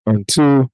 And two,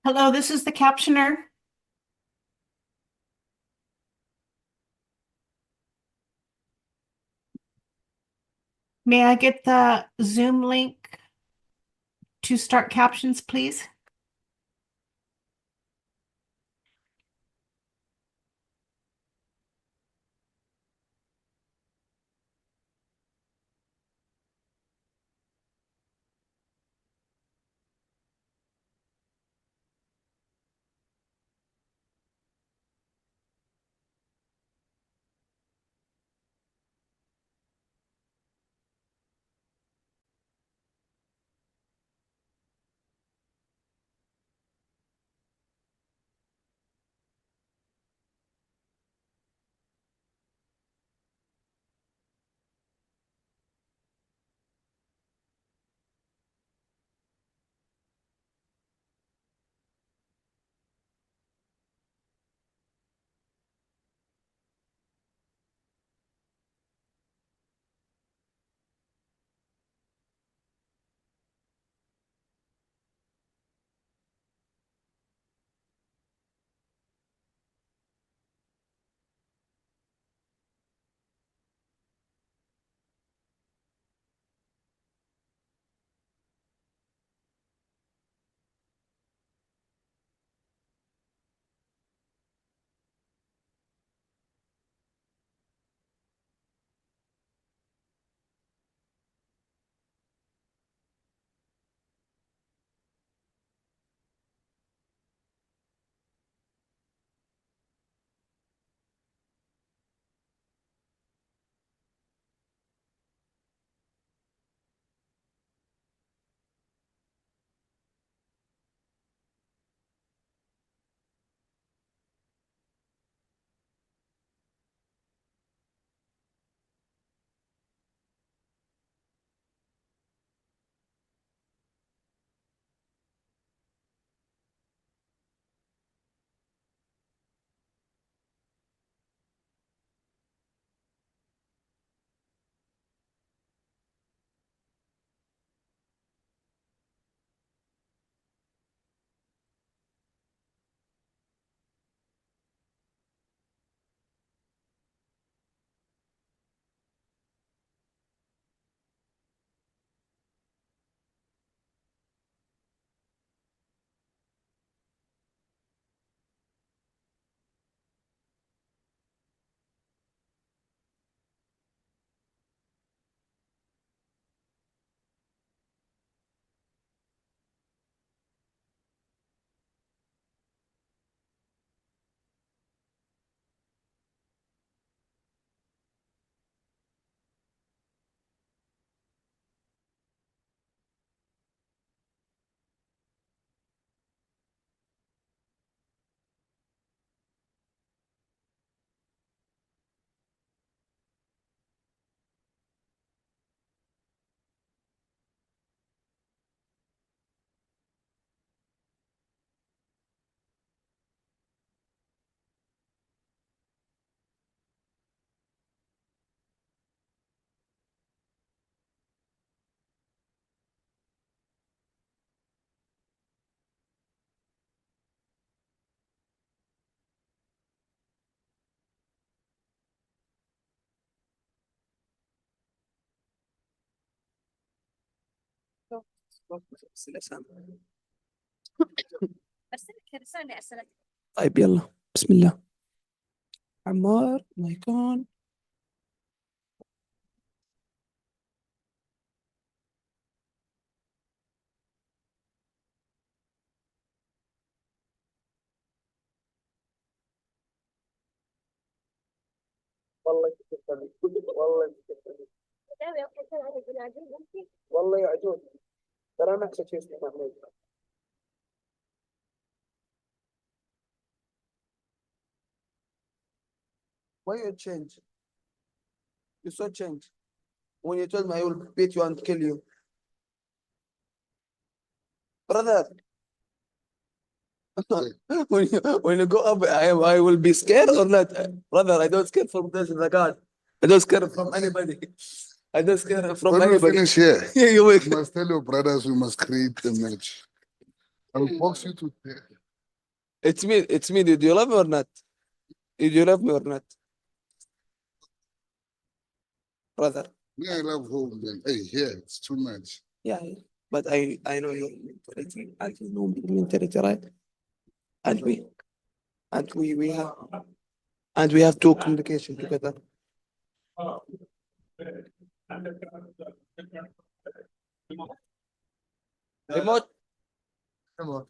Hello, this is the captioner. May I get the Zoom link to start captions, please? طيب يلا بسم الله. عمار مايكون. والله والله والله يا عجوز ترى نفس الشيء اسمه محمود. Why you change? You so change. When you told me I will beat you and kill you. Brother, when you go up, I will be scared or not? Brother, I don't scare from this the God. I don't scare from anybody. I don't scare from When we anybody. finish here, Yeah, you will. you must tell your brothers we must create the match. I will box you to death. It's me. Did you love me or not? Did you love me or not, brother? Yeah, I love home then. Hey, yeah, it's too much. Yeah, but I know your mentality. I know your mentality, right? And we have two communication together. Remote. Come on.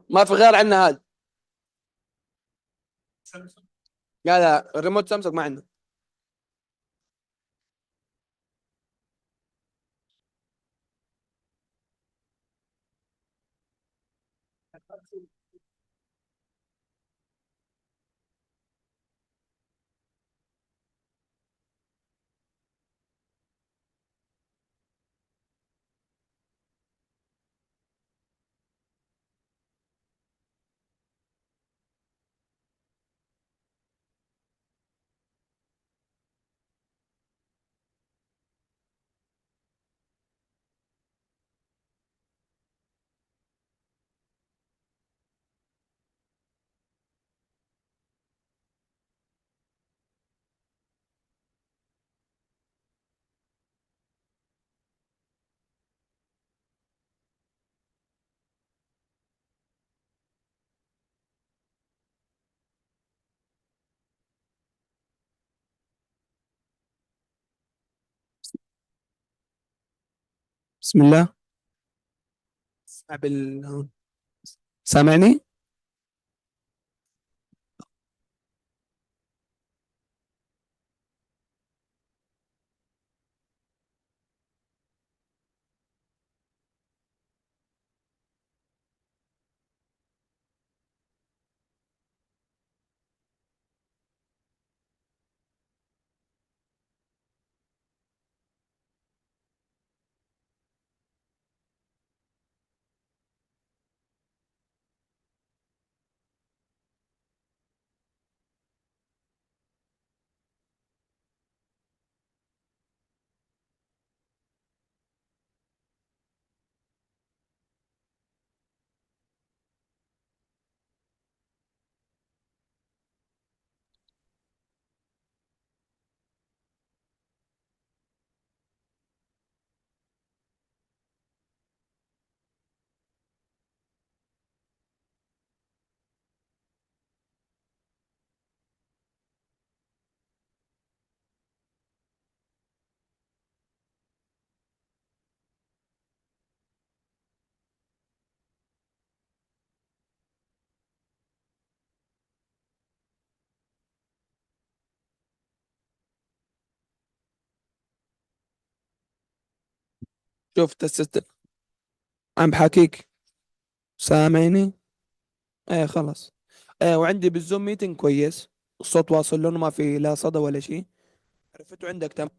ما في غير عندنا هذا. لا لا الريموت سامسونج ما عندنا. بسم الله. سامعني؟ شوف السيستم. عم بحكيك. سامعني؟ ايه خلص. ايه وعندي بالزوم ميتنج كويس. الصوت واصل لونه ما في لا صدى ولا شيء. عرفت عندك تم.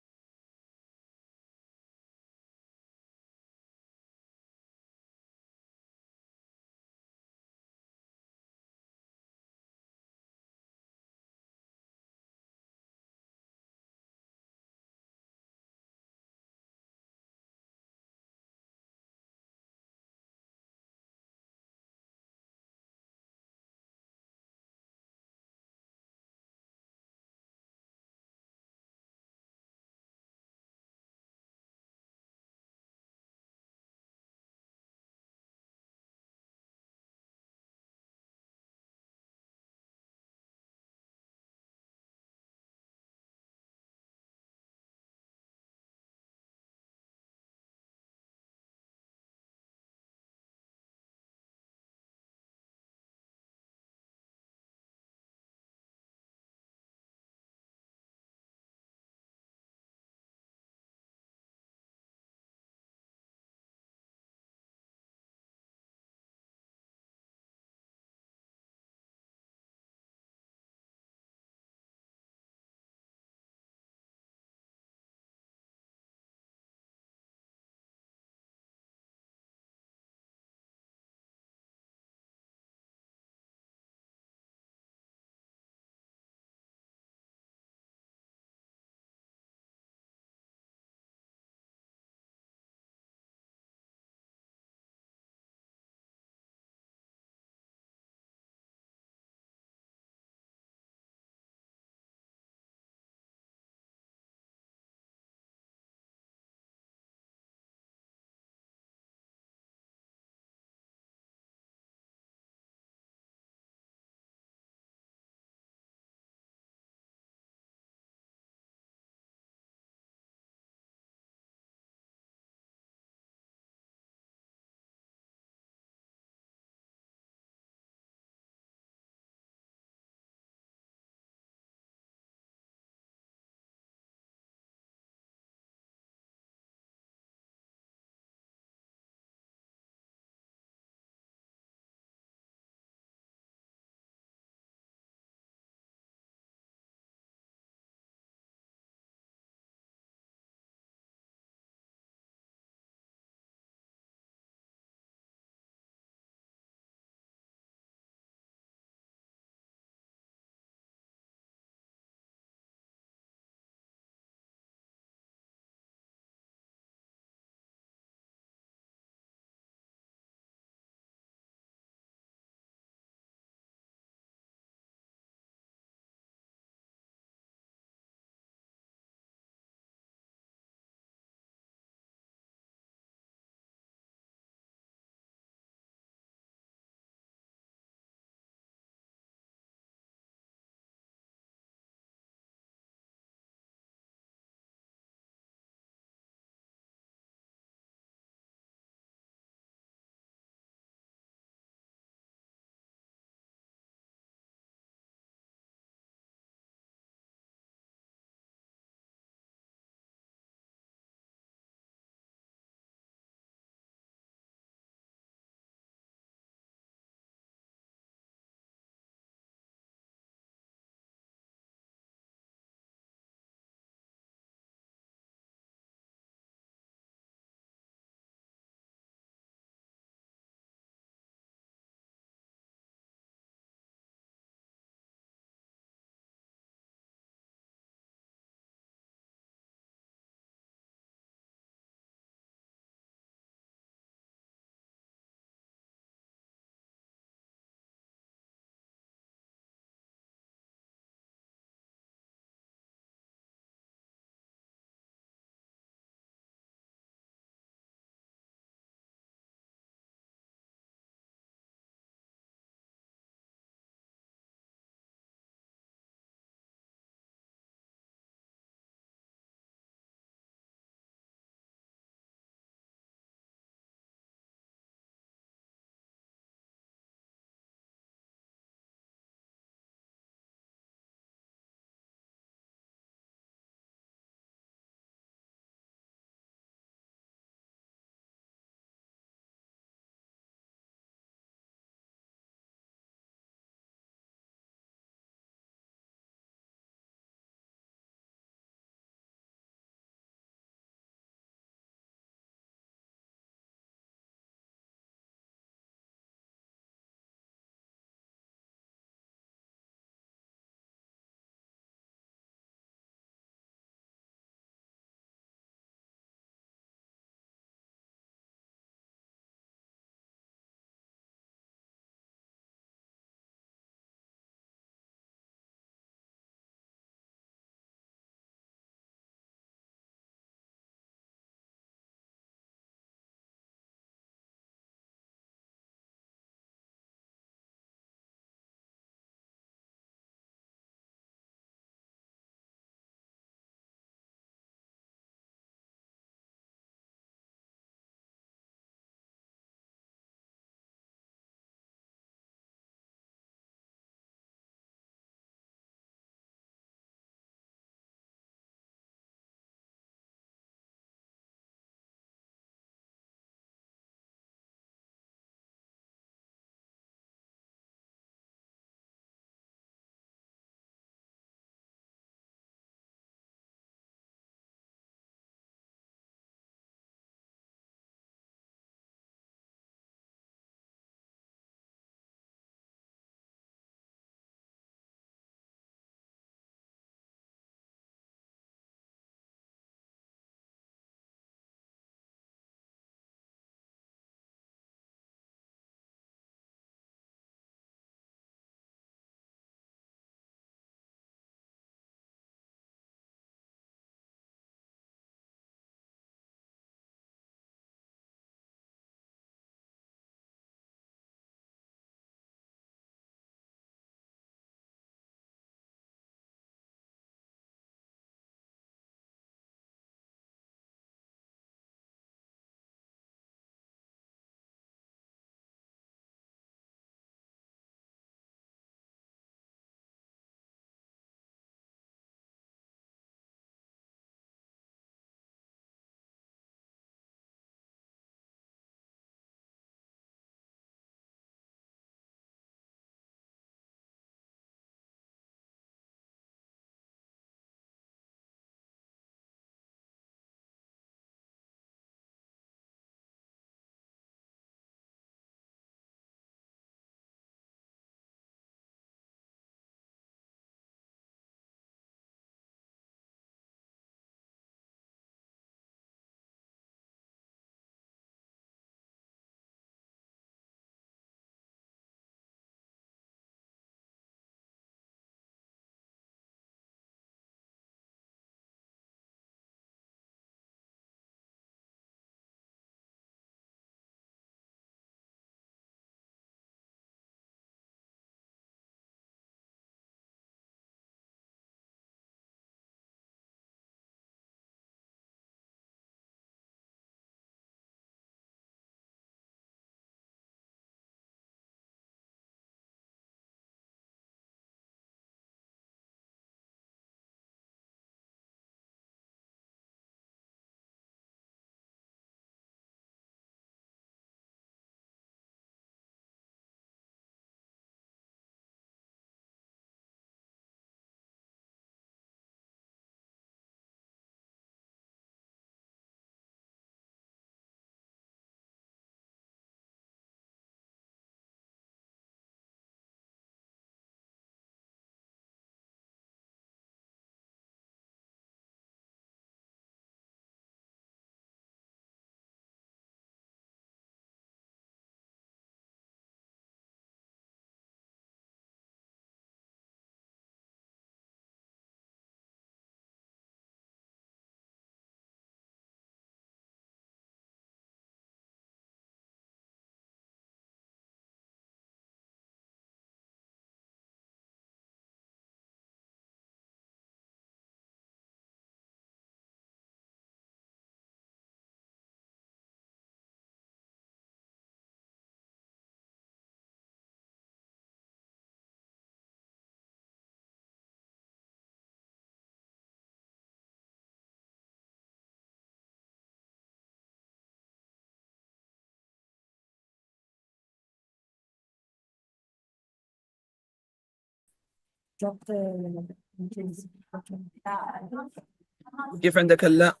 كيف عندك هلا؟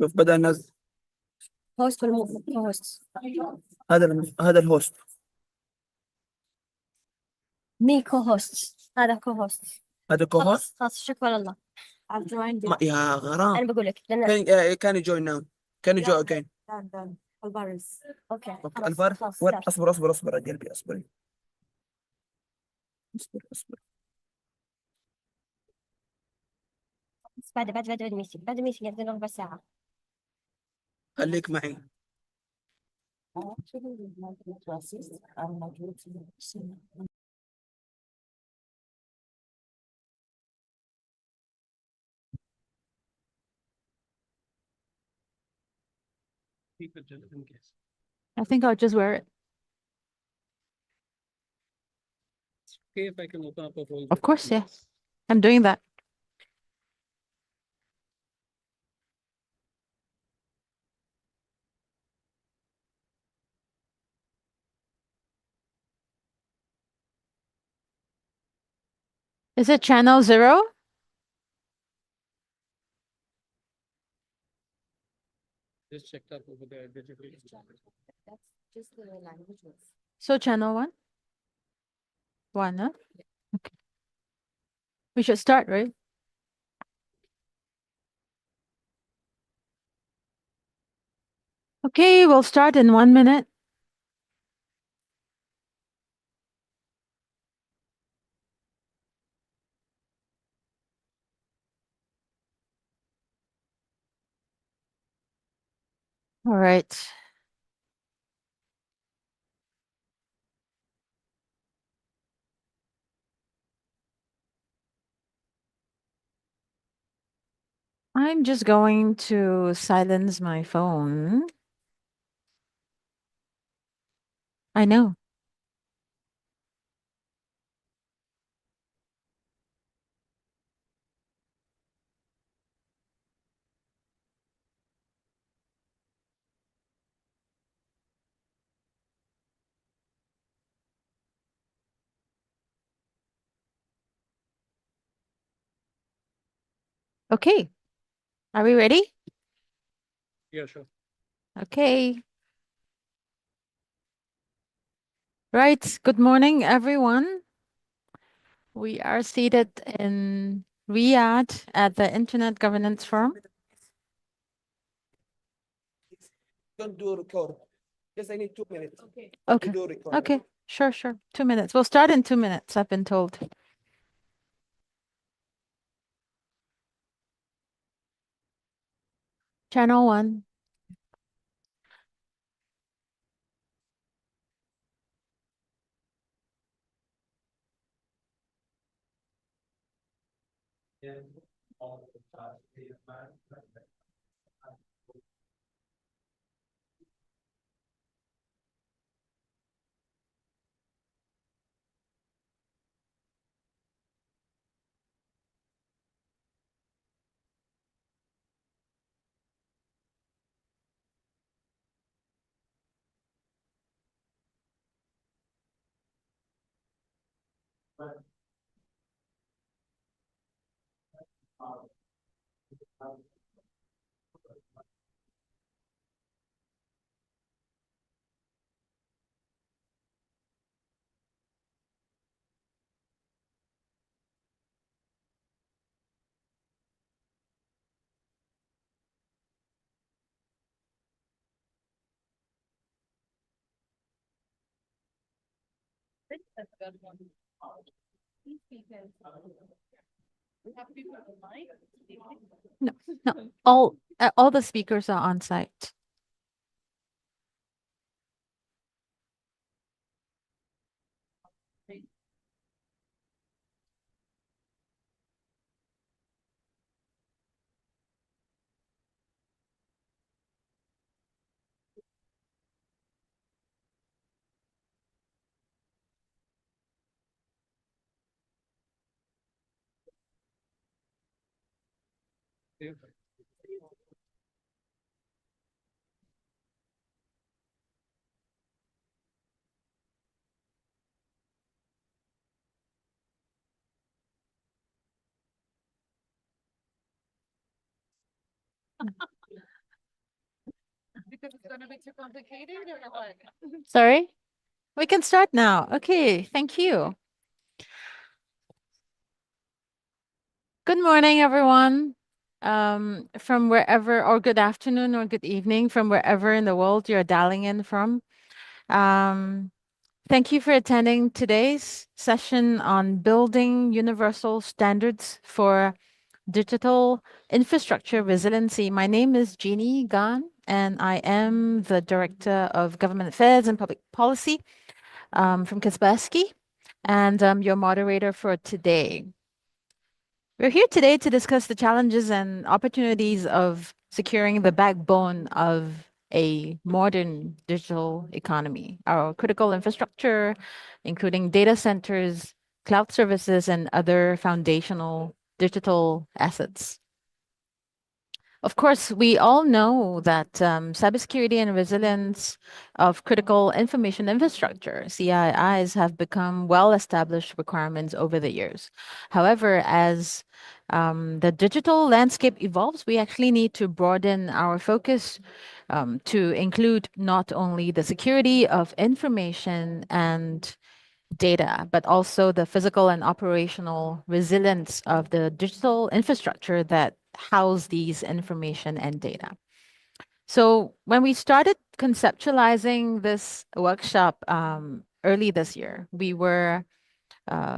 شوف بدأ الناس. هوست ولا مو هوست؟ هذا الهوست. مي كو هوست، هذا كو هوست. هذا كوهوست. خلاص شكرا لله. I've joined you. يا غرام. أنا بقول لك لأن كان يجوين ناو. كان يجو again. البارز. أوكي اوكي خلاص الفار. خلاص وين؟ start. اصبر يا قلبي اصبر. اصبر. بس بعد الميتنج، بعد الميتنج عندنا ربع ساعة. خليك معي. I think I'll just wear it. Okay, if I can open up a folder. Of course, yes. I'm doing that. Is it channel 0? Just checked up over there. That's just the languages. So channel 1? 1, huh? Okay. We should start, right? Okay, we'll start in 1 minute. All right. I'm just going to silence my phone. I know. Okay. Are we ready? Yeah, sure. Okay. Right. Good morning, everyone. We are seated in Riyadh at the Internet Governance Forum. Don't do record. Yes, I need 2 minutes. Okay. Do record. Okay. Sure. 2 minutes. We'll start in 2 minutes, I've been told. Channel 1. No. All the speakers are on site. Because it's going to be too complicated or what? Sorry? We can start now. Okay, thank you. Good morning, everyone. From wherever, or good afternoon or good evening, from wherever in the world you're dialing in from. Thank you for attending today's session on building universal standards for digital infrastructure resiliency. My name is Jeannie Gan, and I am the Director of Government Affairs and Public Policy from Kaspersky, and I'm your moderator for today. We're here today to discuss the challenges and opportunities of securing the backbone of a modern digital economy, our critical infrastructure, including data centers, cloud services, and other foundational digital assets. Of course, we all know that cybersecurity and resilience of critical information infrastructure, CIIs, have become well-established requirements over the years. However, as the digital landscape evolves, we actually need to broaden our focus to include not only the security of information and data, but also the physical and operational resilience of the digital infrastructure that house these information and data. So when we started conceptualizing this workshop early this year, we were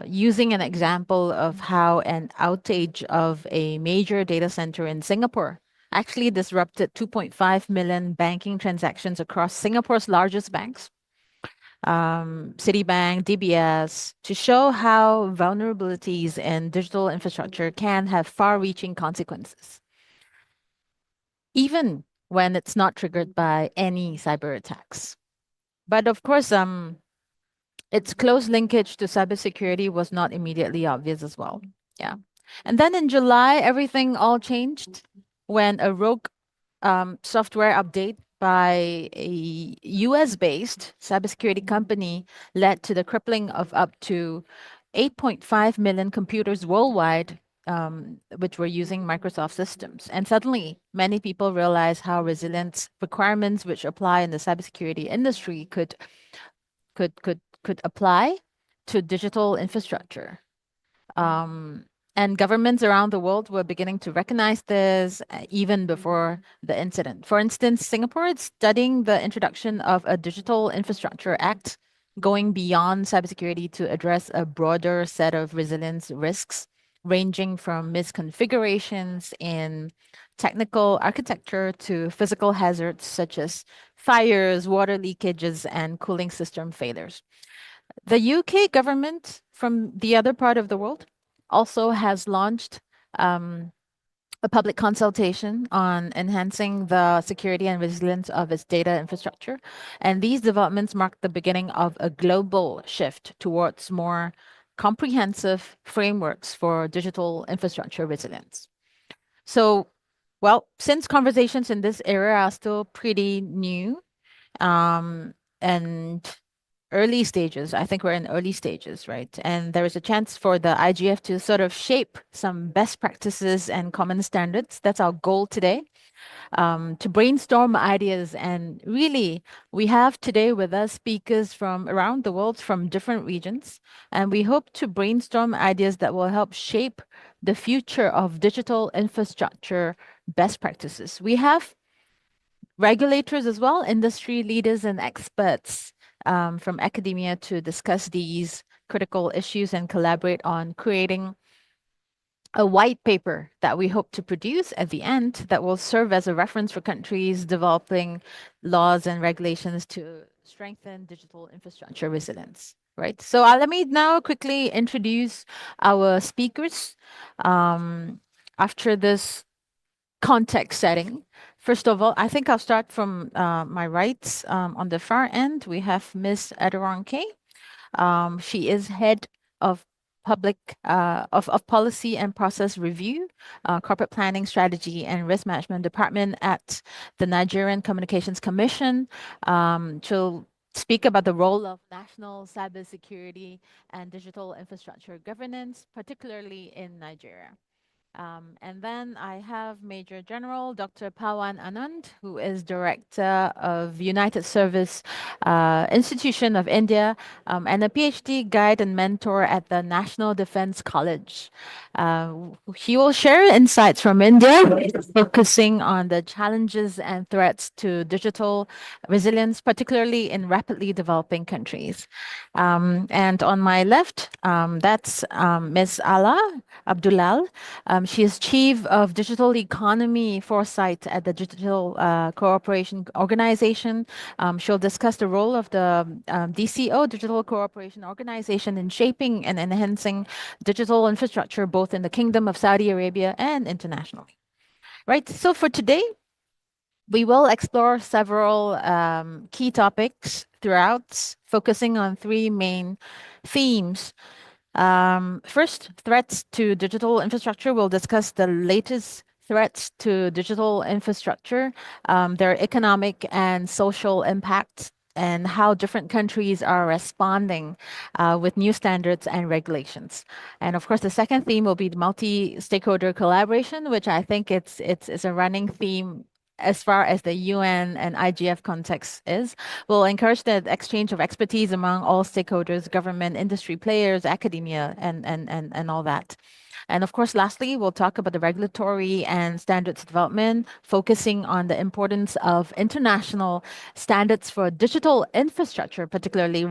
using an example of how an outage of a major data center in Singapore actually disrupted 2.5 million banking transactions across Singapore's largest banks, Citibank, DBS, to show how vulnerabilities in digital infrastructure can have far-reaching consequences, even when it's not triggered by any cyber attacks. But of course, its close linkage to cybersecurity was not immediately obvious as well. Yeah. And then in July, everything all changed when a rogue software update by a US-based cybersecurity company led to the crippling of up to 8.5 million computers worldwide, which were using Microsoft systems. And suddenly, many people realized how resilience requirements which apply in the cybersecurity industry could apply to digital infrastructure. And governments around the world were beginning to recognize this even before the incident. For instance, Singapore is studying the introduction of a Digital Infrastructure Act going beyond cybersecurity to address a broader set of resilience risks, ranging from misconfigurations in technical architecture to physical hazards such as fires, water leakages, and cooling system failures. The UK government from the other part of the world also has launched a public consultation on enhancing the security and resilience of its data infrastructure. And these developments mark the beginning of a global shift towards more comprehensive frameworks for digital infrastructure resilience. So, well, since conversations in this area are still pretty new, and early stages. I think we're in early stages, right? And there is a chance for the IGF to sort of shape some best practices and common standards. That's our goal today, to brainstorm ideas. And really, we have today with us speakers from around the world, from different regions. And we hope to brainstorm ideas that will help shape the future of digital infrastructure best practices. We have regulators as well, industry leaders and experts from academia to discuss these critical issues and collaborate on creating a white paper that we hope to produce at the end that will serve as a reference for countries developing laws and regulations to strengthen digital infrastructure resilience. Right. So let me now quickly introduce our speakers after this context setting. First of all, I think I'll start from my right. On the far end, we have Ms. Adoronke. She is head of of policy and process review, corporate planning, strategy, and risk management department at the Nigerian Communications Commission. She'll speak about the role of national cybersecurity and digital infrastructure governance, particularly in Nigeria. And then I have Major General Dr. Pawan Anand, who is Director of United Service Institution of India and a PhD guide and mentor at the National Defense College. He will share insights from India, focusing on the challenges and threats to digital resilience, particularly in rapidly developing countries. And on my left, that's Ms. Ala Abdulal. She is Chief of Digital Economy Foresight at the Digital Cooperation Organization. She'll discuss the role of the DCO, Digital Cooperation Organization, in shaping and enhancing digital infrastructure both in the Kingdom of Saudi Arabia and internationally. Right, so for today, we will explore several key topics throughout, focusing on three main themes. First, threats to digital infrastructure. We'll discuss the latest threats to digital infrastructure, their economic and social impacts, and how different countries are responding with new standards and regulations. And of course, the second theme will be the multi-stakeholder collaboration, which I think it's a running theme as far as the UN and IGF context is. We'll encourage the exchange of expertise among all stakeholders, government, industry players, academia, and all that. And of course, lastly, we'll talk about the regulatory and standards development, focusing on the importance of international standards for digital infrastructure, particularly,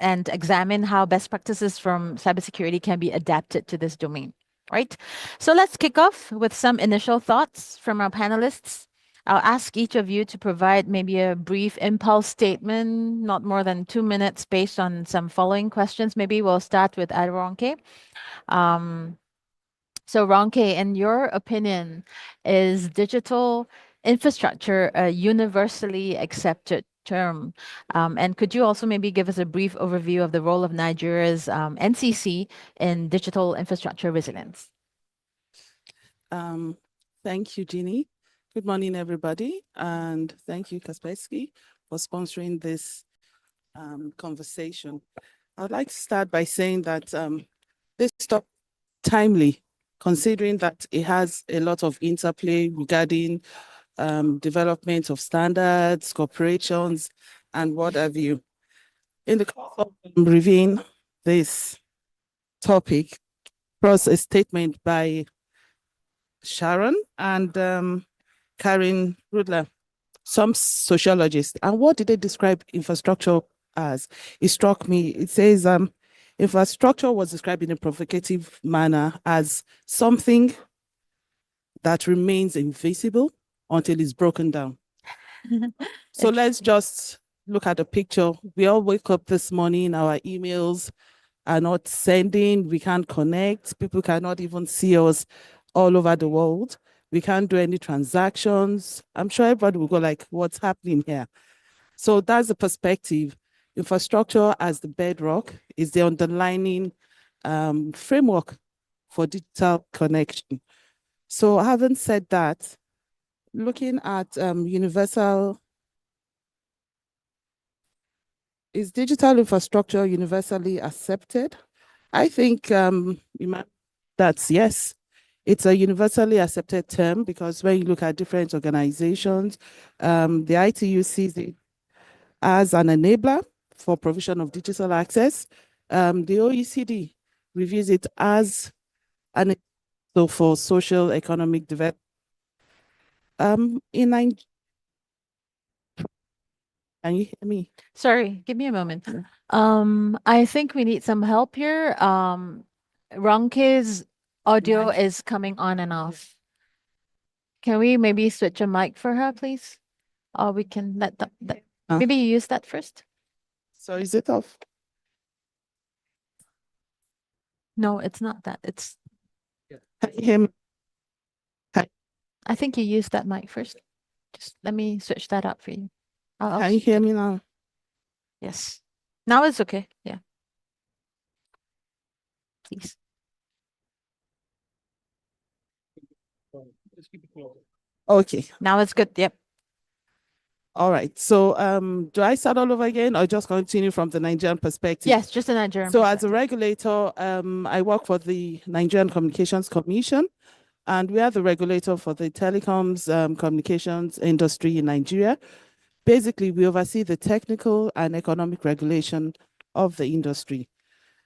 and examine how best practices from cybersecurity can be adapted to this domain. Right? So let's kick off with some initial thoughts from our panelists. I'll ask each of you to provide maybe a brief impulse statement, not more than 2 minutes, based on some following questions. Maybe we'll start with Ronke. So Ronke, in your opinion, is digital infrastructure a universally accepted term? And could you also maybe give us a brief overview of the role of Nigeria's NCC in digital infrastructure resilience? Thank you, Jeannie. Good morning, everybody. And thank you, Kaspersky, for sponsoring this conversation. I'd like to start by saying that this topic is timely, considering that it has a lot of interplay regarding development of standards, corporations, and what have you. In the course of reviewing this topic, across a statement by Sharon and Karen Rudler, some sociologists. And what did they describe infrastructure as? It struck me. It says infrastructure was described in a provocative manner as something that remains invisible until it's broken down. So let's just look at the picture. We all wake up this morning, our emails are not sending, we can't connect, people cannot even see us all over the world. We can't do any transactions. I'm sure everybody will go like, what's happening here? So that's the perspective. Infrastructure as the bedrock is the underlining framework for digital connection. So having said that, looking at is digital infrastructure universally accepted? I think that's yes. It's a universally accepted term because when you look at different organizations, the ITU sees it as an enabler for provision of digital access. The OECD reviews it as an so for social economic development. In Nigeria, can you hear me? Sorry, give me a moment. I think we need some help here. Ronke's audio is coming on and off. Can we maybe switch a mic for her, please? Or we can let that maybe you use that first. So is it off? No, it's not that. It's Can you hear me? I think you use that mic first. Just let me switch that up for you. Can you hear me now? Yes. Now it's okay. Yeah. Please. Okay. Now it's good. Yep. All right. So do I start all over again or just continue from the Nigerian perspective? Yes, just a Nigerian So as a perspective. regulator, I work for the Nigerian Communications Commission, and we are the regulator for the telecoms communications industry in Nigeria. Basically, we oversee the technical and economic regulation of the industry.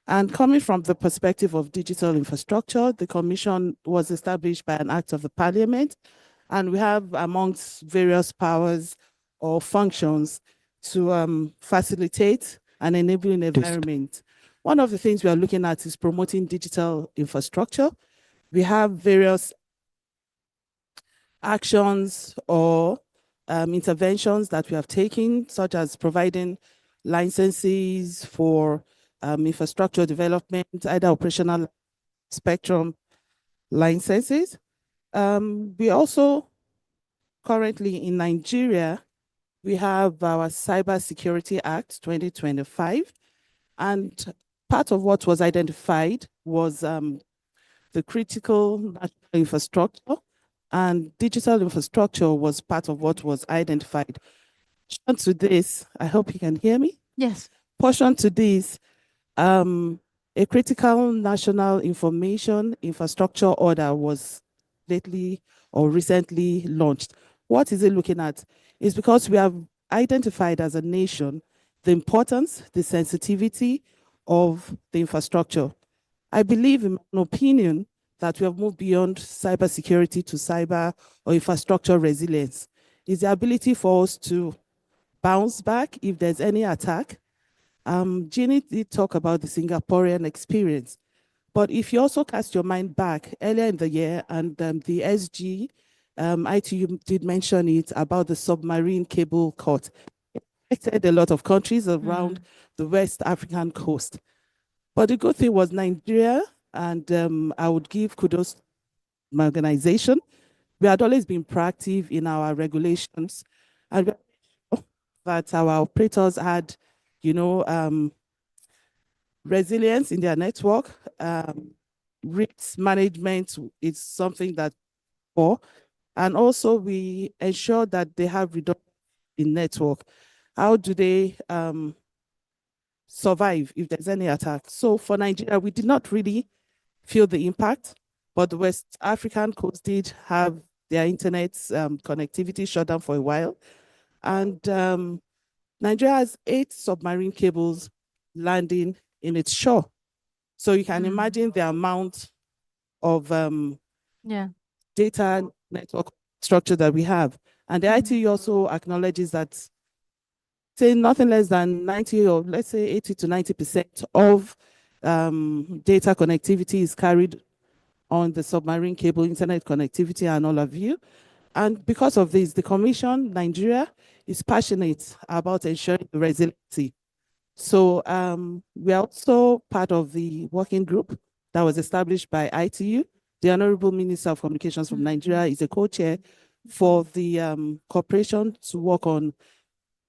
And coming from the perspective of digital infrastructure, the commission was established by an act of the parliament, and we have amongst various powers or functions to facilitate an enabling environment. One of the things we are looking at is promoting digital infrastructure. We have various actions or interventions that we have taken, such as providing licenses for infrastructure development, either operational spectrum licenses. We also currently in Nigeria, we have our Cyber Security Act 2025, and part of what was identified was the critical national infrastructure, and digital infrastructure was part of what was identified. Portion to this, I hope you can hear me. Yes. Portion to this, a critical national information infrastructure order was lately or recently launched. What is it looking at? It's because we have identified as a nation the importance, the sensitivity of the infrastructure. I believe, in my opinion, that we have moved beyond cybersecurity to cyber or infrastructure resilience. It's the ability for us to bounce back if there's any attack. Jeannie did talk about the Singaporean experience, but if you also cast your mind back earlier in the year, and the SG, ITU did mention it about the submarine cable cut. It affected a lot of countries around the West African coast. But the good thing was Nigeria, and I would give kudos to my organization. We had always been proactive in our regulations, and we made sure that our operators had, resilience in their network. Risk management is something that for, and also we ensure that they have redundancy in network. How do they survive if there's any attack? So for Nigeria, we did not really feel the impact, but the West African coast did have their internet connectivity shut down for a while. And Nigeria has 8 submarine cables landing in its shore. So you can imagine the amount of data network structure that we have. And the ITU also acknowledges that, say, nothing less than 90 or let's say 80 to 90% of data connectivity is carried on the submarine cable internet connectivity and all of you. And because of this, the Commission, Nigeria, is passionate about ensuring the resiliency. So we are also part of the working group that was established by ITU. The Honorable Minister of Communications from Nigeria is a co-chair for the corporation to work on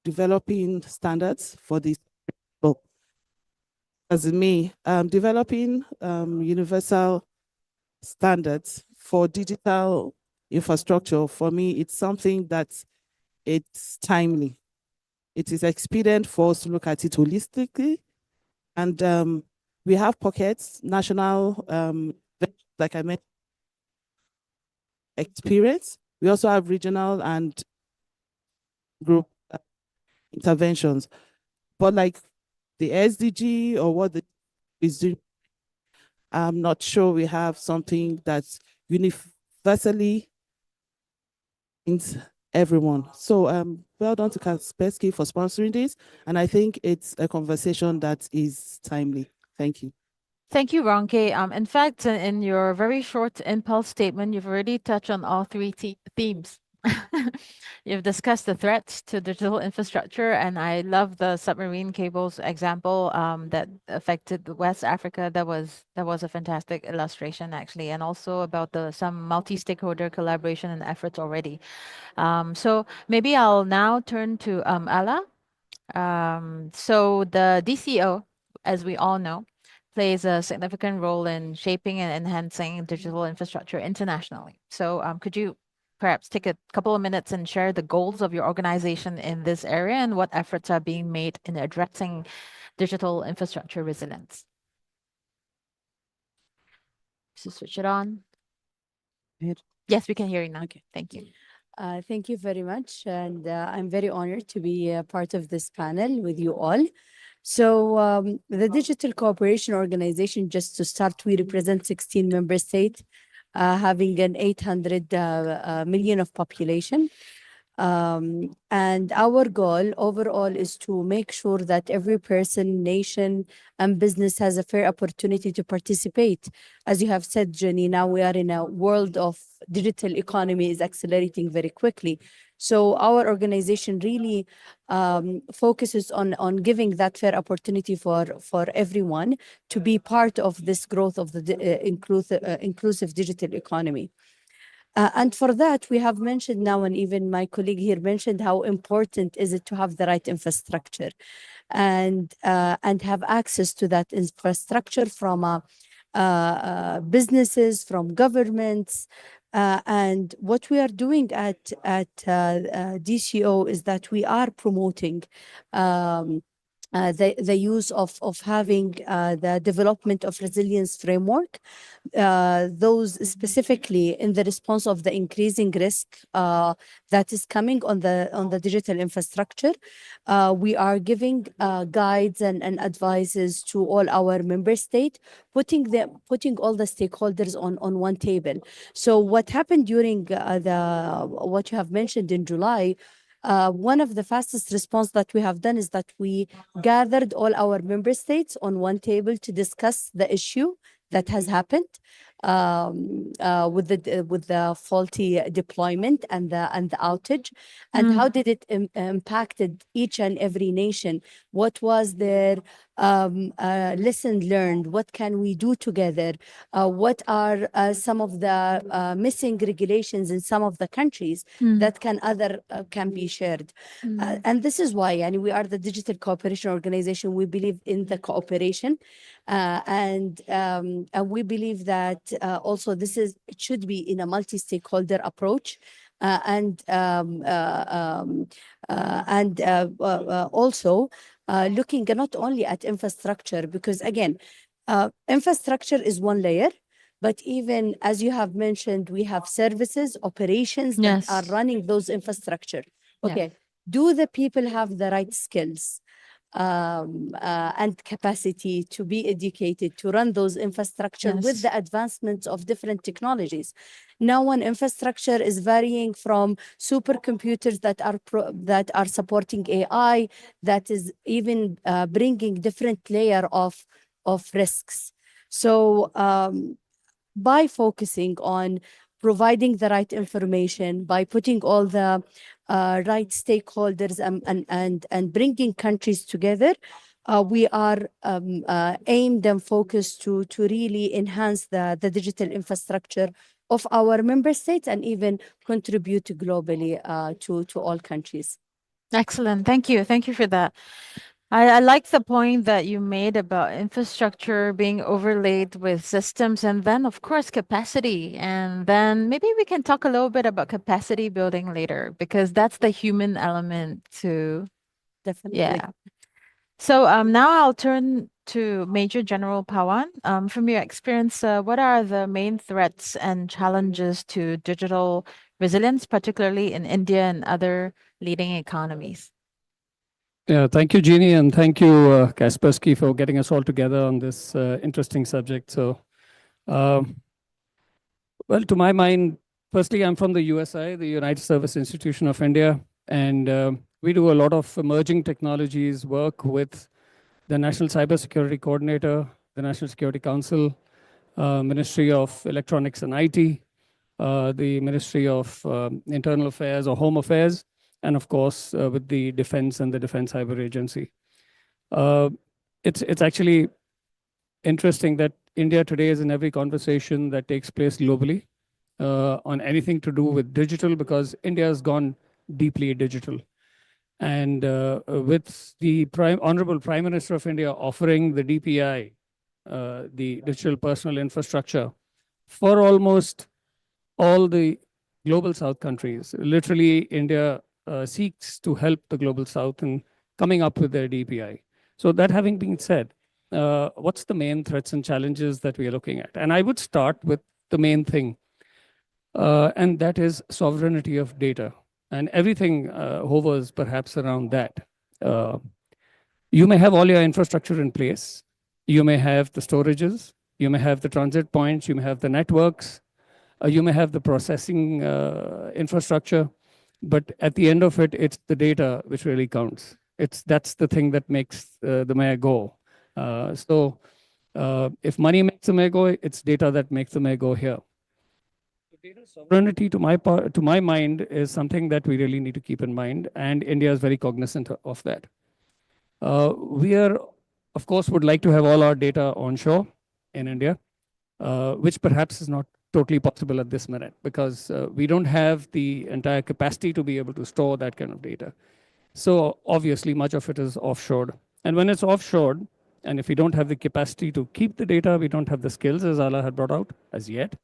developing standards for these people. As me, developing universal standards for digital infrastructure, for me, it's something that it's timely. It is expedient for us to look at it holistically. And we have pockets, national, like I mentioned, experience. We also have regional and group interventions. But like the SDG or what the is doing, I'm not sure we have something that's universally in everyone. So well done to Kaspersky for sponsoring this. And I think it's a conversation that is timely. Thank you. Thank you, Ronke. In fact, in your very short impulse statement, you've already touched on all three themes. You've discussed the threats to digital infrastructure, and I love the submarine cables example that affected West Africa. That was a fantastic illustration, actually, and also about some multi-stakeholder collaboration and efforts already. So maybe I'll now turn to Ala. So the DCO, as we all know, plays a significant role in shaping and enhancing digital infrastructure internationally. So could you perhaps take a couple of minutes and share the goals of your organization in this area and what efforts are being made in addressing digital infrastructure resilience. So switch it on. Yes, we can hear you now. Okay, thank you. Thank you very much. And I'm very honored to be a part of this panel with you all. So the Digital Cooperation Organization, just to start, we represent 16 member states, having an 800 million of population. And our goal overall is to make sure that every person, nation, and business has a fair opportunity to participate. As you have said, Jenny, now we are in a world of digital economy is accelerating very quickly. So our organization really focuses on giving that fair opportunity for everyone to be part of this growth of the inclusive digital economy. And for that, we have mentioned now, and even my colleague here mentioned how important is it to have the right infrastructure and have access to that infrastructure from businesses, from governments. And what we are doing at DCO is that we are promoting the use of having the development of resilience framework, those specifically in the response of the increasing risk that is coming on the digital infrastructure. We are giving guides and advices to all our member state, putting all the stakeholders on one table. So what happened during what you have mentioned in July, one of the fastest response that we have done is that we gathered all our member states on one table to discuss the issue that has happened with the faulty deployment and the outage, and how did it impacted each and every nation. What was their lesson learned? What can we do together? What are some of the missing regulations in some of the countries that can be shared? And this is why, and we are the Digital Cooperation Organization. We believe in the cooperation, and we believe that also it should be in a multi-stakeholder approach, and also looking not only at infrastructure, because again, infrastructure is one layer, but even as you have mentioned, we have services, operations that are running those infrastructure. Okay, do the people have the right skills and capacity to be educated to run those infrastructure with the advancements of different technologies? Now, when infrastructure is varying from supercomputers that are supporting AI, that is even bringing different layer of risks. So by focusing on providing the right information, by putting all the right stakeholders and bringing countries together, we are aimed and focused to really enhance the digital infrastructure of our member states and even contribute globally to all countries. Excellent. Thank you. Thank you for that. I like the point that you made about infrastructure being overlaid with systems and then, of course, capacity. And then maybe we can talk a little bit about capacity building later, because that's the human element too. Definitely. Yeah. So now I'll turn to Major General Pawan. From your experience, what are the main threats and challenges to digital resilience, particularly in India and other leading economies? Yeah, thank you, Jeannie, and thank you, Kaspersky, for getting us all together on this interesting subject. So, well, to my mind, firstly, I'm from the USI, the United Service Institution of India, and we do a lot of emerging technologies work with the National Cybersecurity Coordinator, the National Security Council, Ministry of Electronics and IT, the Ministry of Internal Affairs or Home Affairs, and of course, with the Defense and the Defense Cyber Agency. It's actually interesting that India today is in every conversation that takes place globally on anything to do with digital, because India has gone deeply digital. And with the Honorable Prime Minister of India offering the DPI, the Digital Personal Infrastructure, for almost all the global South countries. Literally, India seeks to help the global South in coming up with their DPI. So that having been said, what's the main threats and challenges that we are looking at? And I would start with the main thing, and that is sovereignty of data. And everything hovers perhaps around that. Uh, you may have all your infrastructure in place. You may have the storages. You may have the transit points. You may have the networks. You may have the processing infrastructure. But at the end of it, it's the data which really counts. That's the thing that makes the mayor go. If money makes the mayor go, it's data that makes the mayor go here. Data sovereignty, to my mind, is something that we really need to keep in mind, and India is very cognizant of that. We are, of course, would like to have all our data onshore in India, which perhaps is not totally possible at this minute because we don't have the entire capacity to be able to store that kind of data. So obviously, much of it is offshored. And when it's offshored, and if we don't have the capacity to keep the data, we don't have the skills, as Ala had brought out, as yet,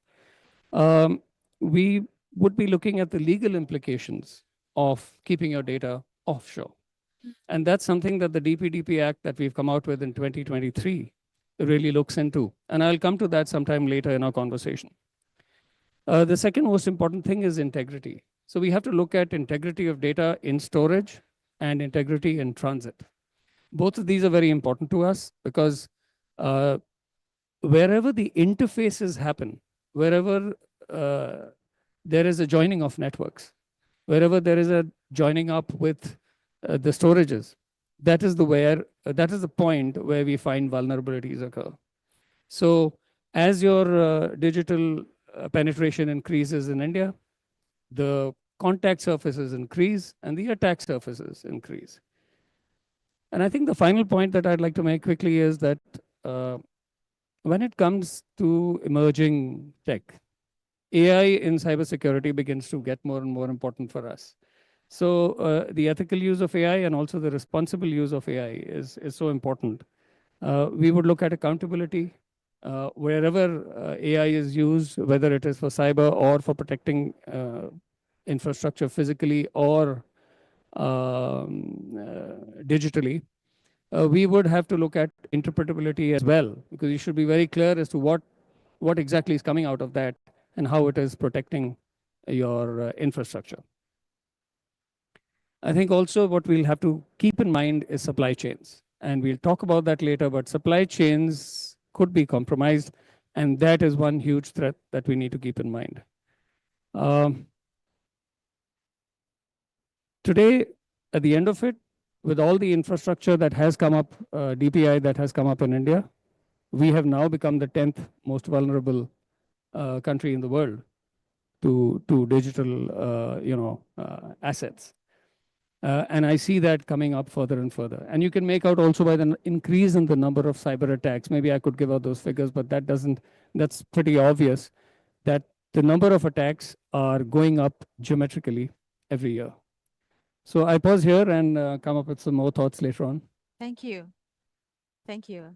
we would be looking at the legal implications of keeping your data offshore. And that's something that the DPDP Act that we've come out with in 2023 really looks into. And I'll come to that sometime later in our conversation. The second most important thing is integrity. So we have to look at integrity of data in storage and integrity in transit. Both of these are very important to us because wherever the interfaces happen, wherever there is a joining of networks, wherever there is a joining up with the storages, that is the point where we find vulnerabilities occur. So as your digital penetration increases in India, the contact surfaces increase and the attack surfaces increase. And I think the final point that I'd like to make quickly is that when it comes to emerging tech, AI in cybersecurity begins to get more and more important for us. So the ethical use of AI and also the responsible use of AI is so important. We would look at accountability wherever AI is used, whether it is for cyber or for protecting infrastructure physically or digitally. We would have to look at interpretability as well, because you should be very clear as to what exactly is coming out of that and how it is protecting your infrastructure. I think also what we'll have to keep in mind is supply chains. And we'll talk about that later, but supply chains could be compromised. And that is one huge threat that we need to keep in mind. Today, at the end of it, with all the infrastructure that has come up, DPI that has come up in India, we have now become the 10th most vulnerable country in the world to digital assets. And I see that coming up further and further. And you can make out also by the increase in the number of cyber attacks. Maybe I could give out those figures, but that's pretty obvious that the number of attacks are going up geometrically every year. So I pause here and come up with some more thoughts later on. Thank you. Thank you.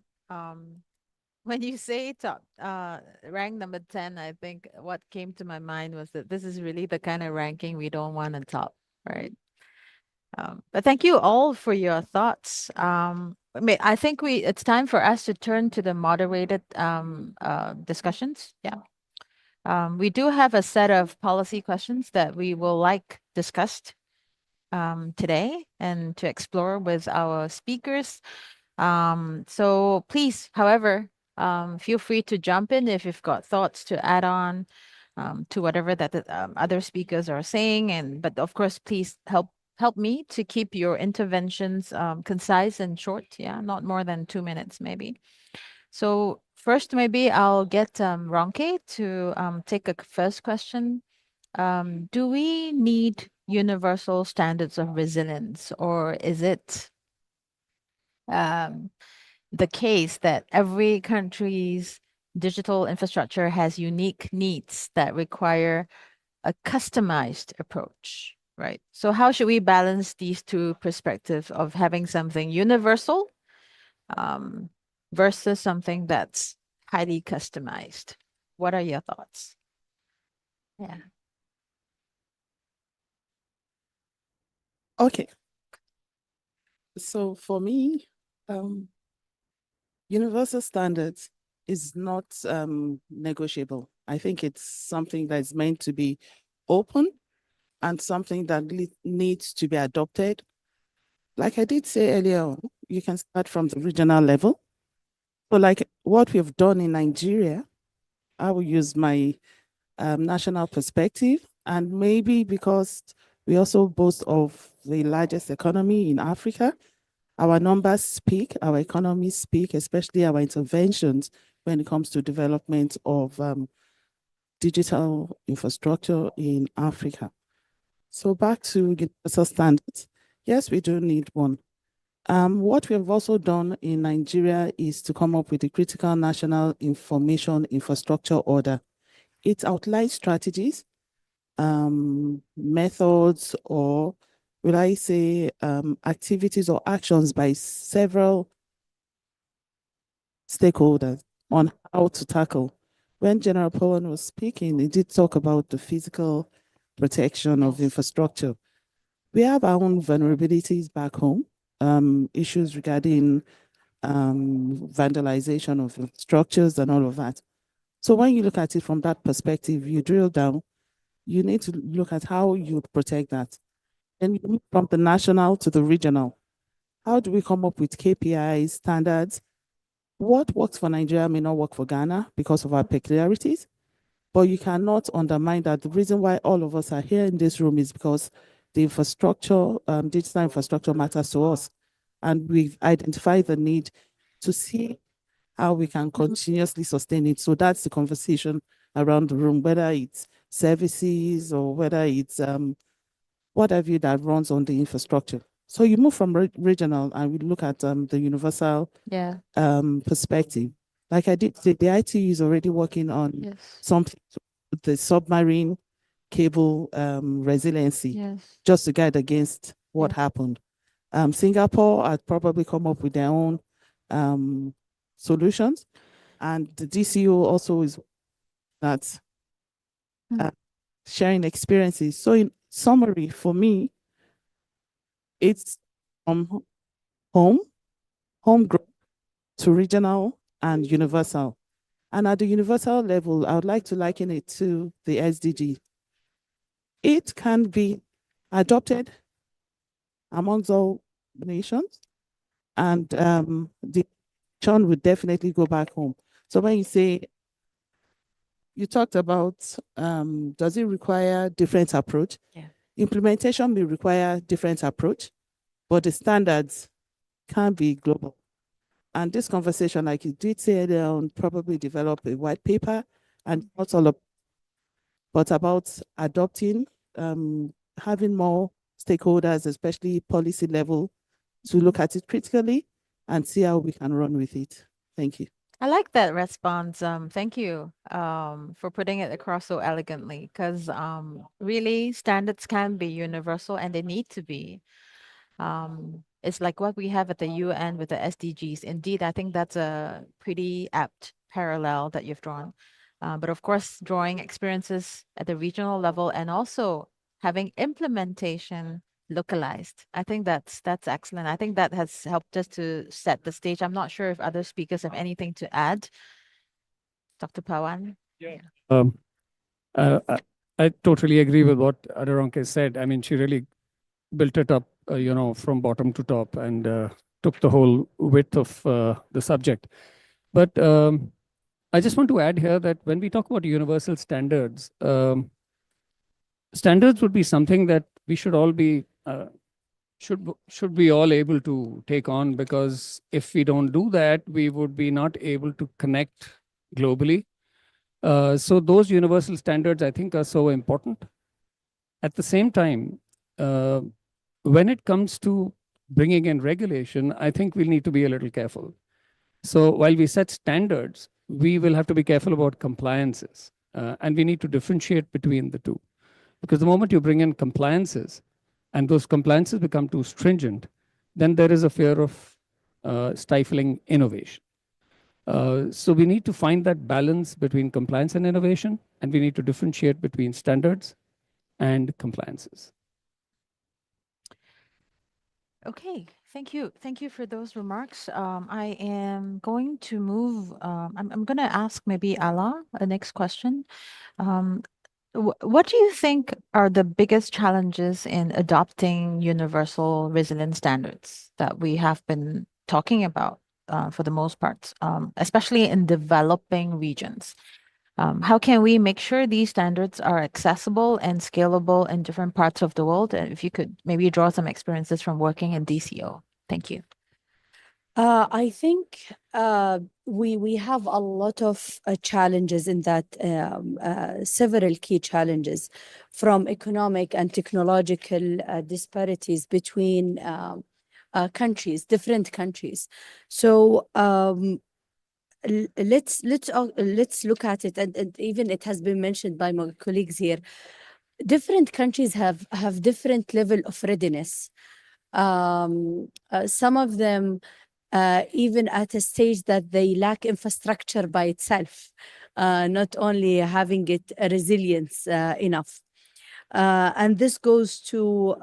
When you say top rank number 10, I think what came to my mind was that this is really the kind of ranking we don't want to top, right? But thank you all for your thoughts. I think it's time for us to turn to the moderated discussions. Yeah. We do have a set of policy questions that we will like discussed today and to explore with our speakers. So please, however, feel free to jump in if you've got thoughts to add on to whatever that the other speakers are saying. But of course, please help me to keep your interventions concise and short. Yeah, not more than 2 minutes, maybe. So first, maybe I'll get Ronke to take a first question. Do we need universal standards of resilience, or is it the case that every country's digital infrastructure has unique needs that require a customized approach, right? So how should we balance these two perspectives of having something universal versus something that's highly customized? What are your thoughts? Yeah. Okay. So for me, universal standards is not negotiable. I think it's something that's meant to be open and something that needs to be adopted. Like I did say earlier, you can start from the regional level. So like what we've done in Nigeria, I will use my national perspective, and maybe because we also boast of the largest economy in Africa, our numbers speak, our economies speak, especially our interventions when it comes to development of digital infrastructure in Africa. So back to universal standards. Yes, we do need one. What we have also done in Nigeria is to come up with a critical national information infrastructure order. It outlines strategies, methods, or will I say activities or actions by several stakeholders on how to tackle. When General Powen was speaking, he did talk about the physical protection of infrastructure. We have our own vulnerabilities back home, issues regarding vandalization of structures and all of that. So when you look at it from that perspective, you drill down, you need to look at how you protect that. And you move from the national to the regional. How do we come up with KPIs, standards? What works for Nigeria may not work for Ghana because of our peculiarities, but you cannot undermine that. The reason why all of us are here in this room is because the infrastructure, digital infrastructure matters to us. And we've identified the need to see how we can continuously sustain it. So that's the conversation around the room, whether it's services or whether it's what have you that runs on the infrastructure. So you move from regional and we look at the universal Yeah. perspective. Like I did, the ITU is already working on Yes. something, the submarine cable resiliency, Yes. just to guide against what Yes. happened. Singapore had probably come up with their own solutions, and the DCO also is that sharing experiences. So in summary, for me, it's from home growth to regional and universal. And at the universal level, I would like to liken it to the SDG. It can be adopted amongst all nations, and the churn would definitely go back home. So when you say, you talked about, does it require different approach? Yeah. Implementation may require different approach, but the standards can be global. And this conversation, like you did say earlier on, probably develop a white paper, and not all of, but about adopting, having more stakeholders, especially policy level, to look at it critically and see how we can run with it. Thank you. I like that response. Thank you for putting it across so elegantly, because really standards can be universal and they need to be. It's like what we have at the UN with the SDGs. Indeed, I think that's a pretty apt parallel that you've drawn. But of course, drawing experiences at the regional level and also having implementation localized. I think that's excellent. I think that has helped us to set the stage. I'm not sure if other speakers have anything to add. Dr. Pawan? Yeah. Uh, I, I totally agree with what Aderonke said. I mean, she really built it up, from bottom to top and took the whole width of the subject. But I just want to add here that when we talk about universal standards, standards would be something that we should all be should be all able to take on, because if we don't do that, we would be not able to connect globally. So those universal standards, I think, are so important. At the same time, when it comes to bringing in regulation, I think we'll need to be a little careful. So while we set standards, we will have to be careful about compliances, and we need to differentiate between the two. Because the moment you bring in compliances and those compliances become too stringent, then there is a fear of stifling innovation. So we need to find that balance between compliance and innovation, and we need to differentiate between standards and compliances. Okay, thank you. Thank you for those remarks. I am going to move, I'm going to ask maybe Ala a next question. Um, what do you think are the biggest challenges in adopting universal resilience standards that we have been talking about for the most part, especially in developing regions? How can we make sure these standards are accessible and scalable in different parts of the world? And if you could maybe draw some experiences from working in DCO. Thank you. I think we have a lot of challenges in that, several key challenges, from economic and technological disparities between countries, different countries. So let's look at it, and even it has been mentioned by my colleagues here. Different countries have different level of readiness. Some of them even at a stage that they lack infrastructure by itself, not only having it resilience enough. And this goes to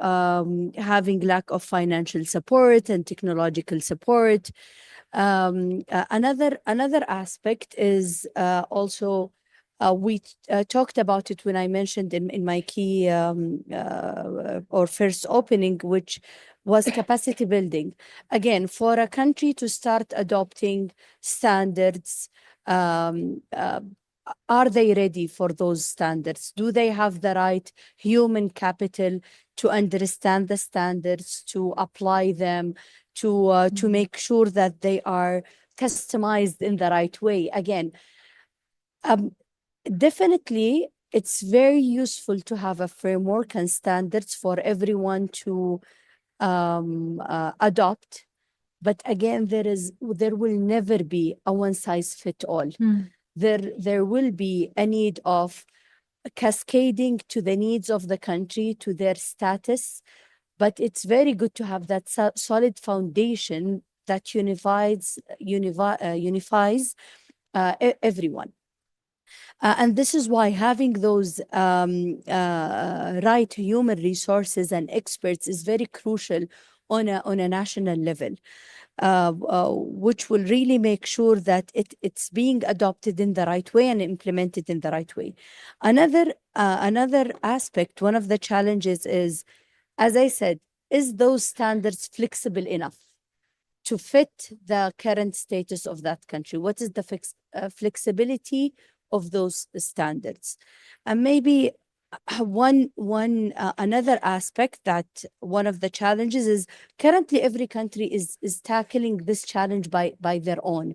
having lack of financial support and technological support. Another aspect is also we talked about it when I mentioned in my key or first opening, which was capacity building. Again, for a country to start adopting standards, um, uh, are they ready for those standards? Do they have the right human capital to understand the standards, to apply them, to make sure that they are customized in the right way? Again, um, definitely, it's very useful to have a framework and standards for everyone to adopt. But again, there will never be a one size fit all. There will be a need of cascading to the needs of the country, to their status. But it's very good to have that solid foundation that unifies everyone. And this is why having those right human resources and experts is very crucial on a national level, which will really make sure that it's being adopted in the right way and implemented in the right way. Another aspect, one of the challenges is, as I said, is those standards flexible enough to fit the current status of that country? What is the flexibility of those standards? And maybe another aspect that one of the challenges is currently every country is tackling this challenge by their own,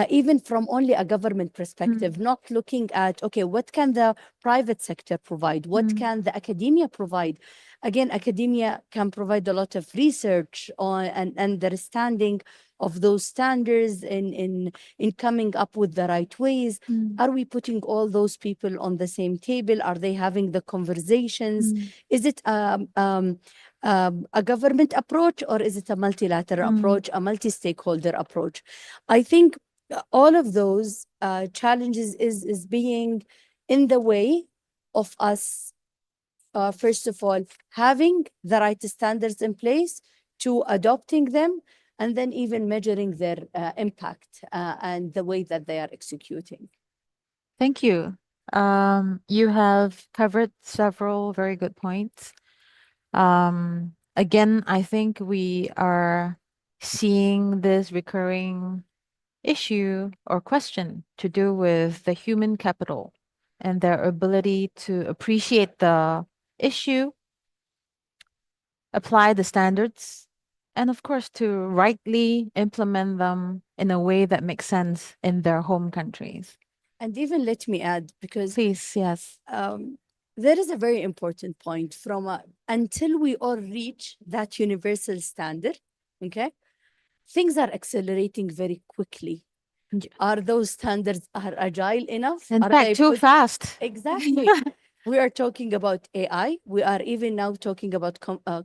even from only a government perspective, not looking at, okay, what can the private sector provide, what can the academia provide. Again, academia can provide a lot of research on and understanding of those standards in coming up with the right ways. Are we putting all those people on the same table? Are they having the conversations? Is it a government approach, or is it a multilateral approach, a multi-stakeholder approach? I think all of those challenges is being in the way of us, first of all, having the right standards in place, to adopting them, and then even measuring their impact and the way that they are executing. Thank you. You have covered several very good points. Again, I think we are seeing this recurring issue or question to do with the human capital and their ability to appreciate the issue, apply the standards, and of course, to rightly implement them in a way that makes sense in their home countries. And even let me add, because Please, yes. there is a very important point until we all reach that universal standard, okay? Things are accelerating very quickly. Are those standards are agile enough? In Are fact, they too fast. Exactly. We are talking about AI. We are even now talking about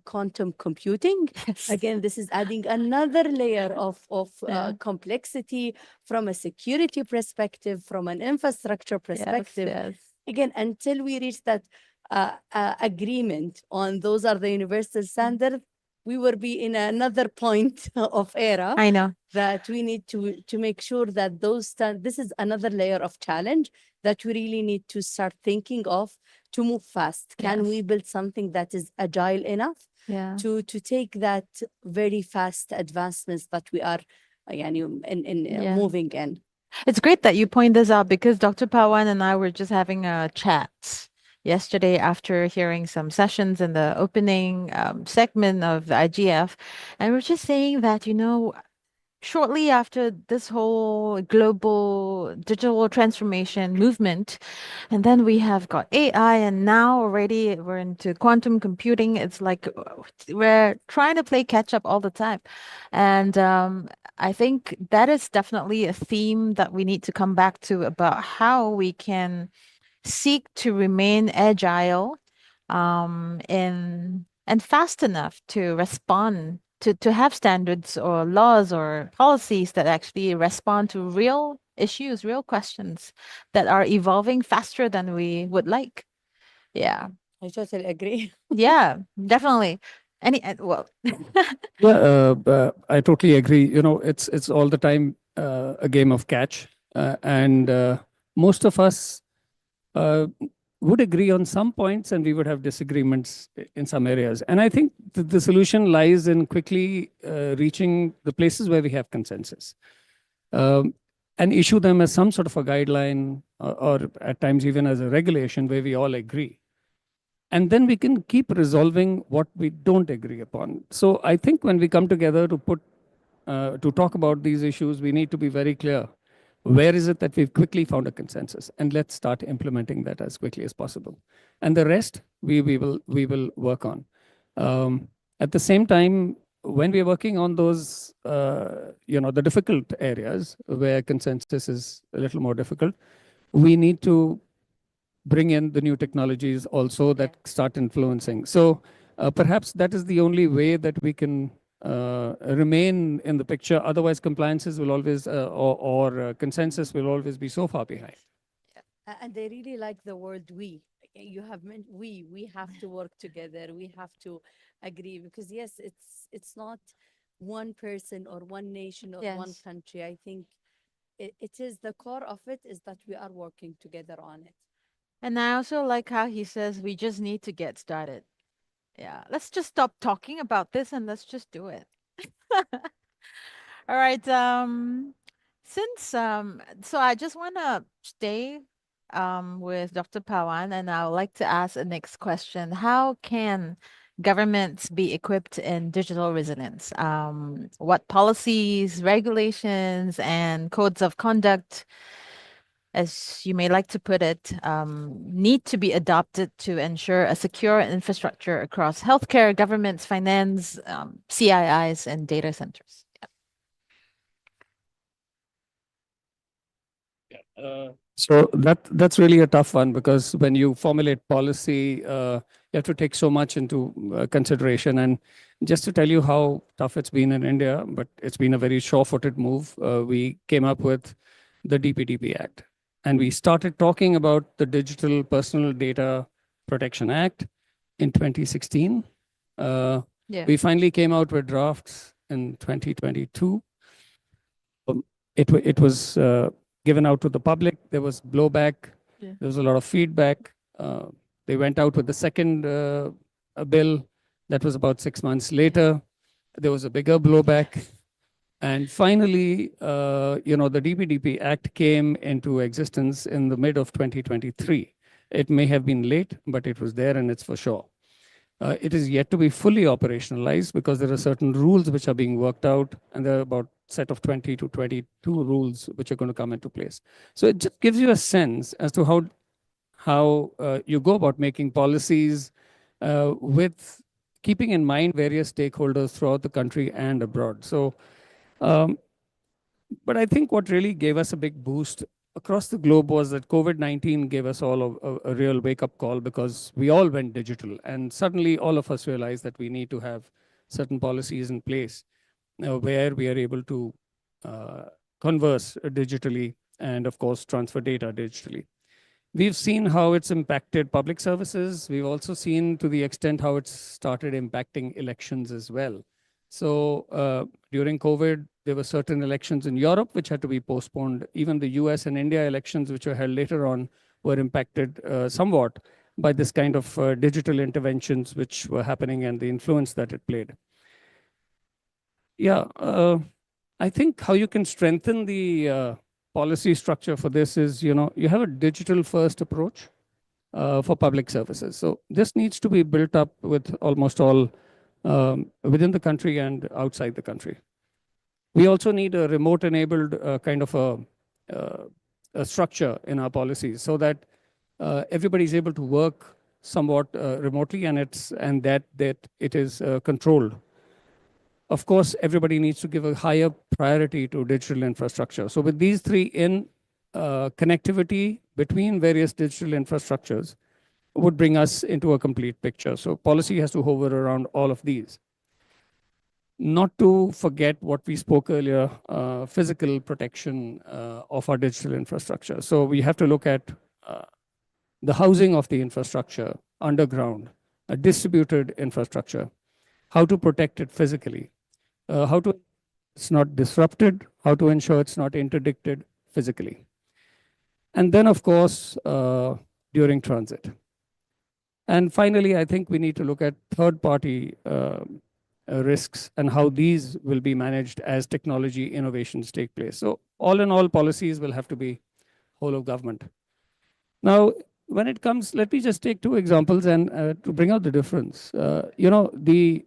quantum computing. Yes. Again, this is adding another layer of Yeah. complexity from a security perspective, from an infrastructure perspective. Yes. Again, until we reach that agreement on those are the universal standards, we will be in another point of era I know. that we need to make sure that this is another layer of challenge that we really need to start thinking of to move fast. Can Yes. we build something that is agile enough Yeah. to take that very fast advancements that we are Yeah. moving in? It's great that you point this out because Dr. Pawan and I were just having a chat yesterday after hearing some sessions in the opening segment of the IGF. And we're just saying that, shortly after this whole global digital transformation movement, and then we have got AI, and now already we're into quantum computing. It's like we're trying to play catch up all the time. And I think that is definitely a theme that we need to come back to about how we can seek to remain agile and fast enough to respond to have standards or laws or policies that actually respond to real issues, real questions that are evolving faster than we would like. Yeah. I totally agree. Yeah, definitely. Well, Yeah, I totally agree. It's all the time a game of catch, and most of us uh, would agree on some points, and we would have disagreements in some areas. And I think the solution lies in quickly reaching the places where we have consensus, um, and issue them as some sort of a guideline, or at times even as a regulation where we all agree. And then we can keep resolving what we don't agree upon. So I think when we come together to talk about these issues, we need to be very clear. Where is it that we've quickly found a consensus? And let's start implementing that as quickly as possible. And the rest we will work on. At the same time, when we're working on those, the difficult areas where consensus is a little more difficult, we need to bring in the new technologies also that start influencing. So perhaps that is the only way that we can remain in the picture. Otherwise, compliances will always, or consensus will always be so far behind. And they really like the word we. You have meant we have to work together. We have to agree because yes, it's not one person or one nation or one Yes. country. I think it is the core of it is that we are working together on it. And I also like how he says we just need to get started. Yeah, let's just stop talking about this and let's just do it. All right. Since so I just want to stay with Dr. Pawan, and I would like to ask the next question. How can governments be equipped in digital resilience? What policies, regulations, and codes of conduct, as you may like to put it, need to be adopted to ensure a secure infrastructure across healthcare, governments, finance, CIIs, and data centers? So that's really a tough one because when you formulate policy, you have to take so much into consideration. And just to tell you how tough it's been in India, but it's been a very sure-footed move. We came up with the DPDP Act, and we started talking about the Digital Personal Data Protection Act in 2016. Yeah. We finally came out with drafts in 2022. It was given out to the public. There was blowback. Yeah. There was a lot of feedback. They went out with the second bill. That was about 6 months later. There was a bigger blowback. And finally, the DPDP Act came into existence in the mid of 2023. It may have been late, but it was there and it's for sure. It is yet to be fully operationalized because there are certain rules which are being worked out, and there are about set of 20 to 22 rules which are going to come into place. So it just gives you a sense as to how you go about making policies with keeping in mind various stakeholders throughout the country and abroad. So, but I think what really gave us a big boost across the globe was that COVID-19 gave us all a real wake-up call because we all went digital, and suddenly all of us realized that we need to have certain policies in place where we are able to converse digitally and, of course, transfer data digitally. We've seen how it's impacted public services. We've also seen to the extent how it's started impacting elections as well. So during COVID, there were certain elections in Europe which had to be postponed. Even the US and India elections, which were held later on, were impacted somewhat by this kind of digital interventions which were happening and the influence that it played. Yeah, I think how you can strengthen the policy structure for this is, you have a digital first approach for public services. So this needs to be built up with almost all within the country and outside the country. We also need a remote enabled kind of a structure in our policies so that everybody is able to work somewhat remotely and that it is controlled. Of course, everybody needs to give a higher priority to digital infrastructure. So with these three in, connectivity between various digital infrastructures would bring us into a complete picture. So policy has to hover around all of these. Not to forget what we spoke earlier, physical protection of our digital infrastructure. So we have to look at the housing of the infrastructure underground, a distributed infrastructure, how to protect it physically, how to it's not disrupted, how to ensure it's not interdicted physically. And then, of course, during transit. And finally, I think we need to look at third-party risks and how these will be managed as technology innovations take place. So all in all, policies will have to be whole of government. Now, when it comes, let me just take two examples and to bring out the difference. The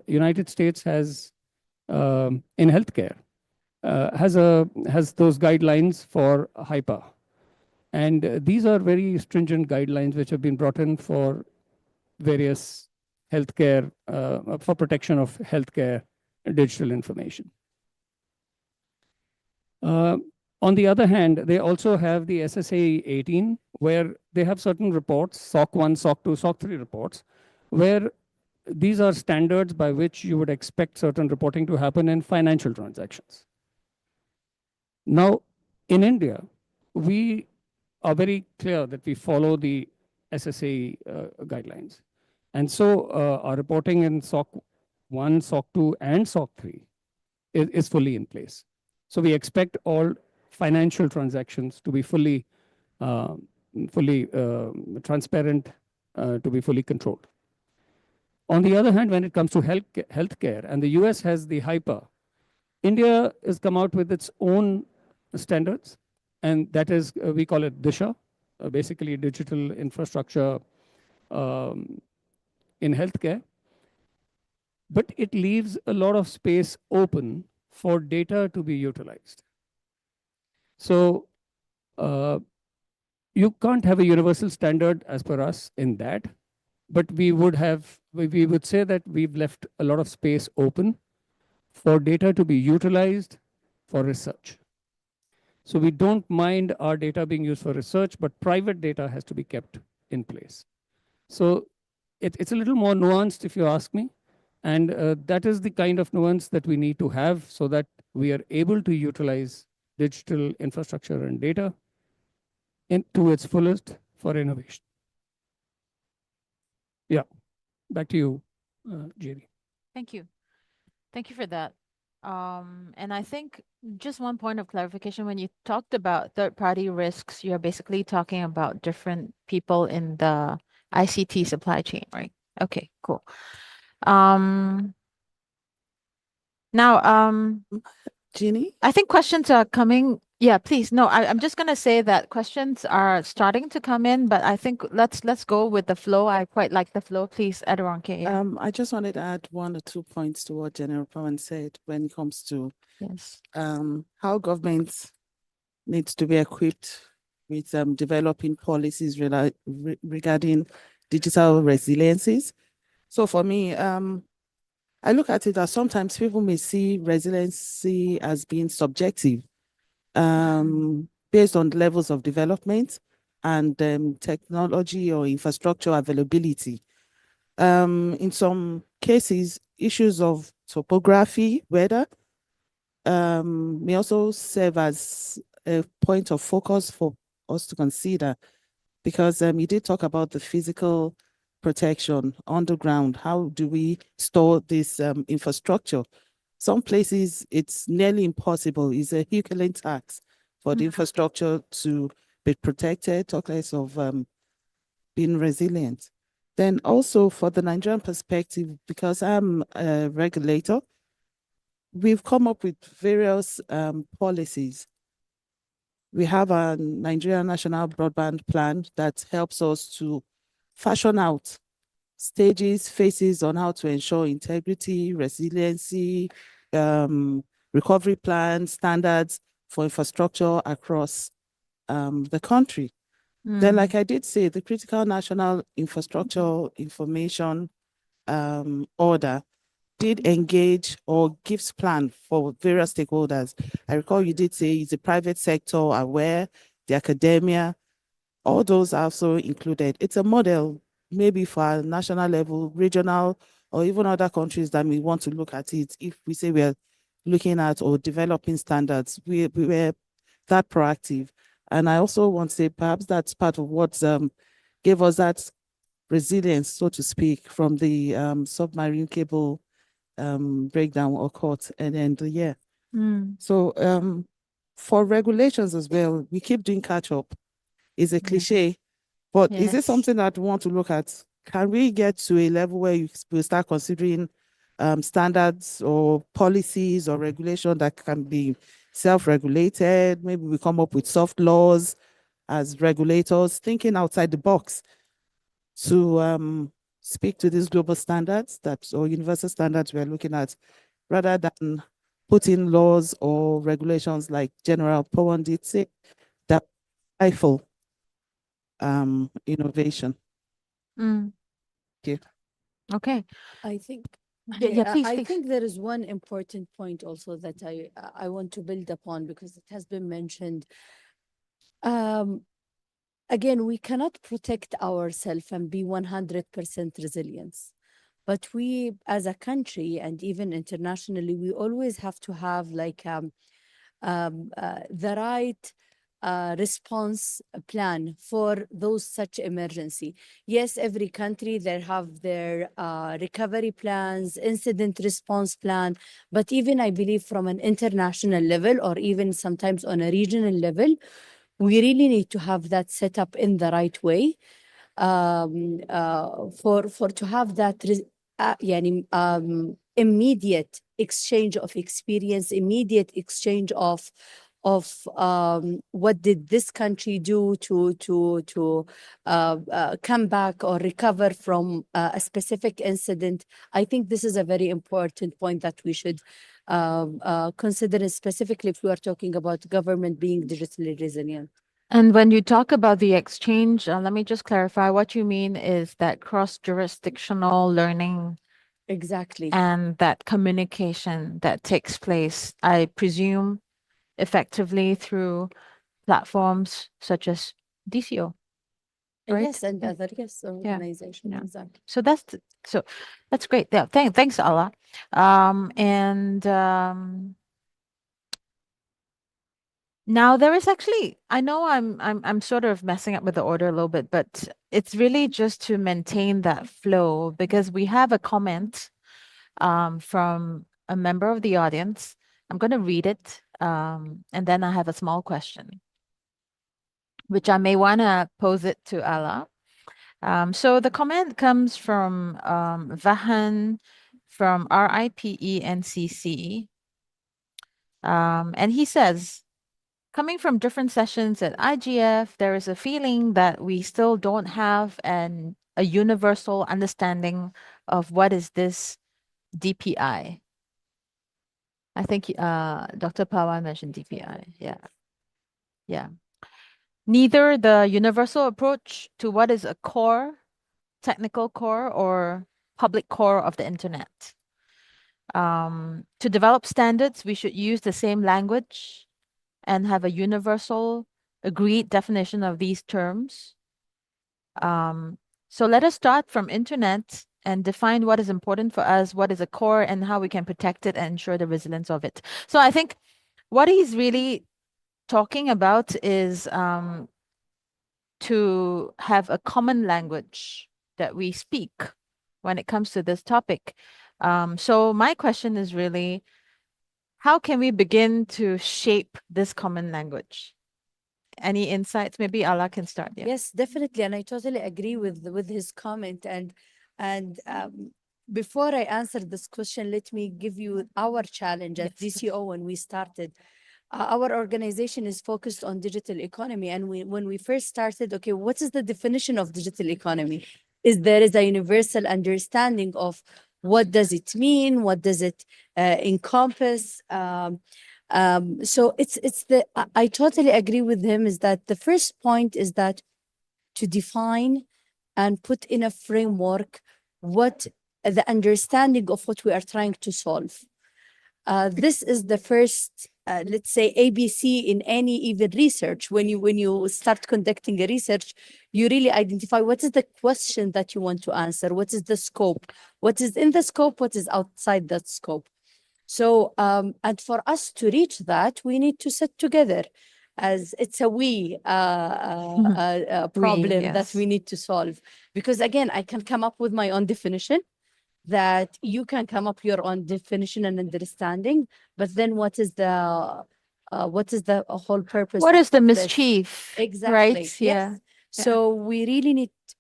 United States has, in healthcare, has those guidelines for HIPAA. And these are very stringent guidelines which have been brought in for various healthcare, for protection of healthcare digital information. On the other hand, they also have the SSA 18, where they have certain reports, SOC 1, SOC 2, SOC 3 reports, where these are standards by which you would expect certain reporting to happen in financial transactions. Now, in India, we are very clear that we follow the SSA guidelines. And so our reporting in SOC 1, SOC 2, and SOC 3 is fully in place. So we expect all financial transactions to be fully transparent, to be fully controlled. On the other hand, when it comes to healthcare, and the US has the HIPAA, India has come out with its own standards, and that is, we call it DISHA, basically digital infrastructure in healthcare. But it leaves a lot of space open for data to be utilized. So you can't have a universal standard as per us in that, but we would say that we've left a lot of space open for data to be utilized for research. So we don't mind our data being used for research, but private data has to be kept in place. So it's a little more nuanced, if you ask me. And that is the kind of nuance that we need to have so that we are able to utilize digital infrastructure and data to its fullest for innovation. Yeah, back to you, Jerry. Thank you. Thank you for that. And I think just one point of clarification, when you talked about third-party risks, you're basically talking about different people in the ICT supply chain, right? Okay, cool. Now, Jeannie? I think questions are coming. Yeah, please. No, I'm just gonna say that questions are starting to come in, but I think let's go with the flow. I quite like the flow. Please, Adoranke. Yeah. I just wanted to add 1 or 2 points to what General Pawan said when it comes to Yes. how governments needs to be equipped with developing policies regarding digital resiliencies. So for me, I look at it as sometimes people may see resiliency as being subjective, based on levels of development and technology or infrastructure availability. In some cases, issues of topography, weather, may also serve as a point of focus for us to consider because you did talk about the physical protection underground. How do we store this infrastructure? Some places it's nearly impossible. It's a Herculean task for the infrastructure to be protected, talk less of being resilient. Then also for the Nigerian perspective, because I'm a regulator, we've come up with various policies. We have a Nigerian National Broadband Plan that helps us to fashion out stages, phases on how to ensure integrity, resiliency, recovery plans, standards for infrastructure across the country. Then, like I did say, the Critical National Infrastructure Information Order did engage or gives plan for various stakeholders. I recall you did say is the private sector aware, the academia, all those are also included. It's a model maybe for a national level, regional, or even other countries that may want to look at it. If we say we're looking at or developing standards, we were that proactive. And I also want to say perhaps that's part of what gave us that resilience, so to speak, from the submarine cable breakdown occurred. And then, yeah. So for regulations as well, we keep doing catch up. It's a cliche, but is it Yes. something that we want to look at? Can we get to a level where you will start considering standards or policies or regulation that can be self-regulated? Maybe we come up with soft laws as regulators, thinking outside the box to speak to these global standards that or universal standards we're looking at, rather than put in laws or regulations like General Powell did say that stifle innovation. Mm. Thank you. Okay. I think Yeah, please, I please. think there is one important point also that I want to build upon because it has been mentioned. Again, we cannot protect ourselves and be 100% resilience. But we, as a country and even internationally, we always have to have like the right response plan for those such emergency. Yes, every country they have their recovery plans, incident response plan, but even I believe from an international level or even sometimes on a regional level, we really need to have that set up in the right way for to have that يعني, immediate exchange of experience, immediate exchange of what did this country do to come back or recover from a specific incident. I think this is a very important point that we should consider, specifically if we are talking about government being digitally resilient. And when you talk about the exchange, let me just clarify what you mean is that cross-jurisdictional learning Exactly. and that communication that takes place, I presume, effectively through platforms such as DCO, right? Yes, and Yeah. other organizations. Yeah. Exactly. So that's great. Yeah, thanks, Allah. Now there is actually, I know I'm sort of messing up with the order a little bit, but it's really just to maintain that flow because we have a comment from a member of the audience. I'm going to read it, and then I have a small question, which I may want to pose it to Allah. So the comment comes from Vahan from RIPENCC. And he says, coming from different sessions at IGF, there is a feeling that we still don't have a universal understanding of what is this DPI. I think Dr. Pawan mentioned DPI. Yeah. Yeah. Neither the universal approach to what is a core, technical core, or public core of the internet. To develop standards, we should use the same language and have a universal agreed definition of these terms. So let us start from internet and define what is important for us, what is a core, and how we can protect it and ensure the resilience of it. So I think what he's really talking about is to have a common language that we speak when it comes to this topic. So my question is really, how can we begin to shape this common language? Any insights? Maybe Allah can start. Yeah. Yes, definitely, and I totally agree with his comment. And before I answer this question, let me give you our challenge at Yes, DCO when we started. Our organization is focused on digital economy, and when we first started, okay, what is the definition of digital economy? There is a universal understanding of what does it mean, what does it encompass. So it's the I totally agree with him. Is that the first point is that to define and put in a framework what the understanding of what we are trying to solve. This is the first, let's say, ABC in any even research. When you start conducting a research, you really identify what is the question that you want to answer, what is the scope, what is in the scope, what is outside that scope. So, and for us to reach that, we need to sit together, as it's a problem that yes. we need to solve. Because again, I can come up with my own definition, that you can come up your own definition and understanding, but then what is the whole purpose What is the of this? mischief? Exactly. Right? Yeah. Yes. So we really need to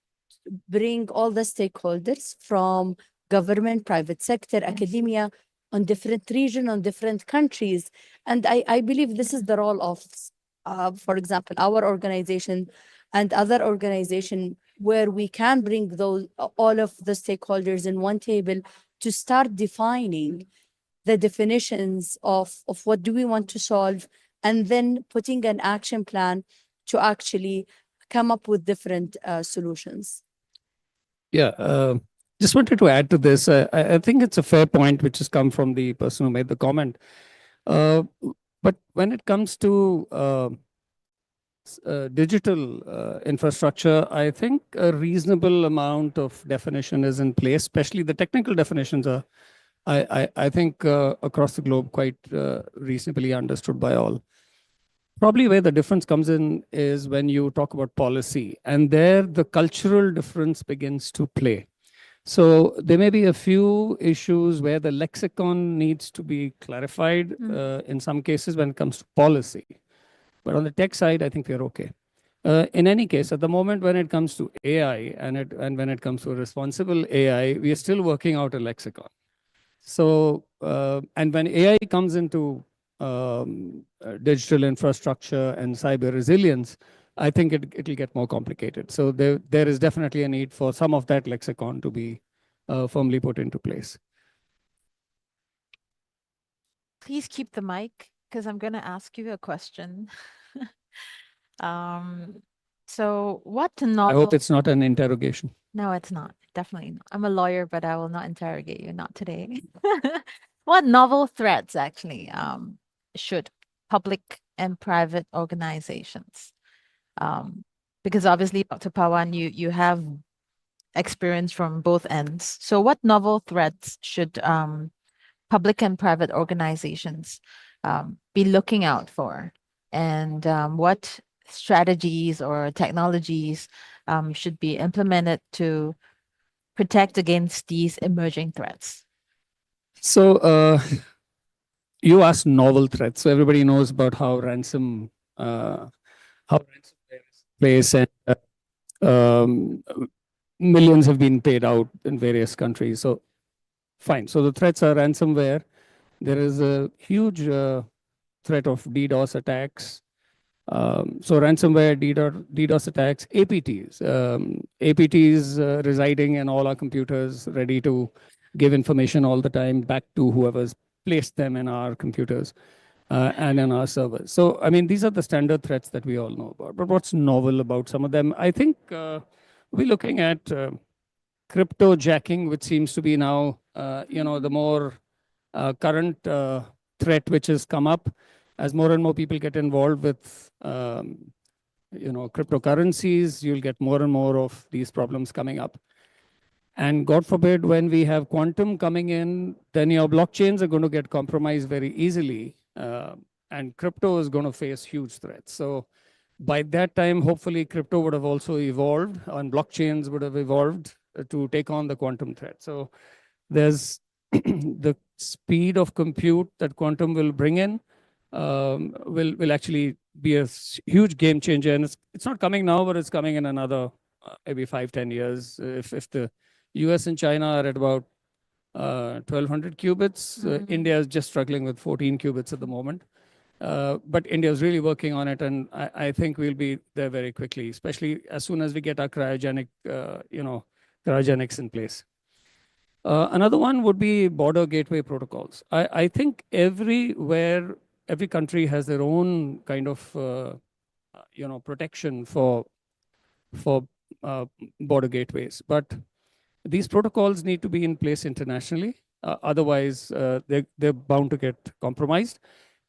bring all the stakeholders from government, private sector, academia, on different region, on different countries. And I believe this is the role of, for example, our organization and other organization, where we can bring those all of the stakeholders in one table to start defining the definitions of what do we want to solve, and then putting an action plan to actually come up with different solutions. Yeah, just wanted to add to this. I think it's a fair point which has come from the person who made the comment. But when it comes to digital infrastructure, I think a reasonable amount of definition is in place, especially the technical definitions are, I think, across the globe quite reasonably understood by all. Probably where the difference comes in is when you talk about policy, and there the cultural difference begins to play. So there may be a few issues where the lexicon needs to be clarified in some cases when it comes to policy. But on the tech side, I think we're okay. In any case, at the moment when it comes to AI and when it comes to responsible AI, we are still working out a lexicon. So, and when AI comes into digital infrastructure and cyber resilience, I think it'll get more complicated. So there is definitely a need for some of that lexicon to be firmly put into place. Please keep the mic, because I'm going to ask you a question. So what I novel? hope it's not an interrogation. No, it's not. Definitely not. I'm a lawyer, but I will not interrogate you. Not today. What novel threats actually should public and private organizations? Because obviously, Dr. Pawan, you have experience from both ends. So what novel threats should public and private organizations be looking out for? And what strategies or technologies should be implemented to protect against these emerging threats? So you asked novel threats. So everybody knows about how ransomware is in place, and millions have been paid out in various countries. So fine. So the threats are ransomware. There is a huge threat of DDoS attacks. So ransomware, DDoS attacks, APTs residing in all our computers, ready to give information all the time back to whoever's placed them in our computers and in our servers. So, I mean, these are the standard threats that we all know about. But what's novel about some of them? I think we're looking at crypto jacking, which seems to be now, the more current threat which has come up as more and more people get involved with, cryptocurrencies. You'll get more and more of these problems coming up. And God forbid, when we have quantum coming in, then your blockchains are going to get compromised very easily. And crypto is going to face huge threats. So By that time, hopefully, crypto would have also evolved and blockchains would have evolved to take on the quantum threat. So there's the speed of compute that quantum will bring in will actually be a huge game changer. And it's not coming now, but it's coming in another maybe 5-10 years. If the US and China are at about 1200 qubits, India is just struggling with 14 qubits at the moment. But India is really working on it, and I think we'll be there very quickly, especially as soon as we get our cryogenics in place. Another one would be border gateway protocols. I think every country has their own kind of protection for border gateways, but these protocols need to be in place internationally. Otherwise, they're bound to get compromised.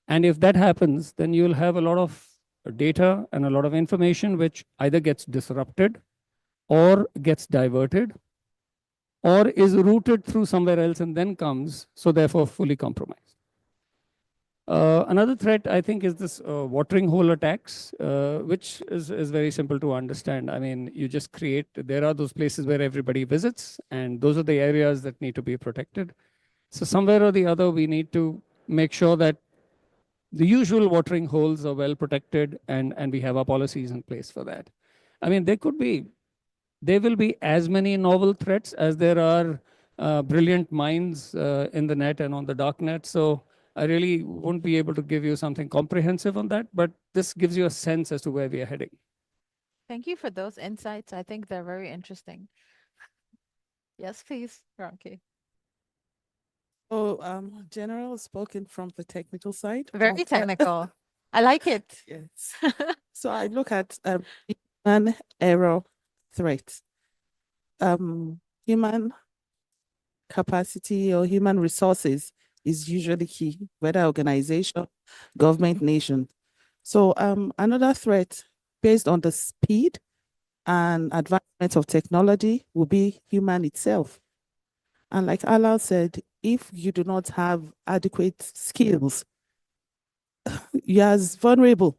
And if that happens, then you'll have a lot of data and a lot of information which either gets disrupted or gets diverted or is routed through somewhere else and then comes, so therefore fully compromised. Another threat, I think, is this watering hole attacks, which is very simple to understand. I mean, you just there are those places where everybody visits, and those are the areas that need to be protected. So somewhere or the other, we need to make sure that the usual watering holes are well protected, and we have our policies in place for that. I mean, there will be as many novel threats as there are brilliant minds in the net and on the dark net. So I really won't be able to give you something comprehensive on that, but this gives you a sense as to where we are heading. Thank you for those insights. I think they're very interesting. Yes, please, Ronki. So, General spoken from the technical side. Very technical. I like it. Yes. So I look at human error threat. Human capacity or human resources is usually key, whether organization, government, nation. So another threat based on the speed and advancement of technology will be human itself. And like Alal said, if you do not have adequate skills, you're as vulnerable.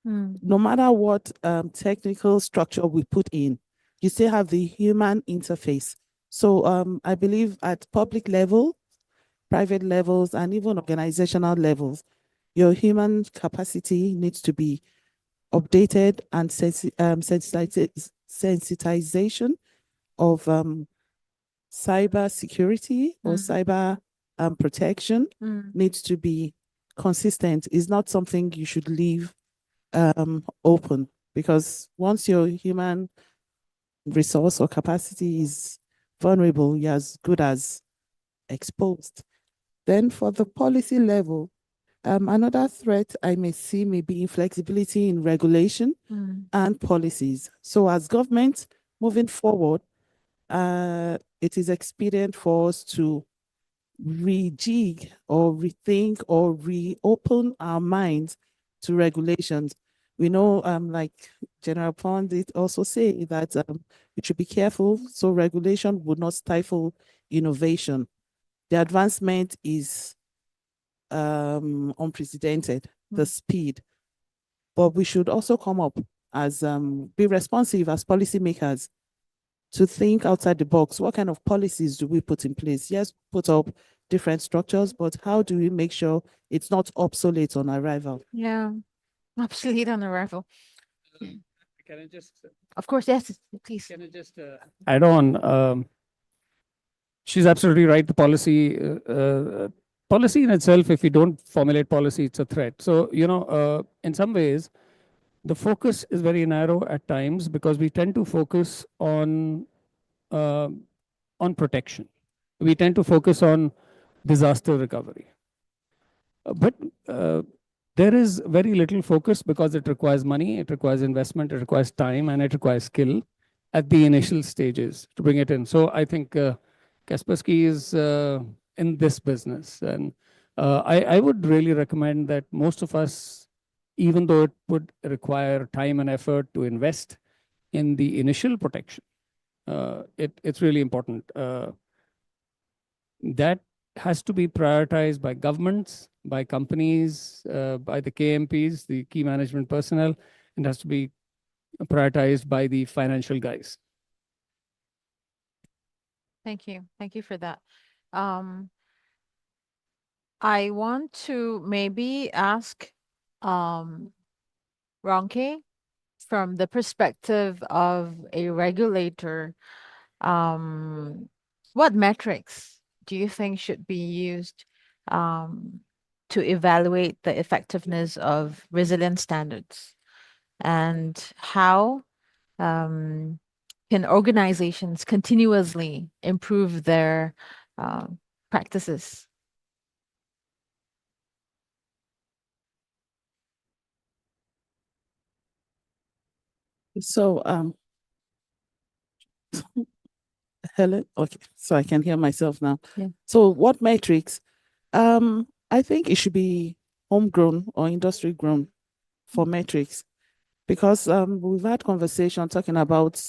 No matter what technical structure we put in, you still have the human interface. So I believe at public level, private levels, and even organizational levels, your human capacity needs to be updated, and sensitization of cyber security or cyber protection needs to be consistent. Is not something you should leave open, because once your human resource or capacity is vulnerable, you're as good as exposed. Then for the policy level, another threat I may see may be inflexibility in regulation and policies. So as government moving forward, it is expedient for us to rejig or rethink or reopen our minds to regulations. We know, like General Pond did also say that we should be careful so regulation would not stifle innovation. The advancement is unprecedented, the speed. But we should also come up as, be responsive as policymakers to think outside the box. What kind of policies do we put in place? Yes, put up different structures, but how do we make sure it's not obsolete on arrival? Yeah, obsolete on arrival. Can I just? Of course, yes, please. Can I just add on? She's absolutely right. The policy in itself, if you don't formulate policy, it's a threat. So, in some ways, the focus is very narrow at times because we tend to focus on protection. We tend to focus on disaster recovery. But there is very little focus because it requires money, it requires investment, it requires time, and it requires skill at the initial stages to bring it in. So I think Kaspersky is in this business. And I would really recommend that most of us, even though it would require time and effort to invest in the initial protection, it's really important. That has to be prioritized by governments, by companies, by the KMPs, the key management personnel, and has to be prioritized by the financial guys. Thank you. Thank you for that. I want to maybe ask Ronke, from the perspective of a regulator, what metrics do you think should be used to evaluate the effectiveness of resilience standards? And how can organizations continuously improve their practices? So, Helen, okay, so I can hear myself now. Yeah. So what metrics? I think it should be homegrown or industry grown for metrics, because we've had conversation talking about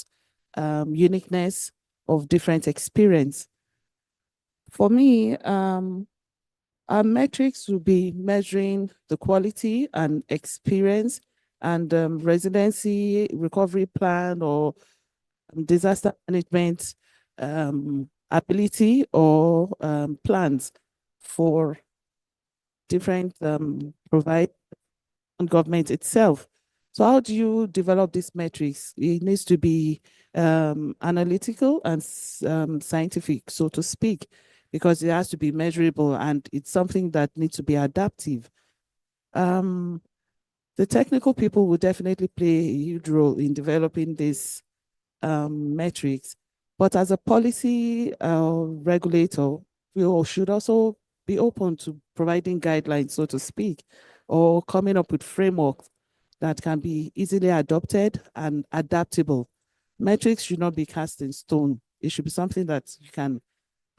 uniqueness of different experience. For me, our metrics will be measuring the quality and experience and residency recovery plan or disaster management ability or plans for different provide and government itself. So how do you develop these metrics? It needs to be analytical and scientific, so to speak, because it has to be measurable and it's something that needs to be adaptive. The technical people will definitely play a huge role in developing these metrics, but as a policy regulator, we should also be open to providing guidelines, so to speak, or coming up with frameworks that can be easily adopted and adaptable. Metrics should not be cast in stone. It should be something that you can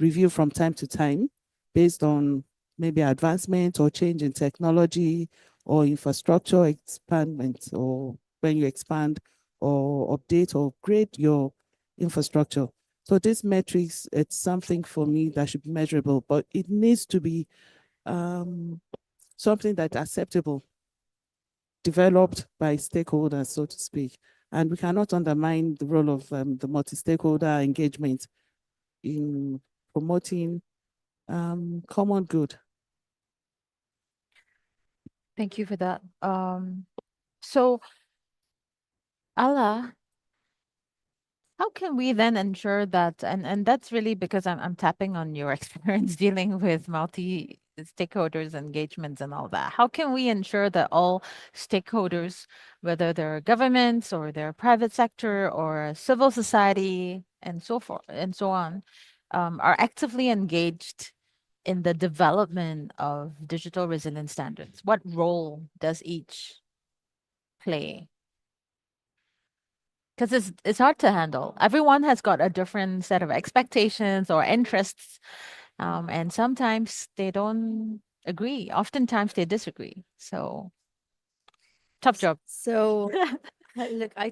review from time to time based on maybe advancement or change in technology or infrastructure expandment, or when you expand or update or upgrade your infrastructure. So these metrics, it's something for me that should be measurable, but it needs to be something that's acceptable, developed by stakeholders, so to speak. And we cannot undermine the role of the multi-stakeholder engagement in promoting common good. Thank you for that. So, Allah, how can we then ensure that, and that's really because I'm tapping on your experience dealing with multi stakeholders engagements and all that. How can we ensure that all stakeholders, whether they're governments or they're private sector or civil society and so forth and so on, are actively engaged in the development of digital resilience standards? What role does each play? Because it's hard to handle. Everyone has got a different set of expectations or interests, and sometimes they don't agree. Oftentimes they disagree. So tough job. So, look, I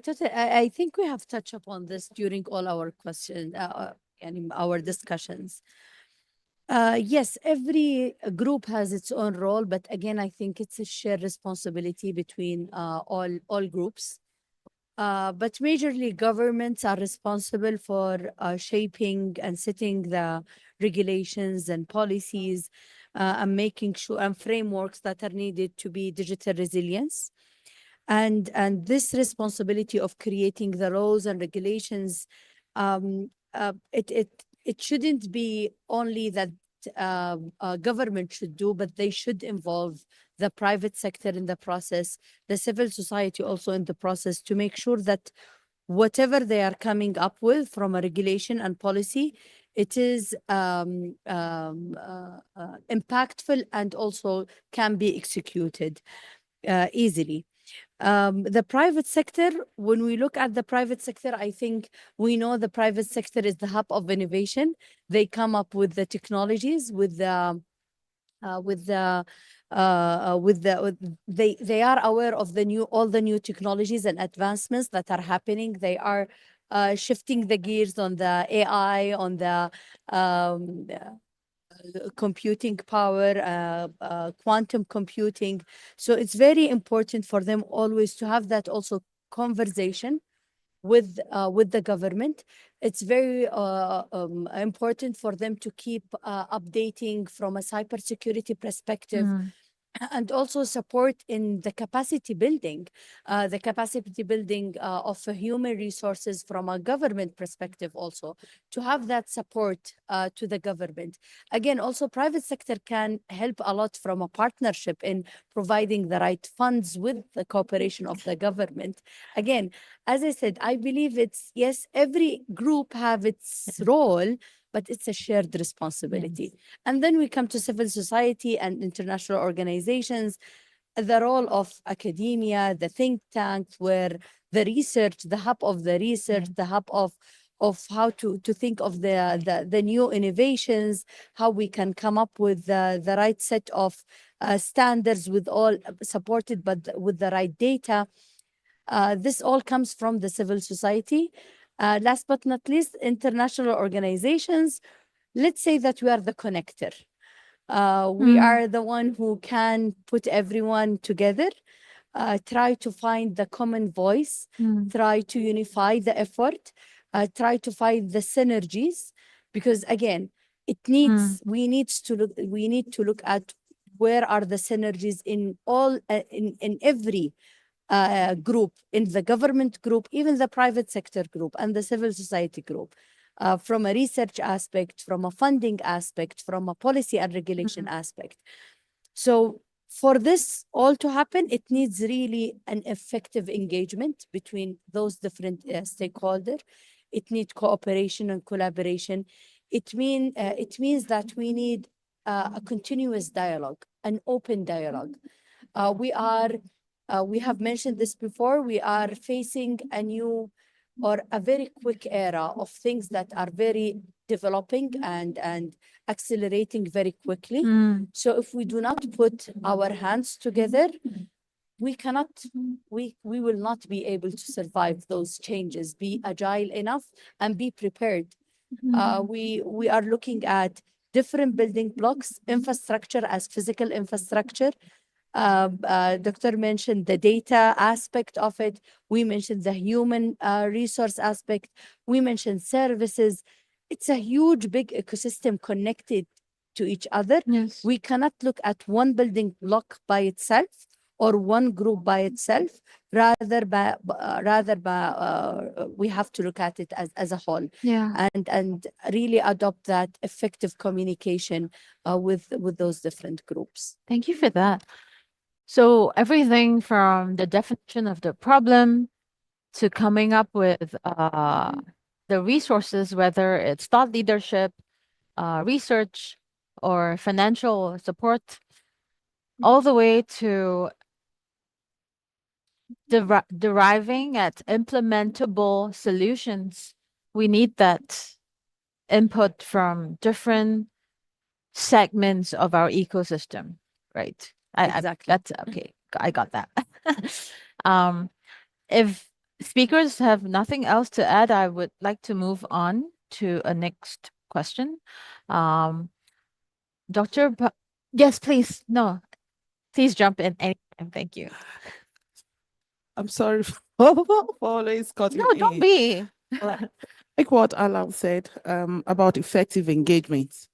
think we have touched upon this during all our questions and our discussions. Yes, every group has its own role, but again, I think it's a shared responsibility between all groups. But majorly, governments are responsible for shaping and setting the regulations and policies and making sure and frameworks that are needed to be digital resilience. And this responsibility of creating the laws and regulations, it shouldn't be only that government should do, but they should involve the private sector in the process, the civil society also in the process, to make sure that whatever they are coming up with from a regulation and policy, it is impactful and also can be executed easily. The private sector, when we look at the private sector, I think we know the private sector is the hub of innovation. They come up with the technologies, they are aware of all the new technologies and advancements that are happening. They are shifting the gears on the AI, on the computing power, quantum computing. So it's very important for them always to have that also conversation with the government. It's very important for them to keep updating from a cybersecurity perspective, and also support in the capacity building, of human resources from a government perspective also, to have that support to the government. Again, also private sector can help a lot from a partnership in providing the right funds with the cooperation of the government. Again, as I said, I believe it's, yes, every group have its role, but it's a shared responsibility. And then we come to civil society and international organizations, the role of academia, the think tank, where the research, the hub of the research, the hub of how to think of the new innovations, how we can come up with the right set of standards with all supported, but with the right data. This all comes from the civil society. Last but not least, international organizations. Let's say that we are the connector. We are the one who can put everyone together, try to find the common voice, try to unify the effort, try to find the synergies, because again, we need to look at where are the synergies in all, in every group, in the government group, even the private sector group and the civil society group, from a research aspect, from a funding aspect, from a policy and regulation aspect. So for this all to happen, it needs really an effective engagement between those different stakeholders. It needs cooperation and collaboration. It means that we need a continuous dialogue, an open dialogue. We have mentioned this before, we are facing a new or a very quick era of things that are very developing and accelerating very quickly. So if we do not put our hands together, we will not be able to survive those changes, be agile enough and be prepared. We are looking at different building blocks, infrastructure as physical infrastructure. Doctor mentioned the data aspect of it. We mentioned the human resource aspect. We mentioned services. It's a huge, big ecosystem connected to each other. Yes. We cannot look at one building block by itself or one group by itself. Rather, we have to look at it as a whole. Yeah. And really adopt that effective communication with those different groups. Thank you for that. So everything from the definition of the problem to coming up with the resources, whether it's thought leadership, research, or financial support, all the way to deriving at implementable solutions. We need that input from different segments of our ecosystem, right? Exactly. That's okay. I got that. If speakers have nothing else to add, I would like to move on to a next question. Dr. Yes, please. No, please jump in anytime. Thank you. I'm sorry for always cutting No, don't in. be. Like what Alan said about effective engagement,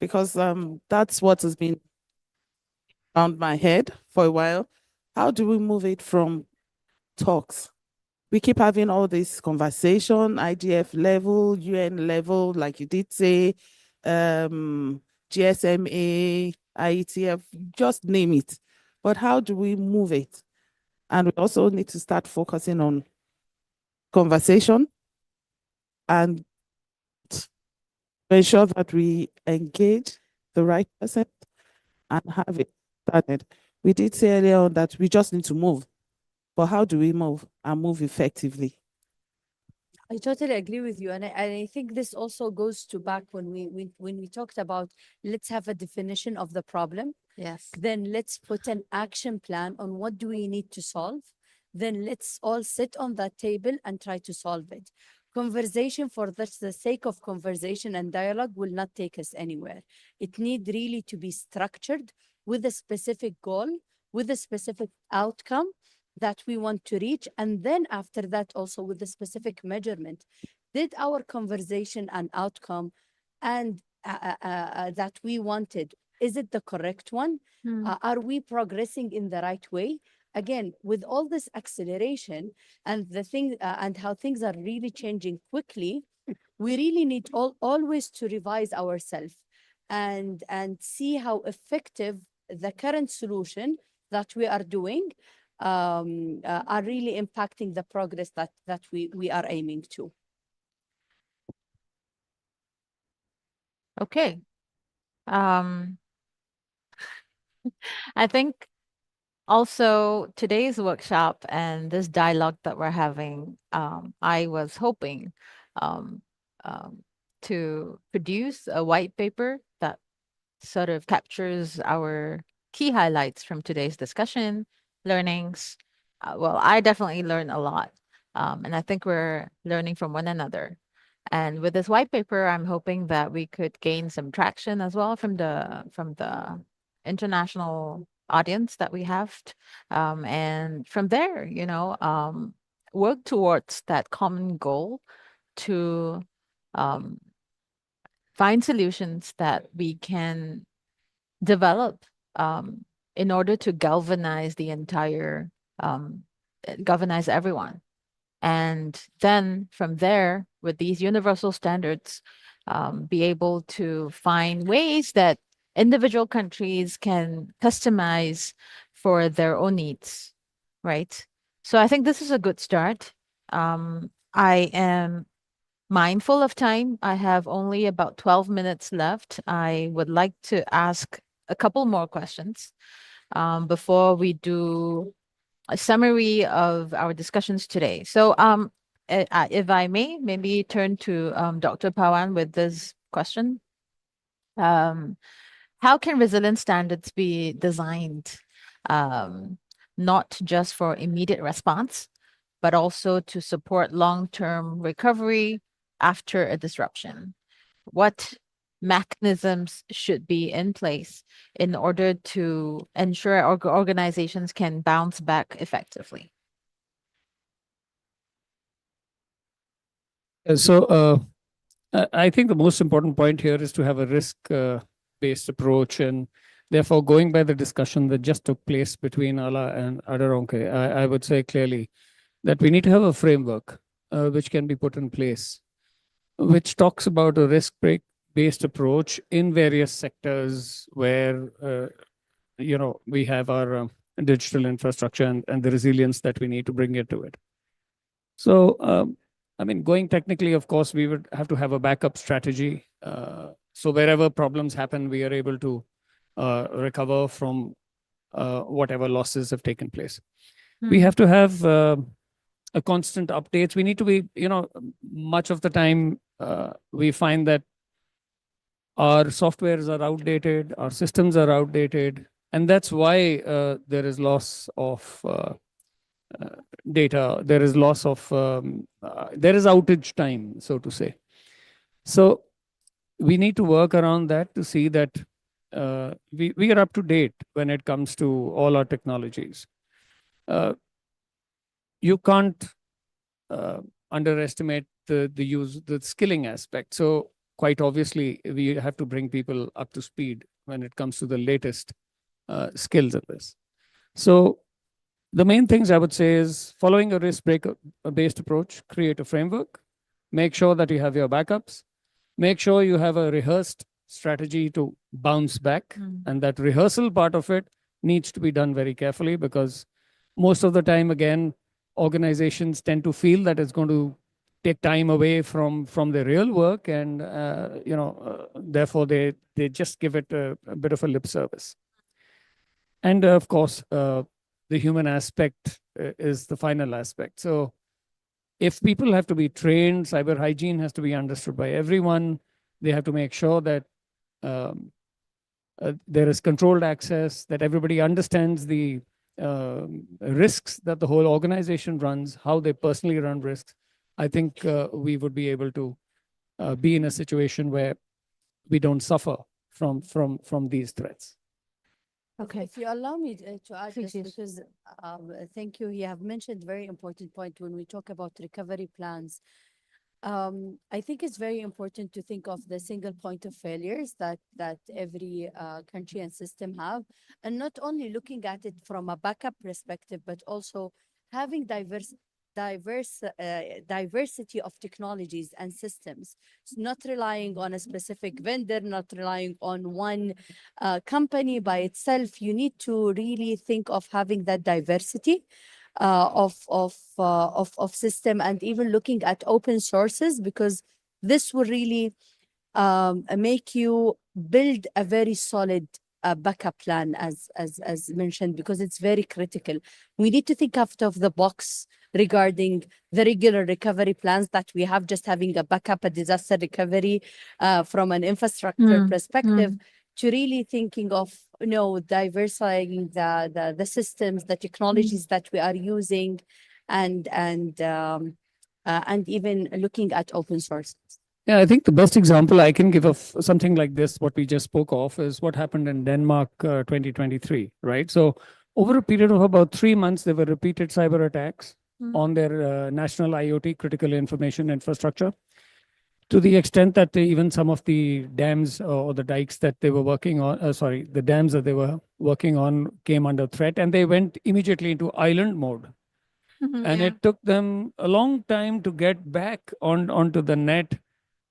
because that's what has been around my head for a while. How do we move it from talks? We keep having all this conversation, IGF level, UN level, like you did say, GSMA, IETF, just name it. But how do we move it? And we also need to start focusing on conversation and ensure that we engage the right person and have it started. We did say earlier on that we just need to move, but how do we move and move effectively? I totally agree with you, and I think this also goes to back when we talked about, let's have a definition of the problem. Yes. Then let's put an action plan on what do we need to solve. Then let's all sit on that table and try to solve it. Conversation for the sake of conversation and dialogue will not take us anywhere. It need really to be structured with a specific goal, with a specific outcome that we want to reach. And then after that, also with a specific measurement. Did our conversation and outcome and that we wanted, is it the correct one? Are we progressing in the right way? Again, with all this acceleration and the thing and how things are really changing quickly, we really need always to revise ourselves and see how effective the current solution that we are doing are really impacting the progress that we are aiming to. Okay. I think also today's workshop and this dialogue that we're having, I was hoping um, um, to produce a white paper that sort of captures our key highlights from today's discussion, learnings. Well, I definitely learned a lot, and I think we're learning from one another. And with this white paper, I'm hoping that we could gain some traction as well from the international audience that we have, and from there, work towards that common goal to um, find solutions that we can develop in order to galvanize the entire galvanize everyone. And then from there, with these universal standards, be able to find ways that individual countries can customize for their own needs, right? So I think this is a good start. I am mindful of time. I have only about 12 minutes left. I would like to ask a couple more questions before we do a summary of our discussions today. So, if I may, maybe turn to Dr. Pawan with this question. Um, how can resilience standards be designed not just for immediate response, but also to support long-term recovery after a disruption? What mechanisms should be in place in order to ensure organizations can bounce back effectively? I think the most important point here is to have a risk-based approach, and therefore going by the discussion that just took place between Ala and Adaronke, I would say clearly that we need to have a framework which can be put in place, which talks about a risk-based approach in various sectors where we have our digital infrastructure and the resilience that we need to bring into it. So, I mean, going technically, of course, we would have to have a backup strategy. So wherever problems happen, we are able to recover from whatever losses have taken place. We have to have a constant updates. We need to be, much of the time we find that our softwares are outdated, our systems are outdated, and that's why there is loss of data, there is loss of, there is outage time, so to say. So we need to work around that to see that we are up to date when it comes to all our technologies. You can't underestimate the skilling aspect. So quite obviously, we have to bring people up to speed when it comes to the latest skills of this. So the main things I would say is following a risk-based approach, create a framework, make sure that you have your backups, make sure you have a rehearsed strategy to bounce back. And that rehearsal part of it needs to be done very carefully, because most of the time, again, organizations tend to feel that it's going to take time away from their real work, and therefore they just give it a bit of a lip service. And of course, the human aspect is the final aspect. So if people have to be trained, cyber hygiene has to be understood by everyone. They have to make sure that there is controlled access, that everybody understands the risks that the whole organization runs, how they personally run risks, I think we would be able to be in a situation where we don't suffer from these threats. Okay. If you allow me to add Please, this, yes. because thank you. You have mentioned very important point when we talk about recovery plans. I think it's very important to think of the single point of failures that every country and system have, and not only looking at it from a backup perspective, but also having diversity of technologies and systems. It's not relying on a specific vendor, not relying on one company by itself. You need to really think of having that diversity of system, and even looking at open sources, because this will really make you build a very solid backup plan, as mentioned, because it's very critical. We need to think out of the box regarding the regular recovery plans that we have, just having a backup, a disaster recovery from an infrastructure perspective, to really thinking of diversifying the systems, the technologies that we are using, and even looking at open sources. Yeah, I think the best example I can give of something like this, what we just spoke of, is what happened in Denmark 2023, right? So over a period of about 3 months, there were repeated cyber attacks on their national IoT critical information infrastructure, to the extent that even some of the dams or the dikes that they were working on, the dams that they were working on came under threat, and they went immediately into island mode. And it took them a long time to get back onto the net,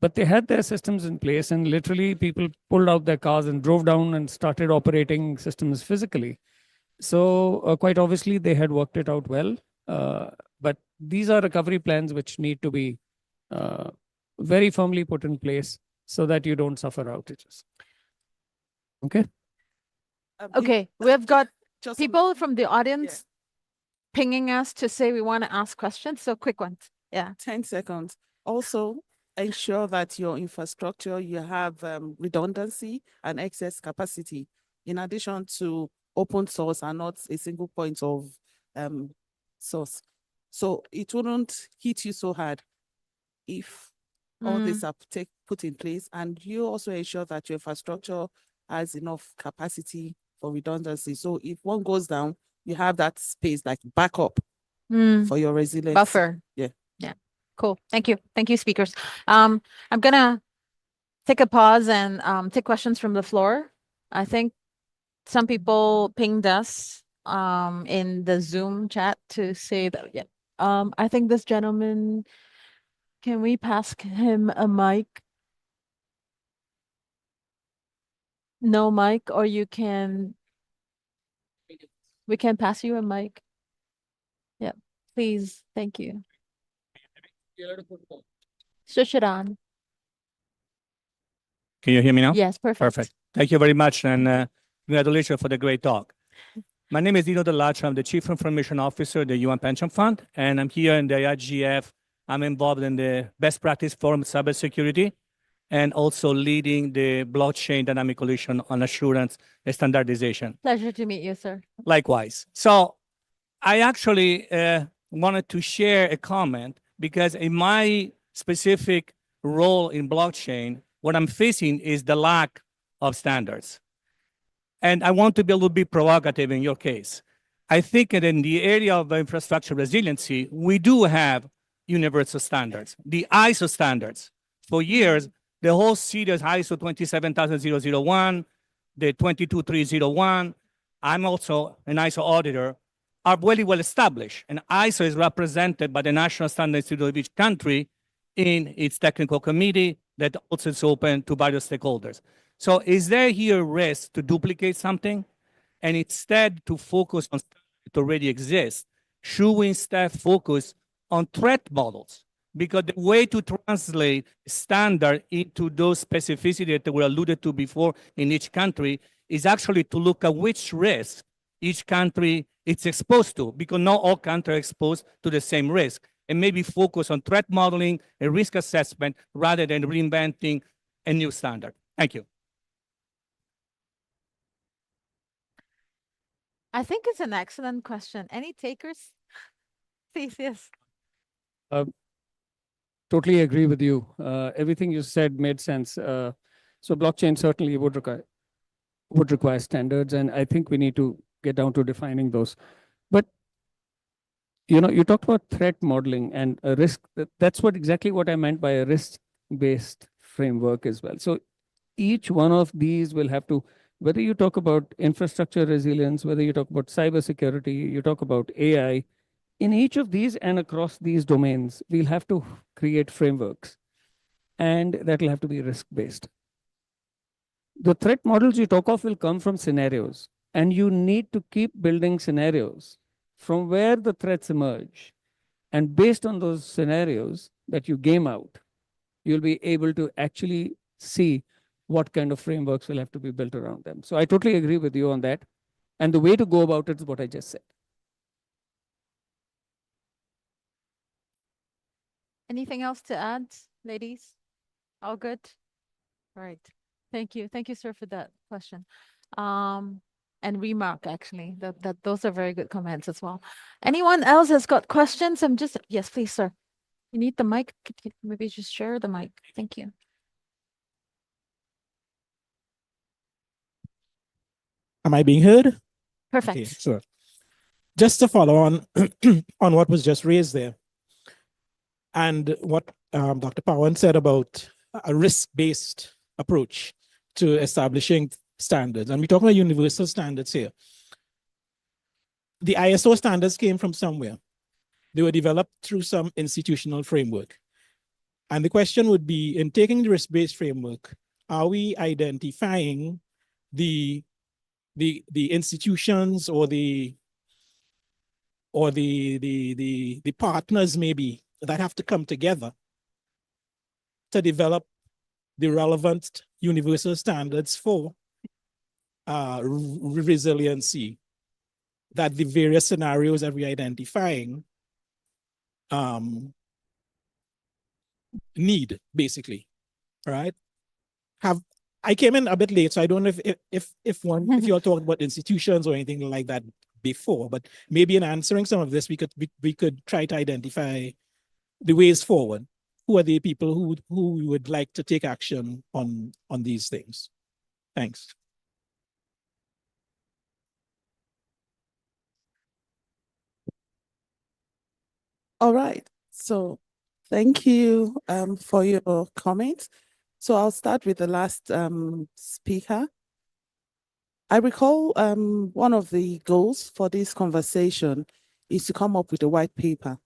but they had their systems in place, and literally people pulled out their cars and drove down and started operating systems physically. So quite obviously they had worked it out well. But these are recovery plans which need to be very firmly put in place so that you don't suffer outages. Okay. Okay, we've got Just people from the audience pinging us to say we want to ask questions. So quick ones. Yeah. 10 seconds. Also, ensure that your infrastructure, you have redundancy and excess capacity, in addition to open source and not a single point of source. So it wouldn't hit you so hard if all this are put in place, and you also ensure that your infrastructure has enough capacity for redundancy. So if one goes down, you have that space like backup for your resilience. Buffer. Yeah. Yeah. Cool. Thank you. Thank you, speakers. I'm gonna take a pause and take questions from the floor. I think some people pinged us in the Zoom chat to say that, yeah. I think this gentleman, can we pass him a mic? No mic, or we can pass you a mic. Yeah, please. Thank you. Switch it on. Can you hear me now? Yes, perfect. Perfect. Thank you very much, and congratulations for the great talk. My name is Dino Dellaccio. I'm the Chief Information Officer of the UN Pension Fund, and I'm here in the IGF. I'm involved in the best practice forum cybersecurity, and also leading the blockchain dynamic coalition on assurance and standardization. Pleasure to meet you, sir. Likewise. So I actually wanted to share a comment, because in my specific role in blockchain, what I'm facing is the lack of standards. And I want to be a little bit provocative in your case. I think that in the area of infrastructure resiliency, we do have universal standards, the ISO standards. For years, the whole series ISO 27001, the 22301, I'm also an ISO auditor, are very well established. And ISO is represented by the National Standard Institute of each country in its technical committee that also is open to various stakeholders. So is there here a risk to duplicate something? And instead to focus on that already exists, should we instead focus on threat models? Because the way to translate standard into those specificities that were alluded to before in each country is actually to look at which risk each country is exposed to, because not all countries are exposed to the same risk, and maybe focus on threat modeling and risk assessment rather than reinventing a new standard. Thank you. I think it's an excellent question. Any takers? Please, yes. totally agree with you. Everything you said made sense. So blockchain certainly would require standards, and I think we need to get down to defining those. But you talked about threat modeling and a risk. That's exactly what I meant by a risk-based framework as well. So each one of these will have to, whether you talk about infrastructure resilience, whether you talk about cybersecurity, you talk about AI, in each of these and across these domains, we'll have to create frameworks, and that will have to be risk-based. The threat models you talk of will come from scenarios, and you need to keep building scenarios from where the threats emerge. And based on those scenarios that you game out, you'll be able to actually see what kind of frameworks will have to be built around them. So I totally agree with you on that. And the way to go about it is what I just said. Anything else to add, ladies? All good? All right. Thank you. Thank you, sir, for that question. And remark, actually, that those are very good comments as well. Anyone else has got questions? Yes, please, sir. You need the mic? Could you maybe just share the mic? Thank you. Am I being heard? Perfect. Okay, sure. Just to follow on on what was just raised there, and what Dr. Pawan said about a risk-based approach to establishing standards. And we're talking about universal standards here. The ISO standards came from somewhere. They were developed through some institutional framework. And the question would be, in taking the risk-based framework, are we identifying the institutions or the partners maybe that have to come together to develop the relevant universal standards for resiliency that the various scenarios that we're identifying need, basically, right? I came in a bit late, so I don't know if you're talking about institutions or anything like that before, but maybe in answering some of this, we could try to identify the ways forward. Who are the people who would like to take action on these things? Thanks. All right. So thank you for your comments. So I'll start with the last speaker. I recall one of the goals for this conversation is to come up with a white paper.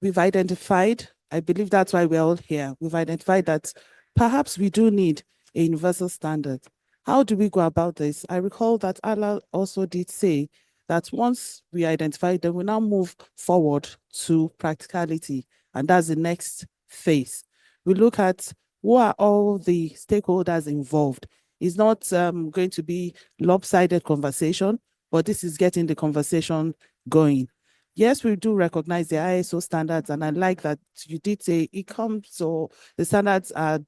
We've identified, I believe that's why we're all here, we've identified that perhaps we do need a universal standard. How do we go about this? I recall that Allah also did say that once we identify them, we now move forward to practicality, and that's the next phase. We look at who are all the stakeholders involved. It's not going to be lopsided conversation, but this is getting the conversation going. Yes, we do recognize the ISO standards, and I like that you did say it comes, so the standards are,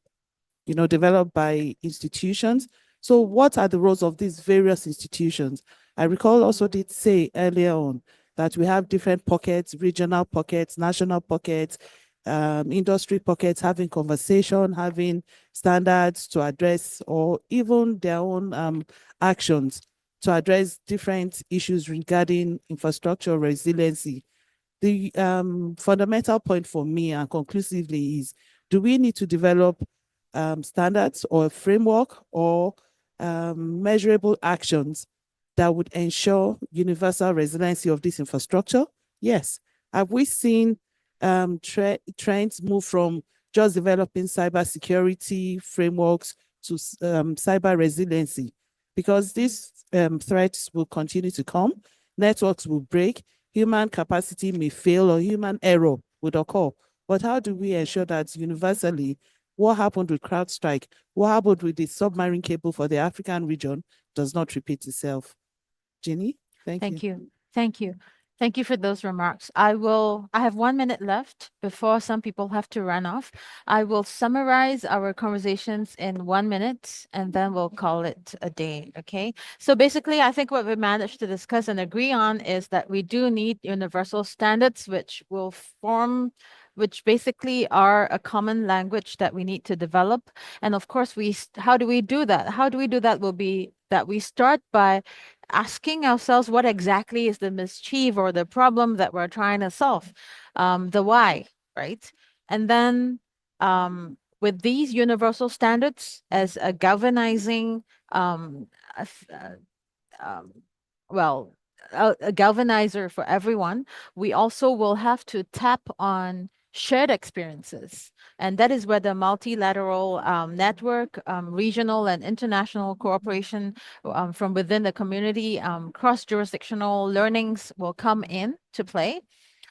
developed by institutions. So what are the roles of these various institutions? I recall also did say earlier on that we have different pockets, regional pockets, national pockets, industry pockets, having conversation, having standards to address, or even their own actions to address different issues regarding infrastructure resiliency. The fundamental point for me and conclusively is, do we need to develop standards or a framework or measurable actions that would ensure universal resiliency of this infrastructure? Yes. Have we seen trends move from just developing cybersecurity frameworks to cyber resiliency? Because these threats will continue to come, networks will break, human capacity may fail, or human error would occur. But how do we ensure that universally, what happened with CrowdStrike, what happened with the submarine cable for the African region does not repeat itself? Jenny, thank you. Thank you. Thank you for those remarks. I have 1 minute left before some people have to run off. I will summarize our conversations in 1 minute, and then we'll call it a day, okay? So basically, I think what we managed to discuss and agree on is that we do need universal standards, which will form which basically are a common language that we need to develop. And of course, how do we do that? How do we do that will be that we start by asking ourselves what exactly is the mischief or the problem that we're trying to solve, the why, right? And then with these universal standards as a galvanizing, a f- um, well, a galvanizer for everyone, we also will have to tap on shared experiences. And that is where the multilateral network, regional and international cooperation from within the community, cross-jurisdictional learnings will come in to play.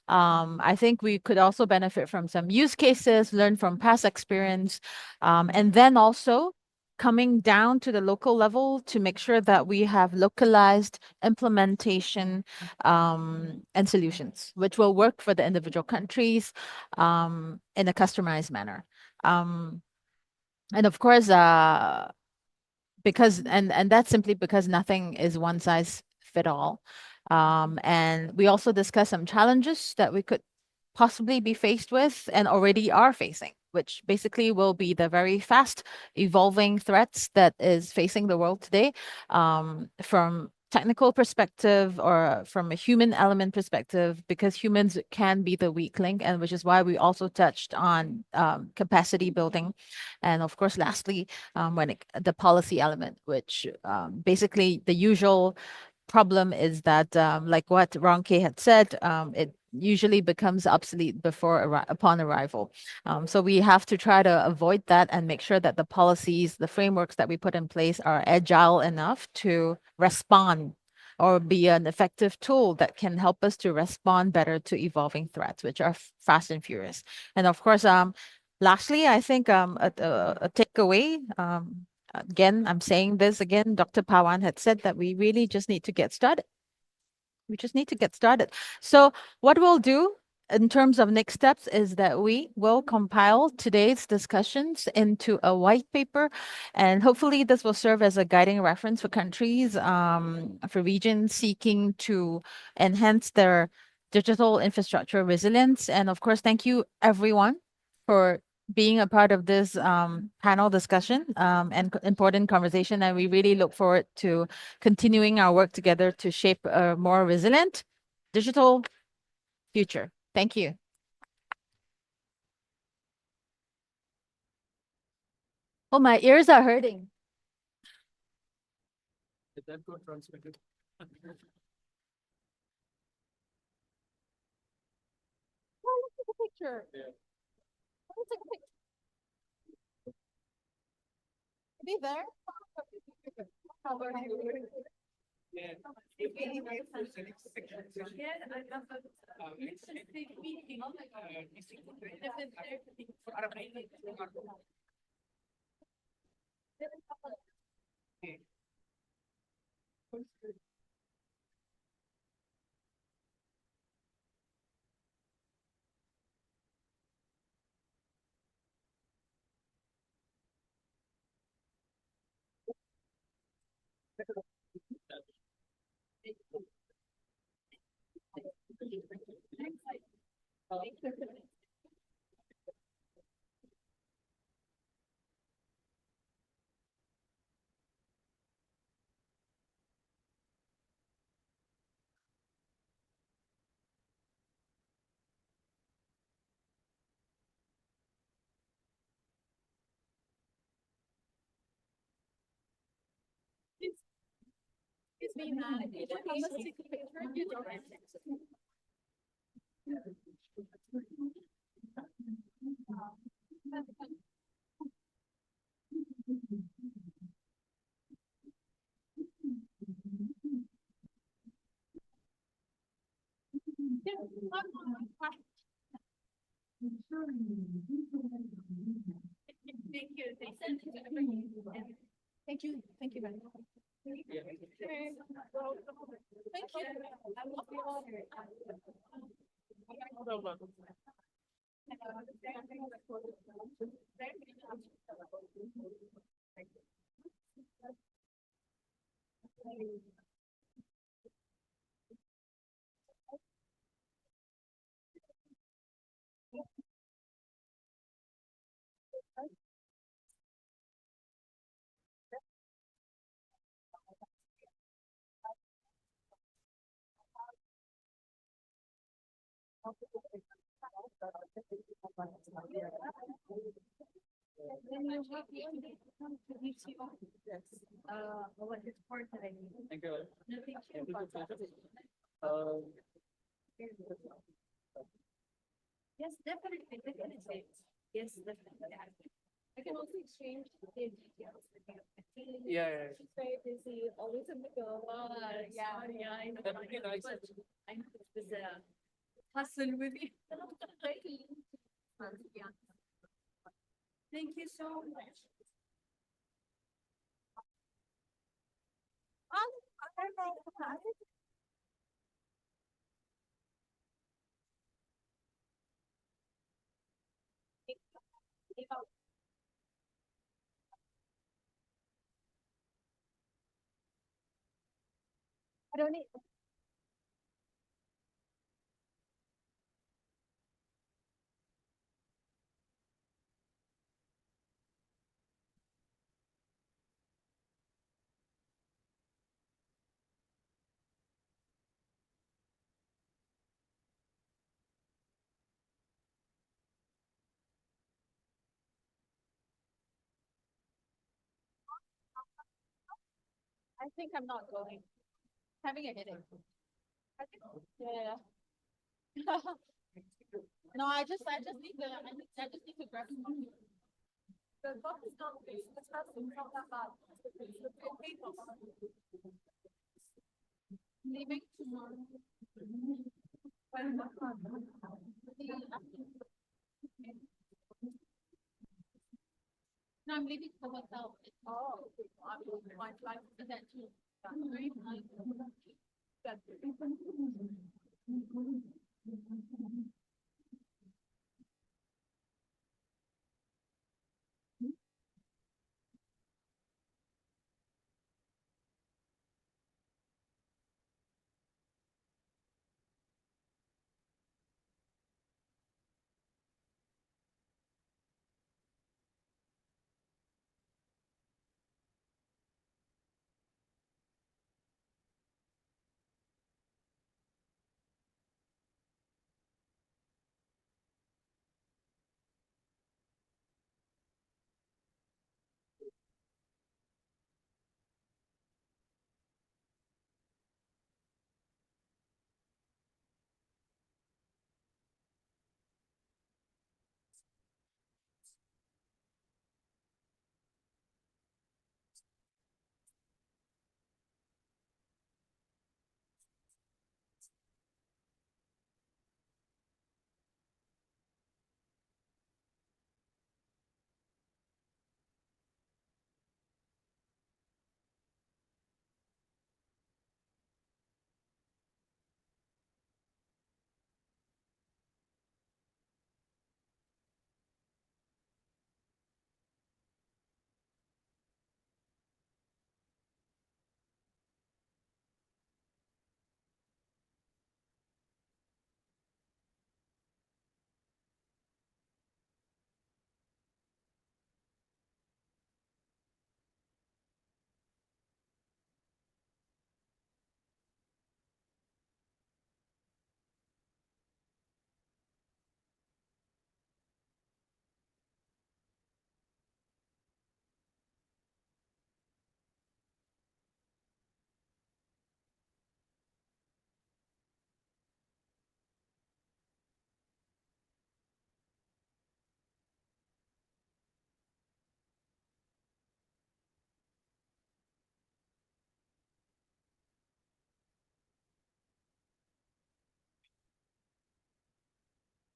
I think we could also benefit from some use cases, learn from past experience, and then also coming down to the local level to make sure that we have localized implementation and solutions, which will work for the individual countries in a customized manner. And of course, and that's simply because nothing is one size fit all. And we also discussed some challenges that we could possibly be faced with and already are facing, which basically will be the very fast evolving threats that is facing the world today, from technical perspective or from a human element perspective, because humans can be the weak link, and which is why we also touched on capacity building. And of course, lastly, the policy element, which basically the usual problem is that, like what Ronke had said, it usually becomes obsolete upon arrival. So we have to try to avoid that and make sure that the policies, the frameworks that we put in place are agile enough to respond or be an effective tool that can help us to respond better to evolving threats, which are fast and furious. And of course, lastly, I think a takeaway, again, I'm saying this again, Dr. Pawan had said that we really just need to get started. We just need to get started. So what we'll do in terms of next steps is that we will compile today's discussions into a white paper, and hopefully this will serve as a guiding reference for countries, for regions seeking to enhance their digital infrastructure resilience. And of course, thank you everyone for being a part of this panel discussion and important conversation. And we really look forward to continuing our work together to shape a more resilient digital future. Thank you. Oh, my ears are hurting. Did that go transmitted? Oh, let's take a picture. Let's take a picture. Be there. Excuse me, ma'am. If you can help us take a picture, you don't have to. Thank you. Thank you. Thank you very much. Thank you. Thank you. Yes, definitely, definitely. Yes, definitely. I can also exchange the details with you. Yeah. She's very busy, always in the go. Yeah, I know. That would be nice. I know this is a hustle with you. Thank you so much. I don't need. I think I'm not going. Having a headache. I think, yeah. No, I just need I just need to grab some. The box is not big. It's not that bad. Leaving tomorrow. No, I'm leaving for hotel. Oh, okay. My flight is at 2.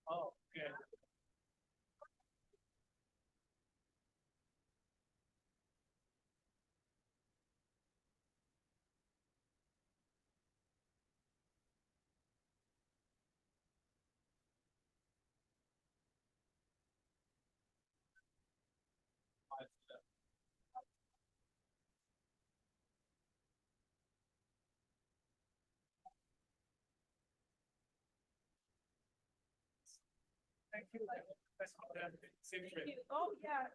Oh, okay. Thank you. Oh, yeah.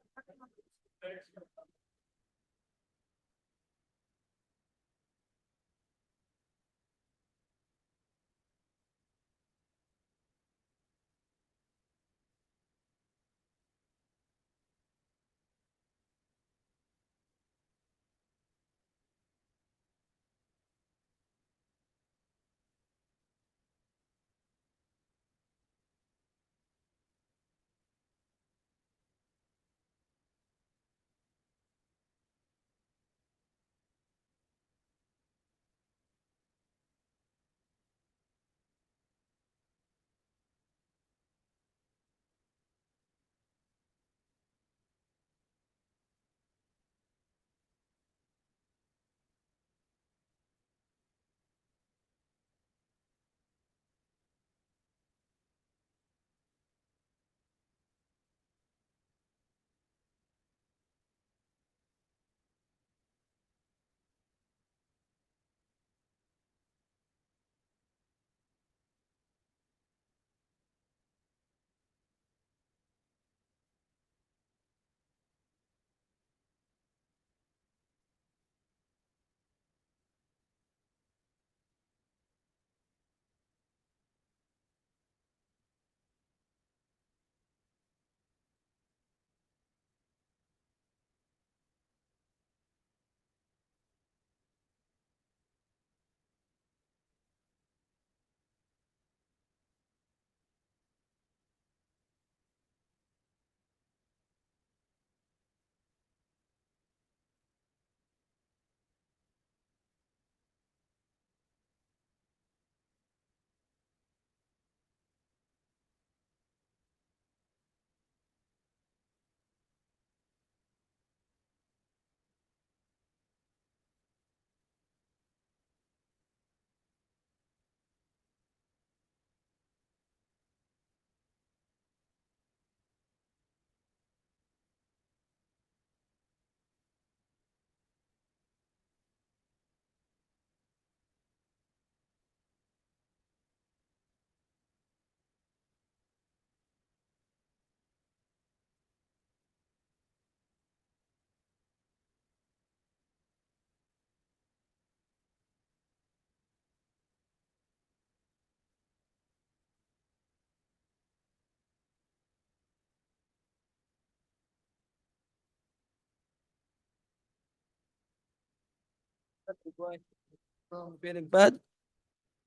feeling bad?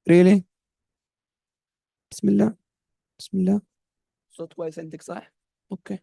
Really? بسم الله بسم الله. صوت كويس عندك صح؟ اوكي.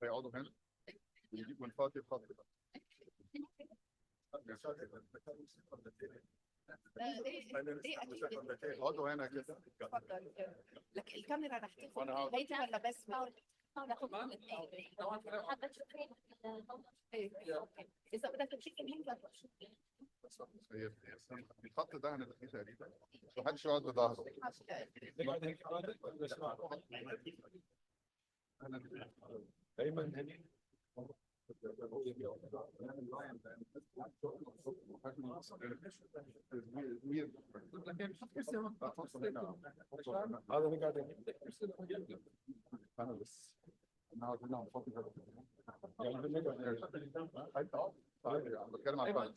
هيقعدوا هنا يجيب من فاضي الخط ده. اقعدوا هنا كده. لك الكاميرا رح تاخذ هيدي ولا بس ناخذ اذا بدك تشوف مين الخط ده هنلاقيه تقريبا محدش يقعد بظهره. دايما انا بس انا هنا بتكلم عن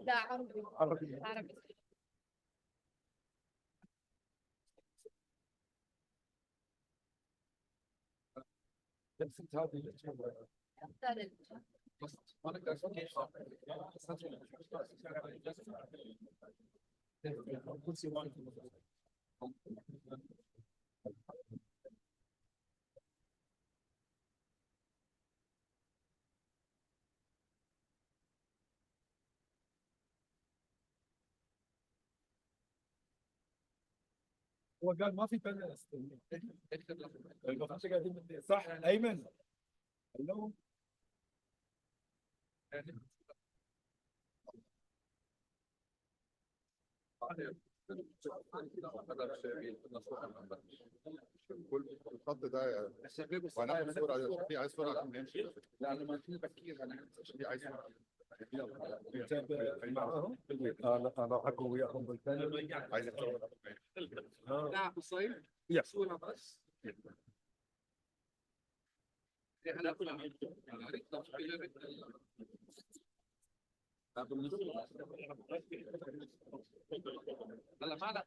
لا عربي هو قال ما في بلس صح ايمن هلو الخط ده وانا عايز صوره في عايز صوره عشان نمشي. لا انا ما في بكير انا عايز انا اقوى وياهم بالثاني عايز اتصور. لا قصير صوره بس هلا ما لا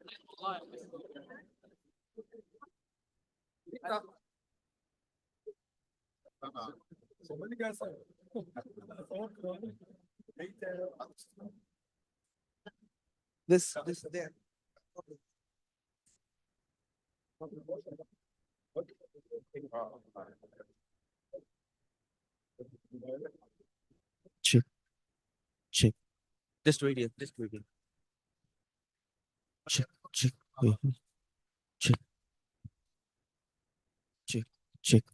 This there. Check, check. Just wait here. Just wait here. Check, check. Wait. Check, check, check.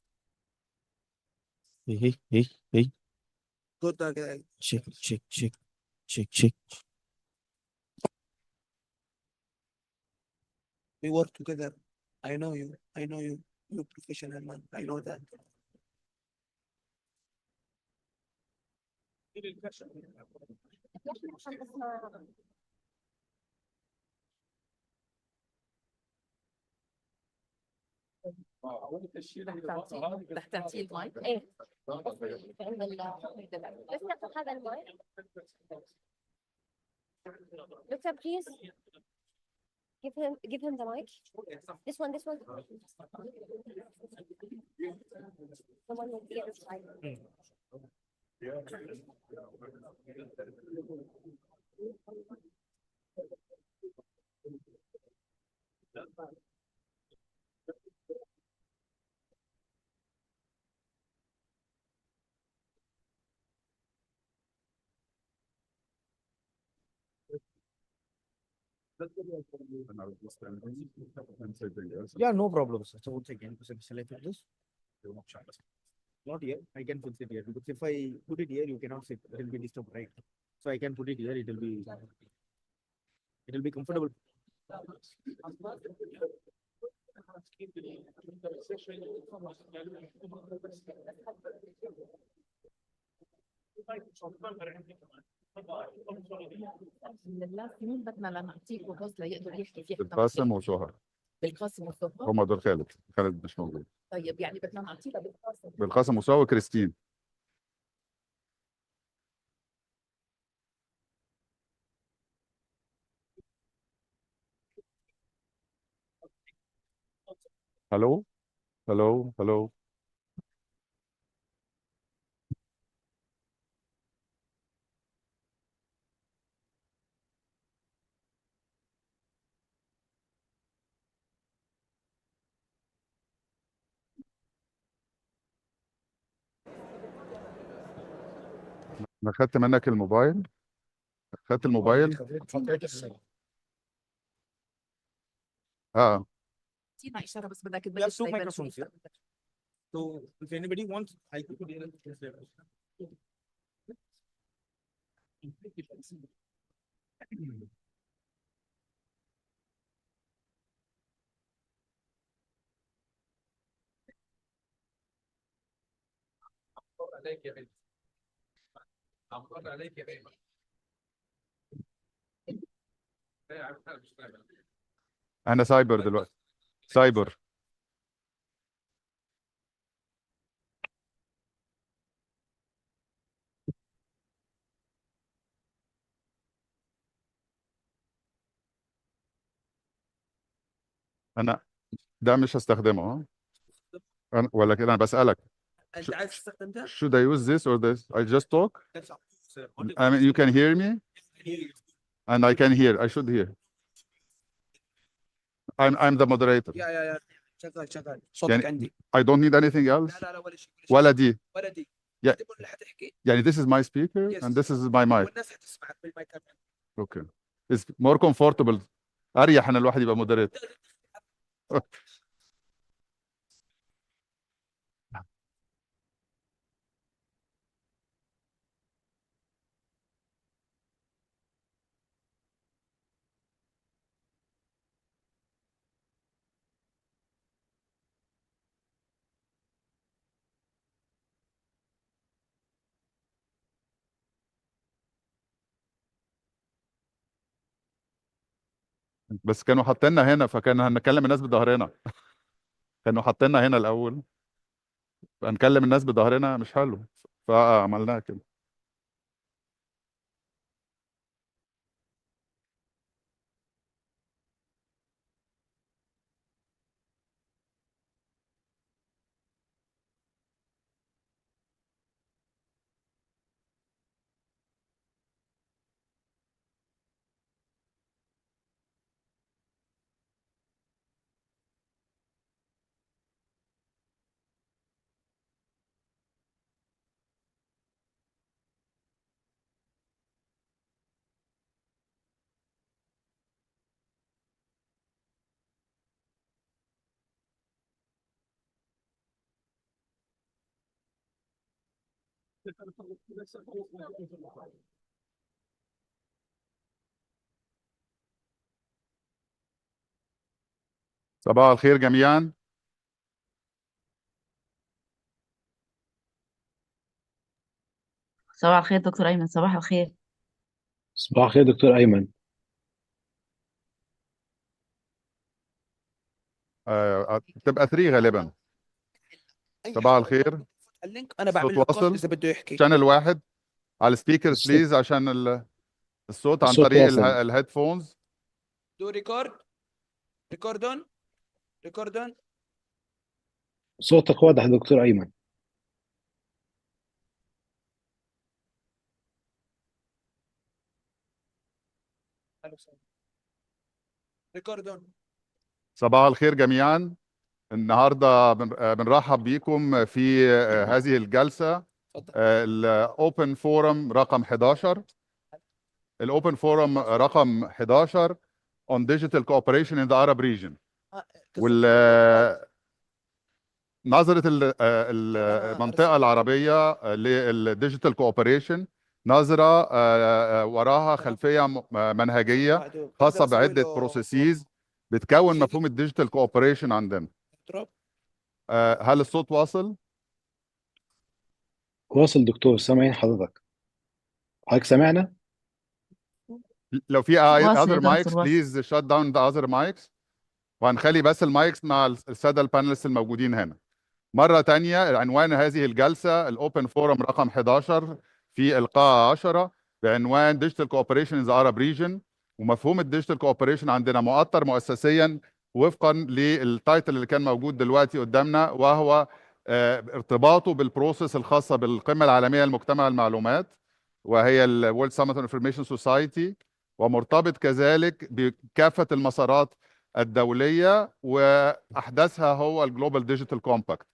Hey, hey, hey, hey. Go down. Check, check, check, check, check. We work together. I know you. I know you. You're professional man. I know that. رح تعطيه المايك؟ ايه عند بس ناخذ هذا المايك. Doctor, please give him the mic. This one, this one. The one with the other side. Yeah, no problem, sir. So once again, shall I put this? Not here. I can put it here because if I put it here, you cannot sit. It will be disturbed, right? So I can put it here. It will be comfortable. لله مين بدنا لنعطيكم هوس ليقدر يحكي فيه القاسم وسهى بالقاسم والصفا. هم دول خالد. خالد مش موجود. طيب يعني بدنا نعطيها بالقاسم. بالقاسم وسهى وكريستين. هلو هلو هلو. انا خدت منك الموبايل. خدت الموبايل. اه اعطينا اشاره بس بدك We have تبلش two طيب microphones here. So if anybody wants, I could put here. عليك يا بنت. عمر عليك يا بنت. انا سايبر دلوقتي. سايبر. انا ده مش هستخدمه ها. أنا ولا كده انا بسألك. انت عايز تستخدم ده؟ Should I use this or this? I just talk. That's up to you, sir. I mean, you can hear me and I can hear. I should hear. I'm the moderator. يا شغال شغال صوتك يعني عندي. I don't need anything else. لا ولا شيء ولا دي. ولا دي. يا- انت اللي حتحكي. يعني this is my speaker Yes. and this is my mic. والناس حتسمعك بالمايكات. Okay. It's more comfortable. اريح ان الواحد يبقى مودريتور. بس كانوا حاطيننا هنا فكان هنكلم الناس بظهرنا. كانوا حاطيننا هنا الاول. هنكلم الناس بظهرنا مش حلو. فعملناها كده. صباح الخير جميعا. صباح الخير دكتور أيمن. صباح الخير. صباح الخير دكتور أيمن. تبقى 3 غالبا. صباح الخير. اللينك انا الصوت بعمل له كوبي واصل؟ اذا بده يحكي. شانل واحد على السبيكرز الصوت بليز عشان الصوت عن الصوت طريق واصل. الهيدفونز. دو ريكورد. ريكوردون. ريكوردون. صوتك واضح دكتور أيمن. ريكوردون. صباح الخير جميعا. النهارده بنرحب بيكم في هذه الجلسه الاوبن فورم رقم 11. الاوبن فورم رقم 11 on digital cooperation in the Arab region. نظرة المنطقة العربية للديجيتال كوبريشن نظرة وراها خلفية منهجية خاصة بعدة بروسيسز بتكون مفهوم الديجيتال كوبريشن عندنا. هل الصوت واصل؟ واصل دكتور، سامعين حضرتك. حضرتك سامعنا؟ لو في واصل يا other دكتور mics واصل. please shut down the other mics. وهنخلي بس المايكس مع السادة البانلست الموجودين هنا. مرة تانية عنوان هذه الجلسة الأوبن فورم رقم 11 في القاعة 10 بعنوان ديجيتال كوبريشن in the Arab region. ومفهوم الديجيتال كوبريشن عندنا مؤطر مؤسسيا وفقا للتايتل اللي كان موجود دلوقتي قدامنا، وهو ارتباطه بالبروسيس الخاصة بالقمة العالمية لمجتمع المعلومات وهي ال World Summit on Information Society، ومرتبط كذلك بكافة المسارات الدولية وأحدثها هو الجلوبال ديجيتال كومباكت.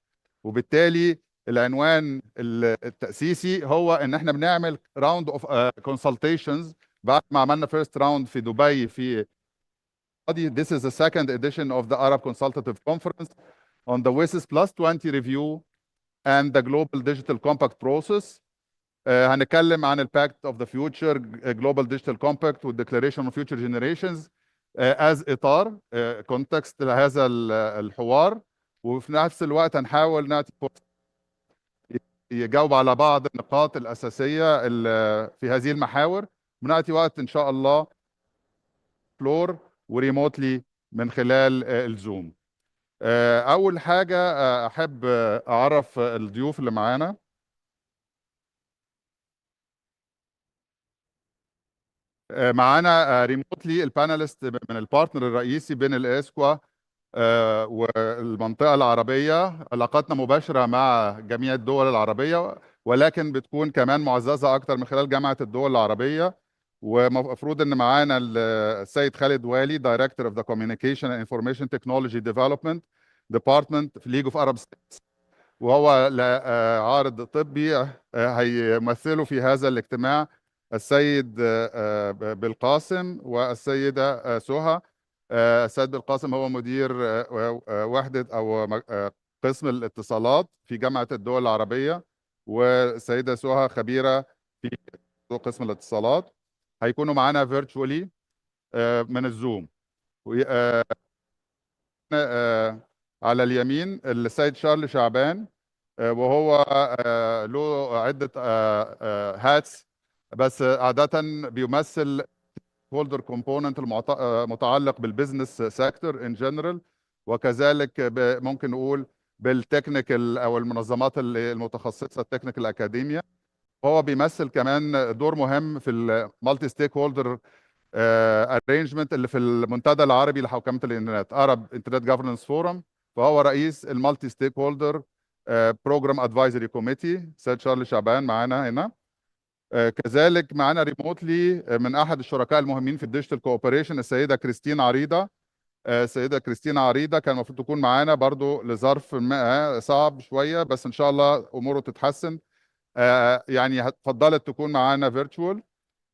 وبالتالي العنوان التأسيسي هو ان احنا بنعمل راوند اوف كونسلتيشنز بعد ما عملنا فيرست راوند في دبي في This is the second edition of the Arab Consultative Conference on the WSIS Plus 20 review and the Global Digital Compact process. هنتكلم عن الباكت اوف ذا فيوتشر جلوبال ديجيتال كومباكت والديكلاريشن اوف فيوتشر جنريشنز از اطار كونتكست لهذا الحوار، وفي نفس الوقت هنحاول نعطي يجاوب على بعض النقاط الاساسيه في هذه المحاور، ونعطي وقت ان شاء الله فلور وريموتلي من خلال الزوم. اول حاجه احب اعرف الضيوف اللي معانا. معانا ريموتلي الباناليست من البارتنر الرئيسي بين الاسكوا والمنطقة العربية. علاقاتنا مباشرة مع جميع الدول العربية، ولكن بتكون كمان معززة أكتر من خلال جامعة الدول العربية. ومفروض إن معانا السيد خالد والي Director of the Communication and Information Technology Development Department في League of Arab States، وهو عارض طبي هيمثله في هذا الاجتماع السيد بالقاسم والسيدة سهى. السيد بالقاسم هو مدير وحدة أو قسم الاتصالات في جامعة الدول العربية، والسيدة سهى خبيرة في قسم الاتصالات. هيكونوا معانا فيرتشوالي من الزوم. على اليمين السيد شارل شعبان، وهو له عدة هاتس، بس عادة بيمثل هولدر كومبوننت المتعلق بالبزنس سيكتور ان جنرال، وكذلك ممكن نقول بالتكنيكال او المنظمات المتخصصه التكنيكال اكاديميا. وهو بيمثل كمان دور مهم في المالتي ستيك هولدر ارينجمنت اللي في المنتدى العربي لحوكمه الانترنت Arab Internet Governance Forum، فهو رئيس المالتي ستيك هولدر بروجرام ادفايزري كوميتي. سيد شارل شعبان معانا هنا. كذلك معانا ريموتلي من احد الشركاء المهمين في الديجيتال كوبريشن السيده كريستين عريضه. السيده كريستين عريضه كان المفروض تكون معانا برضو لظرف ما صعب شويه، بس ان شاء الله اموره تتحسن. يعني فضلت تكون معانا فيرتشوال،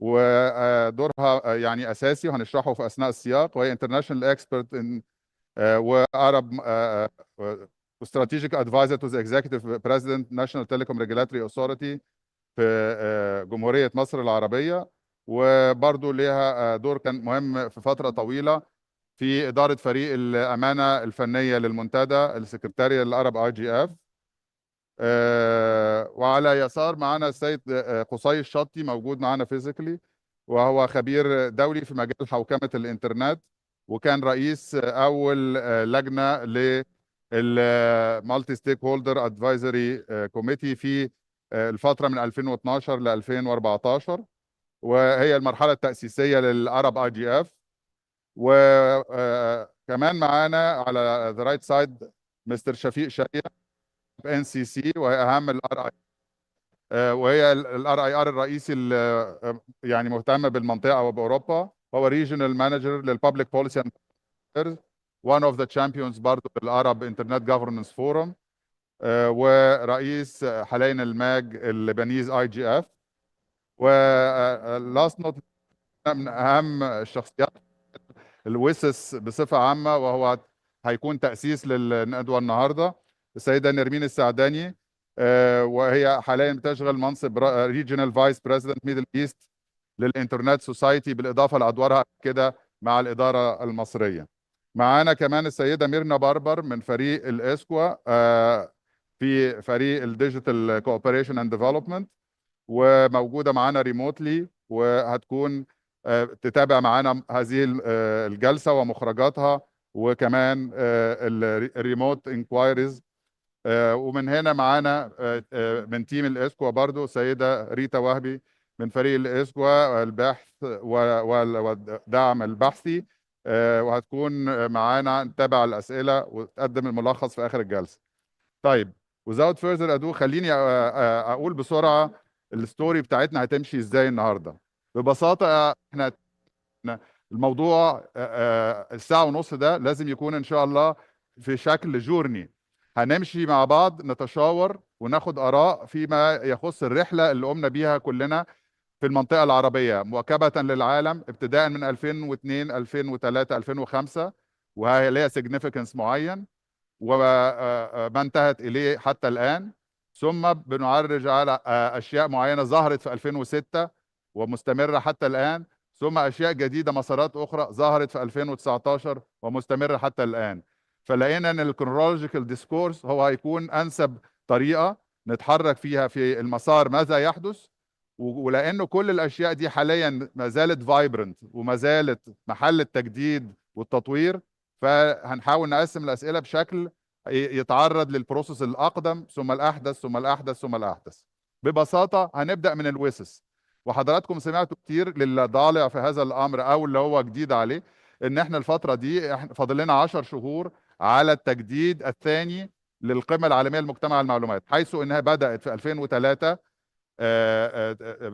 ودورها يعني اساسي وهنشرحه في اثناء السياق. وهي انترناشونال اكسبرت ان وعرب strategic advisor to the executive president national telecom regulatory authority في جمهورية مصر العربية، وبرضو ليها دور كان مهم في فترة طويلة في إدارة فريق الأمانة الفنية للمنتدى السكرتارية للأرب IGF. وعلى يسار معنا السيد قصي الشطي موجود معنا فيزيكلي، وهو خبير دولي في مجال حوكمة الإنترنت، وكان رئيس أول لجنة للمالتي ستيك هولدر ادفايزري كوميتي في الفترة من 2012 ل 2014، وهي المرحلة التأسيسية للأرب IGF. وكمان معانا على ذا رايت سايد مستر شفيق شريع NCC، وهي اهم الار اي، وهي الار اي ار الرئيسي اللي يعني مهتم بالمنطقه وباوروبا. هو ريجنال مانجر للببليك بوليسي اند one of the champions برضه بالارب انترنت جفرنس فورم، ورئيس حاليا الماج اللبنيز IGF. ولاست نوت من اهم الشخصيات الوسس بصفه عامه، وهو هيكون تاسيس للندوه النهارده، السيده نرمين السعداني، وهي حاليا بتشغل منصب ريجنال فايس بريزيدنت ميدل ايست للانترنت سوسايتي، بالاضافه لادوارها كده مع الاداره المصريه. معانا كمان السيده ميرنا بربر من فريق الاسكوا في فريق الديجيتال كوبريشن اند ديفلوبمنت، وموجوده معانا ريموتلي، وهتكون تتابع معانا هذه الجلسه ومخرجاتها، وكمان الريموت انكوايريز. ومن هنا معانا من تيم الاسكوا برضو السيده ريتا وهبي من فريق الاسكوا البحث والدعم البحثي، وهتكون معانا نتابع الاسئله وتقدم الملخص في اخر الجلسه. طيب without further ado خليني اقول بسرعه الستوري بتاعتنا هتمشي ازاي النهارده. ببساطه احنا الموضوع الساعه ونص ده لازم يكون ان شاء الله في شكل جورني، هنمشي مع بعض نتشاور وناخد اراء فيما يخص الرحله اللي قمنا بيها كلنا في المنطقه العربيه مواكبه للعالم ابتداء من 2002 2003 2005، وهي ليها سيجنيفيكانس معين وما انتهت اليه حتى الان. ثم بنعرج على اشياء معينه ظهرت في 2006 ومستمره حتى الان، ثم اشياء جديده مسارات اخرى ظهرت في 2019 ومستمره حتى الان. فلقينا ان الكرونولوجيكال ديسكورس هو هيكون انسب طريقه نتحرك فيها في المسار ماذا يحدث، ولانه كل الاشياء دي حاليا ما زالت فايبرنت وما زالت محل التجديد والتطوير، فهنحاول نقسم الاسئله بشكل يتعرض للبروسيس الاقدم ثم الاحدث ثم الاحدث ثم الاحدث. ببساطه هنبدا من الويسس، وحضراتكم سمعتوا كتير للضالع في هذا الامر او اللي هو جديد عليه ان احنا الفتره دي فاضل لنا 10 شهور على التجديد الثاني للقمه العالميه لمجتمع المعلومات، حيث انها بدات في 2003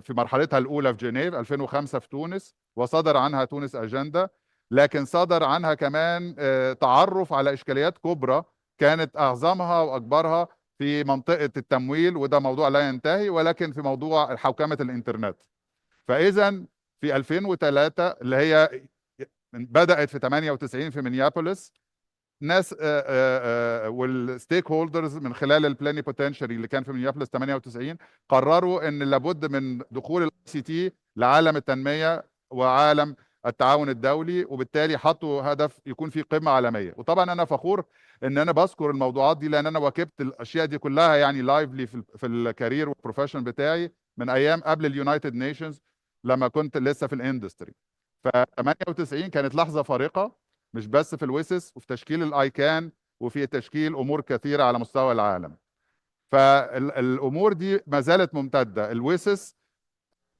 في مرحلتها الاولى في جنيف، 2005 في تونس، وصدر عنها تونس اجنده، لكن صدر عنها كمان تعرف على اشكاليات كبرى كانت اعظمها واكبرها في منطقه التمويل، وده موضوع لا ينتهي، ولكن في موضوع حوكمه الانترنت. فاذا في 2003 اللي هي بدات في 98 في مينيابوليس، ناس والستيك هولدرز من خلال البلاني بوتنشري اللي كان في مينيابوليس 98 قرروا ان لابد من دخول الاي سي تي لعالم التنميه وعالم التعاون الدولي، وبالتالي حطوا هدف يكون في قمه عالميه. وطبعا انا فخور ان انا بذكر الموضوعات دي لان انا واكبت الاشياء دي كلها يعني لايفلي في الكارير والبروفيشن بتاعي من ايام قبل اليونايتد نيشنز لما كنت لسه في الاندستري. ف 98 كانت لحظه فارقه مش بس في الويسس وفي تشكيل الايكان وفي تشكيل امور كثيره على مستوى العالم. فالامور دي ما زالت ممتده. الويسس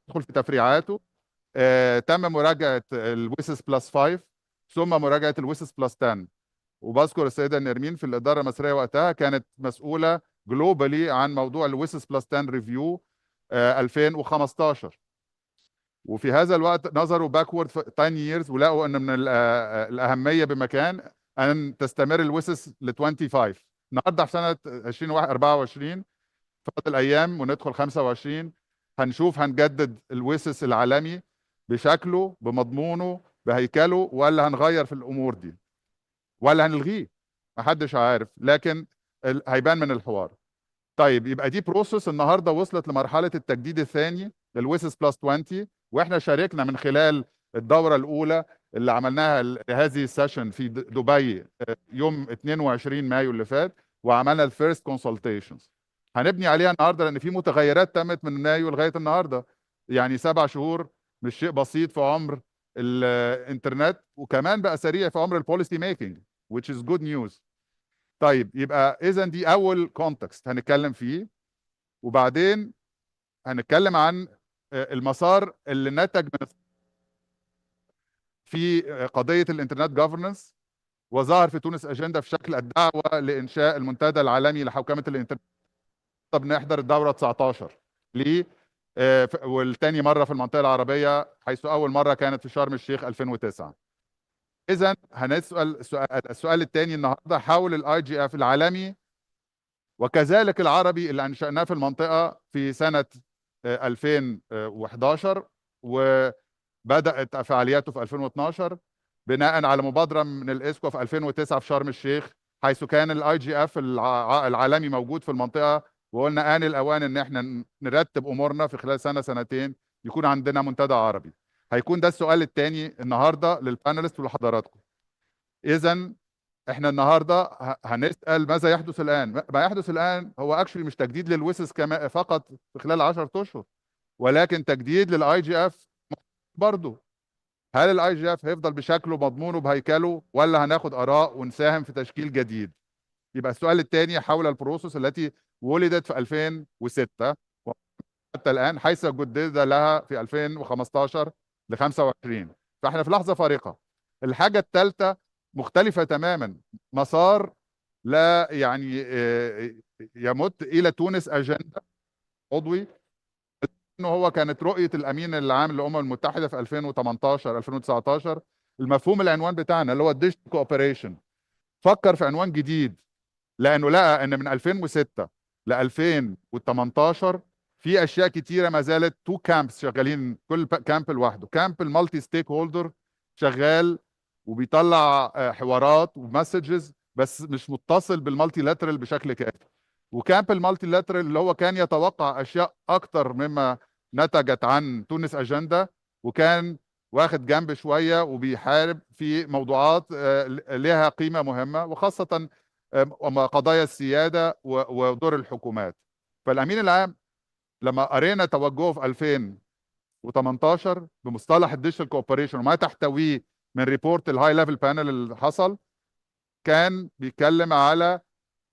يدخل في تفريعاته، تم مراجعه الويسس بلس 5 ثم مراجعه الويسس بلس 10، وبذكر السيده نرمين في الاداره المصريه وقتها كانت مسؤوله جلوبالي عن موضوع الويسس بلس 10 ريفيو 2015. وفي هذا الوقت نظروا باكورد 10 years ولقوا ان من الاهميه بمكان ان تستمر الويسس ل 25. النهارده في سنه 2024 فاضل ايام وندخل 25، هنشوف هنجدد الويسس العالمي بشكله بمضمونه بهيكله، ولا هنغير في الامور دي ولا هنلغيه، محدش عارف، لكن هيبان من الحوار. طيب يبقى دي بروسس النهارده وصلت لمرحله التجديد الثاني للويسس بلس 20، واحنا شاركنا من خلال الدوره الاولى اللي عملناها هذه السيشن في دبي يوم 22 مايو اللي فات، وعملنا الفيرست كونسلتيشنز. هنبني عليها النهارده لان في متغيرات تمت من مايو لغايه النهارده، يعني 7 شهور مش شيء بسيط في عمر الانترنت، وكمان بقى سريع في عمر البوليسي ميكنج which is good news. طيب يبقى اذا دي اول كونتكست هنتكلم فيه، وبعدين هنتكلم عن المسار اللي نتج من في قضيه الانترنت جوفرنس، وظهر في تونس اجنده في شكل الدعوه لانشاء المنتدى العالمي لحوكمه الانترنت. طب نحضر الدوره 19 ليه، والتاني مره في المنطقه العربيه، حيث اول مره كانت في شرم الشيخ 2009. اذا هنسال السؤال الثاني النهارده حول الاي جي اف العالمي وكذلك العربي اللي انشأناه في المنطقه في سنه 2011، وبدأت فعالياته في 2012 بناء على مبادره من الاسكو في 2009 في شرم الشيخ، حيث كان الاي جي اف العالمي موجود في المنطقه، وقلنا آن الأوان إن احنا نرتب أمورنا في خلال سنة سنتين يكون عندنا منتدى عربي. هيكون ده السؤال الثاني النهارده للبانلست ولحضراتكم. إذا احنا النهارده هنسأل ماذا يحدث الآن؟ ما يحدث الآن هو اكشلي مش تجديد للويسس كما فقط في خلال 10 اشهر، ولكن تجديد للاي جي اف برضه. هل الاي جي اف هيفضل بشكله مضمونه بهيكله، ولا هناخد آراء ونساهم في تشكيل جديد؟ يبقى السؤال الثاني حول البروسس التي ولدت في 2006 حتى الآن، حيث جدد لها في 2015 ل 25. فاحنا في لحظة فارقة. الحاجة الثالثة مختلفة تماما، مسار لا يعني يمت إلى تونس أجندة عضوي، انه هو كانت رؤية الأمين العام للأمم المتحدة في 2018 2019. المفهوم العنوان بتاعنا اللي هو الديجيتال كوبريشن، فكر في عنوان جديد، لانه لقى ان من 2006 ل 2018 في اشياء كتيره ما زالت تو كامبس شغالين، كل كامب لوحده. كامب المالتي ستيك هولدر شغال وبيطلع حوارات ومسجز، بس مش متصل بالمالتي لاترال بشكل كافي. وكامب المالتي لاترال اللي هو كان يتوقع اشياء اكتر مما نتجت عن تونس اجندا، وكان واخد جنب شويه وبيحارب في موضوعات لها قيمه مهمه، وخاصه قضايا السياده ودور الحكومات. فالامين العام لما قرينا توجهه في 2018 بمصطلح الديجيتال كوبريشن وما تحتويه من ريبورت الهاي ليفل بانل اللي حصل، كان بيتكلم على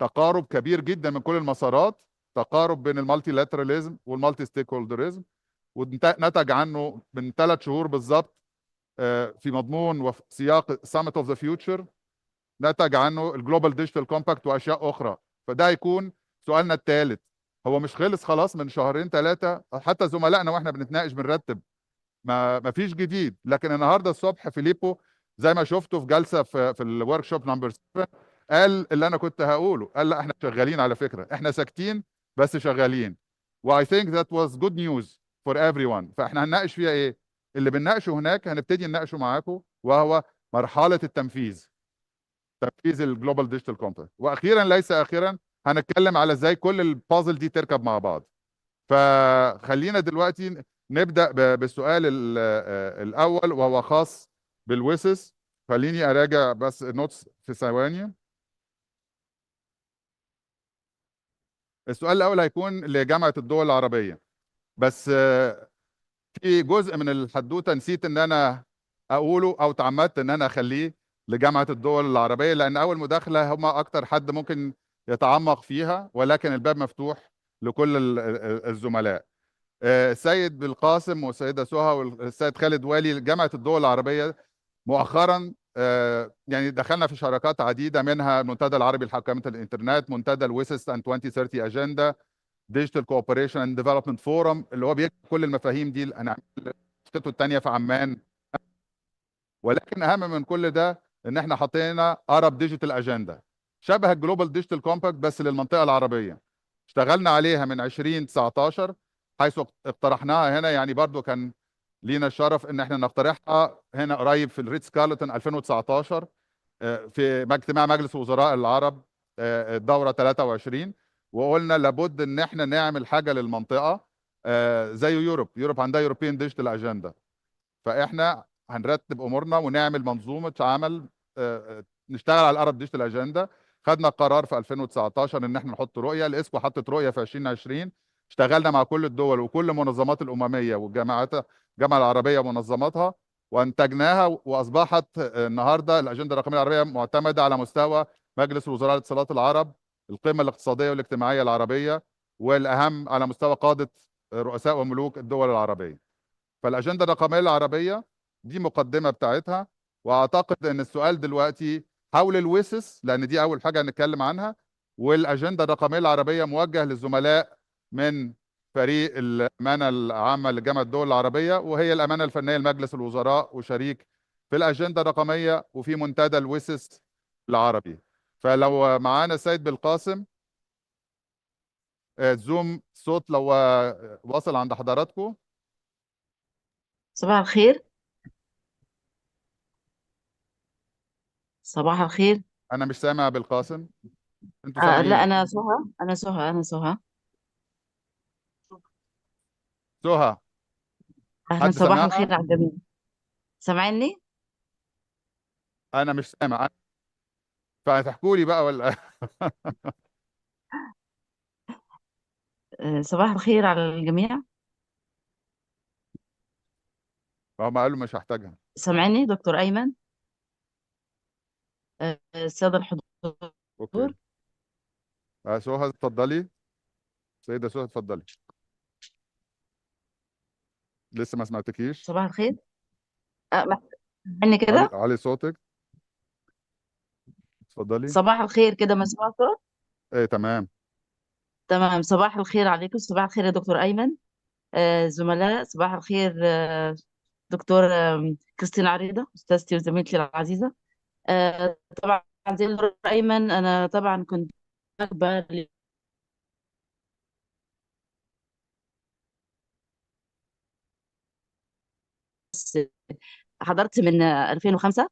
تقارب كبير جدا من كل المسارات، تقارب بين المالتي لاتراليزم والمالتي ستيك هولدرزم، ونتج عنه من 3 شهور بالظبط في مضمون وسياق سامت اوف ذا فيوتشر، نتج عنه الجلوبال ديجيتال كومباكت واشياء اخرى. فده هيكون سؤالنا الثالث. هو مش خلص خلاص من شهرين 3؟ حتى زملائنا واحنا بنتناقش بنرتب ما فيش جديد. لكن النهارده الصبح فيليبو زي ما شفته في جلسه في الورك شوب نمبر 7 قال اللي انا كنت هقوله، قال لا احنا شغالين، على فكره احنا ساكتين بس شغالين. واي ثينك ذات واز جود نيوز فور ايفري ون. فاحنا هنناقش فيها ايه؟ اللي بنناقشه هناك هنبتدي نناقشه معاكم، وهو مرحله التنفيذ، تنفيذ الجلوبال ديجيتال كومباكت. واخيرا ليس اخيرا هنتكلم على ازاي كل البازل دي تركب مع بعض. فخلينا دلوقتي نبدا بالسؤال الاول وهو خاص بالويسس. خليني اراجع بس النوتس في ثواني. السؤال الاول هيكون لجامعه الدول العربيه، بس في جزء من الحدوته نسيت ان انا اقوله، او تعمدت ان انا اخليه لجامعه الدول العربيه، لان اول مداخله هم اكتر حد ممكن يتعمق فيها، ولكن الباب مفتوح لكل الزملاء. السيد بالقاسم والسيده سهى والسيد خالد والي. جامعه الدول العربيه مؤخرا يعني دخلنا في شراكات عديده، منها المنتدى العربي لحوكمه الانترنت، منتدى الويسس اند 2030 اجندا، ديجيتال كوبريشن اند ديفلوبمنت فورم اللي هو بيكتب كل المفاهيم دي. انا نسخته الثانيه في عمان. ولكن اهم من كل ده ان احنا حطينا ارب ديجيتال اجندا شبه الجلوبال ديجيتال كومباكت بس للمنطقه العربيه. اشتغلنا عليها من 2019 حيث اقترحناها هنا، يعني برضو كان لينا الشرف ان احنا نقترحها هنا قريب في الريتز كارلتون 2019 في اجتماع مجلس وزراء العرب الدوره 23. وقلنا لابد ان احنا نعمل حاجه للمنطقه زي يوروب عندها يوروبيان ديجيتال اجندا. فاحنا هنرتب امورنا ونعمل منظومه عمل نشتغل على الارب ديجيتال اجندا. خدنا قرار في 2019 ان احنا نحط رؤيه، الاسكو حطت رؤيه في 2020. اشتغلنا مع كل الدول وكل المنظمات الامميه والجامعات، الجامعه العربيه ومنظماتها، وانتجناها واصبحت النهارده الاجنده الرقميه العربيه معتمده على مستوى مجلس وزراء الاتصالات العرب، القمه الاقتصاديه والاجتماعيه العربيه، والاهم على مستوى قاده رؤساء وملوك الدول العربيه. فالاجنده الرقميه العربيه دي مقدمه بتاعتها. واعتقد ان السؤال دلوقتي حول الويسس، لان دي اول حاجه هنتكلم عنها. والاجنده الرقميه العربيه موجه للزملاء من فريق الامانه العامه لجامعه الدول العربيه، وهي الامانه الفنيه لمجلس الوزراء وشريك في الاجنده الرقميه وفي منتدى الويسس العربي. فلو معانا السيد بالقاسم زوم صوت لو واصل عند حضراتكم. صباح الخير. صباح الخير. انا مش سامع بالقاسم، انتوا لا، سامعيني؟ أنا سهى. سهى، أهلا، حد صباح سامعها؟ الخير على الجميع. سامعني؟ انا مش سامع. فهتحكوا لي بقى ولا؟ صباح الخير على الجميع. هم قالوا مش هحتاجها. سامعني دكتور أيمن؟ السادة الحضور. اوكي. سهى اتفضلي. سيدة سهى اتفضلي. لسه ما سمعتكيش. صباح الخير. سامعني كده؟ علي صوتك. اتفضلي. صباح الخير كده، مسموع صوت؟ ايه تمام. تمام. صباح الخير عليكم، صباح الخير يا دكتور أيمن. زملاء، صباح الخير. دكتور كريستين عريضة، أستاذتي وزميلتي العزيزة. طبعا زي الدكتور أيمن، أنا طبعا كنت راكبة حضرت من 2005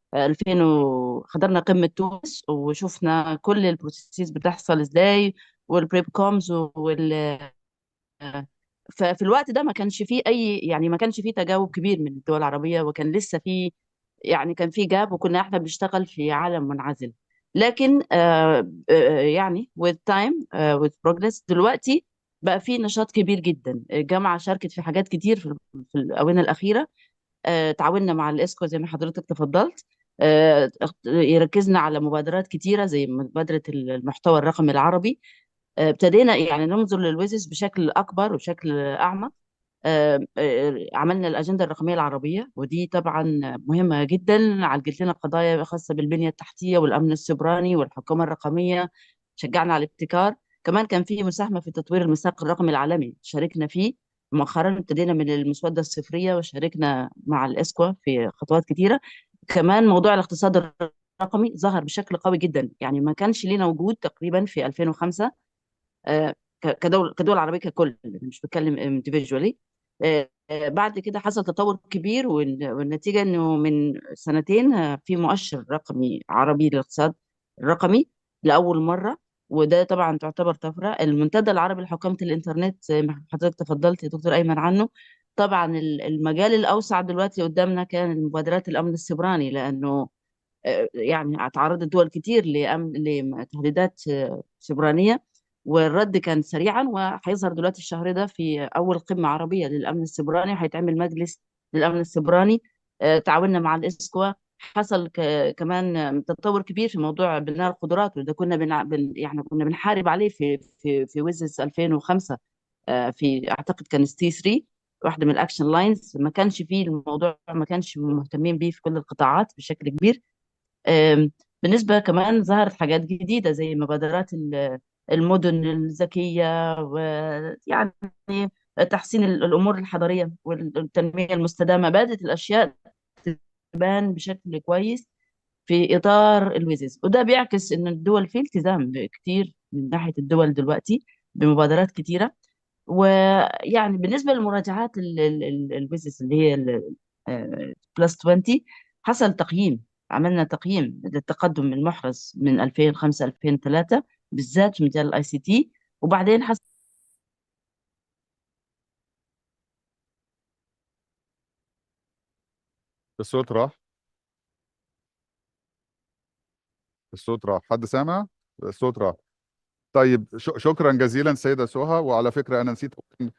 حضرنا قمة تونس وشفنا كل البروسيس بتحصل ازاي، والبريب كومز ففي الوقت ده ما كانش فيه ما كانش فيه تجاوب كبير من الدول العربية، وكان لسه فيه كان فيه جاب، وكنا احنا بنشتغل في عالم منعزل. لكن with time with progress دلوقتي بقى في نشاط كبير جدا. الجامعة شاركت في حاجات كتير في الآونة الأخيرة. تعاوننا مع الإسكو زي ما حضرتك تفضلت. ركزنا على مبادرات كتيرة زي مبادرة المحتوى الرقمي العربي. ابتدينا ننظر للويزز بشكل أكبر وبشكل أعمق. عملنا الأجندة الرقمية العربية، ودي طبعا مهمة جدا. عالجت لنا قضايا خاصة بالبنية التحتية والأمن السيبراني والحكومة الرقمية. شجعنا على الابتكار. كمان كان في مساهمة في تطوير الميثاق الرقمي العالمي، شاركنا فيه. مؤخرا ابتدينا من المسودة الصفرية وشاركنا مع الإسكوا في خطوات كتيرة. كمان موضوع الاقتصاد الرقمي ظهر بشكل قوي جدا، ما كانش لينا وجود تقريبا في 2005. كدول عربية ككل، مش بتكلم individually. بعد كده حصل تطور كبير، والنتيجة انه من سنتين في مؤشر رقمي عربي للاقتصاد الرقمي لأول مرة. وده طبعا تعتبر طفرة. المنتدى العربي لحوكمة الإنترنت زي ما حضرتك تفضلت يا دكتور أيمن عنه. طبعا المجال الأوسع دلوقتي قدامنا كان مبادرات الأمن السيبراني، لأنه اتعرضت دول كتير لتهديدات سيبرانية، والرد كان سريعا. وهيظهر دلوقتي الشهر ده في أول قمة عربية للأمن السيبراني، وهيتعمل مجلس للأمن السيبراني. تعاوننا مع الإسكوا. حصل كمان تطور كبير في موضوع بناء القدرات، وده كنا كنا بنحارب عليه في ويزز 2005. في اعتقد كان تي 3، واحده من الاكشن لاينز. ما كانش فيه الموضوع، ما كانش مهتمين بيه في كل القطاعات بشكل كبير. بالنسبة كمان ظهرت حاجات جديدة زي مبادرات المدن الذكية، ويعني تحسين الأمور الحضرية والتنمية المستدامة. بدأت الأشياء تبان بشكل كويس في إطار الويزز، وده بيعكس إن الدول في التزام كتير من ناحية الدول دلوقتي بمبادرات كتيرة. بالنسبة للمراجعات البيزنس اللي هي بلس 20، حصل تقييم. عملنا تقييم للتقدم المحرز من 2005 2003 بالذات في مجال الاي سي تي. وبعدين الصوت راح. الصوت راح، حد سامع؟ الصوت راح. طيب شكرا جزيلا سيدة سهى. وعلى فكرة أنا نسيت أقول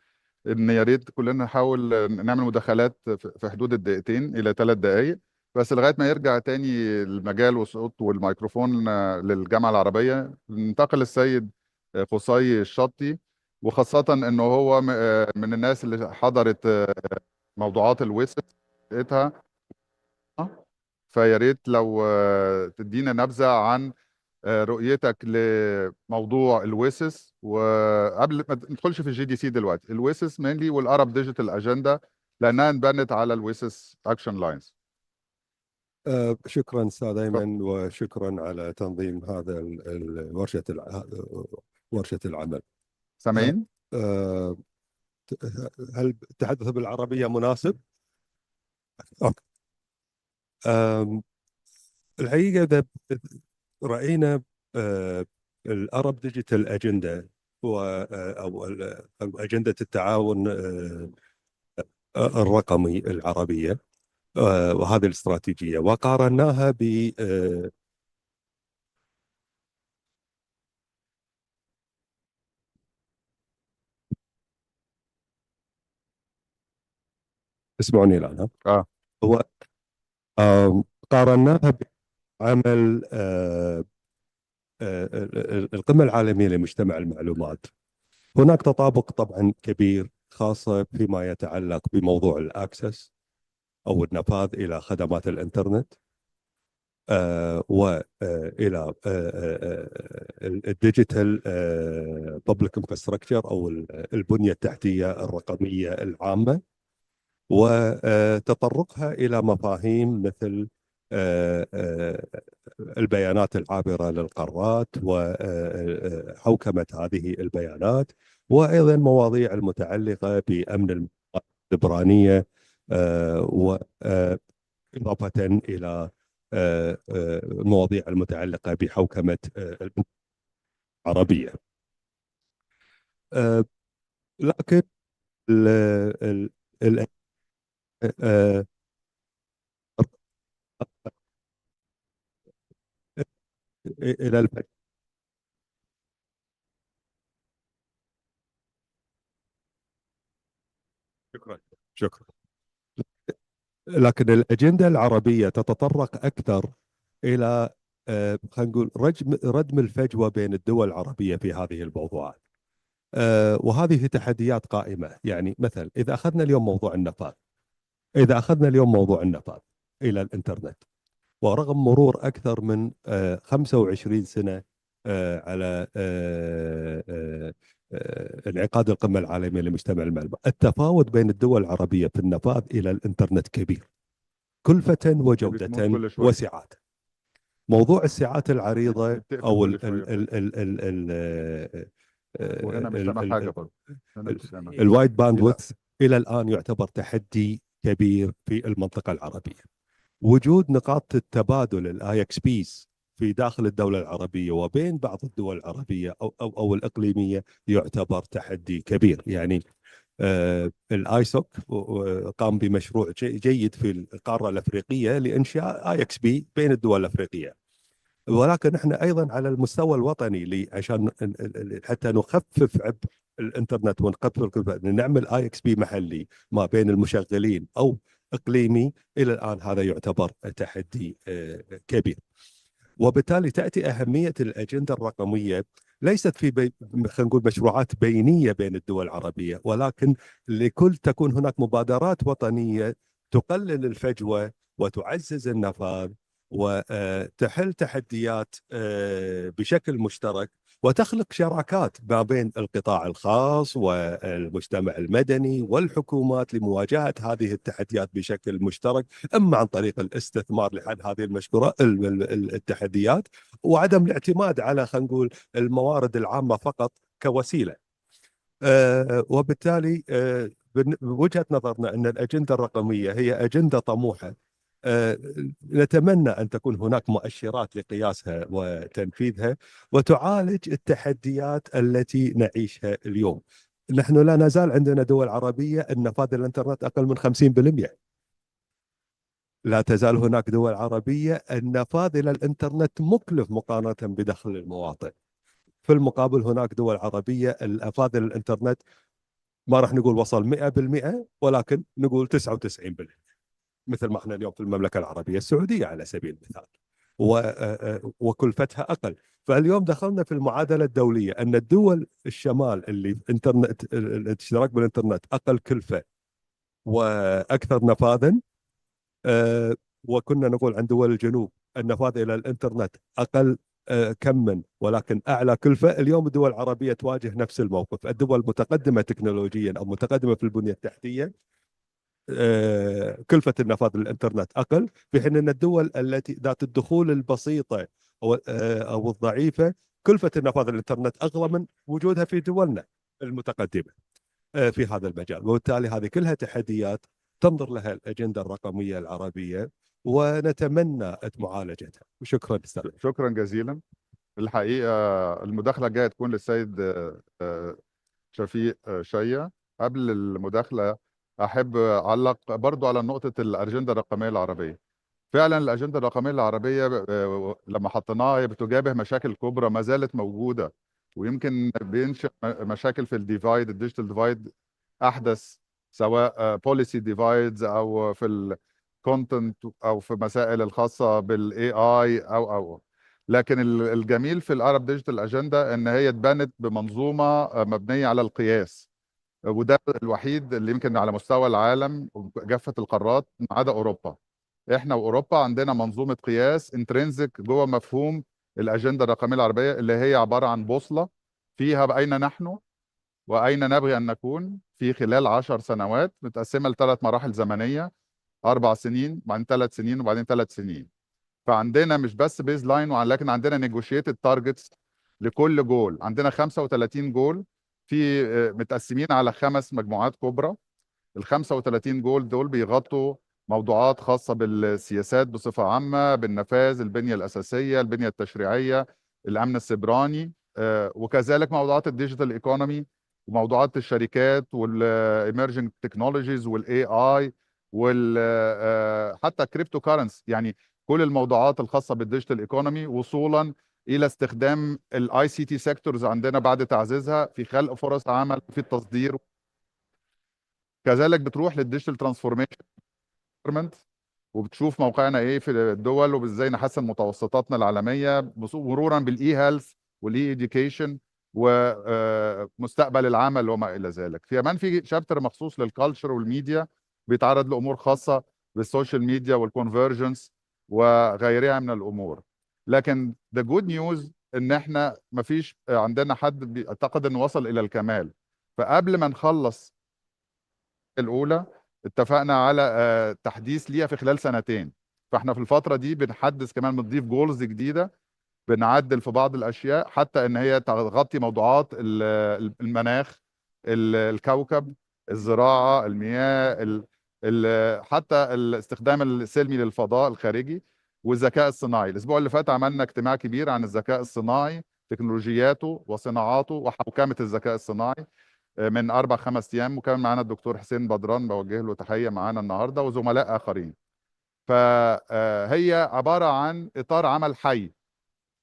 إن يا ريت كلنا نحاول نعمل مداخلات في حدود الدقيقتين إلى 3 دقائق، بس لغاية ما يرجع تاني المجال والصوت والميكروفون للجامعة العربية. انتقل السيد قصي الشطي، وخاصة إنه هو من الناس اللي حضرت موضوعات الويسس لقيتها. فيا ريت لو تدينا نبذة عن رؤيتك لموضوع الويسس، وقبل ما ندخلش في الجي دي سي دلوقتي، الويسس مينلي والارب ديجيتال اجندا لانها انبنت على الويسس اكشن لاينز. شكرا استاذ ايمن، وشكرا على تنظيم هذا ورشه العمل. سامعين؟ هل التحدث بالعربيه مناسب؟ أوكي. الحقيقه اذا راينا الارب ديجيتال اجندا او اجنده التعاون الرقمي العربيه، وهذه الاستراتيجيه، وقارناها ب تسمعوني الان؟ هو قارناها بعمل القمه العالميه لمجتمع المعلومات. هناك تطابق طبعا كبير، خاصه فيما يتعلق بموضوع الاكسس او النفاذ الى خدمات الانترنت، والى الديجيتال بابليك انفراستراكشر او البنيه التحتيه الرقميه العامه، وتطرقها الى مفاهيم مثل البيانات العابره للقارات وحوكمه هذه البيانات، وايضا مواضيع المتعلقه بامن المعلومات السيبرانيه، إضافة إلى المواضيع المتعلقة بحوكمة العربية. لكن ال ال ال إلى شكرا شكرا. لكن الأجندة العربية تتطرق أكثر إلى خلينا نقول ردم الفجوة بين الدول العربية في هذه الموضوعات، وهذه تحديات قائمة. يعني مثلا إذا أخذنا اليوم موضوع النفاذ إلى الإنترنت، ورغم مرور أكثر من 25 سنة على انعقاد القمة العالمية لمجتمع المعلومات، التفاوت بين الدول العربية في النفاذ إلى الإنترنت كبير كلفة وجودة وسعة. موضوع السعات العريضة أو الوايد باندويث إلى الآن يعتبر تحدي كبير في المنطقة العربية. وجود نقاط التبادل الاي اكس بيز في داخل الدولة العربية وبين بعض الدول العربية أو الإقليمية يعتبر تحدي كبير. يعني الايسوك قام بمشروع جيد في القارة الأفريقية لإنشاء اي اكس بي بين الدول الأفريقية، ولكن احنا ايضا على المستوى الوطني عشان حتى نخفف عبء الانترنت ونخفف نعمل اي اكس بي محلي ما بين المشغلين او اقليمي، الى الان هذا يعتبر تحدي كبير. وبالتالي تاتي اهميه الاجنده الرقميه ليست في خلينا نقول مشروعات بينيه بين الدول العربيه، ولكن تكون هناك مبادرات وطنيه تقلل الفجوه وتعزز النفاذ وتحل تحديات بشكل مشترك، وتخلق شراكات ما بين القطاع الخاص والمجتمع المدني والحكومات لمواجهة هذه التحديات بشكل مشترك، إما عن طريق الاستثمار لحل هذه التحديات، وعدم الاعتماد على خلينا نقول الموارد العامة فقط كوسيلة. وبالتالي بوجهة نظرنا أن الأجندة الرقمية هي أجندة طموحة نتمنى أن تكون هناك مؤشرات لقياسها وتنفيذها وتعالج التحديات التي نعيشها اليوم. نحن لا نزال عندنا دول عربية النفاذ الإنترنت أقل من 50%. لا تزال هناك دول عربية النفاذ إلى الإنترنت مكلف مقارنة بدخل المواطن. في المقابل هناك دول عربية النفاذ إلى الإنترنت ما راح نقول وصل 100%، ولكن نقول 99%، مثل ما احنا اليوم في المملكة العربية السعودية على سبيل المثال، وكلفتها أقل. فاليوم دخلنا في المعادلة الدولية أن الدول الشمال اللي انترنت الاشتراك بالإنترنت أقل كلفة وأكثر نفاذا، وكنا نقول عن دول الجنوب النفاذ إلى الإنترنت أقل كما ولكن أعلى كلفة. اليوم الدول العربية تواجه نفس الموقف. الدول المتقدمة تكنولوجيا أو متقدمة في البنية التحتية كلفة النفاذ للإنترنت أقل، في حين أن الدول التي ذات الدخول البسيطة أو الضعيفة كلفة النفاذ للإنترنت أغلى من وجودها في دولنا المتقدمة في هذا المجال. وبالتالي هذه كلها تحديات تنظر لها الأجندة الرقمية العربية ونتمنى معالجتها. وشكرا استاذ. شكرا جزيلا. الحقيقة المداخلة الجاية تكون للسيد شفيق شيا. قبل المداخلة أحب أعلق برضو على نقطة الأجندة الرقمية العربية. فعلا الأجندة الرقمية العربية لما حطيناها هي بتجابه مشاكل كبرى ما زالت موجودة، ويمكن بينشئ مشاكل في الديفايد، الديجيتال ديفايد أحدث، سواء بوليسي ديفايدز أو في الكونتنت أو في مسائل الخاصة بالاي اي أو لكن الجميل في العرب ديجيتال أجندة إن هي اتبنت بمنظومة مبنية على القياس، وده الوحيد اللي يمكن على مستوى العالم وكافة القارات ما عدا أوروبا. احنا واوروبا عندنا منظومه قياس انترنزك جوه مفهوم الاجنده الرقميه العربيه، اللي هي عباره عن بوصله فيها اين نحن واين نبغي ان نكون في خلال 10 سنوات، متقسمه لثلاث مراحل زمنيه: 4 سنين، بعدين 3 سنين، وبعدين 3 سنين. فعندنا مش بس بيز لاين، ولكن عندنا نيجوشيتد تارجتس لكل جول. عندنا 35 جول في متقسمين على 5 مجموعات كبرى. ال 35 جول دول بيغطوا موضوعات خاصة بالسياسات بصفة عامة، بالنفاذ، البنية الأساسية، البنية التشريعية، الأمن السيبراني، وكذلك موضوعات الديجيتال ايكونومي وموضوعات الشركات والإيمرجنج تكنولوجيز والاي اي حتى الكريبتو كارنسي. يعني كل الموضوعات الخاصة بالديجيتال ايكونومي وصولا الى استخدام الاي سي تي سيكتورز عندنا بعد تعزيزها في خلق فرص عمل في التصدير. كذلك بتروح للديجيتال ترانسفورميشن وبتشوف موقعنا ايه في الدول وازاي نحسن متوسطاتنا العالميه، مرورا بالاي هيلث والاي ايديوكيشن ومستقبل العمل وما الى ذلك. في كمان في شابتر مخصوص للكالتشر والميديا بيتعرض لامور خاصه بالسوشيال ميديا والكونفرجنس وغيرها من الامور. لكن ذا جود نيوز ان احنا ما فيش عندنا حد بيعتقد انه وصل الى الكمال. فقبل ما نخلص الاولى اتفقنا على تحديث ليها في خلال 2 سنين. فاحنا في الفتره دي بنحدث كمان، بنضيف جولز جديده، بنعدل في بعض الاشياء حتى ان هي تغطي موضوعات المناخ، الكوكب، الزراعه، المياه، حتى الاستخدام السلمي للفضاء الخارجي والذكاء الصناعي. الاسبوع اللي فات عملنا اجتماع كبير عن الذكاء الصناعي، تكنولوجياته وصناعاته وحوكمه الذكاء الصناعي من 4-5 ايام، وكان معانا الدكتور حسين بدران بوجه له تحيه معانا النهارده وزملاء اخرين. فهي عباره عن اطار عمل حي،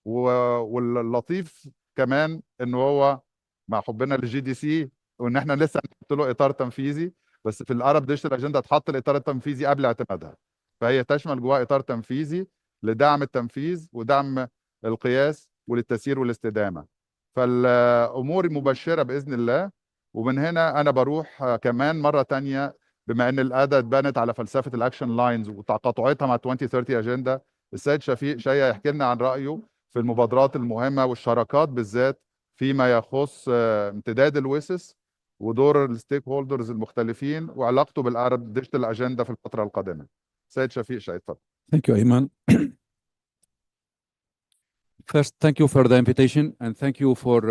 واللطيف كمان ان هو مع حبنا للجي دي سي وان احنا لسه هنحط له اطار تنفيذي، بس في الارب ديجيتال اجنده اتحط الاطار التنفيذي قبل اعتمادها. فهي تشمل جواها اطار تنفيذي لدعم التنفيذ ودعم القياس وللتسيير والاستدامه. فالامور مبشره باذن الله. ومن هنا انا بروح كمان مره تانية، بما ان الاداه اتبنت على فلسفه الاكشن لاينز وتقاطعتها مع 2030 اجنده، السيد شفيق شيا يحكي لنا عن رايه في المبادرات المهمه والشراكات بالذات فيما يخص امتداد الوسس ودور الستيك هولدرز المختلفين وعلاقته بالارب ديجيتال اجنده في الفتره القادمه. سيد شفيق شيا، اتفضل. Thank you, Ayman. First, thank you for the invitation and thank you for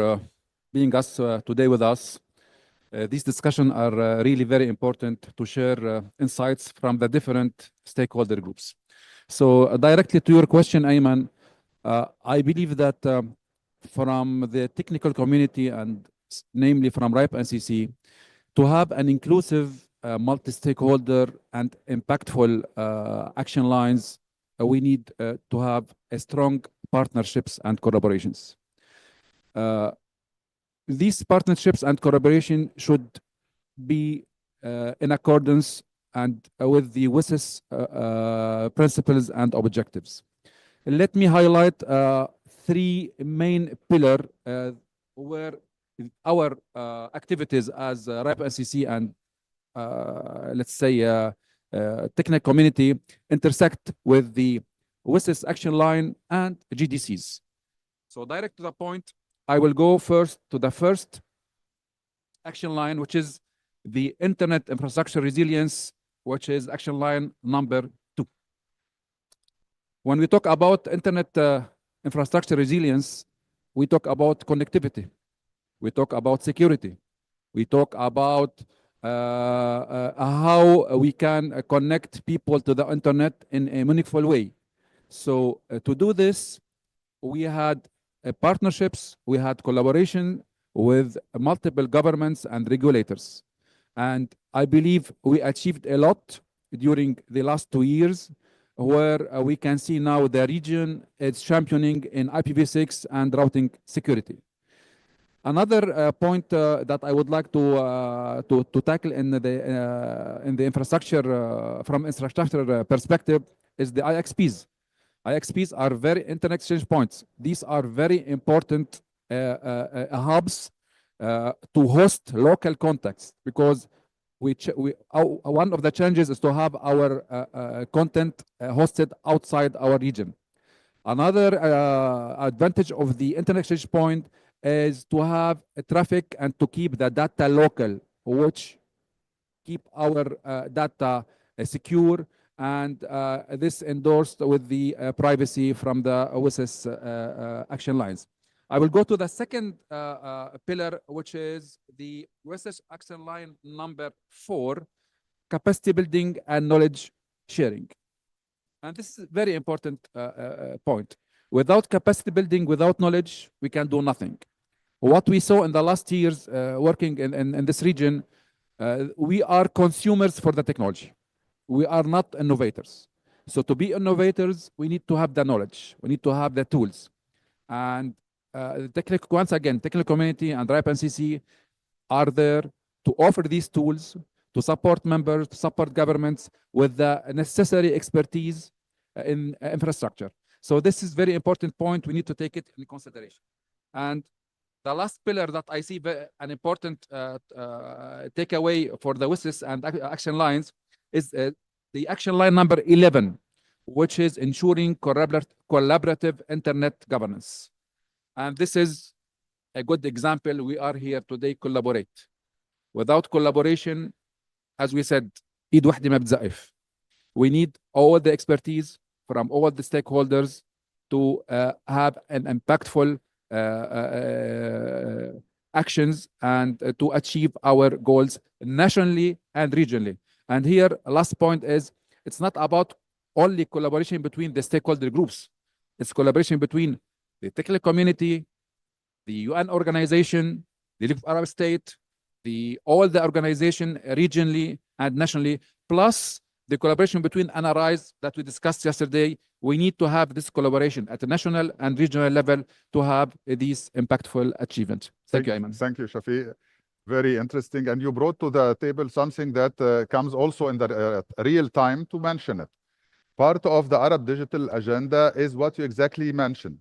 being today with us. These discussions are really very important to share insights from the different stakeholder groups. So directly to your question, Ayman, I believe that from the technical community and namely from RIPE NCC, to have an inclusive, multi-stakeholder and impactful action lines, we need to have a strong partnerships and collaborations. These partnerships and collaboration should be in accordance and with the WSIS principles and objectives. Let me highlight three main pillars where our activities as RIPE NCC and let's say technical community intersect with the WSIS action line and GDCs. So direct to the point, I will go first to the first action line, which is the internet infrastructure resilience, which is action line number 2. When we talk about internet infrastructure resilience, we talk about connectivity, we talk about security, we talk about how we can connect people to the internet in a meaningful way. So to do this, we had partnerships, we had collaboration with multiple governments and regulators. And I believe we achieved a lot during the last 2 years, where we can see now the region is championing in IPv6 and routing security. Another point that I would like to tackle in the infrastructure from infrastructure perspective is the IXPs. IXPs are very internet exchange points. These are very important hubs to host local contacts, because one of the challenges is to have our content hosted outside our region. Another advantage of the internet exchange point is to have a traffic and to keep the data local, which keep our data secure, and this endorsed with the privacy from the WSIS action lines. I will go to the second pillar, which is the WSIS action line number 4, capacity building and knowledge sharing. And this is a very important point. Without capacity building, without knowledge, we can do nothing. What we saw in the last years working in this region, we are consumers for the technology. We are not innovators. So to be innovators, we need to have the knowledge. We need to have the tools. And once again, technical community and RIPE NCC are there to offer these tools, to support members, to support governments with the necessary expertise in infrastructure. So this is very important point. We need to take it in consideration. And the last pillar that I see an important takeaway for the WSIS and action lines is the action line number 11, which is ensuring collaborative internet governance. And this is a good example. We are here today collaborate. Without collaboration, as we said, إيد واحدة ما بتزقف. We need all the expertise from all the stakeholders to have an impactful actions and to achieve our goals nationally and regionally. And here, last point is, it's not about only collaboration between the stakeholder groups. It's collaboration between the technical community, the UN organization, the League of Arab States, all the organization regionally and nationally, plus the collaboration between NRIs that we discussed yesterday. We need to have this collaboration at the national and regional level to have these impactful achievements. Thank you, Ayman. Thank you, Shafi. Very interesting. And you brought to the table something that comes also in the real time to mention it. Part of the Arab Digital Agenda is what you exactly mentioned,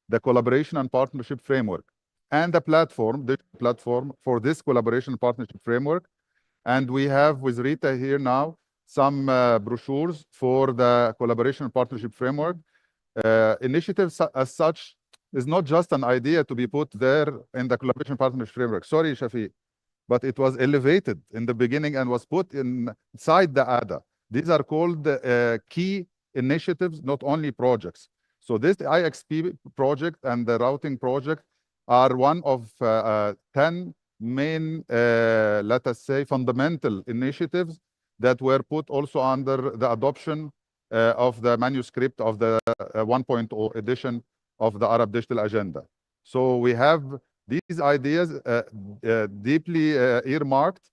the collaboration and partnership framework, and the platform for this collaboration partnership framework. And we have with Rita here now some brochures for the collaboration and partnership framework. Initiatives as such is not just an idea to be put there in the collaboration partnership framework. Sorry, Shafi, but it was elevated in the beginning and was put inside the ADA. These are called key initiatives, not only projects. So this IXP project and the routing project are one of 10 main, let us say, fundamental initiatives that were put also under the adoption of the manuscript of the 1.0 edition of the Arab Digital Agenda. So we have these ideas deeply earmarked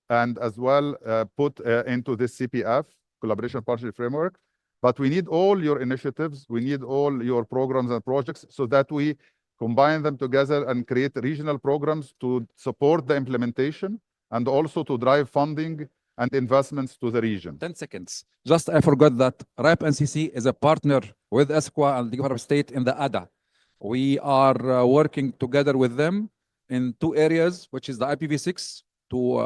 and as well put into this CPF, Collaboration Partnership Framework. But we need all your initiatives, we need all your programs and projects so that we combine them together and create regional programs to support the implementation and also to drive funding and investments to the region. 10 seconds. Just I forgot that RIPE NCC is a partner with ESCWA and the Department of State in the ADA. We are working together with them in 2 areas, which is the IPv6 to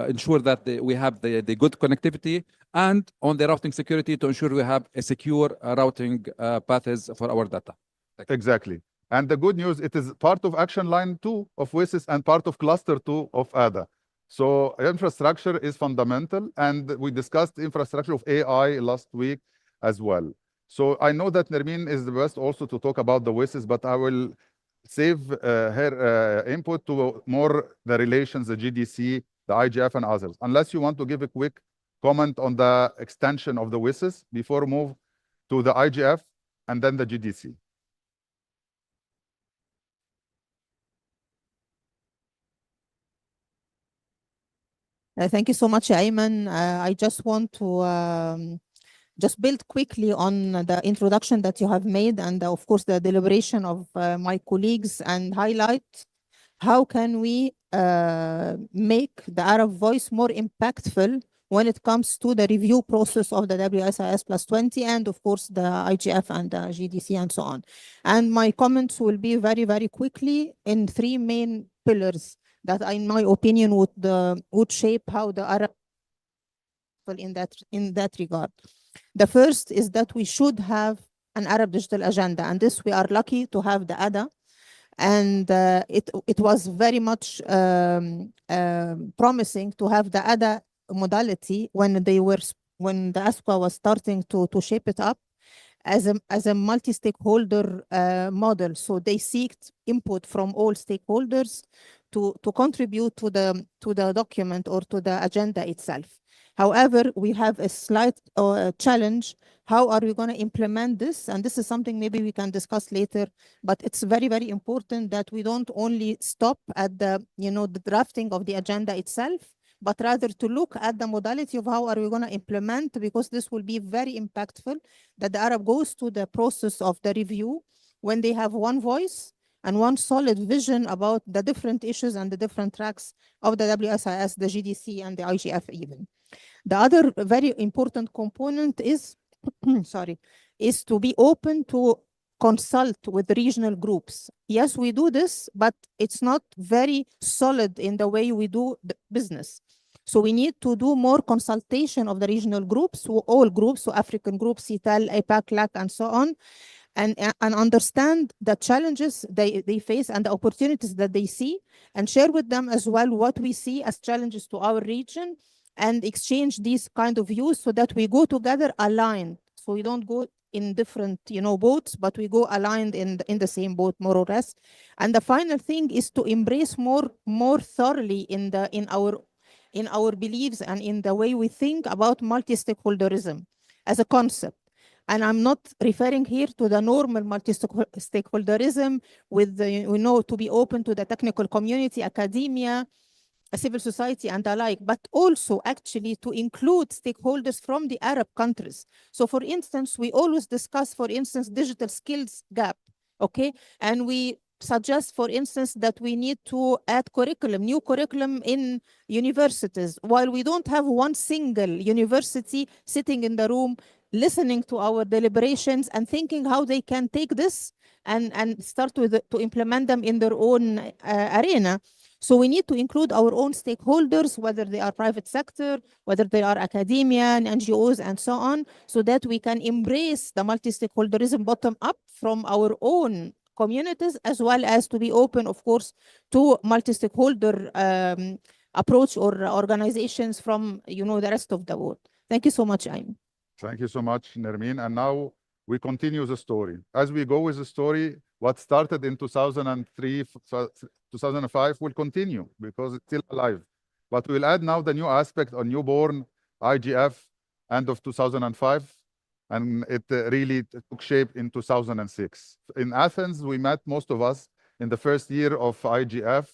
ensure that we have the good connectivity, and on the routing security to ensure we have a secure routing paths for our data. Exactly. And the good news, it is part of Action Line 2 of WSIS and part of Cluster 2 of ADA. So infrastructure is fundamental, and we discussed infrastructure of AI last week as well. So I know that Nermeen is the best also to talk about the WSIS, but I will save her input to more the relations, the GDC, the IGF and others. Unless you want to give a quick comment on the extension of the WSIS before we move to the IGF and then the GDC. Thank you so much, Ayman. I just want to just build quickly on the introduction that you have made and of course the deliberation of my colleagues and highlight how can we make the Arab voice more impactful when it comes to the review process of the WSIS plus 20 and of course the IGF and the GDC and so on. And my comments will be very, very quickly in 3 main pillars that in my opinion would shape how the Arab in that regard. The first is that we should have an Arab digital agenda, and this we are lucky to have the ADA, and it was very much promising to have the ADA modality when the ASQA was starting to shape it up as a multi-stakeholder model. So they seeked input from all stakeholders to contribute to the document or to the agenda itself. However, we have a slight challenge. How are we going to implement this? And this is something maybe we can discuss later, but it's very, very important that we don't only stop at the drafting of the agenda itself, but rather to look at the modality of how are we going to implement, because this will be very impactful, that the Arab goes to the process of the review when they have one voice and one solid vision about the different issues and the different tracks of the WSIS, the GDC, and the IGF even. The other very important component is, is to be open to consult with regional groups. Yes, we do this, but it's not very solid in the way we do the business. So we need to do more consultation of the regional groups, so all groups, so African groups, CITAL, APAC, LAC, and so on, and understand the challenges they face and the opportunities that they see, and share with them as well what we see as challenges to our region, and exchange these kind of views so that we go together aligned. So we don't go in different boats, but we go aligned in the same boat, more or less. And the final thing is to embrace more thoroughly in our beliefs and in the way we think about multi-stakeholderism as a concept. And I'm not referring here to the normal multi-stakeholderism with to be open to the technical community, academia, civil society, and the like, but also actually to include stakeholders from the Arab countries. So for instance, we always discuss, for instance, digital skills gap, okay? And we suggest, for instance, that we need to add new curriculum in universities, while we don't have one single university sitting in the room listening to our deliberations and thinking how they can take this and start to implement them in their own arena. So we need to include our own stakeholders, whether they are private sector, whether they are academia and NGOs and so on, so that we can embrace the multi-stakeholderism bottom up from our own communities, as well as to be open, of course, to multi-stakeholder approach or organizations from the rest of the world. Thank you so much, Ayman. Thank you so much, Nermeen. And now we continue the story. As we go with the story, what started in 2003, 2005 will continue because it's still alive. But we'll add now the new aspect on newborn IGF end of 2005, and it really took shape in 2006. In Athens, we met, most of us, in the first year of IGF.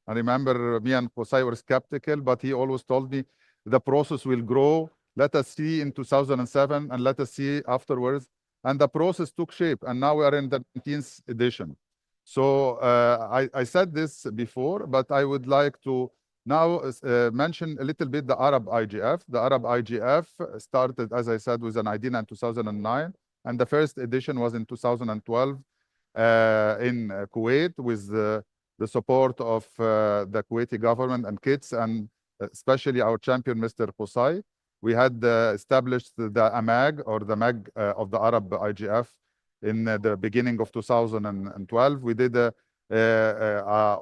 I remember me and Qusay were skeptical, but he always told me the process will grow. Let us see in 2007 and let us see afterwards. And the process took shape, and now we are in the 19th edition. So I said this before, but I would like to now mention a little bit the Arab IGF. The Arab IGF started, as I said, with an idea in 2009, and the first edition was in 2012 in Kuwait with the support of the Kuwaiti government and kids, and especially our champion, Mr. Qusay. We had established the AMAG, or the MAG of the Arab IGF, in the beginning of 2012. We did a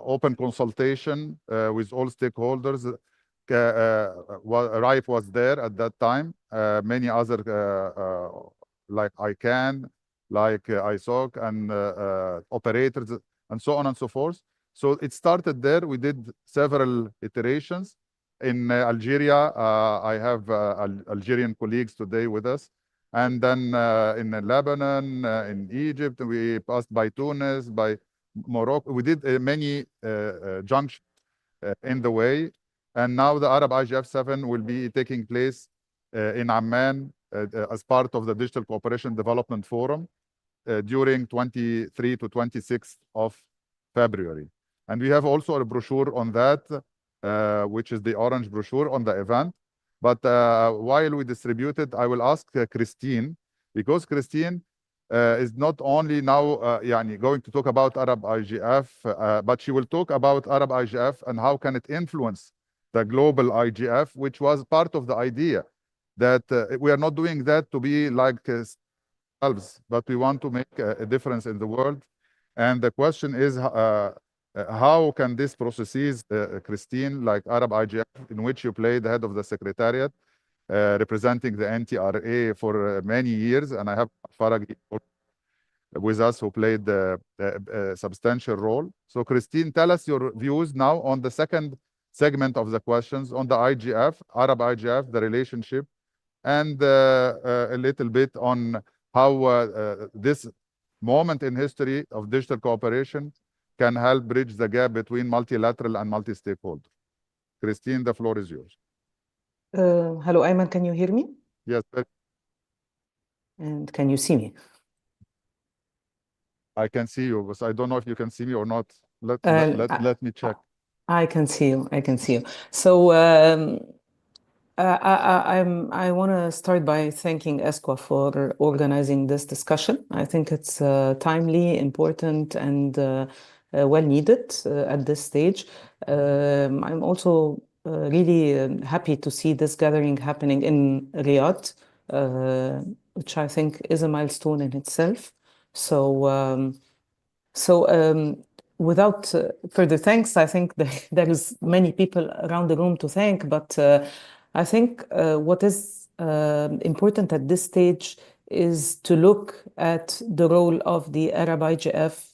open consultation with all stakeholders. RIPE was there at that time. Many other, like ICANN, like ISOC, and operators, and so on and so forth. So it started there. We did several iterations. In Algeria, I have Algerian colleagues today with us. And then in Lebanon, in Egypt, we passed by Tunis, by Morocco. We did many junctions in the way. And now the Arab IGF 7 will be taking place in Amman as part of the Digital Cooperation Development Forum during 23 to 26th of February. And we have also a brochure on that, which is the orange brochure on the event. But while we distribute it, I will ask Christine, because Christine is not only now going to talk about Arab IGF, but she will talk about Arab IGF and how can it influence the global IGF, which was part of the idea that we are not doing that to be like ourselves, but we want to make a difference in the world. And the question is, how can these processes, Christine, like Arab IGF, in which you play the head of the secretariat, representing the NTRA for many years, and I have Farag with us who played a substantial role. So Christine, tell us your views now on the second segment of the questions on the IGF, Arab IGF, the relationship, and a little bit on how this moment in history of digital cooperation can help bridge the gap between multilateral and multi-stakeholder. Christine, the floor is yours. Hello, Ayman, can you hear me? Yes. And can you see me? I can see you, but I don't know if you can see me or not. Let me check. I can see you. I can see you. So I want to start by thanking ESCWA for organizing this discussion. I think it's timely, important, and well needed at this stage. I'm also really happy to see this gathering happening in Riyadh, which I think is a milestone in itself. So without further thanks, I think there is many people around the room to thank, but I think what is important at this stage is to look at the role of the Arab IGF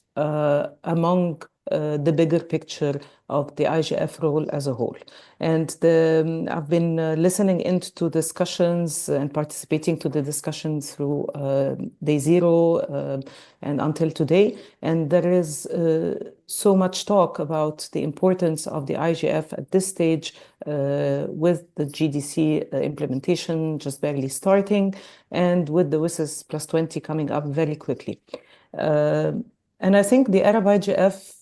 among the bigger picture of the IGF role as a whole. And I've been listening into discussions and participating to the discussions through day zero and until today. And there is so much talk about the importance of the IGF at this stage with the GDC implementation just barely starting and with the WSIS plus 20 coming up very quickly. And I think the Arab IGF,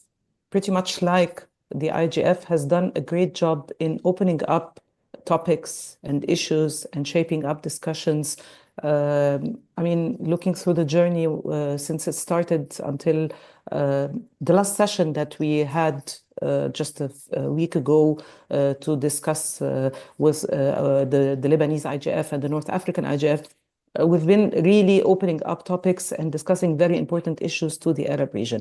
pretty much like the IGF, has done a great job in opening up topics and issues and shaping up discussions. I mean, looking through the journey since it started until the last session that we had just a week ago to discuss with the Lebanese IGF and the North African IGF, we've been really opening up topics and discussing very important issues to the Arab region.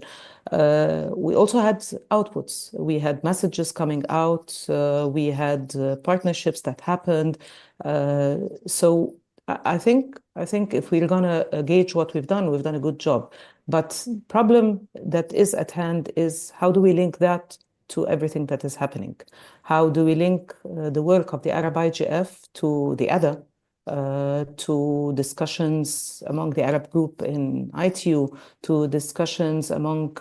We also had outputs. We had messages coming out. We had partnerships that happened. So I think if we're gonna gauge what we've done a good job. But problem that is at hand is how do we link that to everything that is happening? How do we link the work of the Arab IGF to the other? to discussions among the Arab group in ITU, to discussions among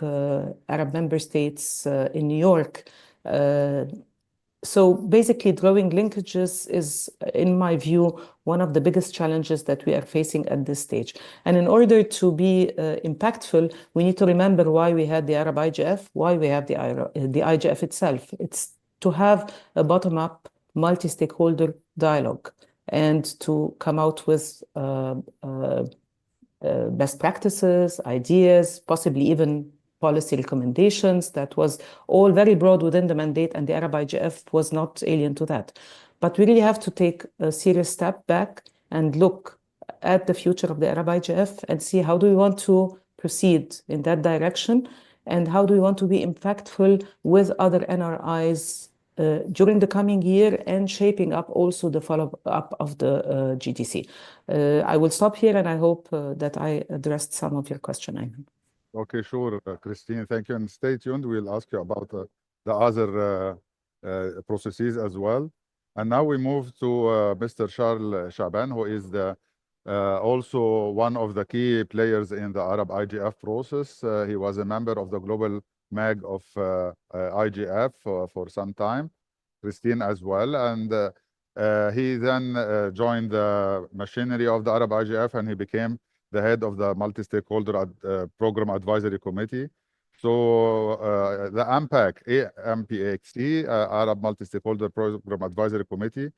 Arab member states in New York. So basically, drawing linkages is, in my view, one of the biggest challenges that we are facing at this stage. And in order to be impactful, we need to remember why we had the Arab IGF, why we have the IGF itself. It's to have a bottom-up, multi-stakeholder dialogue and to come out with best practices, ideas, possibly even policy recommendations. That was all very broad within the mandate, and the Arab IGF was not alien to that. But we really have to take a serious step back and look at the future of the Arab IGF and see how do we want to proceed in that direction, and how do we want to be impactful with other NRIs during the coming year and shaping up also the follow-up of the GDC. I will stop here, and I hope that I addressed some of your question, Ayman. Okay, sure, Christine. Thank you. And stay tuned. We'll ask you about the other processes as well. And now we move to Mr. Charles Shaban, who is also one of the key players in the Arab IGF process. He was a member of the global MAG of IGF for some time, Christine as well. And he then joined the machinery of the Arab IGF, and he became the head of the multi-stakeholder program advisory committee. So the AMPAC, Arab Multi-Stakeholder Program Advisory Committee,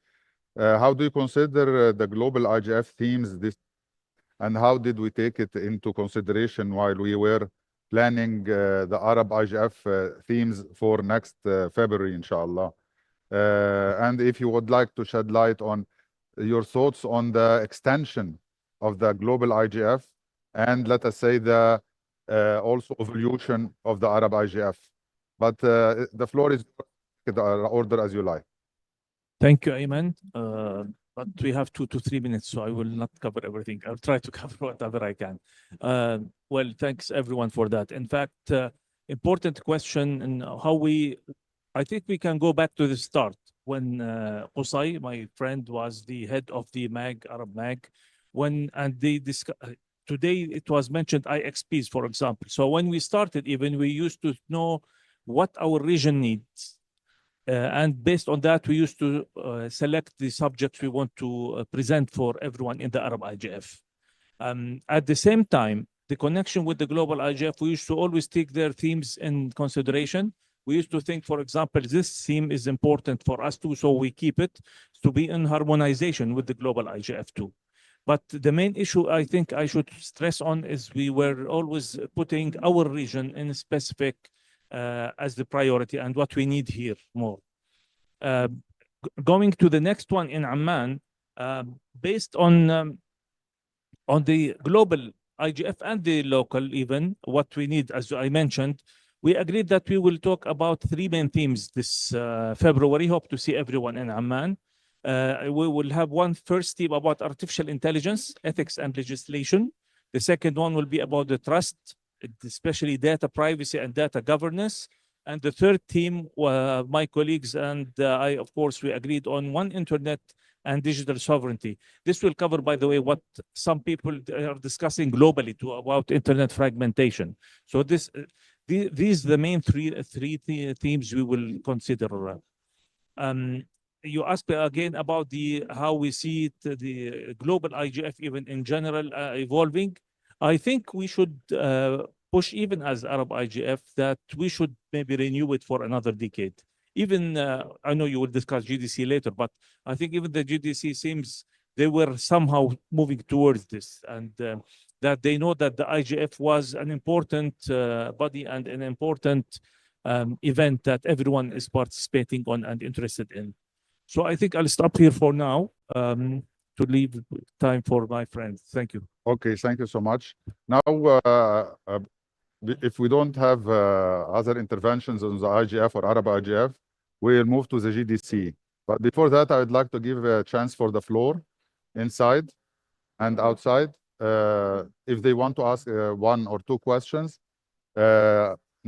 how do you consider the global IGF themes this, and how did we take it into consideration while we were planning the Arab IGF themes for next February, inshallah? And if you would like to shed light on your thoughts on the extension of the global IGF, and let us say the also evolution of the Arab IGF. But the floor is the order as you like. Thank you, Ayman. But we have 2 to 3 minutes, so I will not cover everything. I'll try to cover whatever I can. Well, thanks everyone for that. In fact, important question, and I think we can go back to the start when Qusay, my friend, was the head of the MAG, Arab MAG, today it was mentioned IXPs, for example. So when we started, even we used to know what our region needs. And based on that, we used to select the subjects we want to present for everyone in the Arab IGF. At the same time, the connection with the global IGF, we used to always take their themes in consideration. We used to think, for example, this theme is important for us too, so we keep it to be in harmonization with the global IGF too. But the main issue I think I should stress on is we were always putting our region in specific as the priority and what we need here more. Going to the next one in Amman, based on the global IGF and the local even, what we need, as I mentioned, we agreed that we will talk about 3 main themes this February. Hope to see everyone in Amman. We will have one first theme about artificial intelligence, ethics and legislation. The second one will be about the trust, especially data privacy and data governance. And the third theme, my colleagues and I, of course, we agreed on one internet and digital sovereignty. This will cover, by the way, what some people are discussing globally too about internet fragmentation. So these are the main three themes we will consider. You asked again about how we see the global IGF even in general evolving. I think we should push even as Arab IGF that we should maybe renew it for another decade. Even, I know you will discuss GDC later, but I think even the GDC seems they were somehow moving towards this, and that they know that the IGF was an important body and an important event that everyone is participating on and interested in. So I think I'll stop here for now to leave time for my friends. Thank you. Okay, thank you so much. Now, if we don't have other interventions on the IGF or Arab IGF, we'll move to the GDC. But before that, I would like to give a chance for the floor inside and outside. If they want to ask 1 or 2 questions.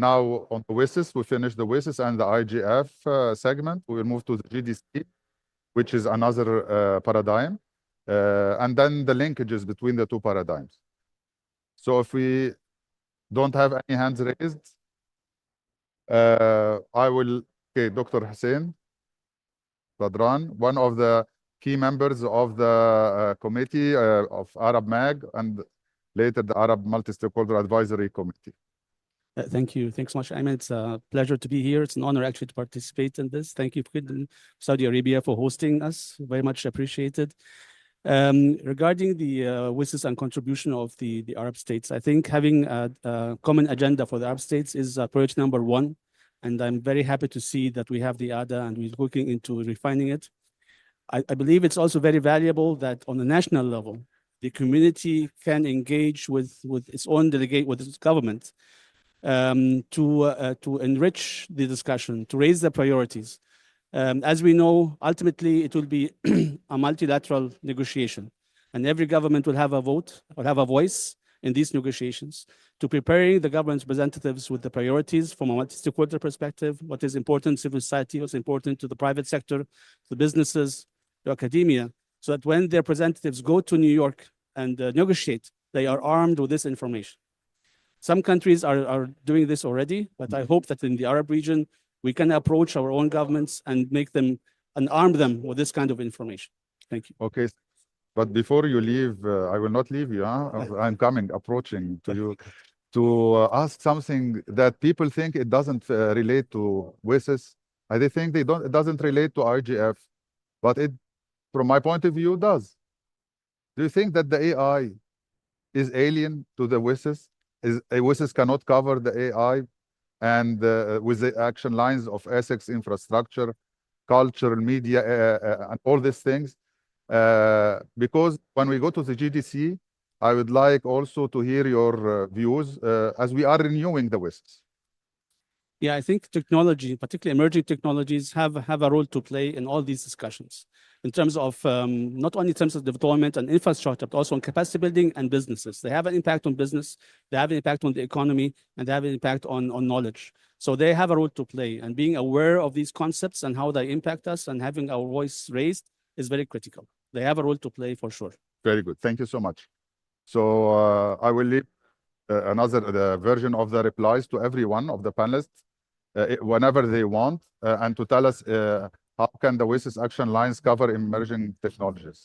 Now on the WSIS, we finished the WSIS and the IGF segment. We will move to the GDC, which is another paradigm. and then the linkages between the two paradigms. So if we don't have any hands raised, I will, okay, Dr. Hussein Badran, one of the key members of the committee of Arab MAG and later the Arab Multi-Stakeholder Advisory Committee. Thank you. Thanks so much, Ayman. It's a pleasure to be here. It's an honor actually to participate in this. Thank you, Saudi Arabia, for hosting us. Very much appreciated. Regarding the wishes and contribution of the Arab states, I think having a common agenda for the Arab states is priority number one. And I'm very happy to see that we have the ADA and we're looking into refining it. I believe it's also very valuable that on the national level, the community can engage with its own delegate, with its government, to enrich the discussion, to raise the priorities. As we know, ultimately, it will be a multilateral negotiation, and every government will have a vote or have a voice in these negotiations to preparing the government's representatives with the priorities from a multi-stakeholder perspective, what is important to civil society, what's important to the private sector, to businesses, to academia, so that when their representatives go to New York and negotiate, they are armed with this information. Some countries are doing this already, but I hope that in the Arab region, we can approach our own governments and make them and arm them with this kind of information. Thank you. Okay, but before you leave, I will not leave you. Huh? I'm coming, approaching to you to ask something that people think it doesn't relate to WSIS. They think it doesn't relate to IGF, but it, from my point of view, does. Do you think that the AI is alien to the WSIS? WSIS cannot cover the AI and with the action lines of ethics, infrastructure, culture, media, and all these things. Because when we go to the GDC, I would like also to hear your views as we are renewing the WSIS. Yeah, I think technology, particularly emerging technologies, have a role to play in all these discussions in terms of not only in terms of deployment and infrastructure, but also on capacity building and businesses. They have an impact on business, they have an impact on the economy, and they have an impact on knowledge. So they have a role to play, and being aware of these concepts and how they impact us and having our voice raised is very critical. They have a role to play for sure. Very good. Thank you so much. So I will leave another version of the replies to every one of the panelists whenever they want, and to tell us how can the WSIS action lines cover emerging technologies.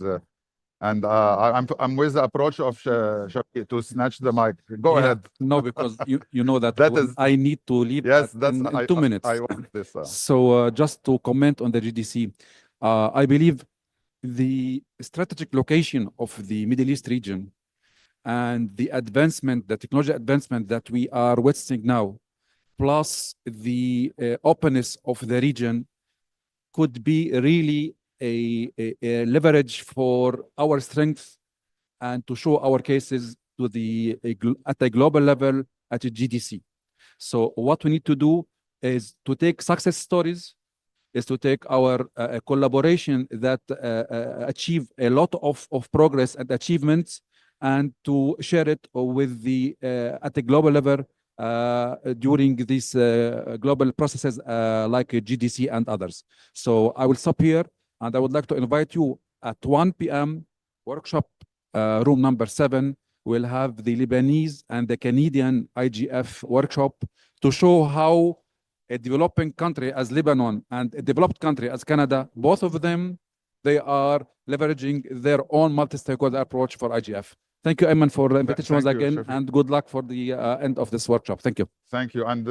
And I'm with the approach of Shafii to snatch the mic. Go ahead. No, because you know that, I need to leave in 2 minutes. I want this. So just to comment on the GDC, I believe the strategic location of the Middle East region and the advancement, the technology advancement that we are witnessing now, plus the openness of the region, could be really a leverage for our strength and to show our cases to at a global level at a GDC. So what we need to do is to take success stories, is to take our collaboration that achieve a lot of progress and achievements, and to share it with at the global level during these global processes like GDC and others. So I will stop here, and I would like to invite you at 1 p.m. workshop, room number 7. We'll have the Lebanese and the Canadian IGF workshop to show how a developing country as Lebanon and a developed country as Canada, both of them, they are leveraging their own multi-stakeholder approach for IGF. Thank you, Ayman, for the invitation once again, Shafii, and good luck for the end of this workshop. Thank you. Thank you. And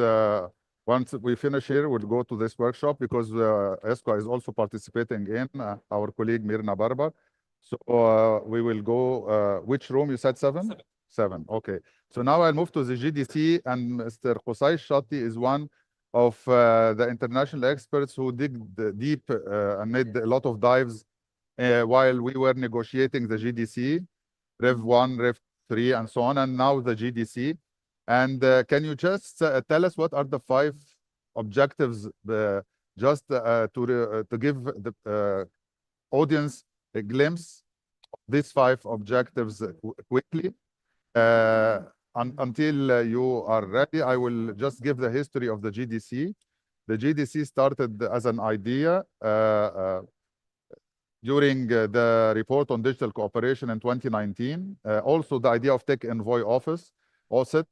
once we finish here, we'll go to this workshop because ESCO is also participating in our colleague Mirna Barbar. So we will go, which room you said 7? 7, okay. So now I'll move to the GDC, and Mr. Qusay Shati is one of the international experts who dig deep and made a lot of dives while we were negotiating the GDC, Rev 1, Rev 3, and so on, and now the GDC. And can you just tell us what are the 5 objectives, just to give the audience a glimpse of these 5 objectives quickly? Until you are ready, I will just give the history of the GDC. The GDC started as an idea during the report on digital cooperation in 2019. Also, the idea of Tech Envoy Office, OSIT.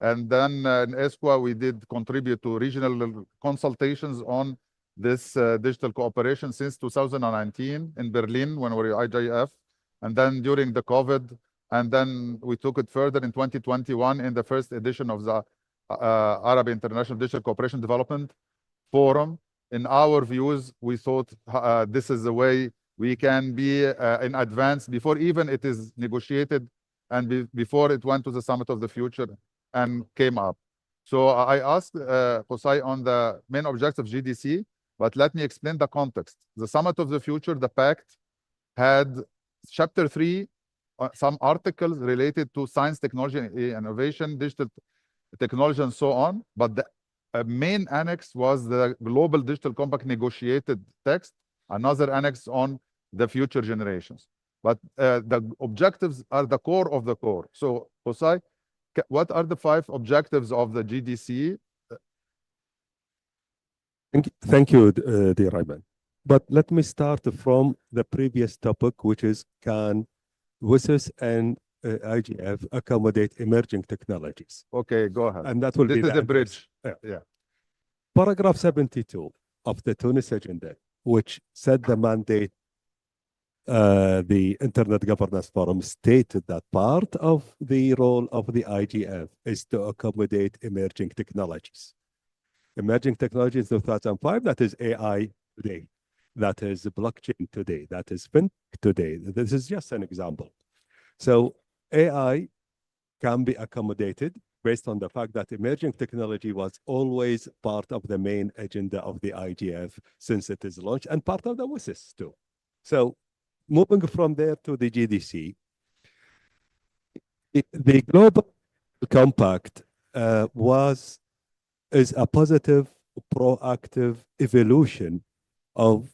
And then in ESQA, we did contribute to regional consultations on this digital cooperation since 2019 in Berlin when we were IGF. And then during the COVID, and then we took it further in 2021 in the first edition of the Arab International Digital Cooperation Development Forum. In our views, we thought this is the way we can be in advance before even it is negotiated and before it went to the Summit of the Future and came up. So I asked Qusay on the main objectives of GDC, but let me explain the context. The Summit of the Future, the pact, had chapter 3, some articles related to science, technology, innovation, digital technology, and so on. But the main annex was the Global Digital Compact negotiated text, another annex on the future generations. But the objectives are the core of the core. So, Qusay, what are the 5 objectives of the GDC? Thank you, dear Ayman. But let me start from the previous topic, which is can WSIS and IGF accommodate emerging technologies? Okay, go ahead. And that will this be is the bridge. Yeah. Paragraph 72 of the Tunis Agenda, which set the mandate, the Internet Governance Forum stated that part of the role of the IGF is to accommodate emerging technologies. Emerging technologies 2005, that is AI today, that is blockchain today, that is fintech today. This is just an example. So AI can be accommodated based on the fact that emerging technology was always part of the main agenda of the IGF since it is launched, and part of the WSIS too. So moving from there to the GDC, the Global Compact is a positive, proactive evolution of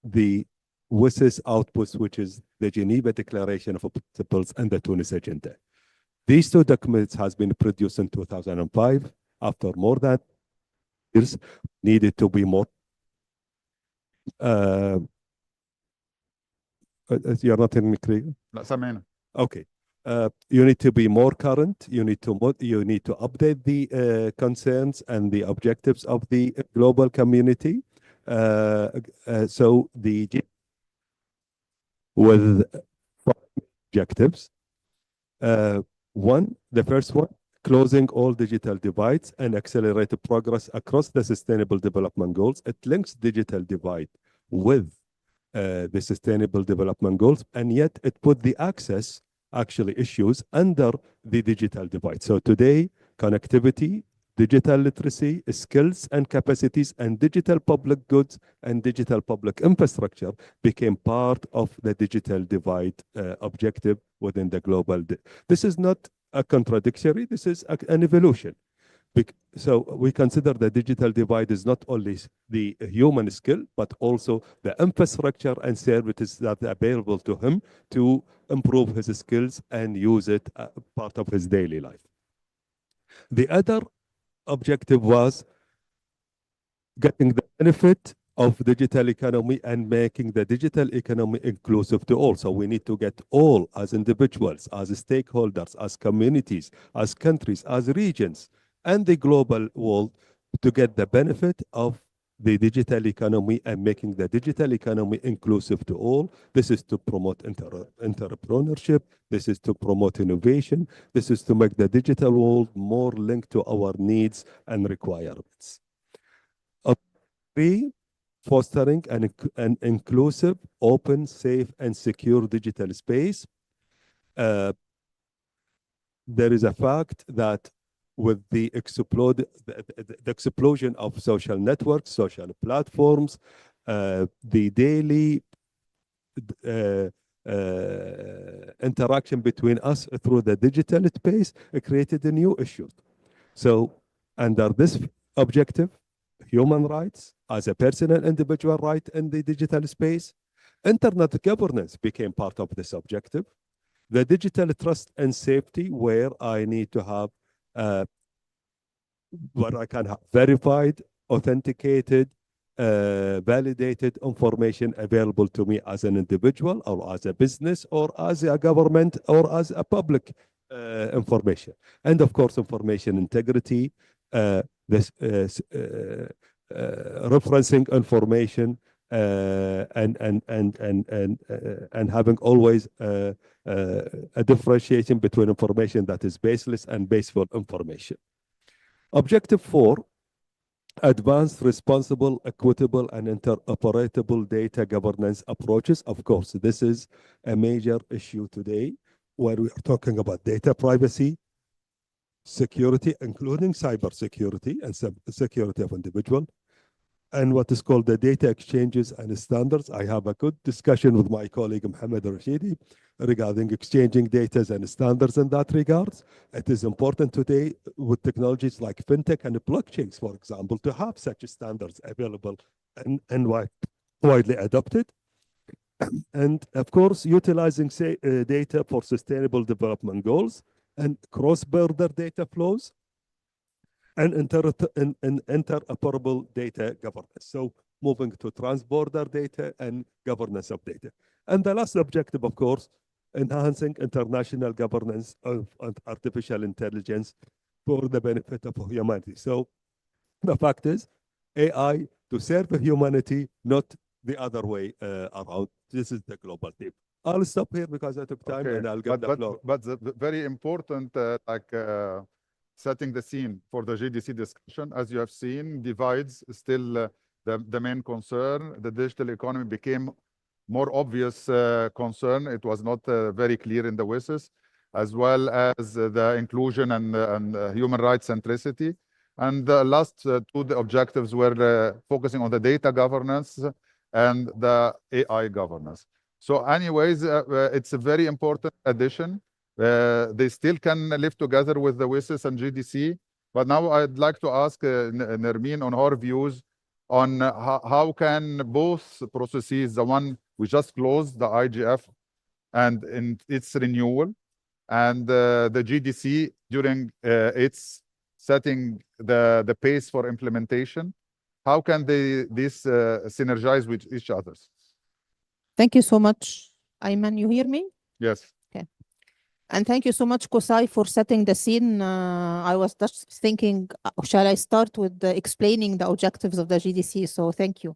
the WSIS outputs, which is the Geneva Declaration of Principles and the Tunis Agenda. These 2 documents has been produced in 2005. After more than years, needed to be more. You're not hearing me clear? لا سامعينك. Okay. You need to be more current. You need to update the concerns and the objectives of the global community. So with 5 objectives. The first one, closing all digital divides and accelerate progress across the Sustainable Development Goals. It links digital divide with the Sustainable Development Goals, and yet it put the access issues under the digital divide. So today, connectivity, digital literacy, skills and capacities, and digital public goods and digital public infrastructure became part of the digital divide objective within the global. This is not a contradictory, this is an evolution. So we consider the digital divide is not only the human skill, but also the infrastructure and services that are available to him to improve his skills and use it part of his daily life. The other objective was getting the benefit of digital economy and making the digital economy inclusive to all. So we need to get all as individuals, as stakeholders, as communities, as countries, as regions, and the global world to get the benefit of the digital economy and making the digital economy inclusive to all. This is to promote entrepreneurship. This is to promote innovation. This is to make the digital world more linked to our needs and requirements. 3, fostering an inclusive, open, safe, and secure digital space. There is a fact that with the explosion of social networks, social platforms, the daily interaction between us through the digital space created a new issue. So under this objective, human rights as a personal individual right in the digital space, internet governance became part of this objective. The digital trust and safety, where I need to have what I can have verified, authenticated, validated information available to me as an individual or as a business or as a government or as a public information. And of course, information integrity, referencing information, and having always a differentiation between information that is baseless and baseful information. Objective 4, advanced, responsible, equitable, and interoperable data governance approaches. Of course, this is a major issue today where we are talking about data privacy, security, including cyber security and security of individual, and what is called the data exchanges and standards. I have a good discussion with my colleague Mohammed Rashidi regarding exchanging data and standards in that regard. It is important today with technologies like fintech and blockchains, for example, to have such standards available and widely adopted. And of course, utilizing data for sustainable development goals and cross-border data flows and interoperable data governance. So moving to trans-border data and governance of data. And the last objective, of course, enhancing international governance of artificial intelligence for the benefit of humanity. So the fact is, AI to serve humanity, not the other way around. This is the global theme. I'll stop here because I took time and I'll give the floor. But the very important, setting the scene for the GDC discussion, as you have seen, divides still the main concern. The digital economy became more obvious concern. It was not very clear in the WSIS, as well as the inclusion and human rights centricity. And the last two objectives were focusing on the data governance and the AI governance. So anyways, it's a very important addition. They still can live together with the WSIS and GDC. But now I'd like to ask Nermeen on her views on how can both processes, the one we just closed, the IGF and in its renewal, and the GDC during its setting the pace for implementation, how can these synergize with each other? Thank you so much, Ayman. You hear me? Yes. Okay. And thank you so much, Kosai, for setting the scene. I was just thinking, shall I start with explaining the objectives of the GDC? So thank you.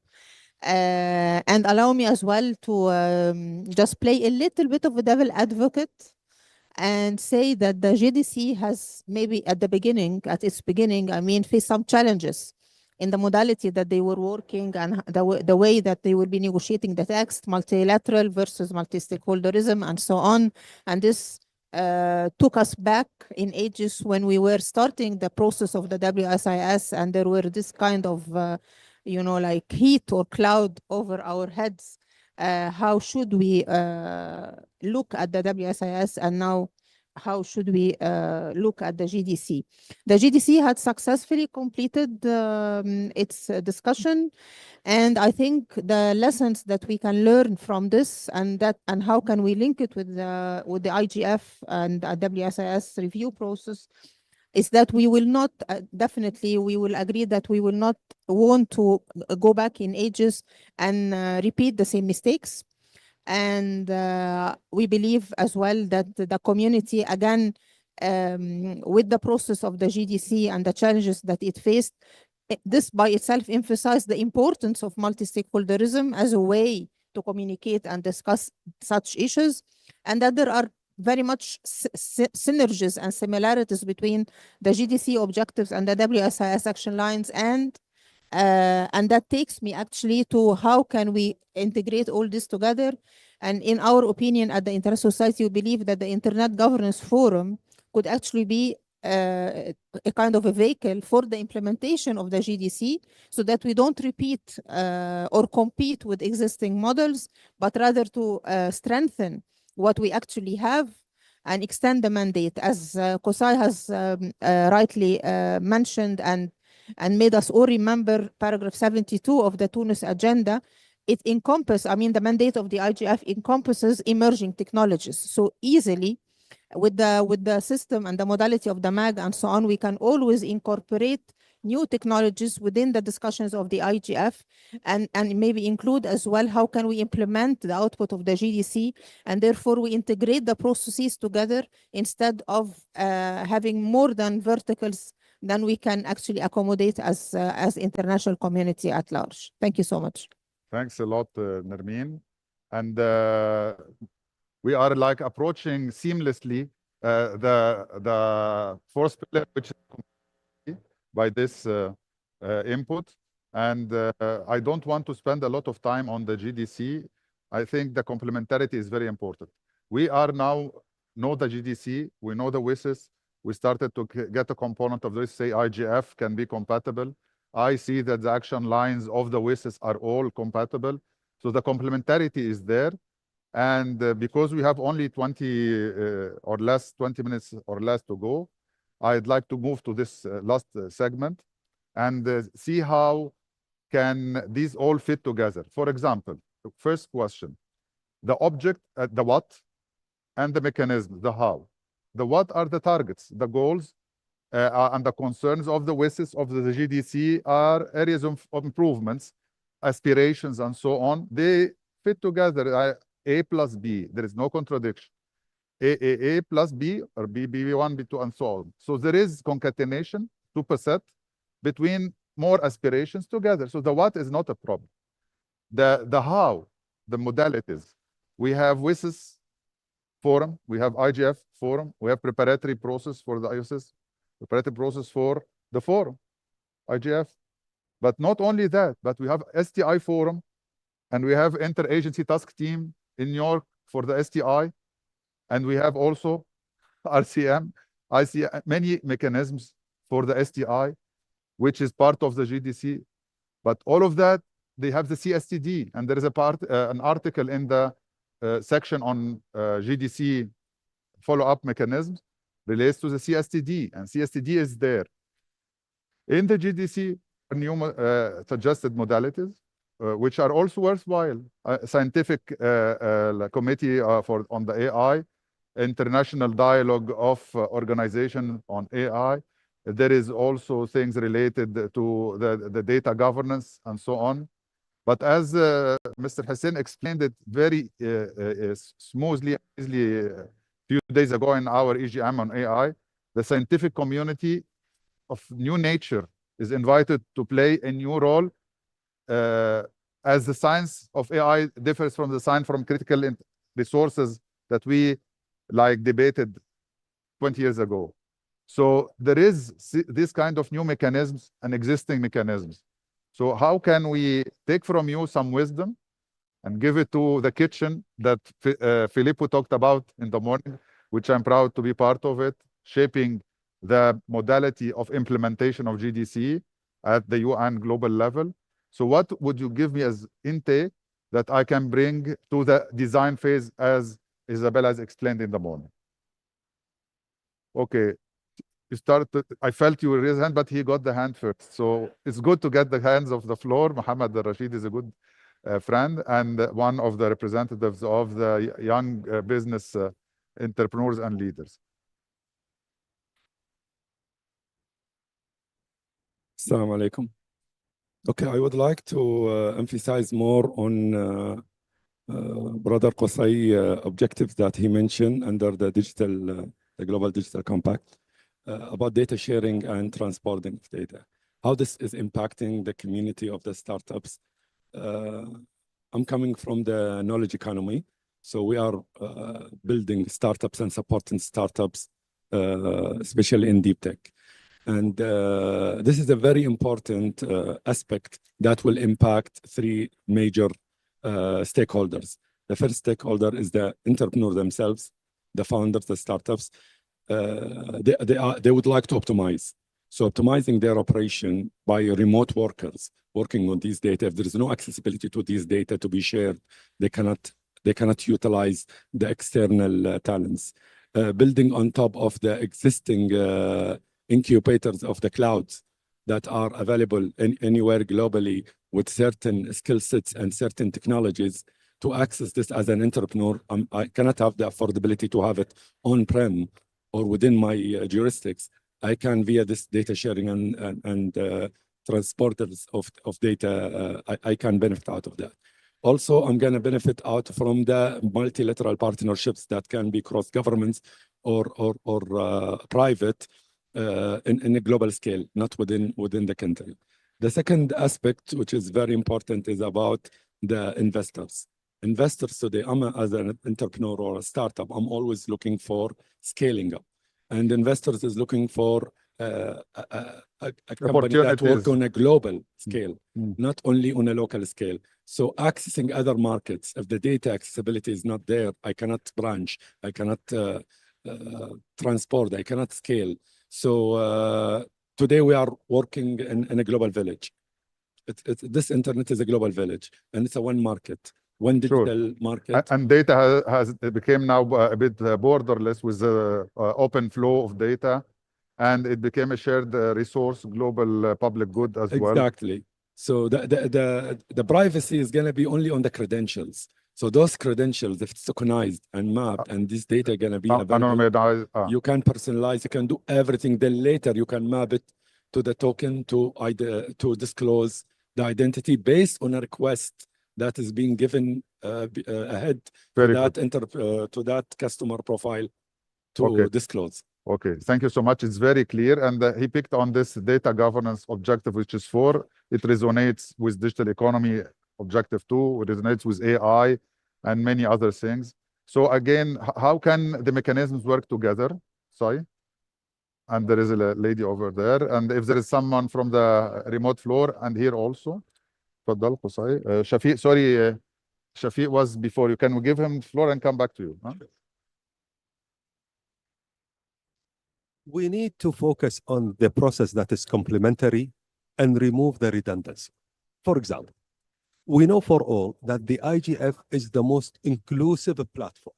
And allow me as well to just play a little bit of a devil advocate and say that the GDC has maybe at its beginning, faced some challenges in the modality that they were working and the way that they will be negotiating the text, multilateral versus multi-stakeholderism and so on. And this took us back in ages when we were starting the process of the WSIS, and there were this kind of, like heat or cloud over our heads. How should we look at the WSIS, and now how should we look at the GDC? The GDC had successfully completed its discussion, and I think the lessons that we can learn from this and how can we link it with the IGF and the WSIS review process is that we will not, definitely we will agree that we will not want to go back in ages and repeat the same mistakes. And we believe as well that the community, again, with the process of the GDC and the challenges that it faced, this by itself emphasized the importance of multi-stakeholderism as a way to communicate and discuss such issues, and that there are very much synergies and similarities between the GDC objectives and the WSIS action lines, and that takes me actually to how can we integrate all this together. And in our opinion at the Internet Society, we believe that the Internet Governance Forum could actually be a kind of a vehicle for the implementation of the GDC, so that we don't repeat or compete with existing models, but rather to strengthen what we actually have and extend the mandate. As Kosai has rightly mentioned and made us all remember paragraph 72 of the Tunis agenda, it encompasses, the mandate of the IGF encompasses emerging technologies. So easily, with the system and the modality of the MAG and so on, we can always incorporate new technologies within the discussions of the IGF, and maybe include as well how can we implement the output of the GDC, and therefore we integrate the processes together instead of having more than verticals than we can actually accommodate as international community at large. Thank you so much. Thanks a lot, Nermeen. And we are like approaching seamlessly the fourth pillar, which is by this input. And I don't want to spend a lot of time on the GDC. I think the complementarity is very important. We are now know the GDC, we know the WSIS. We started to get a component of this, say IGF can be compatible. I see that the action lines of the WSIS are all compatible. So the complementarity is there. And because we have only 20 minutes or less to go, I'd like to move to this last segment and see how can these all fit together. For example, the first question, the object, the what, and the mechanism, the how. The what are the targets, the goals, and the concerns of the WSIS of the GDC are areas of improvements, aspirations, and so on. They fit together, A plus B. There is no contradiction. A plus B, or B1, B2, and so on. So there is concatenation, superset, between more aspirations together. So the what is not a problem. The how, the modalities. We have WSIS forum, we have IGF forum, we have preparatory process for the IOSIS, preparatory process for the forum, IGF. But not only that, but we have STI forum, and we have interagency task team in New York for the STI, and we have also RCM, ICM, many mechanisms for the STI, which is part of the GDC. But all of that, they have the CSTD, and there is a part, an article in the section on GDC follow-up mechanisms relates to the CSTD, and CSTD is there. In the GDC, new suggested modalities, which are also worthwhile. Scientific committee on the AI, international dialogue of organization on AI. There is also things related to the data governance and so on. But as Mr. Hussein explained it very smoothly, easily a few days ago in our EGM on AI, the scientific community of new nature is invited to play a new role as the science of AI differs from the science from critical resources that we like debated 20 years ago. So there is this kind of new mechanisms and existing mechanisms. So how can we take from you some wisdom and give it to the kitchen that Filippo talked about in the morning, which I'm proud to be part of it, shaping the modality of implementation of GDC at the UN global level. So what would you give me as intake that I can bring to the design phase as Isabella has explained in the morning? Okay, you started, I felt you raise hand, but he got the hand first. So it's good to get the hands of the floor. Mohammed Al-Rashid is a good friend and one of the representatives of the young business entrepreneurs and leaders. Assalamu alaikum. Okay, I would like to emphasize more on Brother Qusay objectives that he mentioned under the the Global Digital Compact about data sharing and transporting of data. How this is impacting the community of the startups. I'm coming from the knowledge economy, so we are building startups and supporting startups, especially in deep tech. And this is a very important aspect that will impact three major stakeholders. The first stakeholder is the entrepreneur themselves, the founders, the startups. They would like to optimize. So optimizing their operation by remote workers working on these data. If there is no accessibility to these data to be shared, they cannot utilize the external talents. Building on top of the existing incubators of the clouds that are available anywhere globally with certain skill sets and certain technologies to access this as an entrepreneur. I cannot have the affordability to have it on-prem or within my jurisdictions. I can, via this data sharing and transporters of data, I can benefit out of that. Also, I'm going to benefit out from the multilateral partnerships that can be cross governments or private in a global scale, not within the country. The second aspect, which is very important, is about the investors. Investors today, as an entrepreneur or a startup, I'm always looking for scaling up. And investors is looking for a company that works on a global scale, not only on a local scale. So accessing other markets, if the data accessibility is not there, I cannot branch, I cannot transport, I cannot scale. So today we are working in a global village. This internet is a global village, and it's a one market. One digital market. And data has became now a bit borderless with the open flow of data, and it became a shared resource, global public good as well. Exactly. So the privacy is going to be only on the credentials. So those credentials, if it's tokenized and mapped, and this data going to be available, you can personalize, you can do everything. Then later you can map it to the token to disclose the identity based on a request that is being given ahead to that customer profile to disclose. Okay, thank you so much. It's very clear. And he picked on this data governance objective, which is 4. It resonates with digital economy objective 2. It resonates with AI and many other things. So again, how can the mechanisms work together? Sorry. And there is a lady over there. And if there is someone from the remote floor and here also. Fadal, Qusay. Shafiq, sorry, Shafiq was before you. Can we give him the floor and come back to you? Huh? We need to focus on the process that is complementary and remove the redundancy. For example, we know for all that the IGF is the most inclusive platform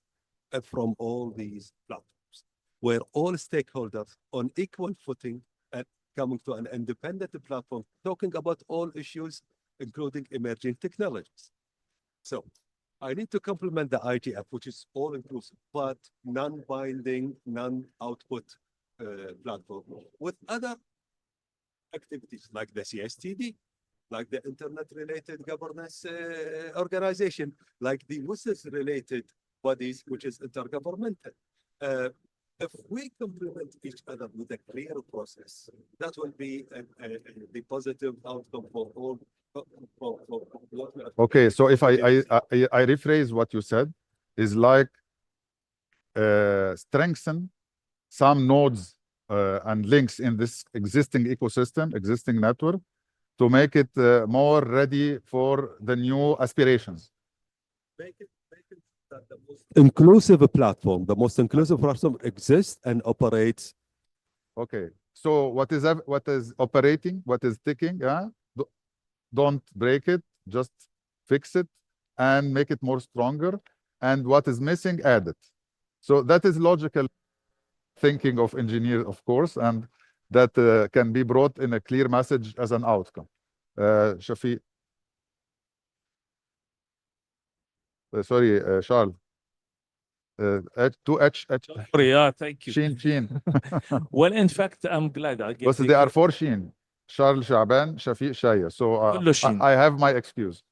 from all these platforms, where all stakeholders on equal footing and coming to an independent platform, talking about all issues, including emerging technologies. So I need to complement the IGF, which is all-inclusive, but non-binding, non-output platform, with other activities like the CSTD, like the Internet-related governance organization, like the WSIS-related bodies, which is intergovernmental. If we complement each other with a clear process, that will be the positive outcome for all. Okay, so if I rephrase what you said, is like strengthen some nodes and links in this existing ecosystem, existing network, to make it more ready for the new aspirations. Make it that the most inclusive platform, the most inclusive platform exists and operates. Okay, so what is operating, what is ticking? Don't break it, just fix it and make it more stronger. And what is missing, add it. So that is logical thinking of engineers, of course, and that can be brought in a clear message as an outcome. Shafiq. Sorry, Charles. Sorry, thank you. Sheen. Well, in fact, I'm glad I get. But there are 4 Sheen. Charles, Shaban, Shafiq, Shaya. So I have my excuse.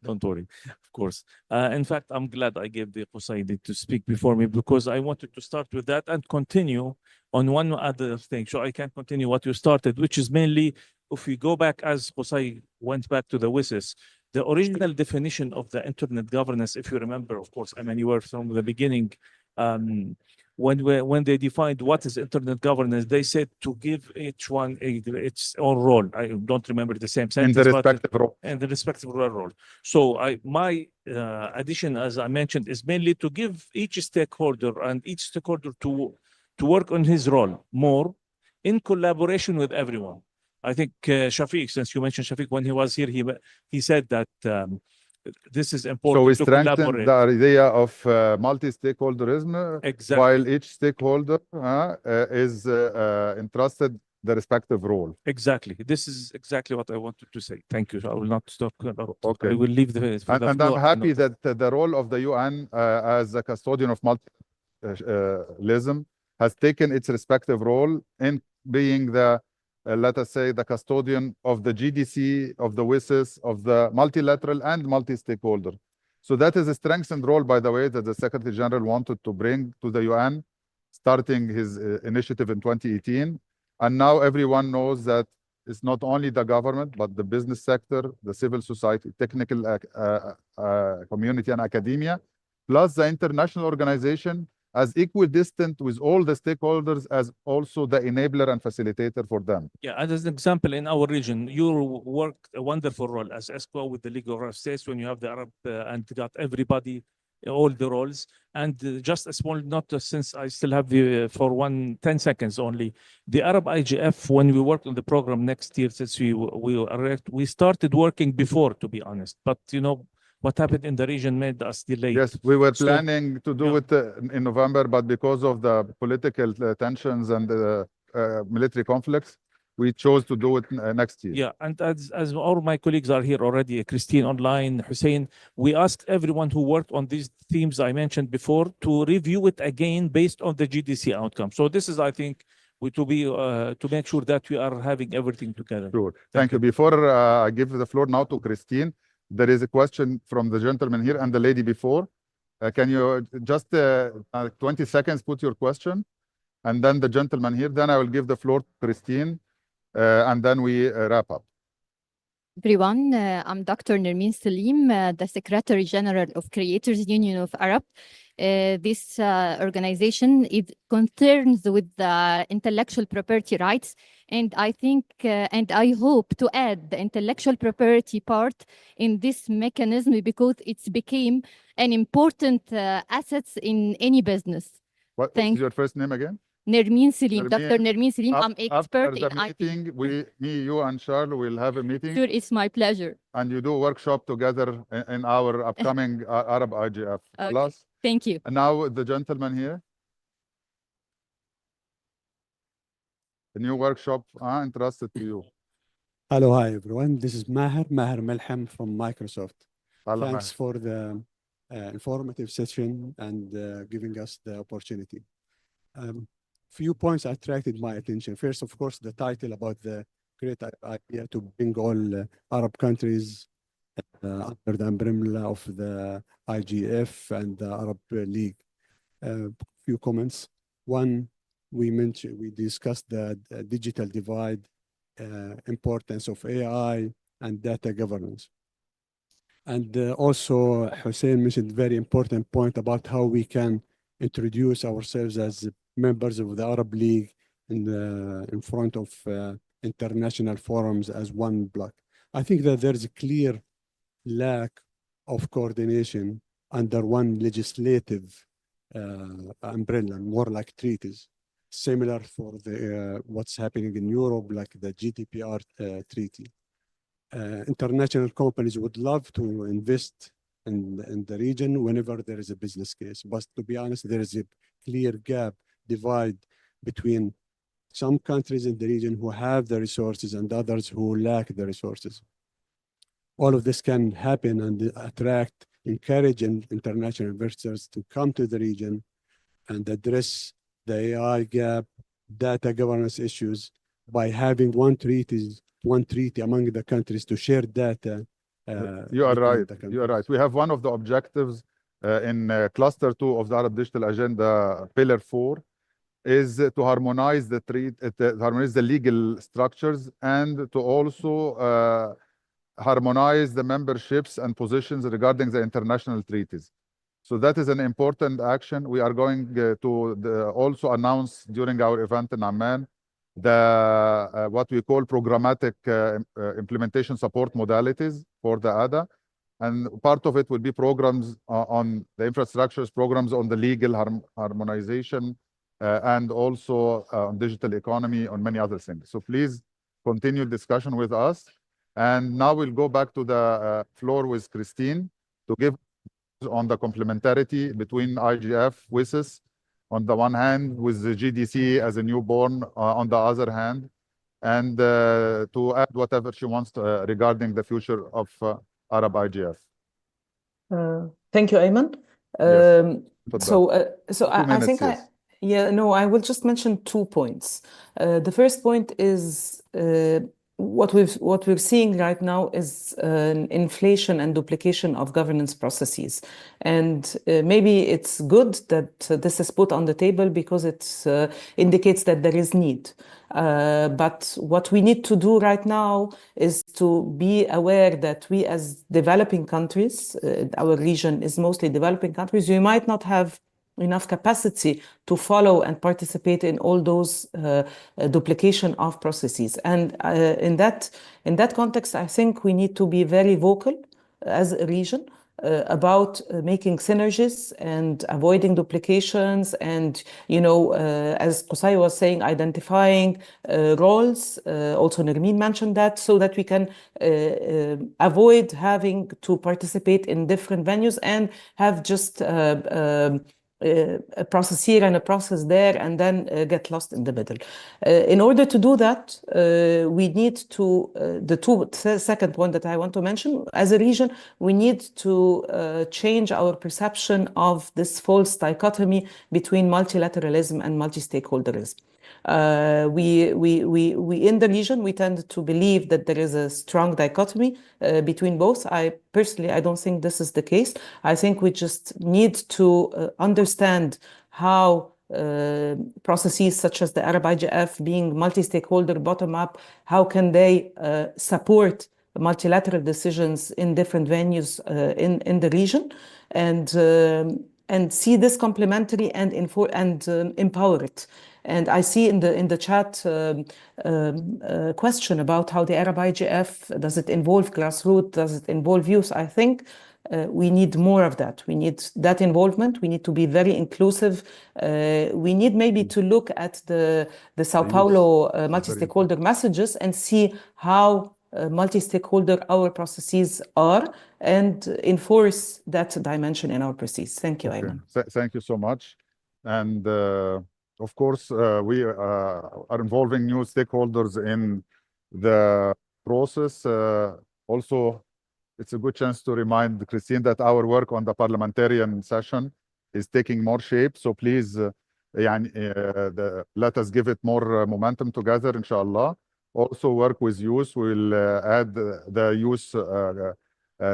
Don't worry, of course. In fact, I'm glad I gave the Qusaydi to speak before me, because I wanted to start with that and continue on one other thing. So I can continue what you started, which is mainly, if we go back, as Qusay went back to the WSIS, the original definition of the internet governance, if you remember, of course, I mean, you were from the beginning, when they defined what is internet governance, they said to give each one its own role. I don't remember the same sentence. In the respective role. In the respective role. So my addition, as I mentioned, is mainly to give each stakeholder to work on his role more in collaboration with everyone. I think Shafiq, since you mentioned Shafiq, when he was here, he said that this is important. So we to strengthen collaborate. the idea of multi-stakeholderism, Exactly. while each stakeholder is entrusted the respective role. Exactly. This is exactly what I wanted to say. Thank you. I will not talk about. Okay. I will leave the. And I'm happy that the role of the UN as a custodian of multilateralism has taken its respective role in being the, let us say, the custodian of the GDC, of the WSIS, of the multilateral and multi-stakeholder. So that is a strengthened role, by the way, that the Secretary General wanted to bring to the UN, starting his initiative in 2018. And now everyone knows that it's not only the government, but the business sector, the civil society, technical community and academia, plus the international organization as equidistant with all the stakeholders as also the enabler and facilitator for them. Yeah, as an example, in our region, you worked a wonderful role as ESCO with the League of Arab States when you have the Arab and got everybody, all the roles. And just a small note, since I still have the, for 10 seconds only, the Arab IGF, when we worked on the program next year, since we started working before, to be honest. But, you know, what happened in the region made us delayed. Yes, we were planning to do it in November, but because of the political tensions and the military conflicts, we chose to do it next year. Yeah, and as all my colleagues are here already, Christine online, Hussein, we asked everyone who worked on these themes I mentioned before to review it again based on the GDC outcome. So this is, I think, to make sure that we are having everything together. Sure. Thank you. Before I give the floor now to Christine, there is a question from the gentleman here and the lady before. Can you just 20 seconds put your question? And then the gentleman here, then I will give the floor to Christine, and then we wrap up. Everyone, I'm Dr. Nermeen Salim, the Secretary General of Creators Union of Arab. This organization is concerned with the intellectual property rights, and I think and I hope to add the intellectual property part in this mechanism because it's became an important asset in any business. What is your first name again? Nermeen Salim, Dr. Nermeen Salim. I'm expert in meeting, IP. Me, you, and Charles will have a meeting. Sure, it's my pleasure. And you do a workshop together in our upcoming Arab IGF. Okay. Thank you. And now the gentleman here. A new workshop entrusted to you. Hello, hi everyone. This is Maher Melham from Microsoft. Hello, Thanks for the informative session and giving us the opportunity. Few points attracted my attention. First, of course, the title about the great idea to bring all Arab countries under the umbrella of the IGF and the Arab League. Few comments. One, we discussed the digital divide, importance of AI and data governance. And also, Hussein mentioned a very important point about how we can introduce ourselves as members of the Arab League in front of international forums as one bloc. I think that there is a clear lack of coordination under one legislative umbrella, more like treaties, similar for the what's happening in Europe, like the GDPR treaty. International companies would love to invest in the region whenever there is a business case. But to be honest, there is a clear gap, divide between some countries in the region who have the resources and others who lack the resources. All of this can happen and attract, encourage international investors to come to the region and address the AI gap, data governance issues by having one treaty among the countries to share data. You are right. You are right. We have one of the objectives in Cluster 2 of the Arab Digital Agenda, Pillar 4, is to harmonize harmonize the legal structures and to also harmonize the memberships and positions regarding the international treaties. So that is an important action. We are going to also announce during our event in Amman the what we call programmatic implementation support modalities for the ADA. And part of it will be programs on the infrastructures, programs on the legal harmonization, and also on digital economy, on many other things. So please continue discussion with us. And now we'll go back to the floor with Christine to give on the complementarity between IGF, WSIS, on the one hand, with the GDC as a newborn on the other hand, and to add whatever she wants to, regarding the future of Arab IGF. Thank you, Ayman. Yes. So I think Yeah, no, I will just mention 2 points. The first point is what we're seeing right now is an inflation and duplication of governance processes, and maybe it's good that this is put on the table because it indicates that there is need. But what we need to do right now is to be aware that we, as developing countries, our region is mostly developing countries, we might not have enough capacity to follow and participate in all those duplication of processes. And in that context, I think we need to be very vocal as a region about making synergies and avoiding duplications, and as Qusay was saying, identifying roles. Also Nermeen mentioned that, so that we can avoid having to participate in different venues and have just a process here and a process there, and then get lost in the middle. In order to do that, we need to, second point that I want to mention, as a region, we need to change our perception of this false dichotomy between multilateralism and multi-stakeholderism. We in the region, we tend to believe that there is a strong dichotomy between both. I don't think this is the case. I think we just need to understand how processes such as the Arab IGF being multi-stakeholder bottom-up, how can they support multilateral decisions in different venues in the region, and see this complementary and empower it. And I see in the chat question about how the Arab IGF, does it involve grassroots, does it involve youth? I think we need more of that. We need that involvement. We need to be very inclusive. We need maybe to look at the Sao Paulo multi-stakeholder messages and see how multi-stakeholder our processes are, and enforce that dimension in our processes. Thank you, Ayman. Thank you so much. And of course, we are involving new stakeholders in the process. Also, it's a good chance to remind Christine that our work on the parliamentarian session is taking more shape. So please, let us give it more momentum together, inshallah. Also work with youth. We'll add the youth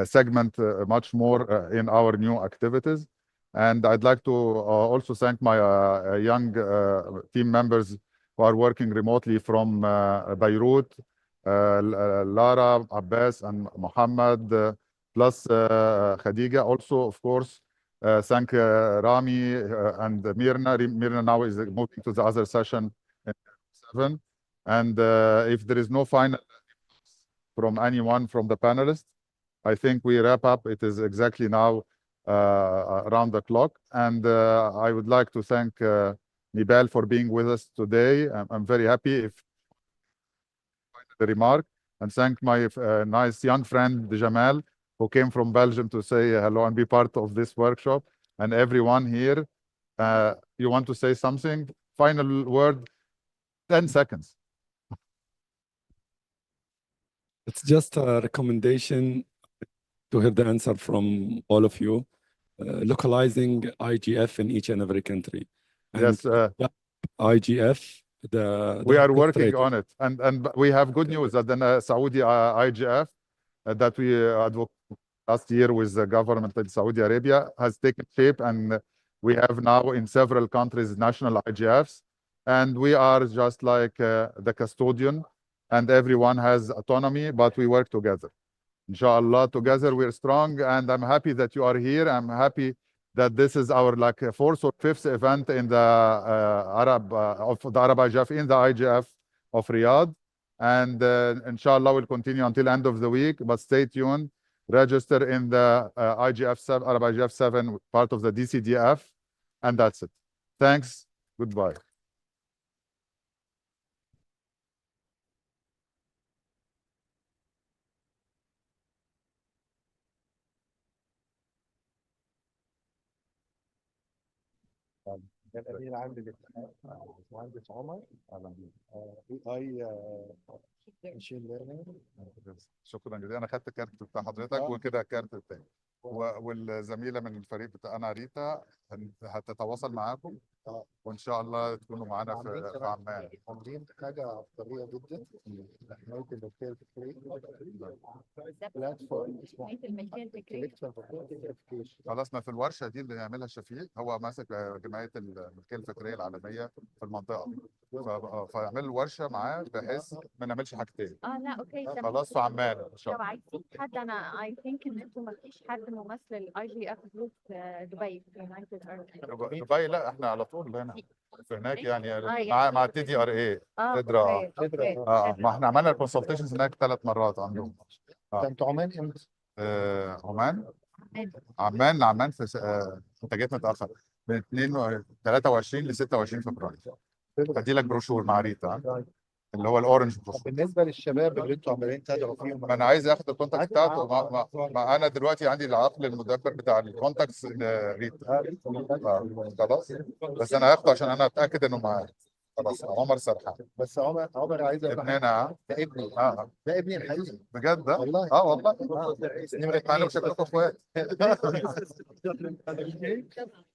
segment much more in our new activities. And I'd like to also thank my young team members who are working remotely from Beirut, Lara, Abbas, and Muhammad, plus Khadija. Also, of course, thank Rami and Mirna. Mirna now is moving to the other session in 7. And if there is no final from anyone from the panelists, I think we wrap up. It is exactly now around the clock. And I would like to thank Nibal for being with us today. I'm very happy if the remark, and thank my nice young friend Jamal, who came from Belgium to say hello and be part of this workshop, and everyone here. You want to say something? Final word, 10 seconds. It's just a recommendation to hear the answer from all of you, localizing IGF in each and every country. And Yes. IGF, we are working on it. And we have good news that the Saudi IGF that we advocated last year with the government in Saudi Arabia has taken shape, and we have now in several countries national IGFs, and we are just like the custodian, and everyone has autonomy, but we work together. Inshallah, together we're strong, and I'm happy that you are here. I'm happy that this is our like 4th or 5th event in the Arab IGF in the IGF of Riyadh, and inshallah we'll continue until end of the week. But stay tuned. Register in the IGF 7, Arab IGF 7, part of the DCDF, and that's it. Thanks. Goodbye. مهندس عمر اي ماشين ليرنينج. شكرا جزيلا. انا خدت الكارت بتاع حضرتك وكده الكارت الثاني، والزميله من الفريق بتاعنا ريتا هتتواصل معاكم وان شاء الله تكونوا معانا في عمان. عاملين حاجه عبقريه جدا، حمايه الملكيه الفكريه، بلاتفورم اسمه خلاص، ما في الورشه دي اللي يعملها شفيق، هو ماسك جمعيه الملكيه الفكريه العالميه في المنطقه، فيعمل ورشه معاه بحيث ما نعملش حاجتين. لا اوكي تمام. خلاص في عمان ان شاء لو الله. عايزين حد، انا اي ثينك ان انتوا ما فيش حد ممثل الاي جي اف جروب في دبي في يونايتد ارب. دبي لا، احنا على طول هنا في هناك يعني يعني مع تي دي ار اي اوكي ما احنا عملنا الكونسلتيشنز هناك 3 مرات عندهم. انتوا عمان امتى؟ عمان عمان في انت جيت متاخر، من 23 ل 26 فبراير. هدي لك بروشور مع ريتا اللي هو الاورنج بروشور. بالنسبه للشباب اللي انتوا عمالين تدعوا فيهم، ما انا عايز اخد الكونتاكت بتاعته. ما انا دلوقتي عندي العقل المدبر بتاع الكونتاكتس ريتا. خلاص، بس انا هاخده عشان انا اتاكد انه معايا. خلاص عمر سرحان. بس عمر عايز ابننا ده ابني ده ابني الحقيقي بجد ده؟ والله والله انا مش شكلكم اخوات.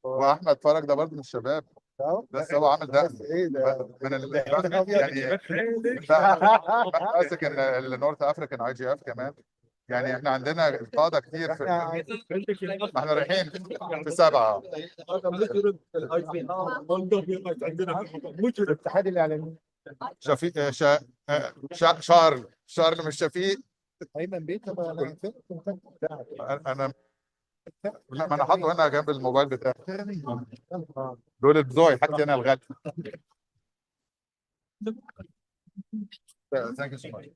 واحمد فرج ده برضه من الشباب، بس هو عامل ده من يعني ماسك النورث افريكان اي جي اف كمان. يعني احنا عندنا قاده كتير في ما احنا رايحين في 7. الاتحاد الاعلامي شفيق شهر مش شفيق. ايمن بيت انا لا، ما انا حاطه هنا جنب الموبايل بتاعي. دول بتوعي حاجتي انا الغالي. Thank you so much.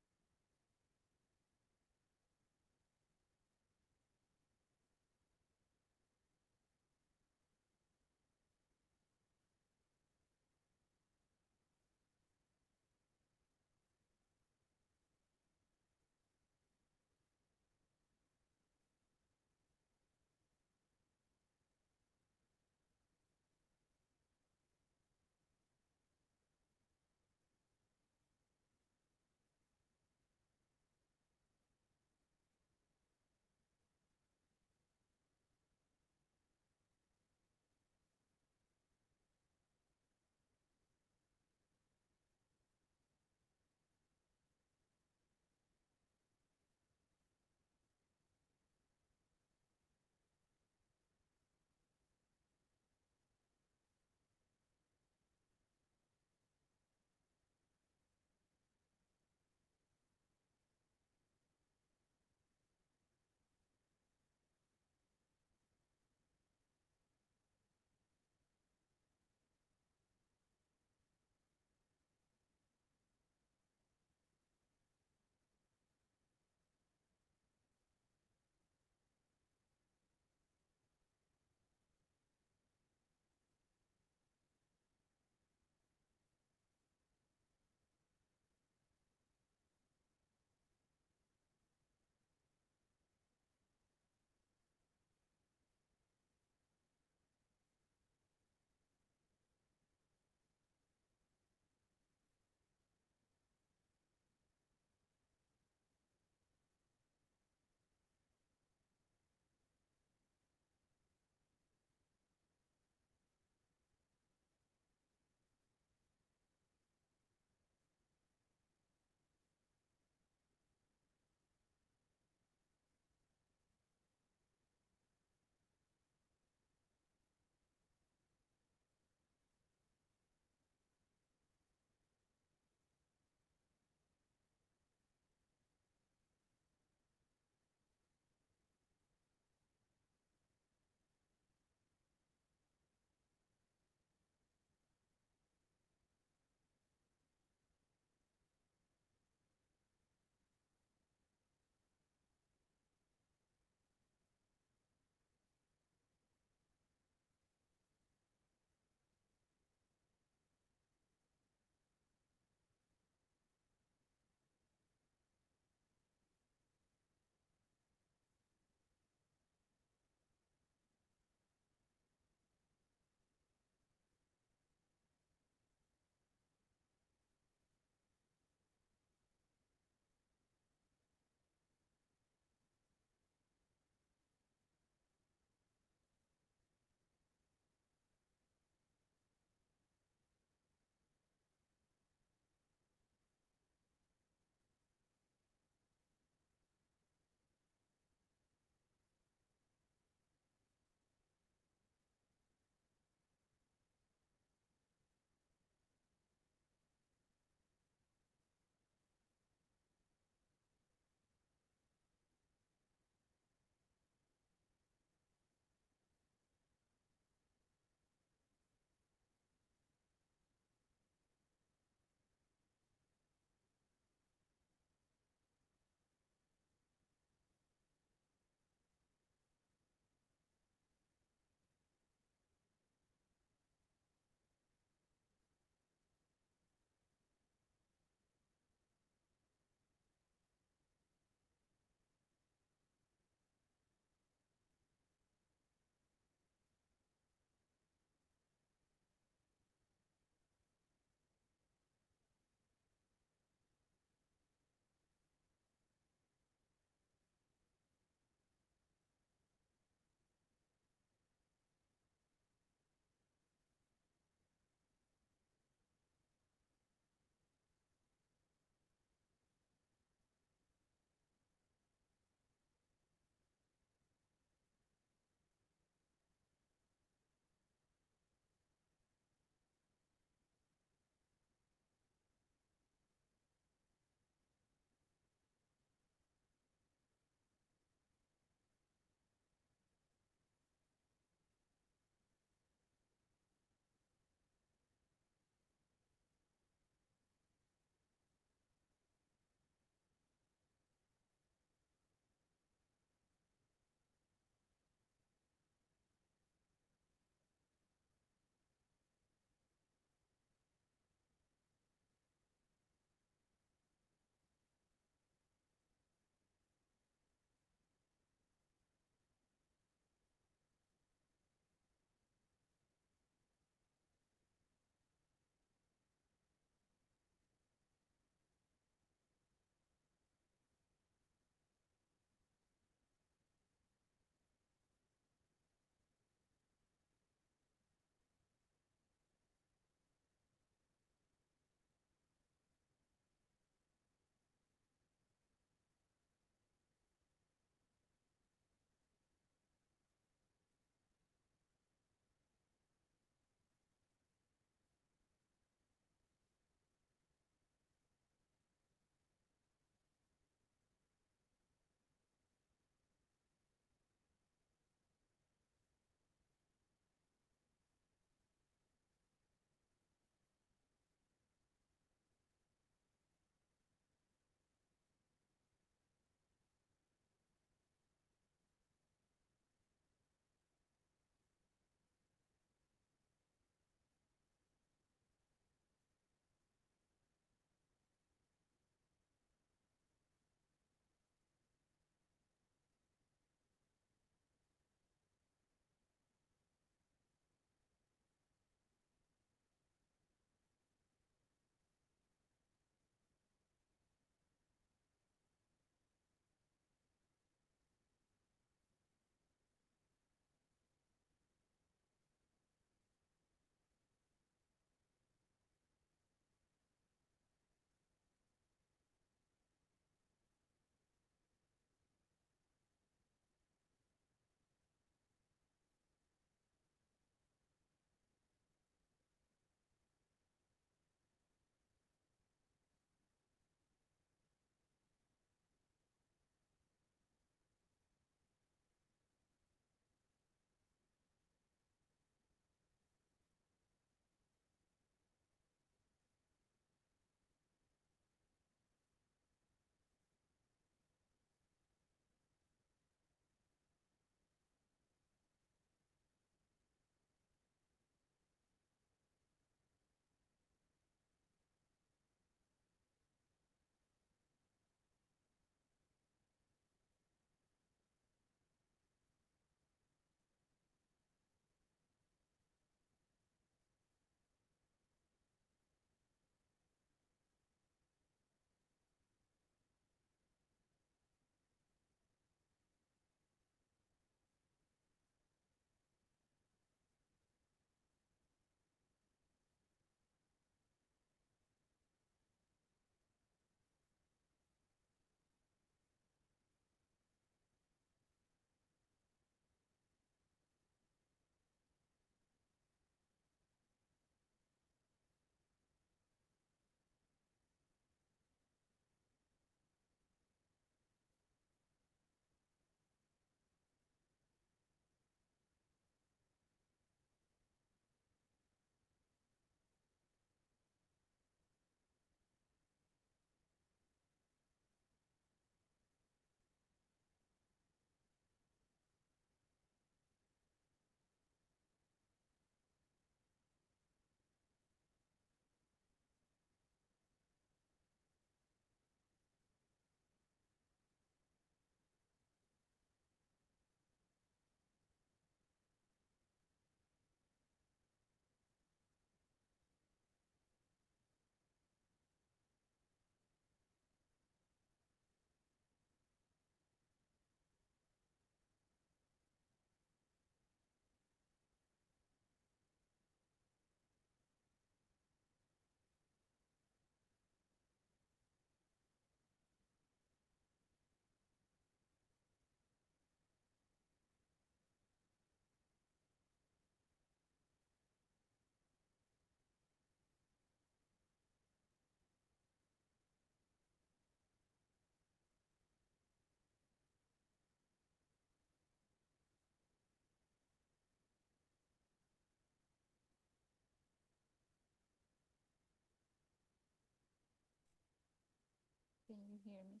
hear me?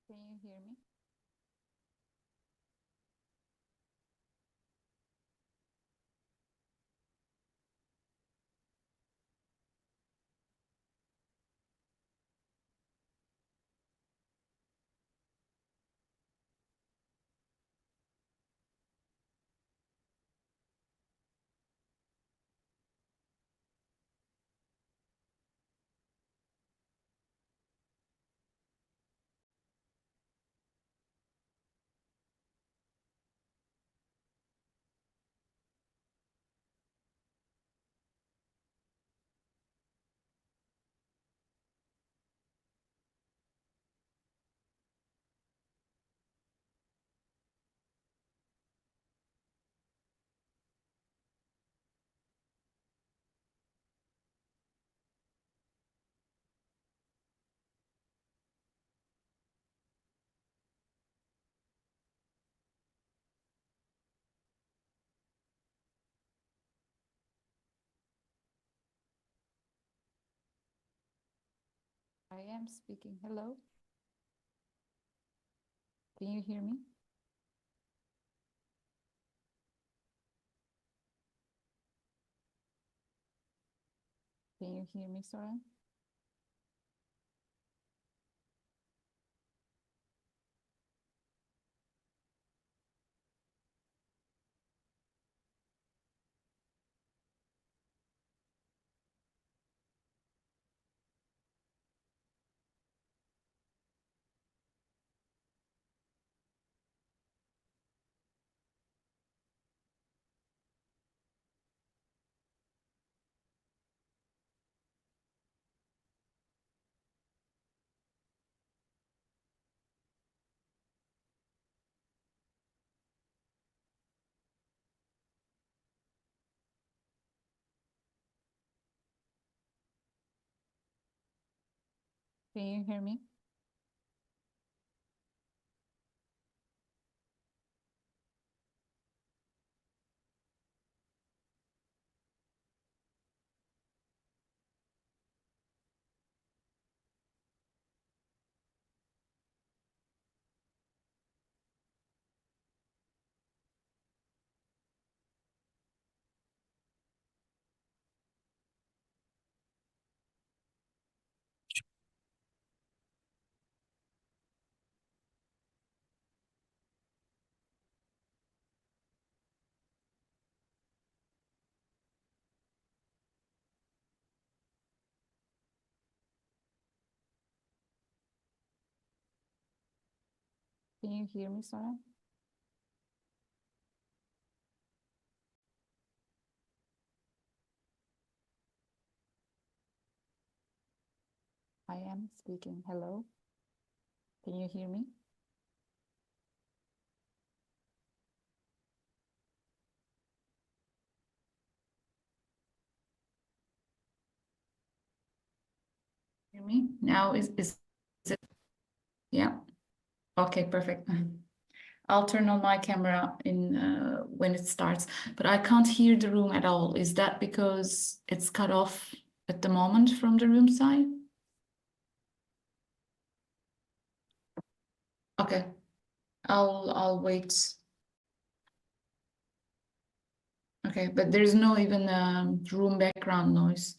Can you hear me? I am speaking. Hello? Can you hear me? Can you hear me, Soren? Can you hear me? Can you hear me, Soren? I am speaking. Hello? Can you hear me? Hear me? Now is it? Yeah. Okay, perfect. I'll turn on my camera in when it starts, but I can't hear the room at all. Is that because it's cut off at the moment from the room side? Okay, I'll wait. Okay, but there's no even room background noise.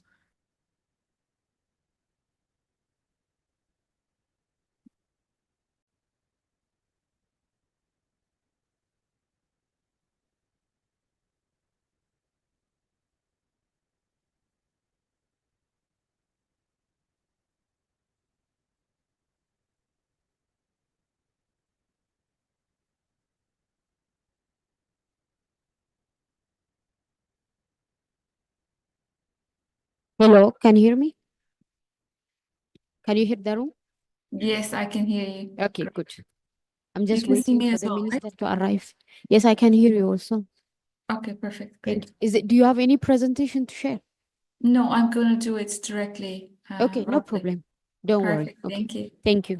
Hello, can you hear me? Can you hear the room? Yes, I can hear you. Okay, good. I'm You just can see waiting me for as the well, right? minister to arrive. Yes, I can hear you also. Okay, perfect. Thank Great. you. Do you have any presentation to share? No, I'm gonna do it directly. Okay, no Robert. problem. Don't worry. Perfect. Okay. Thank you. Thank you.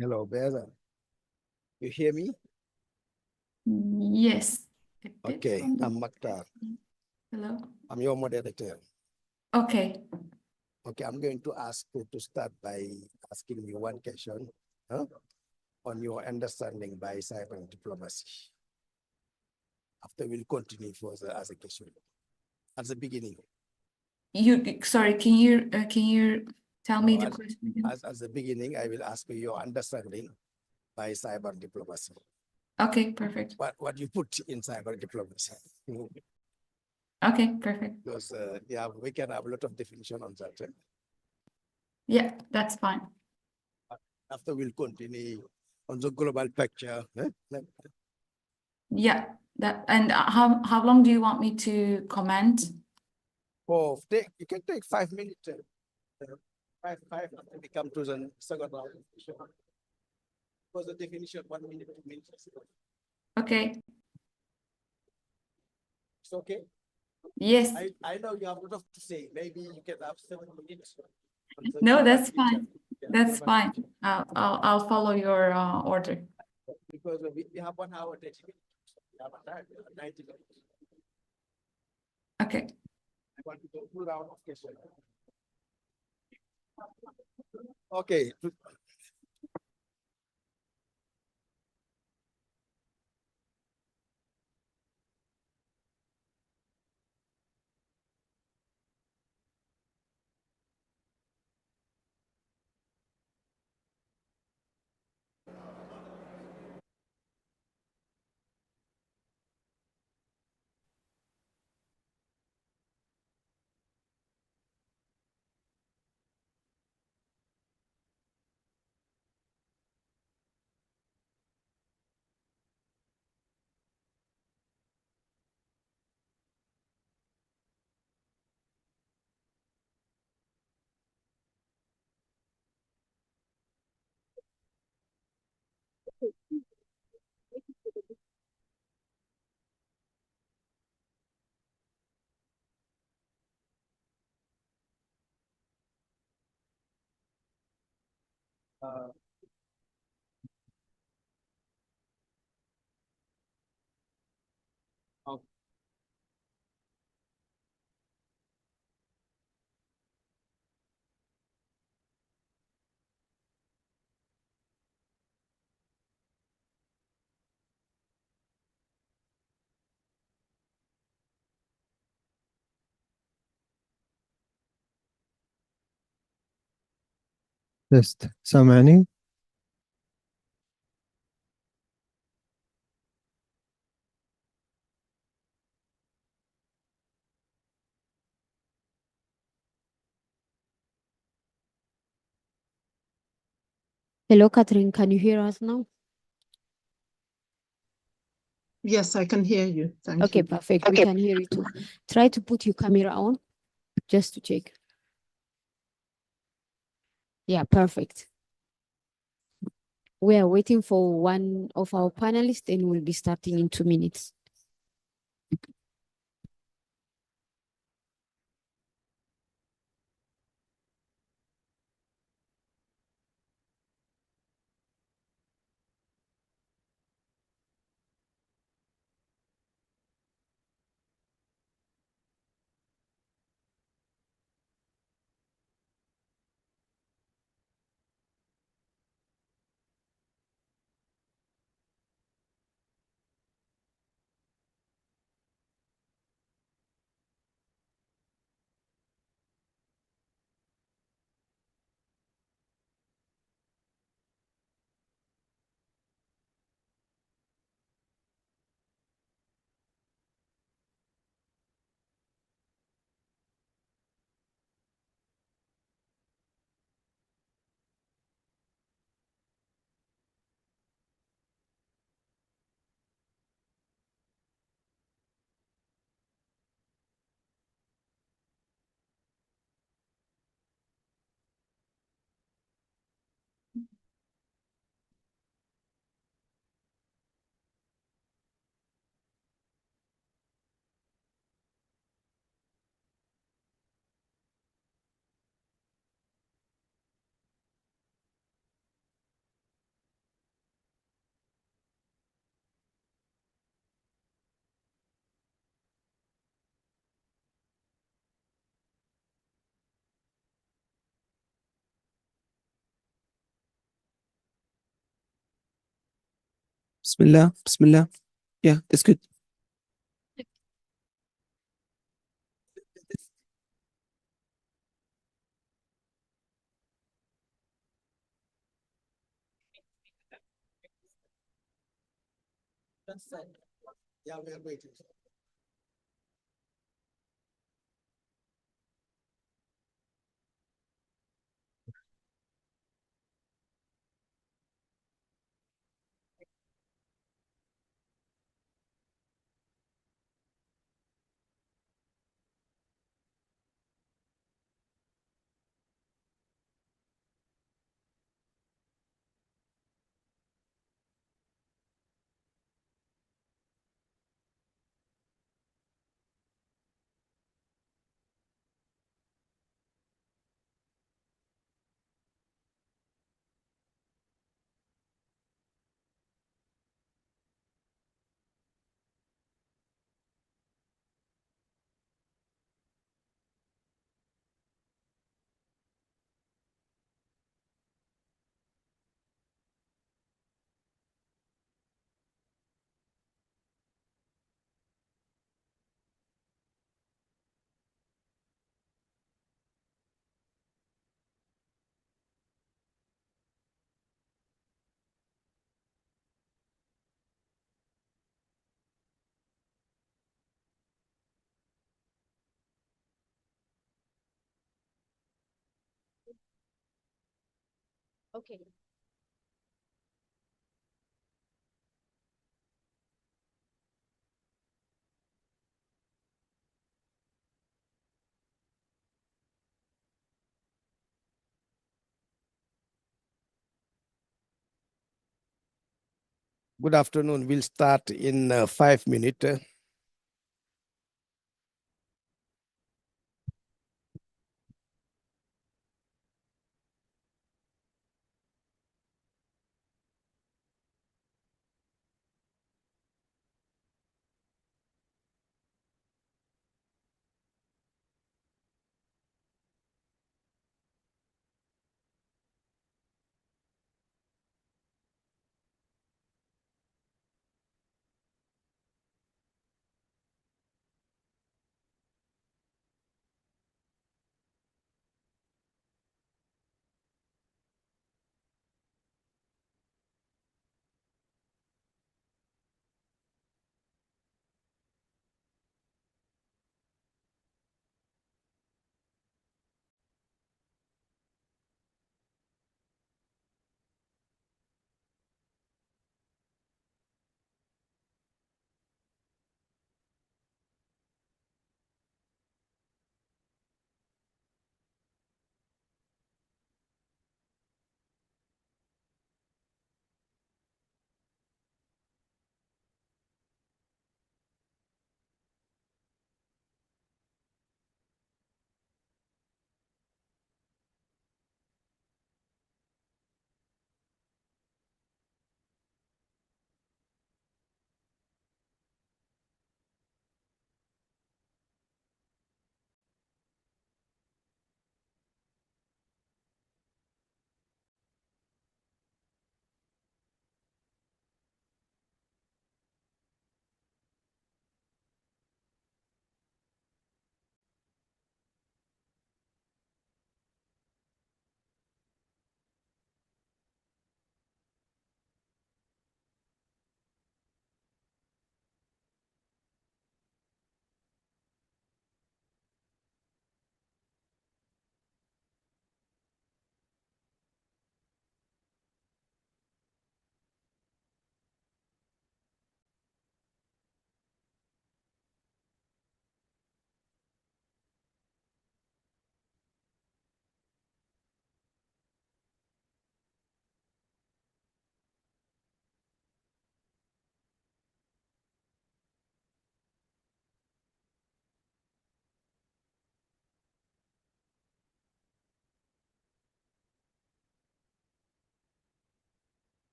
Hello, Beza. You hear me? Yes. a bit Okay, from the- I'm Maktar. Hello. I'm your moderator. Okay. Okay, I'm going to ask you to start by asking you one question on your understanding by cyber diplomacy. After we'll continue further as a question. At the beginning. Sorry, can you tell me the question again? As the beginning, I will ask you your understanding by cyber diplomacy. Okay, perfect. What you put in cyber diplomacy. Okay, perfect. Because yeah, we can have a lot of definition on that. Yeah, that's fine. After we'll continue on the global picture. Yeah, that and how long do you want me to comment? Oh, you can take 5 minutes. Five after we come to the second round. Because the definition 1 minute, 2 minutes. Okay. It's okay. Yes. I know you have a lot to say. Maybe you can have 7 minutes. No, that's fine. That's fine. I'll follow your order. Because we have 1 hour, 30 minutes. We have a time, 90 minutes. Okay. I want to go full round of questions. Okay. تست سامعني؟ Hello, Catherine. Can you hear us now? Yes, I can hear you. Thank Okay, you. perfect. We can hear you too. Try to put your camera on just to check. Yeah, perfect. We are waiting for one of our panelists and we'll be starting in 2 minutes. بسم الله بسم الله. Yeah, it's good. Yeah, we are waiting. Okay. Good afternoon. We'll start in 5 minutes.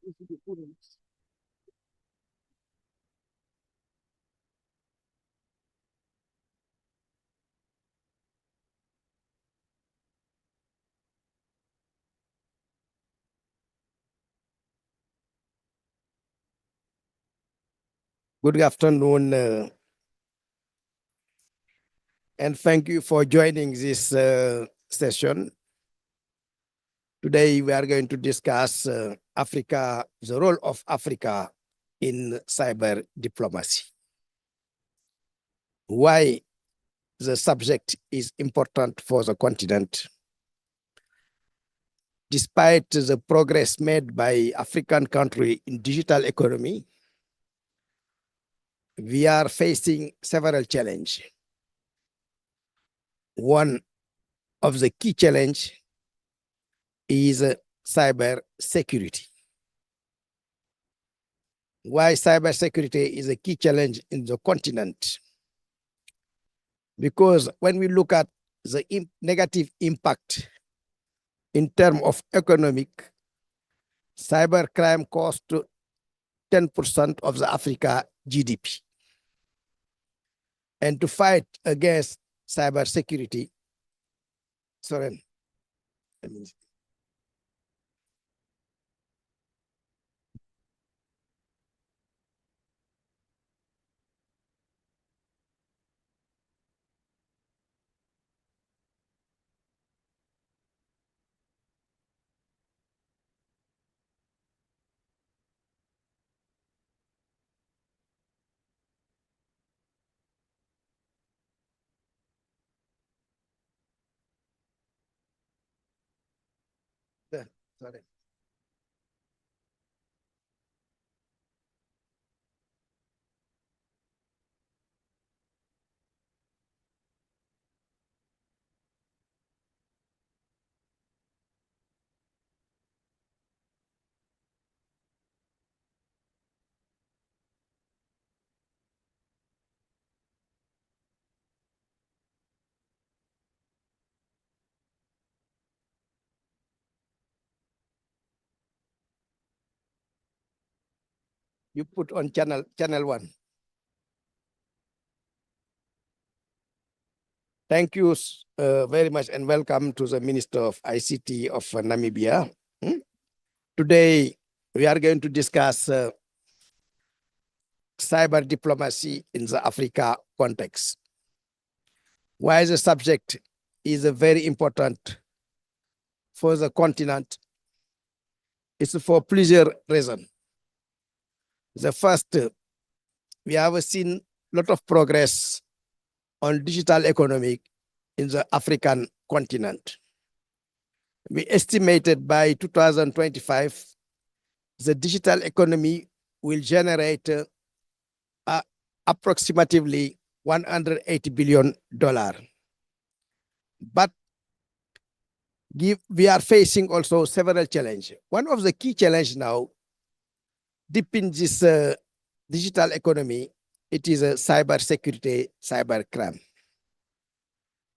Good afternoon, and thank you for joining this session. Today, we are going to discuss Africa, the role of Africa in cyber diplomacy. Why the subject is important for the continent. Despite the progress made by African countries in digital economy, we are facing several challenges. One of the key challenges is cyber security. Why cyber security is a key challenge in the continent? Because when we look at the negative impact in terms of economic, cybercrime cost 10% of the Africa GDP. And to fight against cyber security, sorry, sorry. You put on channel 1. Thank you very much and welcome to the Minister of ICT of Namibia. Today, we are going to discuss cyber diplomacy in the Africa context. Why the subject is very important for the continent? It's for pleasure reason. The first, we have seen a lot of progress on digital economy in the African continent. We estimated by 2025, the digital economy will generate approximately $180 billion. But we are facing also several challenges. One of the key challenges now, deep in this digital economy, it is cyber security, cyber crime.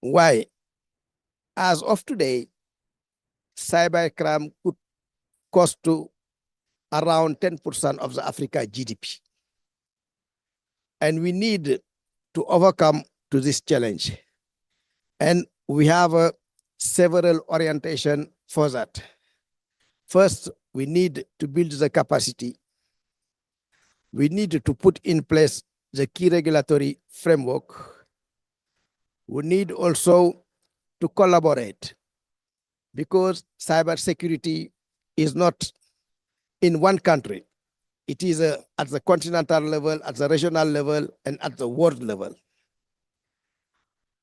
Why? As of today, cyber crime could cost to around 10% of the Africa GDP. And we need to overcome to this challenge. And we have several orientation for that. First, we need to build the capacity. We need to put in place the key regulatory framework. We need also to collaborate because cybersecurity is not in one country. It is at the continental level, at the regional level, and at the world level.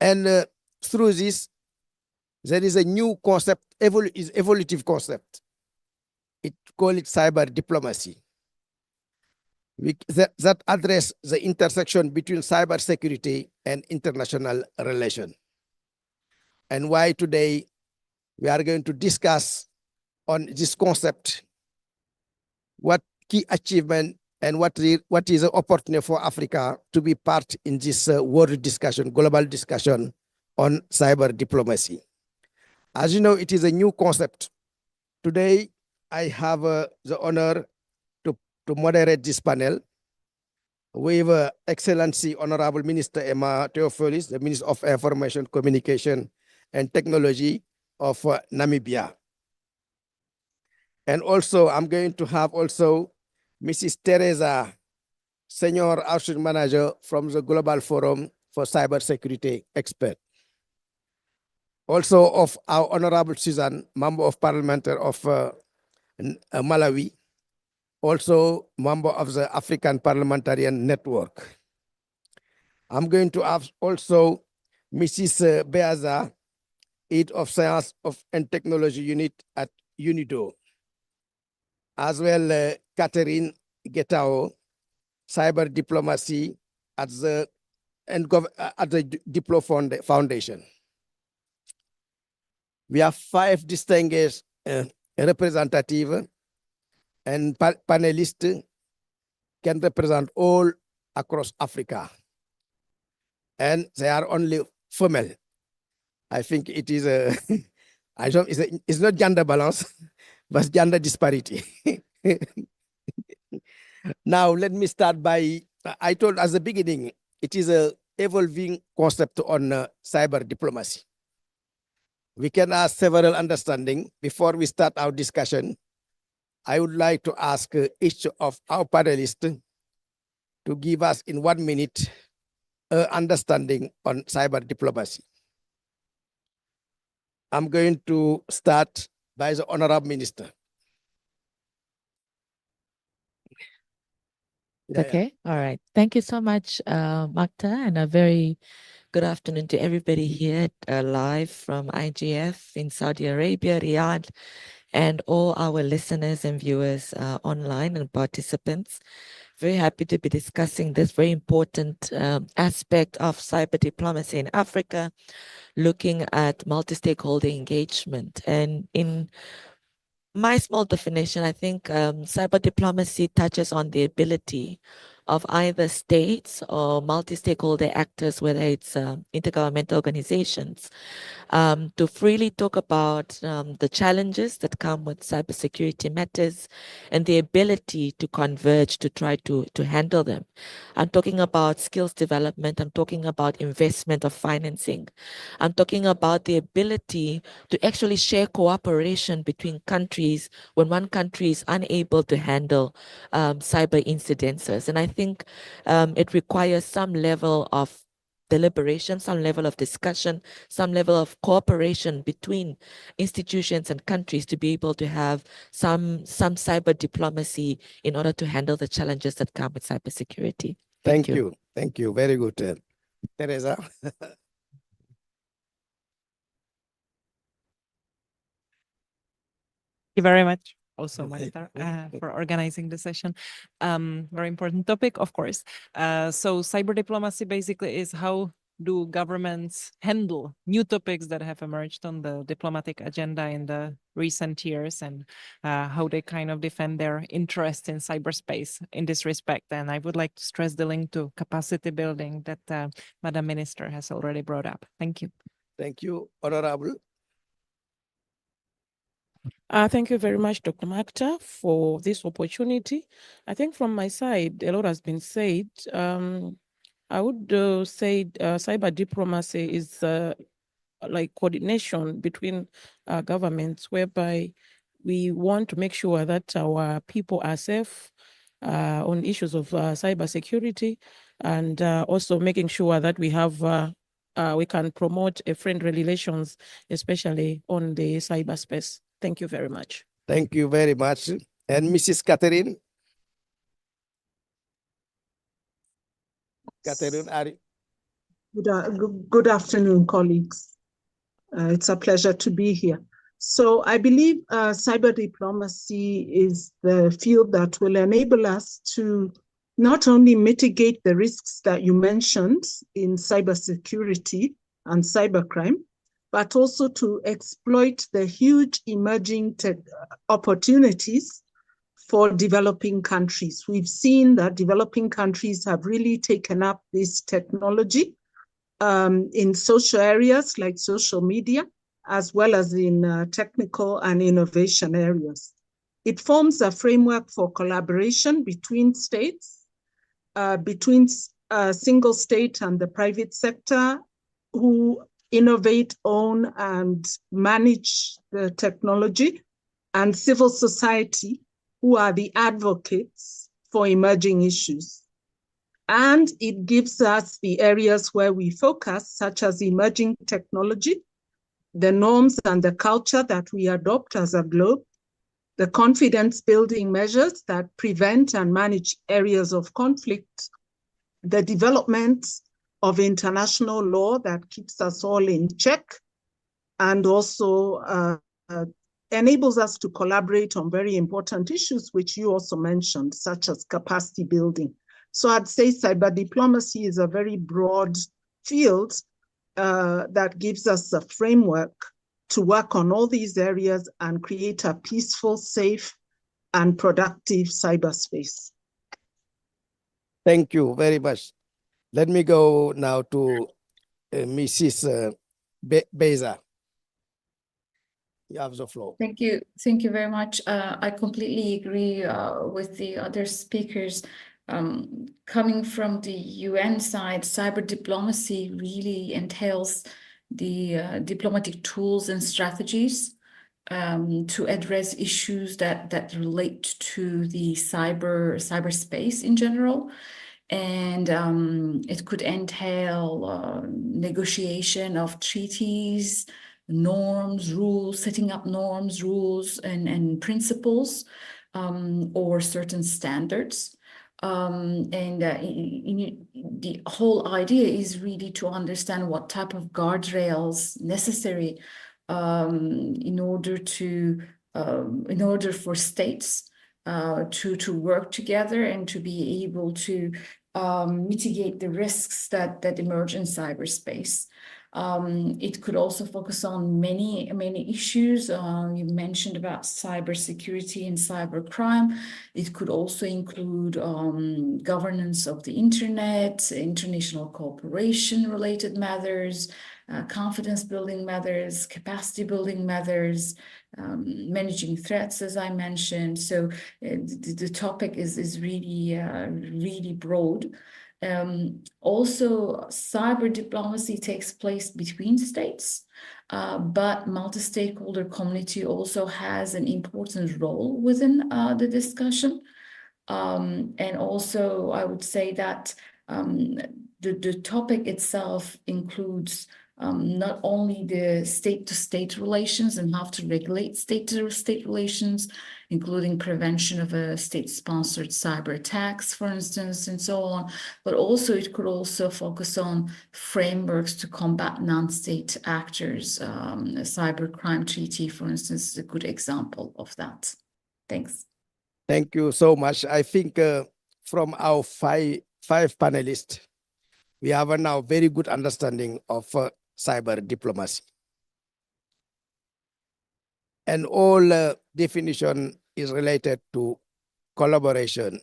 And through this, there is a new concept, evolutive concept. It call it cyber diplomacy. That address the intersection between cyber security and international relation. And why today we are going to discuss on this concept, what key achievement and what is the opportunity for Africa to be part in this world discussion, global discussion on cyber diplomacy. As you know, it is a new concept. Today, I have the honor to moderate this panel with Excellency Honorable Minister Emma Theophilis, the Minister of Information, Communication and Technology of Namibia. And also, I'm going to have also Mrs. Teresa, Senior Outreach Manager from the Global Forum for Cybersecurity Expert. Also of our Honorable Susan, Member of Parliament of Malawi, also member of the African Parliamentarian Network. I'm going to have also Mrs. Beaza, Head of Science and Technology Unit at UNIDO, as well Catherine Getao, Cyber Diplomacy at the Diplo Foundation. We have 5 distinguished representatives and panelists can represent all across Africa. And they are only female. I think it is it's not gender balance, but gender disparity. Now, let me start by, I told at the beginning, it is a evolving concept on cyber diplomacy. We can ask several understanding. Before we start our discussion, I would like to ask each of our panelists to give us in 1 minute understanding on cyber diplomacy. I'm going to start by the Honorable Minister. Okay, all right. Thank you so much, Makta, and a very good afternoon to everybody here live from IGF in Saudi Arabia, Riyadh, and all our listeners and viewers online and participants. Very happy to be discussing this very important aspect of cyber diplomacy in Africa, looking at multi-stakeholder engagement. And in my small definition, I think cyber diplomacy touches on the ability of either states or multi-stakeholder actors, whether it's intergovernmental organizations, to freely talk about the challenges that come with cybersecurity matters and the ability to converge to try to handle them. I'm talking about skills development. I'm talking about investment of financing. I'm talking about the ability to actually share cooperation between countries when one country is unable to handle cyber incidences. And I think it requires some level of deliberation, some level of discussion, some level of cooperation between institutions and countries to be able to have some cyber diplomacy in order to handle the challenges that come with cybersecurity. Thank you. Thank you. Very good. Teresa. Thank you very much also, Marita, for organizing the session. Very important topic, of course. So cyber diplomacy basically is how do governments handle new topics that have emerged on the diplomatic agenda in the recent years, and how they kind of defend their interest in cyberspace in this respect. And I would like to stress the link to capacity building that Madam Minister has already brought up. Thank you. Thank you, Honorable. Thank you very much, Dr. Makta, for this opportunity. I think from my side, a lot has been said. I would say cyber diplomacy is like coordination between governments, whereby we want to make sure that our people are safe on issues of cybersecurity, and also making sure that we have we can promote friendly relations, especially on the cyberspace. Thank you very much. Thank you very much. And Mrs. Catherine? Catherine, are you? Good afternoon, colleagues. It's a pleasure to be here. So I believe cyber diplomacy is the field that will enable us to not only mitigate the risks that you mentioned in cybersecurity and cybercrime, but also to exploit the huge emerging opportunities for developing countries. We've seen that developing countries have really taken up this technology in social areas like social media, as well as in technical and innovation areas. It forms a framework for collaboration between states, between single state and the private sector, who innovate, own, and manage the technology, and civil society, who are the advocates for emerging issues. And it gives us the areas where we focus, such as emerging technology, the norms and the culture that we adopt as a globe, the confidence-building measures that prevent and manage areas of conflict, the development of international law that keeps us all in check, and also enables us to collaborate on very important issues, which you also mentioned, such as capacity building. So I'd say cyber diplomacy is a very broad field that gives us a framework to work on all these areas and create a peaceful, safe, and productive cyberspace. Thank you very much. Let me go now to Mrs. Beza. You have the floor. Thank you. Thank you very much. I completely agree with the other speakers. Coming from the UN side, cyber diplomacy really entails the diplomatic tools and strategies to address issues that relate to the cyberspace in general. And it could entail negotiation of treaties, norms, rules, setting up norms, rules, and principles, or certain standards. The whole idea is really to understand what type of guardrails necessary in order for states to work together and to be able to mitigate the risks that emerge in cyberspace. It could also focus on many issues. You mentioned about cybersecurity and cybercrime. It could also include governance of the internet, international cooperation related matters, confidence building matters, capacity building matters, managing threats, as I mentioned. So the topic is really broad. Also, cyber diplomacy takes place between states, but multi-stakeholder community also has an important role within the discussion. And also, I would say that the topic itself includes not only the state-to-state relations and how to regulate state-to-state relations, including prevention of a state-sponsored cyber attacks, for instance, and so on, but also it could also focus on frameworks to combat non-state actors. A cybercrime treaty, for instance, is a good example of that. Thanks. Thank you so much. I think from our five panelists, we have a now very good understanding of cyber diplomacy. And all definition is related to collaboration,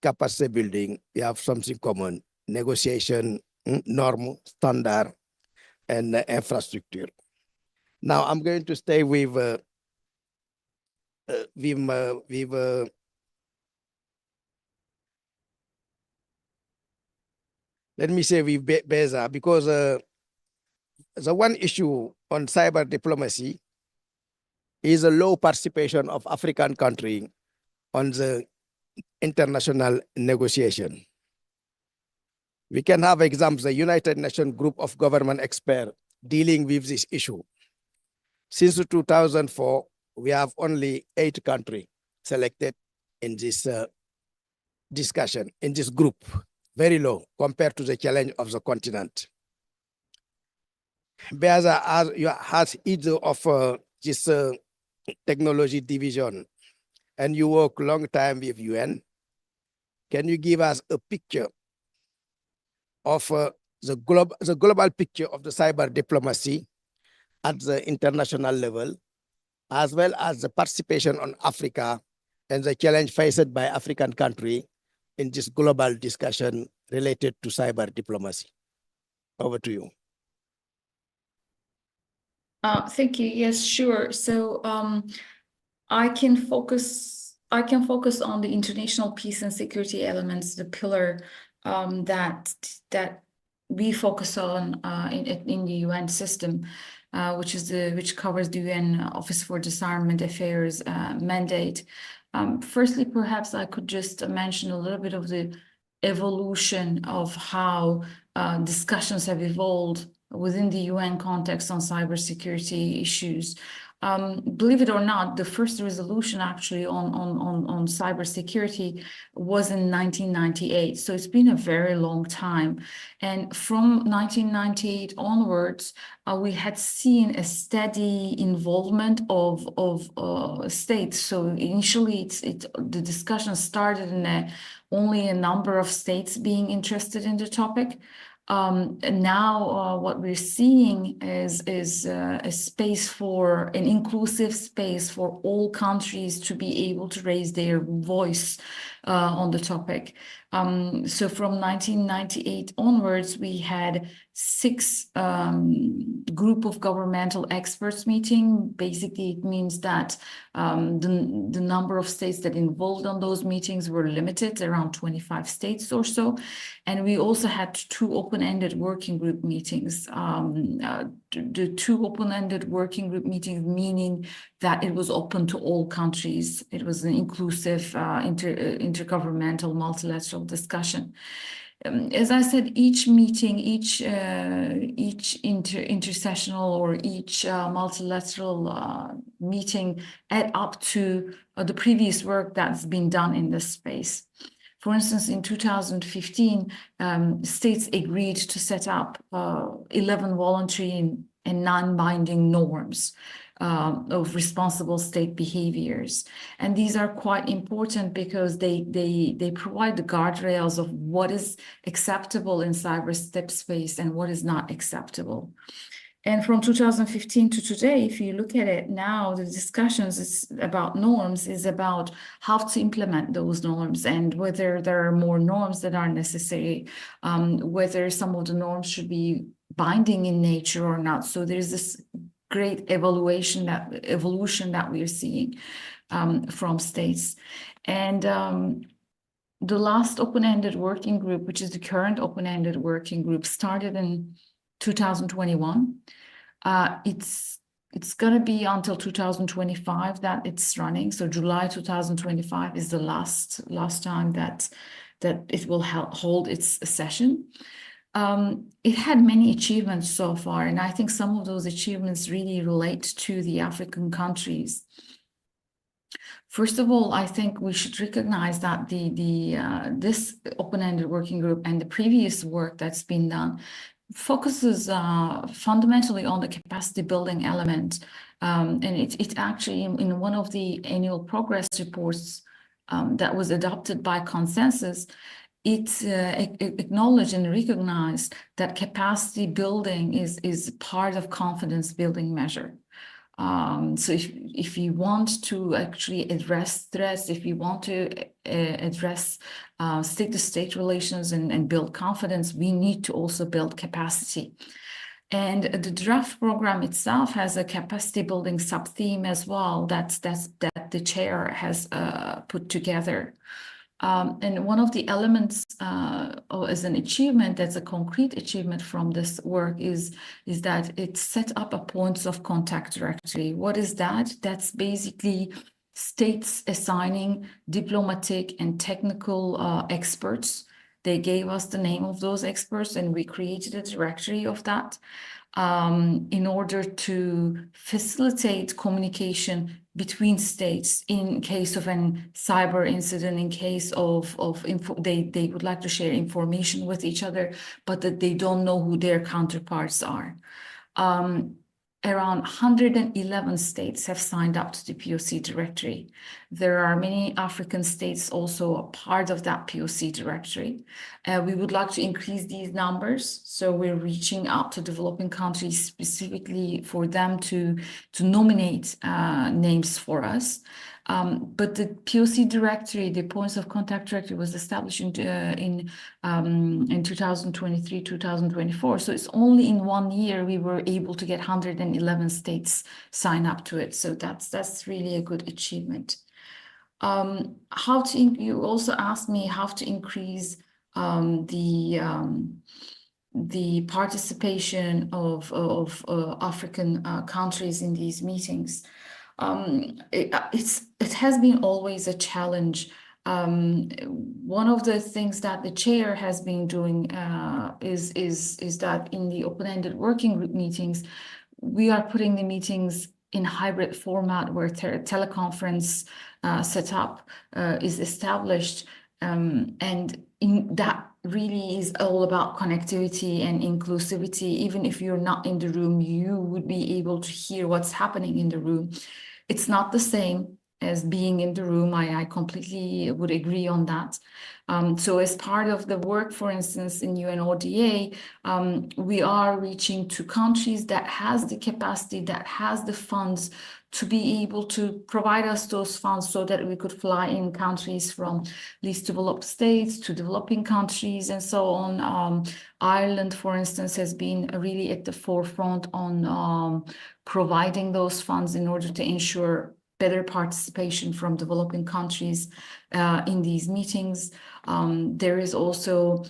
capacity building. We have something common: negotiation, norm, standard, and infrastructure. Now I'm going to stay with let me say with Beza, because the one issue on cyber diplomacy is a low participation of African countries on the international negotiation. We can have examples, the United Nations group of government experts dealing with this issue. Since 2004, we have only 8 countries selected in this discussion, in this group, very low compared to the challenge of the continent. Beza has either of this technology division, and you work long time with UN. Can you give us a picture of the global picture of the cyber diplomacy at the international level, as well as the participation on Africa and the challenge faced by African countries in this global discussion related to cyber diplomacy? Over to you. Thank you. Yes, sure. So I can focus I can focus on the international peace and security elements, the pillar that we focus on in the UN system, which covers the UN Office for Disarmament Affairs mandate. Firstly, perhaps I could just mention a little bit of the evolution of how discussions have evolved within the UN context on cybersecurity issues. Believe it or not, the first resolution actually on cybersecurity was in 1998. So it's been a very long time. And from 1998 onwards, we had seen a steady involvement of states. So initially, the discussion started in only a number of states being interested in the topic. And now what we're seeing is a space for an inclusive space for all countries to be able to raise their voice on the topic. So from 1998 onwards, we had 6 group of governmental experts meeting. Basically, it means that the number of states that involved on those meetings were limited, around 25 states or so. And we also had 2 open-ended working group meetings. The 2 open-ended working group meetings, meaning that it was open to all countries. It was an inclusive intergovernmental multilateral discussion. As I said, each meeting, each intersessional or each multilateral meeting add up to the previous work that's been done in this space. For instance, in 2015, states agreed to set up 11 voluntary and non-binding norms of responsible state behaviors. And these are quite important because they provide the guardrails of what is acceptable in cyber space and what is not acceptable. And from 2015 to today, if you look at it now, the discussions about norms is about how to implement those norms and whether there are more norms that are necessary, whether some of the norms should be binding in nature or not. So there's this great evolution that we are seeing from states. And the last open-ended working group, which is the current open-ended working group, started in 2021. It's going to be until 2025 that it's running. So July 2025 is the last time that it will hold its session. It had many achievements so far, and I think some of those achievements really relate to the African countries. First of all, I think we should recognize that this open-ended working group and the previous work that's been done focuses fundamentally on the capacity building element. And it actually, in one of the annual progress reports that was adopted by consensus, it acknowledged and recognized that capacity building is part of confidence building measure. So if you want to actually address threats, if you want to address state-to-state relations and build confidence, we need to also build capacity. And the draft program itself has a capacity building sub-theme as well that the chair has put together. And one of the elements as an achievement, that's a concrete achievement from this work, is that it set up a points of contact directory. What is that? That's basically states assigning diplomatic and technical experts. They gave us the name of those experts and we created a directory of that in order to facilitate communication between states in case of an cyber incident, in case of they would like to share information with each other, but that they don't know who their counterparts are. Around 111 states have signed up to the POC directory. There are many African states also a part of that POC directory. We would like to increase these numbers, so we're reaching out to developing countries specifically for them to nominate names for us. But the POC directory, the points of contact directory, was established in 2023, 2024. So it's only in 1 year we were able to get 111 states sign up to it. So that's really a good achievement. You also asked me how to increase the participation of African countries in these meetings. It has been always a challenge. One of the things that the chair has been doing is that in the open-ended working group meetings, we are putting the meetings in hybrid format where teleconference setup is established. And that really is all about connectivity and inclusivity. Even if you're not in the room, you would be able to hear what's happening in the room. It's not the same as being in the room. I completely would agree on that. So as part of the work, for instance, in UNODA, we are reaching to countries that has the capacity, that has the funds to be able to provide us those funds so that we could fly in countries from least developed states to developing countries and so on. Ireland, for instance, has been really at the forefront on providing those funds in order to ensure better participation from developing countries in these meetings. There is also,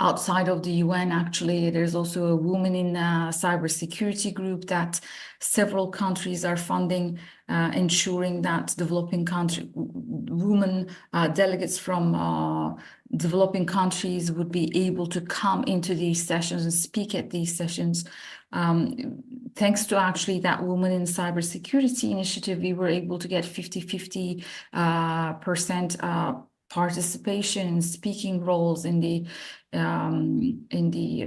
outside of the UN, actually, there's also a women in cybersecurity group that several countries are funding, ensuring that developing country women delegates from developing countries would be able to come into these sessions and speak at these sessions. Thanks to actually that Women in Cybersecurity initiative, we were able to get 50-50% participation in speaking roles in the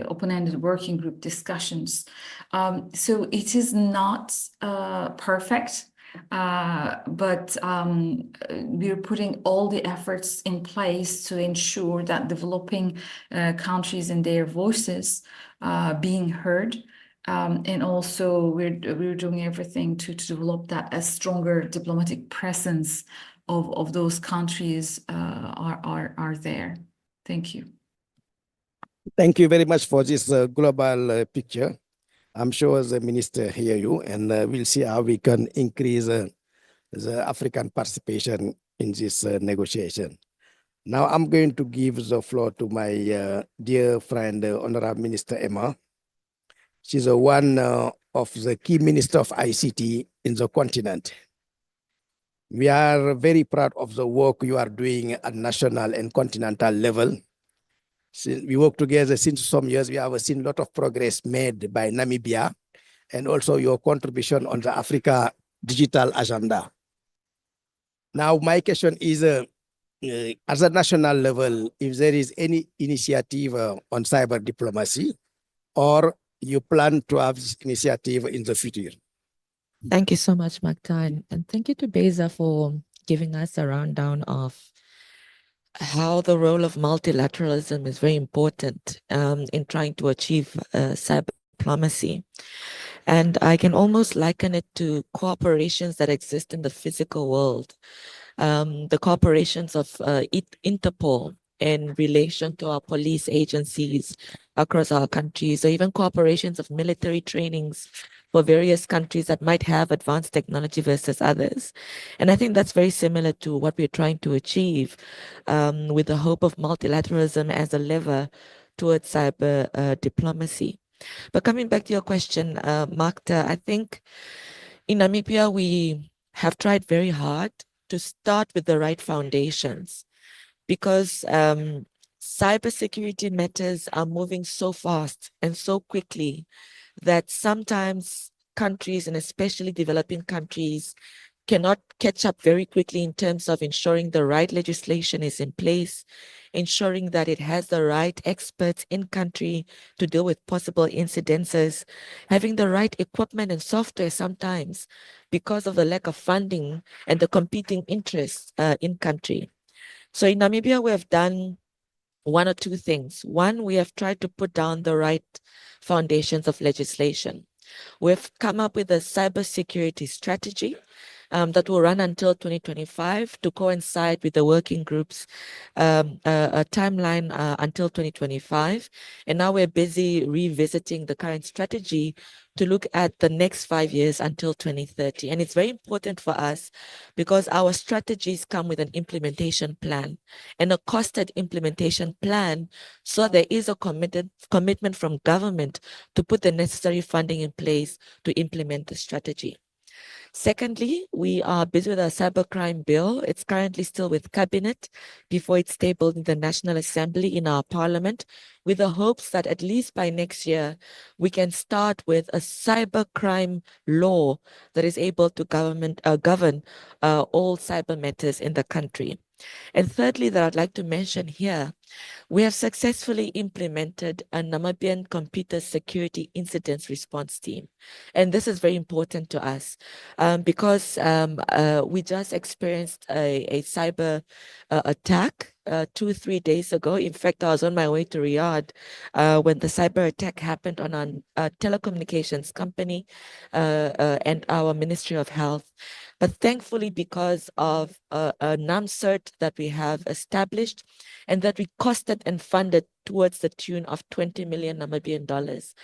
open-ended working group discussions. So it is not perfect, but we're putting all the efforts in place to ensure that developing countries and their voices being heard. And also we're doing everything to develop that a stronger diplomatic presence of those countries are there. Thank you. Thank you very much for this global picture. I'm sure the minister hear you, and we'll see how we can increase the African participation in this negotiation. Now I'm going to give the floor to my dear friend, Honorable Minister Emma. She's one of the key minister of ICT in the continent. We are very proud of the work you are doing at national and continental level. Since we work together since some years, we have seen a lot of progress made by Namibia and also your contribution on the Africa digital agenda. Now, my question is, at a national level, if there is any initiative on cyber diplomacy, or you plan to have this initiative in the future? Thank you so much, Magda, and thank you to Beza for giving us a rundown of how the role of multilateralism is very important in trying to achieve cyber diplomacy. And I can almost liken it to cooperations that exist in the physical world. The cooperations of Interpol in relation to our police agencies across our countries, or even cooperations of military trainings for various countries that might have advanced technology versus others. And I think that's very similar to what we're trying to achieve with the hope of multilateralism as a lever towards cyber diplomacy. But coming back to your question, Magda, I think in Namibia, we have tried very hard to start with the right foundations, because cybersecurity matters are moving so fast and so quickly that sometimes countries, and especially developing countries, cannot catch up very quickly in terms of ensuring the right legislation is in place, ensuring that it has the right experts in country to deal with possible incidences, having the right equipment and software sometimes because of the lack of funding and the competing interests in country. So in Namibia, we have done one or two things. One, we have tried to put down the right foundations of legislation. We've come up with a cybersecurity strategy that will run until 2025 to coincide with the working group's a timeline until 2025. And now we're busy revisiting the current strategy to look at the next 5 years until 2030. And it's very important for us because our strategies come with an implementation plan and a costed implementation plan, so there is a commitment from government to put the necessary funding in place to implement the strategy. Secondly, we are busy with our cybercrime bill. It's currently still with cabinet before it's tabled in the National Assembly in our parliament, with the hopes that at least by next year, we can start with a cybercrime law that is able to govern all cyber matters in the country. And thirdly, that I'd like to mention here, we have successfully implemented a Namibian computer security incidents response team. And this is very important to us because we just experienced a cyber attack 2-3 days ago. In fact, I was on my way to Riyadh when the cyber attack happened on a telecommunications company and our Ministry of Health. But thankfully, because of a NAMCERT that we have established and that we costed and funded towards the tune of 20 million Namibian dollars,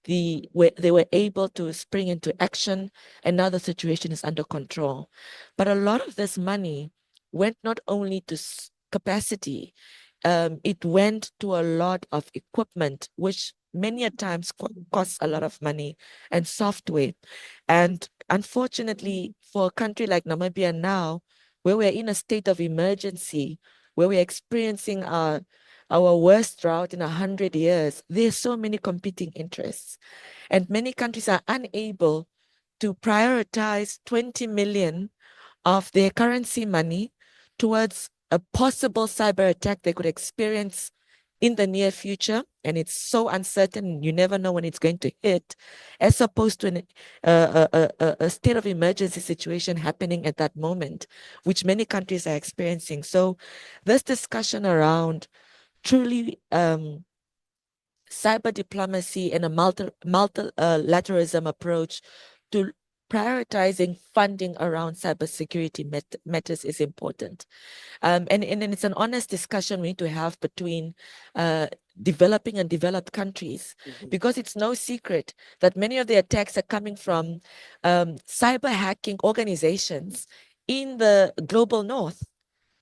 they were able to spring into action, and now the situation is under control. But a lot of this money went not only to capacity, it went to a lot of equipment, which many a times costs a lot of money, and software. And unfortunately, for a country like Namibia now, where we're in a state of emergency, where we're experiencing our worst drought in 100 years, there's so many competing interests. And many countries are unable to prioritize 20 million of their currency money towards a possible cyber attack they could experience in the near future, and it's so uncertain, you never know when it's going to hit, as opposed to a state of emergency situation happening at that moment, which many countries are experiencing. So this discussion around truly cyber diplomacy and a multilateralism approach to prioritizing funding around cybersecurity matters is important. And it's an honest discussion we need to have between developing and developed countries, because it's no secret that many of the attacks are coming from cyber hacking organizations in the global north,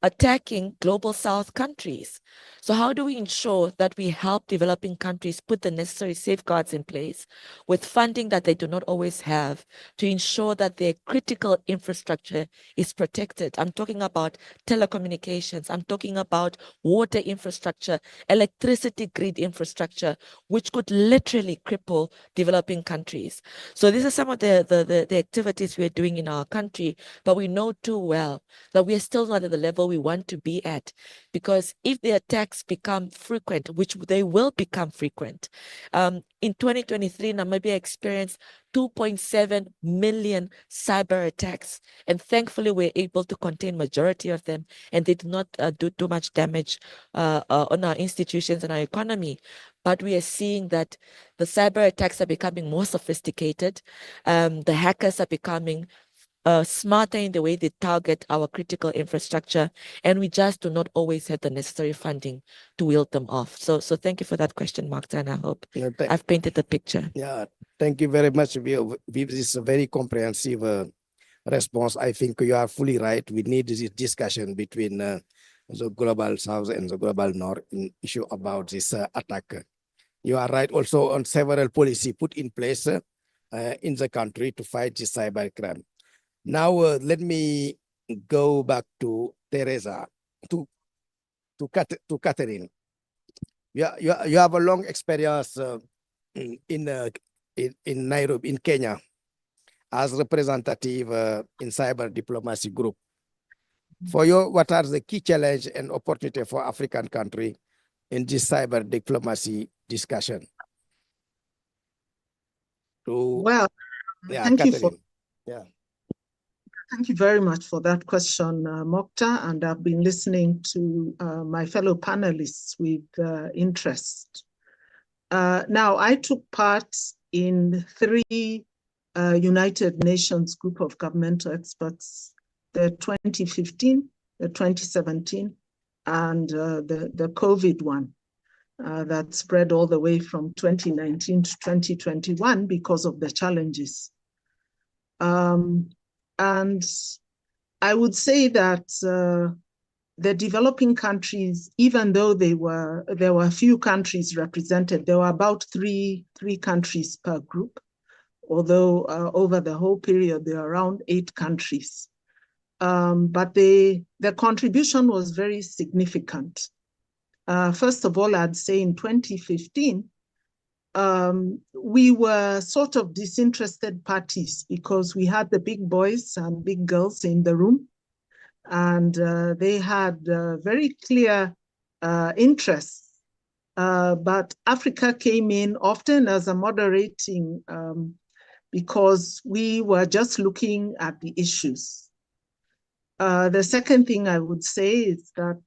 attacking global south countries. So how do we ensure that we help developing countries put the necessary safeguards in place with funding that they do not always have to ensure that their critical infrastructure is protected? I'm talking about telecommunications, I'm talking about water infrastructure, electricity grid infrastructure, which could literally cripple developing countries. So these are some of the activities we're doing in our country, but we know too well that we are still not at the level we want to be at, because if the attacks become frequent, which they will become frequent, in 2023, Namibia experienced 2.7 million cyber attacks, and thankfully we're able to contain majority of them, and they did not do too much damage on our institutions and our economy. But we are seeing that the cyber attacks are becoming more sophisticated. The hackers are becoming smarter in the way they target our critical infrastructure, and we just do not always have the necessary funding to wield them off. So thank you for that question, Magda, and I hope I've painted the picture. Yeah, thank you very much. This is a very comprehensive response. I think you are fully right. We need this discussion between the global south and the global north in issue about this attack. You are right also on several policy put in place in the country to fight this cybercrime. Now, let me go back to Teresa, to Catherine. You have a long experience in Nairobi, in Kenya, as representative in cyber diplomacy group. For you, what are the key challenge and opportunity for African country in this cyber diplomacy discussion? Well, yeah, thank Catherine. you for. Yeah. Thank you very much for that question, Mokta, and I've been listening to my fellow panelists with interest. Now, I took part in 3 United Nations group of governmental experts, the 2015, the 2017, and the COVID one that spread all the way from 2019 to 2021 because of the challenges. And I would say that the developing countries, even though there were a few countries represented, there were about three countries per group, although over the whole period, there are around 8 countries. But the contribution was very significant. First of all, I'd say in 2015, we were sort of disinterested parties because we had the big boys and big girls in the room, and they had very clear interests. But Africa came in often as a moderating because we were just looking at the issues. The second thing I would say is that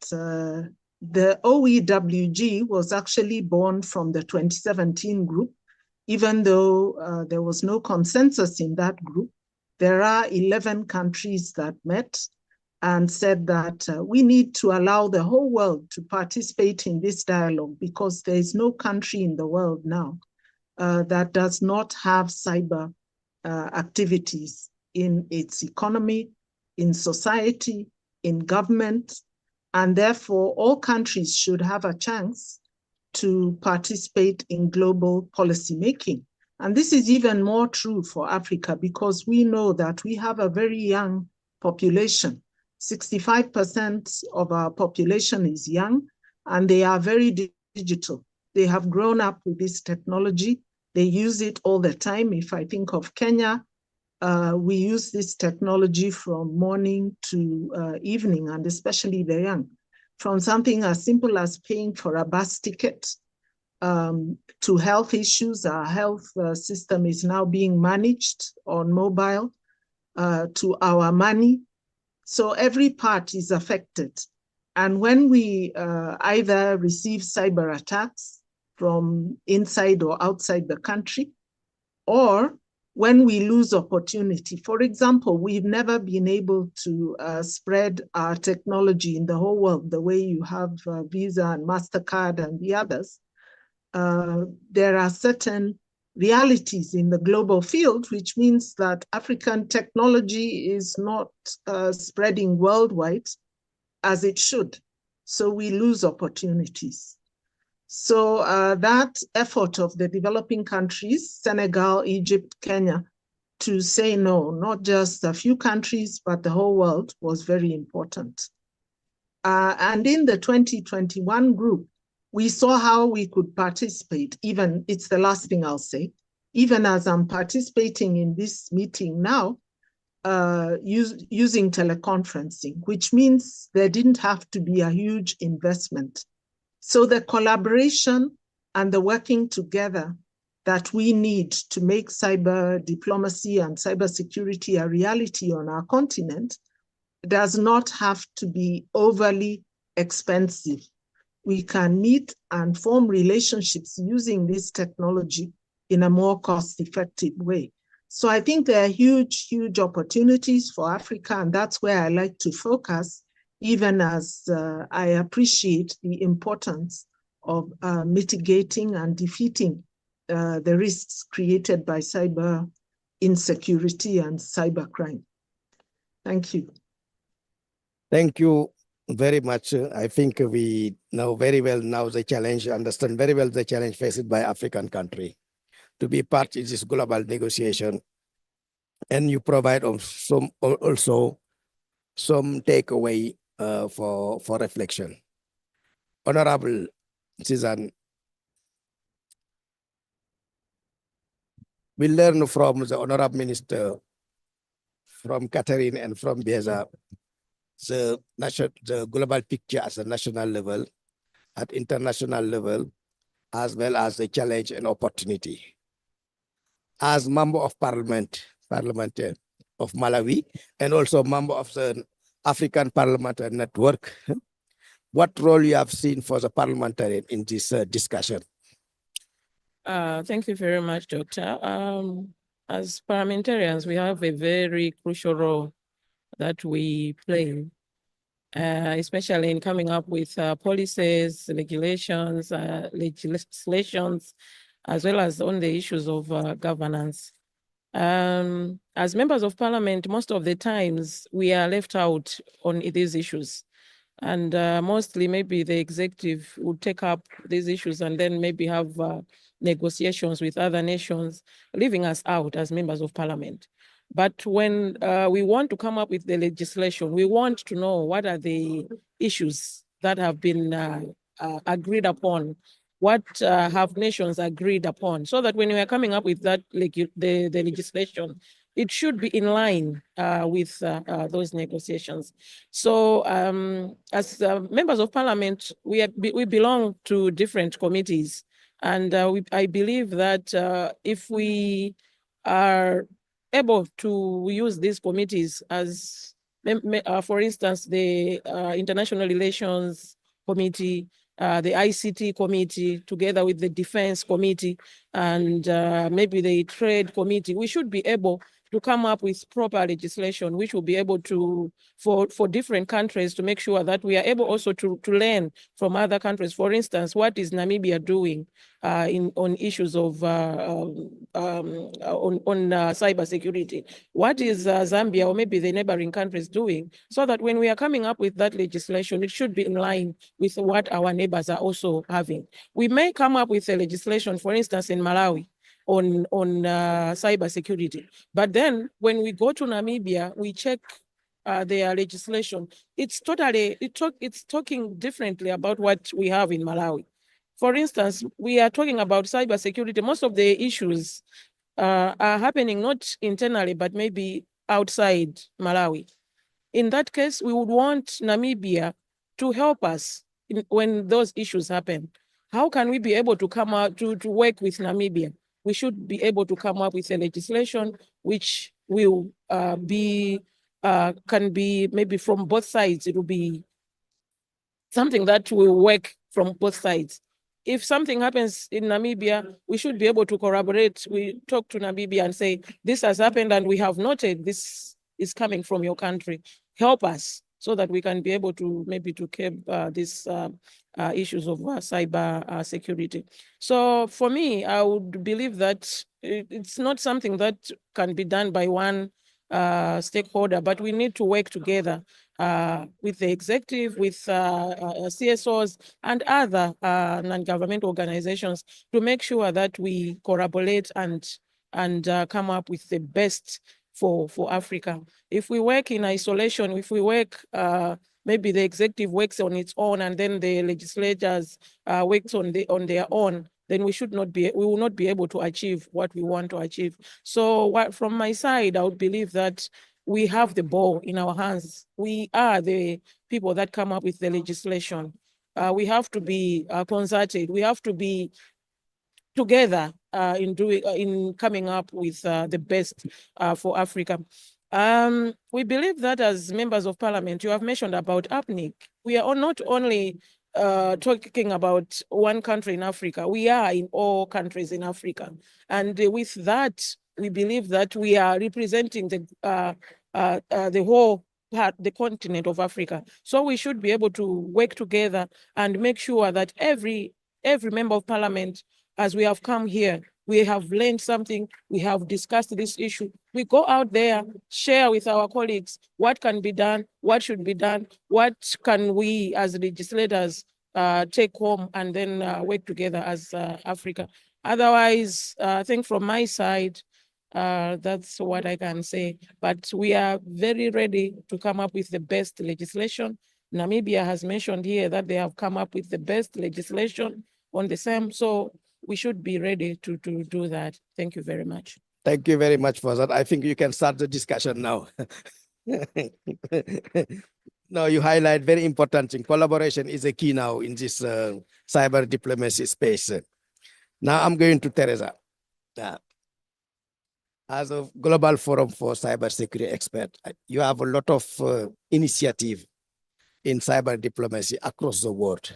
the OEWG was actually born from the 2017 group, even though there was no consensus in that group. There are 11 countries that met and said that we need to allow the whole world to participate in this dialogue because there is no country in the world now that does not have cyber activities in its economy, in society, in government, and therefore all countries should have a chance to participate in global policy making. And this is even more true for Africa because we know that we have a very young population. 65% of our population is young, and they are very digital. They have grown up with this technology. They use it all the time. If I think of Kenya, we use this technology from morning to evening, and especially the young. From something as simple as paying for a bus ticket to health issues. Our health system is now being managed on mobile, to our money. So every part is affected. And when we either receive cyber attacks from inside or outside the country, or when we lose opportunity. For example, we've never been able to spread our technology in the whole world the way you have Visa and MasterCard and the others. There are certain realities in the global field, which means that African technology is not spreading worldwide as it should. So we lose opportunities. So that effort of the developing countries, Senegal, Egypt, Kenya, to say no, not just a few countries, but the whole world, was very important. And in the 2021 group, we saw how we could participate, even, it's the last thing I'll say, even as I'm participating in this meeting now, using teleconferencing, which means there didn't have to be a huge investment. So the collaboration and the working together that we need to make cyber diplomacy and cybersecurity a reality on our continent does not have to be overly expensive. We can meet and form relationships using this technology in a more cost-effective way. So I think there are huge, huge opportunities for Africa, and that's where I like to focus, even as I appreciate the importance of mitigating and defeating the risks created by cyber insecurity and cybercrime. Thank you. Thank you very much. I think we know very well now the challenge, understand very well the challenge faced by African country to be part in this global negotiation. And you provide also some takeaway for reflection. Honorable Susan, we learn from the Honorable Minister, from Catherine and from Beza, the global picture at a national level, at international level, as well as the challenge and opportunity. As member of parliament of Malawi, and also member of the African Parliamentary Network, what role you have seen for the parliamentarian in this discussion? Thank you very much, Doctor. as parliamentarians, we have a very crucial role that we play, especially in coming up with policies, regulations, legislations, as well as on the issues of governance. As members of parliament, most of the times we are left out on these issues. And mostly maybe the executive would take up these issues and then maybe have negotiations with other nations, leaving us out as members of parliament. But when we want to come up with the legislation, we want to know what are the issues that have been agreed upon, what have nations agreed upon, so that when we are coming up with that the legislation, it should be in line with those negotiations. So as members of parliament, we belong to different committees. And I believe that if we are able to use these committees as, for instance, the International Relations Committee, the ICT Committee, together with the Defense Committee, and maybe the Trade Committee, we should be able to come up with proper legislation, which will be able to, for different countries, to make sure that we are able also to learn from other countries. For instance, what is Namibia doing on issues of cybersecurity? What is Zambia or maybe the neighboring countries doing? So that when we are coming up with that legislation, it should be in line with what our neighbors are also having. We may come up with a legislation, for instance, in Malawi, on cybersecurity. But then when we go to Namibia, we check their legislation. It's talking differently about what we have in Malawi. For instance, we are talking about cybersecurity. Most of the issues are happening not internally, but maybe outside Malawi. In that case, we would want Namibia to help us when those issues happen. How can we be able to come out to work with Namibia? We should be able to come up with a legislation which will can be maybe from both sides. It will be something that will work from both sides. If something happens in Namibia, we should be able to corroborate. We talk to Namibia and say, this has happened and we have noted this is coming from your country. Help us so that we can be able to maybe to curb these issues of cyber security. So for me, I would believe that it's not something that can be done by one stakeholder, but we need to work together with the executive, with CSOs and other non-government organizations to make sure that we collaborate and come up with the best for Africa. If we work in isolation, if we work, maybe the executive works on its own and then the legislators works on their own, then we will not be able to achieve what we want to achieve. So from my side, I would believe that we have the ball in our hands. We are the people that come up with the legislation. We have to be concerted. We have to be together in coming up with the best for Africa. We believe that as members of parliament, you have mentioned about APNIC. We are not only talking about one country in Africa. We are in all countries in Africa. And with that, we believe that we are representing the whole part, the continent of Africa. So we should be able to work together and make sure that every member of parliament, as we have come here, we have learned something, we have discussed this issue. We go out there, share with our colleagues what can be done, what should be done, what can we as legislators take home and then work together as Africa. Otherwise, I think from my side, that's what I can say. But we are very ready to come up with the best legislation. Namibia has mentioned here that they have come up with the best legislation on the same. So we should be ready to do that. Thank you very much. Thank you very much for that. I think you can start the discussion now. No, you highlight very important thing. Collaboration is a key now in this cyber diplomacy space. Now I'm going to Teresa. As a Global Forum for Cybersecurity Expert, you have a lot of initiative in cyber diplomacy across the world.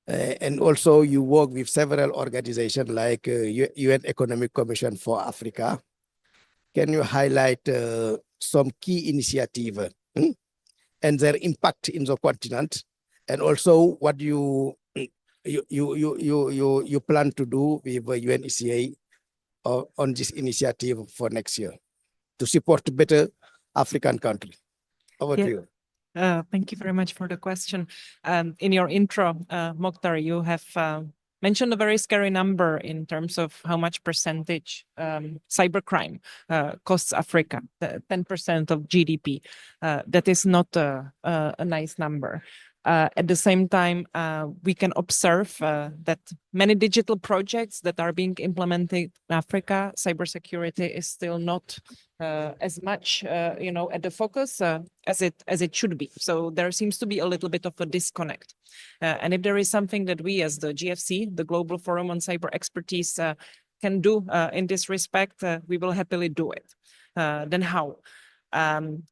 And also you work with several organizations like UN Economic Commission for Africa. Can you highlight some key initiatives and their impact in the continent, and also what you plan to do with UNECA on this initiative for next year to support better African country? Over to you. Thank you very much for the question. In your intro, Mokhtar, you have mentioned a very scary number in terms of how much percentage cybercrime costs Africa, 10% of GDP. That is not a nice number. At the same time, we can observe that many digital projects that are being implemented in Africa, cybersecurity is still not as much, at the focus as it should be. So there seems to be a little bit of a disconnect. And if there is something that we, as the GFC, the Global Forum on Cyber Expertise, can do in this respect, we will happily do it. Then how?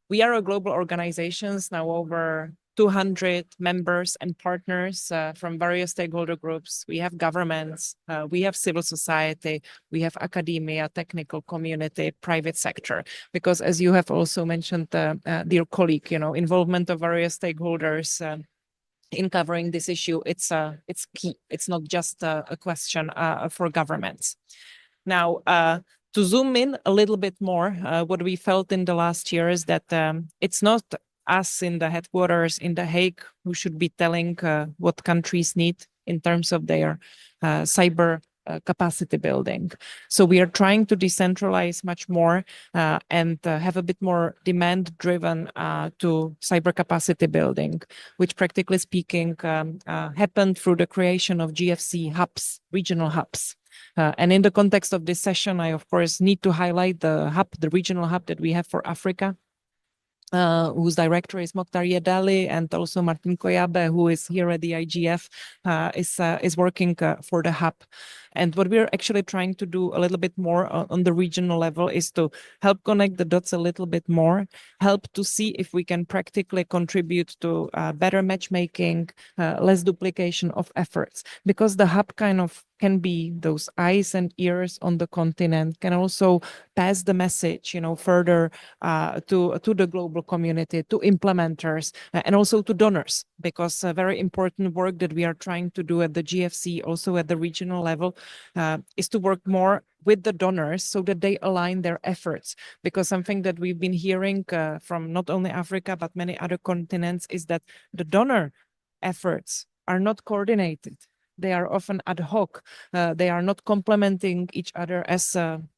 We are a global organization, now over 200 members and partners from various stakeholder groups. We have governments, we have civil society, we have academia, technical community, private sector. Because as you have also mentioned, dear colleague, involvement of various stakeholders in covering this issue, it's key. It's not just a question for governments. Now, to zoom in a little bit more, what we felt in the last year is that it's not us in the headquarters in The Hague who should be telling what countries need in terms of their cyber capacity building. So we are trying to decentralize much more and have a bit more demand driven to cyber capacity building, which practically speaking happened through the creation of GFC hubs, regional hubs. And in the context of this session, I of course need to highlight the hub, the regional hub that we have for Africa, whose director is Mokhtar Yedali, and also Martin Koyabe, who is here at the IGF, is working for the hub. And what we're actually trying to do a little bit more on the regional level is to help connect the dots a little bit more, help to see if we can practically contribute to better matchmaking, less duplication of efforts, because the hub kind of can be those eyes and ears on the continent, can also pass the message, further to the global community, to implementers, and also to donors, because very important work that we are trying to do at the GFC, also at the regional level, is to work more with the donors so that they align their efforts. Because something that we've been hearing from not only Africa, but many other continents is that the donor efforts are not coordinated. They are often ad hoc. They are not complementing each other as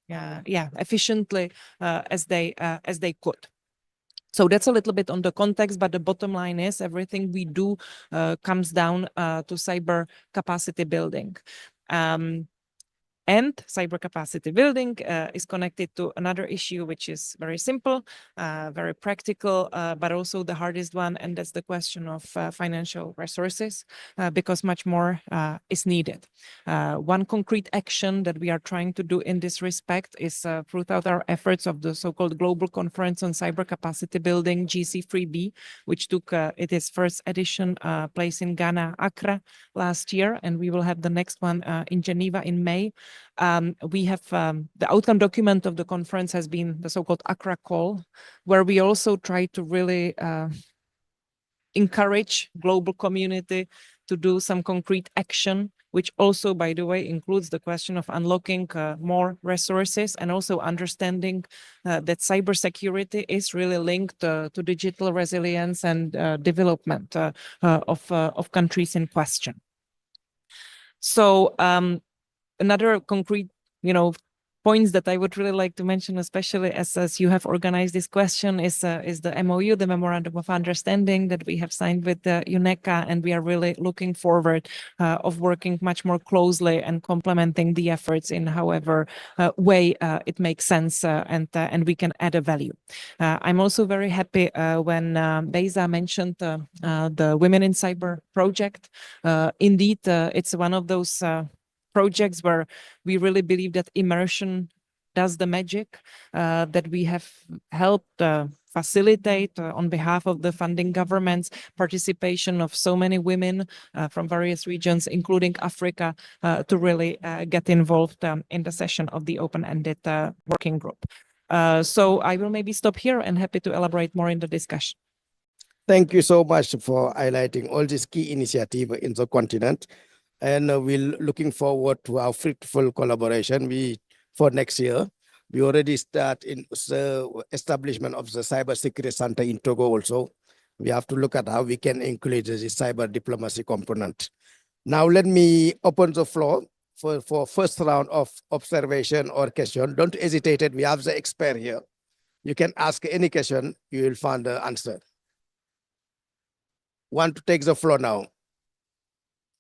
efficiently as they could. So that's a little bit on the context, but the bottom line is everything we do comes down to cyber capacity building. And cyber capacity building is connected to another issue, which is very simple, very practical, but also the hardest one, and that's the question of financial resources, because much more is needed. One concrete action that we are trying to do in this respect is throughout our efforts of the so-called Global Conference on Cyber Capacity Building, GC3B, which took its first edition place in Ghana, Accra, last year, and we will have the next one in Geneva in May. We have the outcome document of the conference has been the so-called Accra Call, where we also try to really encourage global community to do some concrete action, which also, by the way, includes the question of unlocking more resources and also understanding that cybersecurity is really linked to digital resilience and development of countries in question. So another concrete, points that I would really like to mention, especially as you have organized this question, is the MOU, the Memorandum of Understanding that we have signed with the UNECA, and we are really looking forward of working much more closely and complementing the efforts in however way it makes sense and we can add a value. I'm also very happy when Beyza mentioned the Women in Cyber project. Indeed, it's one of those projects where we really believe that immersion does the magic, that we have helped facilitate on behalf of the funding governments participation of so many women from various regions, including Africa, to really get involved in the session of the open-ended working group. So I will maybe stop here and happy to elaborate more in the discussion. Thank you so much for highlighting all these key initiatives in the continent. And we're looking forward to our fruitful collaboration for next year. We already start in the establishment of the cybersecurity center in Togo also. We have to look at how we can include the cyber diplomacy component. Now let me open the floor for first round of observation or question. Don't hesitate, we have the expert here. You can ask any question, you will find the answer. Want to take the floor now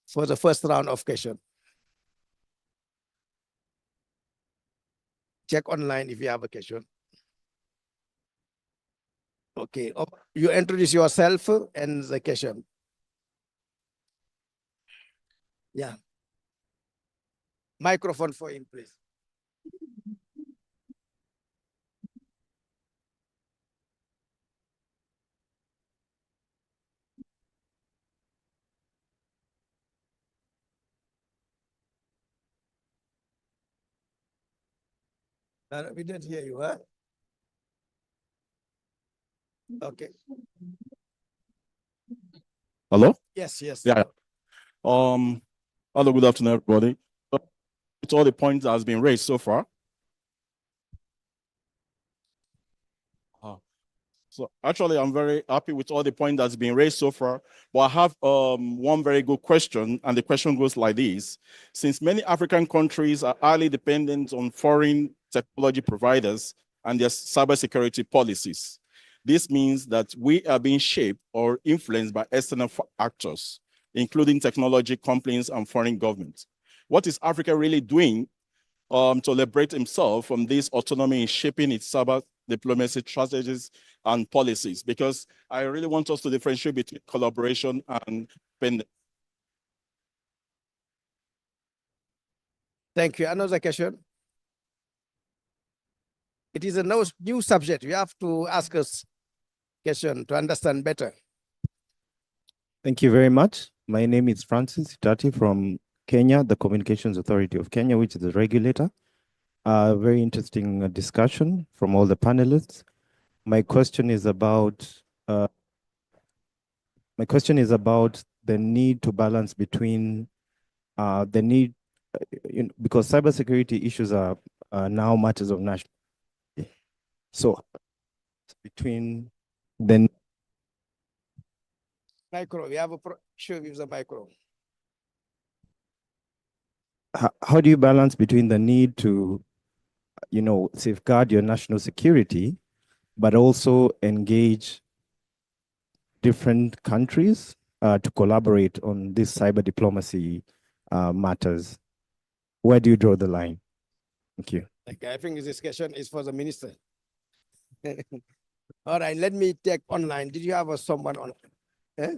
for the first round of question. Check online if you have a question. Okay, you introduce yourself and the question. Yeah. Microphone for him, please. We didn't hear you, huh? Okay. Hello? Yes, yes. Yeah. Hello, good afternoon, everybody. With all the points that has been raised so far. So actually, I'm very happy with all the points that's been raised so far. But I have one very good question, and the question goes like this. Since many African countries are highly dependent on foreign technology providers and their cybersecurity policies, this means that we are being shaped or influenced by external actors, including technology companies and foreign governments. What is Africa really doing to liberate himself from this autonomy in shaping its cyber diplomacy strategies and policies? Because I really want us to differentiate between collaboration and dependence. Thank you. Another question. It is a new subject. You have to ask us question to understand better. Thank you very much. My name is Francis Itati from Kenya, the Communications Authority of Kenya, which is the regulator. Very interesting discussion from all the panelists. My question is about the need to balance between the need, because cybersecurity issues are now matters of national. So between the Micro, we have a issue with the micro. how do you balance between the need to, safeguard your national security, but also engage different countries to collaborate on this cyber diplomacy matters? Where do you draw the line? Thank you. Okay, I think this question is for the minister. All right, let me take online. Did you have someone on? Eh?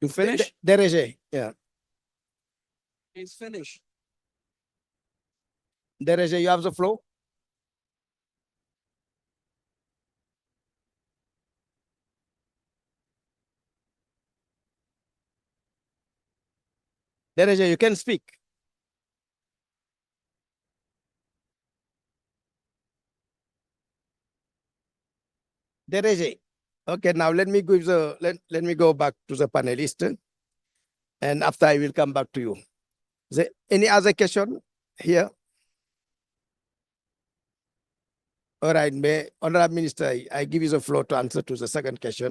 You finished? Dereje, yeah. He's finished. Dereje, you have the floor? Dereje, you can speak. Dereje. Okay, now let me give let me go back to the panelist, and after I will come back to you. Is there any other question here? All right, Honorable Minister, I give you the floor to answer to the second question.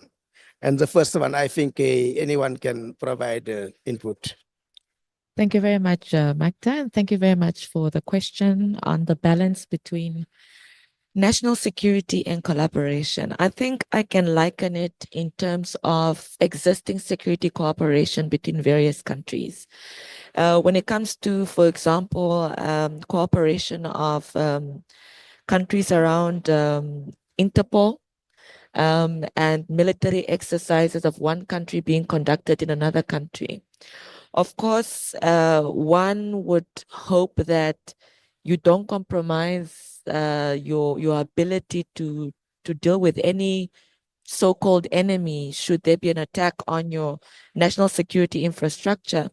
And the first one, I think anyone can provide input. Thank you very much, Magda, and thank you very much for the question on the balance between national security and collaboration. I think I can liken it in terms of existing security cooperation between various countries. When it comes to, for example, cooperation of countries around Interpol, and military exercises of one country being conducted in another country. Of course, one would hope that you don't compromise your ability to to deal with any so-called enemy should there be an attack on your national security infrastructure.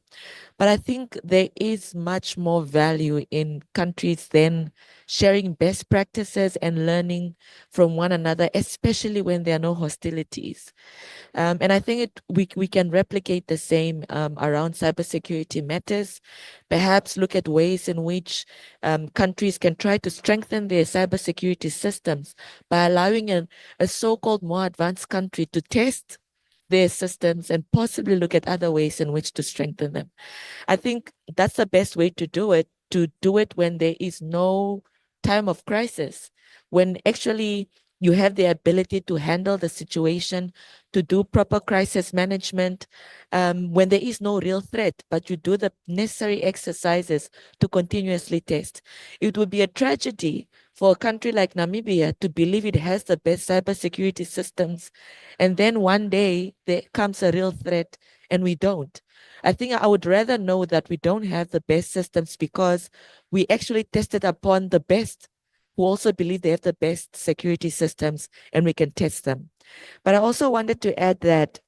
But I think there is much more value in countries then sharing best practices and learning from one another, especially when there are no hostilities. And I think we can replicate the same around cybersecurity matters. Perhaps look at ways in which countries can try to strengthen their cybersecurity systems by allowing a so-called more advanced country to test their systems and possibly look at other ways in which to strengthen them. I think that's the best way to do it when there is no time of crisis, when actually you have the ability to handle the situation, to do proper crisis management, when there is no real threat, but you do the necessary exercises to continuously test. It would be a tragedy for a country like Namibia to believe it has the best cybersecurity systems, and then one day there comes a real threat and we don't. I think I would rather know that we don't have the best systems because we actually tested upon the best who also believe they have the best security systems and we can test them. But I also wanted to add that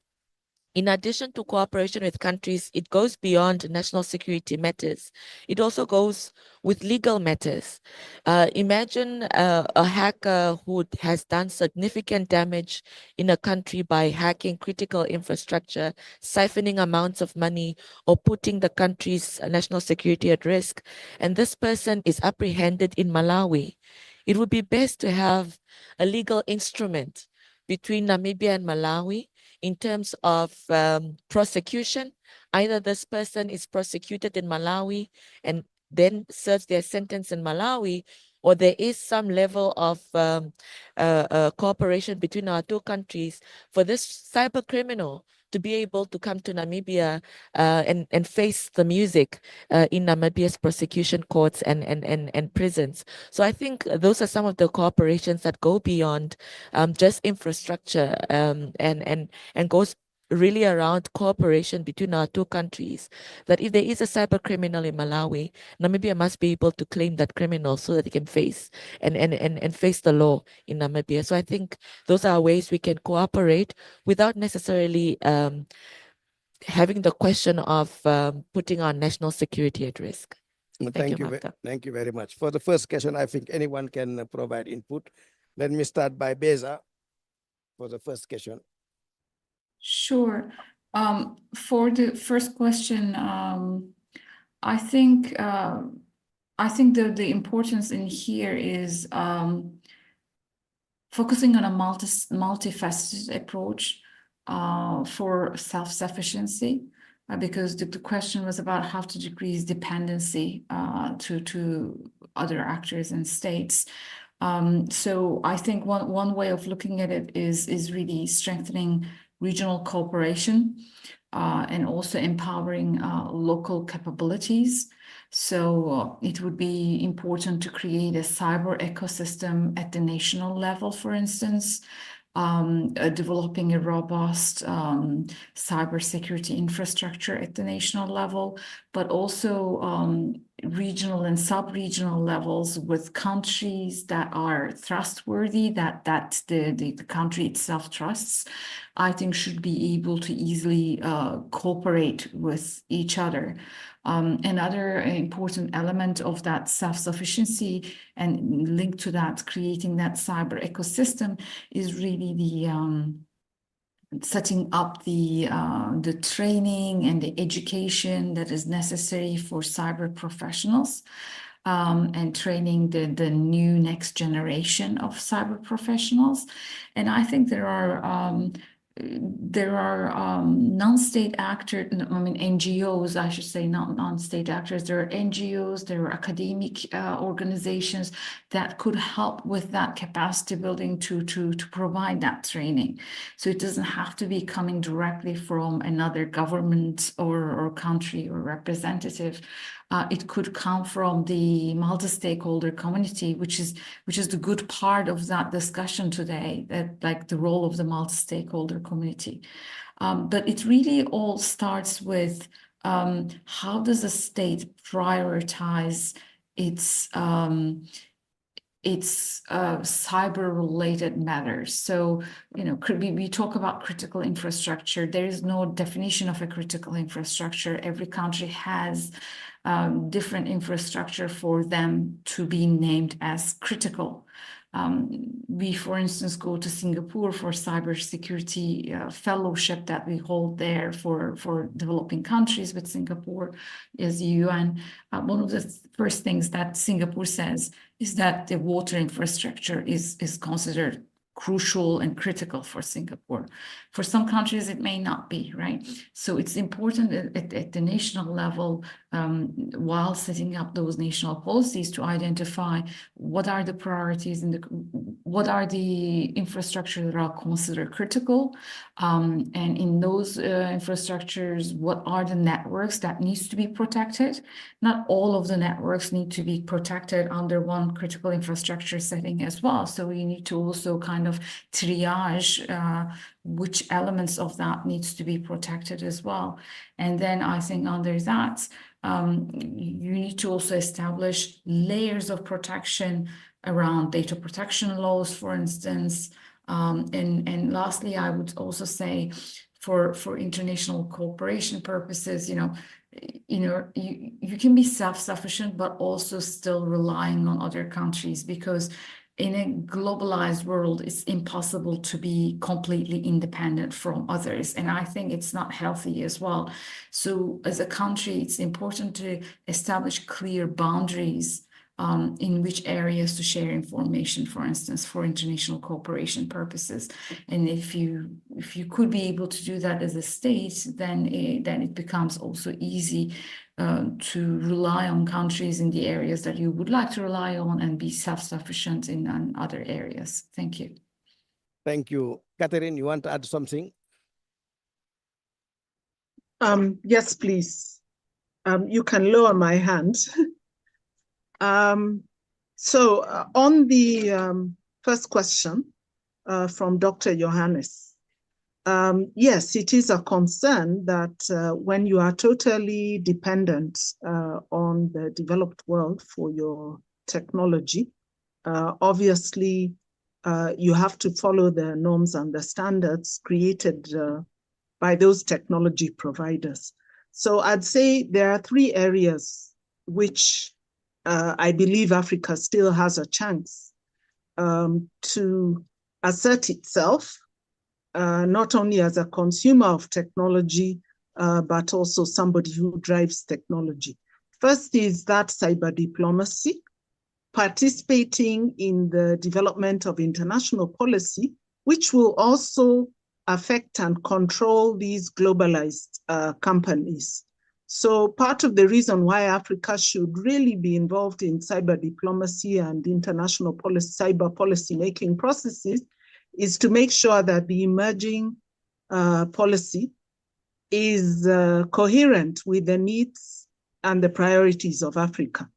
in addition to cooperation with countries, it goes beyond national security matters. It also goes with legal matters. Imagine a hacker who has done significant damage in a country by hacking critical infrastructure, siphoning amounts of money, or putting the country's national security at risk. And this person is apprehended in Malawi. It would be best to have a legal instrument between Namibia and Malawi in terms of prosecution. Either this person is prosecuted in Malawi and then serves their sentence in Malawi, or there is some level of cooperation between our two countries for this cyber criminal to be able to come to Namibia and face the music in Namibia's prosecution courts and prisons. So I think those are some of the cooperations that go beyond just infrastructure and goes really around cooperation between our two countries, that if there is a cyber criminal in Malawi, Namibia must be able to claim that criminal so that he can face and face the law in Namibia. So I think those are ways we can cooperate without necessarily having the question of putting our national security at risk. Thank you. Magda. Thank you very much. For the first question, I think anyone can provide input. Let me start by Beza for the first question. Sure. For the first question, I think the importance in here is focusing on a multifaceted approach for self-sufficiency, because the question was about how to decrease dependency to other actors and states. So I think one way of looking at it is really strengthening regional cooperation and also empowering local capabilities. So it would be important to create a cyber ecosystem at the national level, for instance, developing a robust cybersecurity infrastructure at the national level, but also regional and sub-regional levels with countries that are trustworthy, that the country itself trusts, I think should be able to easily cooperate with each other. Another important element of that self-sufficiency and linked to that, creating that cyber ecosystem, is really the setting up the training and the education that is necessary for cyber professionals, and training the new next generation of cyber professionals. And I think there are non-state actors, I mean NGOs, I should say, not non-state actors. There are NGOs, there are academic organizations that could help with that capacity building to provide that training. So it doesn't have to be coming directly from another government or country or representative. It could come from the multi-stakeholder community, which is the good part of that discussion today, that like the role of the multi-stakeholder community. But it really all starts with how does a state prioritize its it's cyber-related matters. So, we talk about critical infrastructure. There is no definition of a critical infrastructure. Every country has different infrastructure for them to be named as critical. We, for instance, go to Singapore for cybersecurity fellowship that we hold there for developing countries with Singapore as UN. One of the first things that Singapore says is that the water infrastructure is considered crucial and critical for Singapore. For some countries, it may not be, right? So it's important at the national level, while setting up those national policies, to identify what are the priorities and what are the infrastructure that are considered critical. And in those infrastructures, what are the networks that needs to be protected? Not all of the networks need to be protected under one critical infrastructure setting as well. So we need to also kind of triage which elements of that needs to be protected as well. And then I think under that, you need to also establish layers of protection around data protection laws, for instance. And lastly, I would also say for international cooperation purposes, you can be self-sufficient, but also still relying on other countries, because in a globalized world, it's impossible to be completely independent from others. And I think it's not healthy as well. So as a country, it's important to establish clear boundaries in which areas to share information, for instance, for international cooperation purposes. And if you could be able to do that as a state, then it becomes also easy to rely on countries in the areas that you would like to rely on and be self-sufficient in other areas. Thank you. Thank you. Catherine, you want to add something? Yes, please. You can lower my hand. So on the first question from Dr. Johannes, yes, it is a concern that when you are totally dependent on the developed world for your technology, obviously you have to follow the norms and the standards created by those technology providers. So I'd say there are three areas which I believe Africa still has a chance to assert itself, not only as a consumer of technology, but also somebody who drives technology. First is that cyber diplomacy, participating in the development of international policy, which will also affect and control these globalized companies. So part of the reason why Africa should really be involved in cyber diplomacy and international cyber policy making processes is to make sure that the emerging policy is coherent with the needs and the priorities of Africa.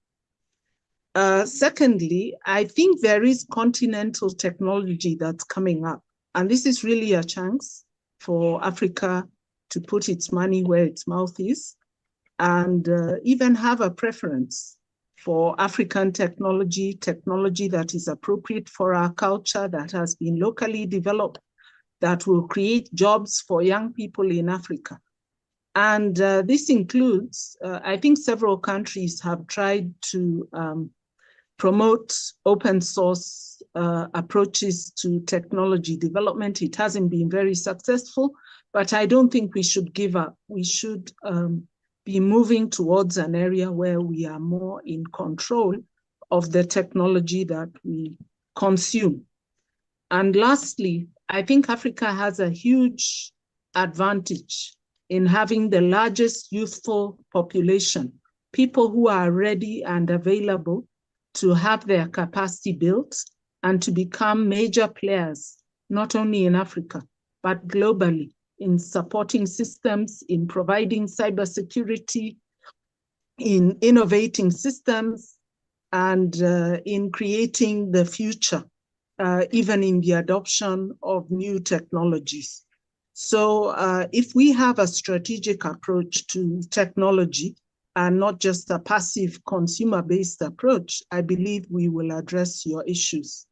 Secondly, I think there is continental technology that's coming up, and this is really a chance for Africa to put its money where its mouth is, and even have a preference for African technology that is appropriate for our culture, that has been locally developed, that will create jobs for young people in Africa. And this includes, I think several countries have tried to promote open source approaches to technology development. It hasn't been very successful, but I don't think we should give up. We should be moving towards an area where we are more in control of the technology that we consume. And lastly, I think Africa has a huge advantage in having the largest youthful population, people who are ready and available to have their capacity built and to become major players, not only in Africa, but globally, in supporting systems, in providing cybersecurity, in innovating systems, and in creating the future, even in the adoption of new technologies. So if we have a strategic approach to technology, and not just a passive consumer-based approach, I believe we will address your issues.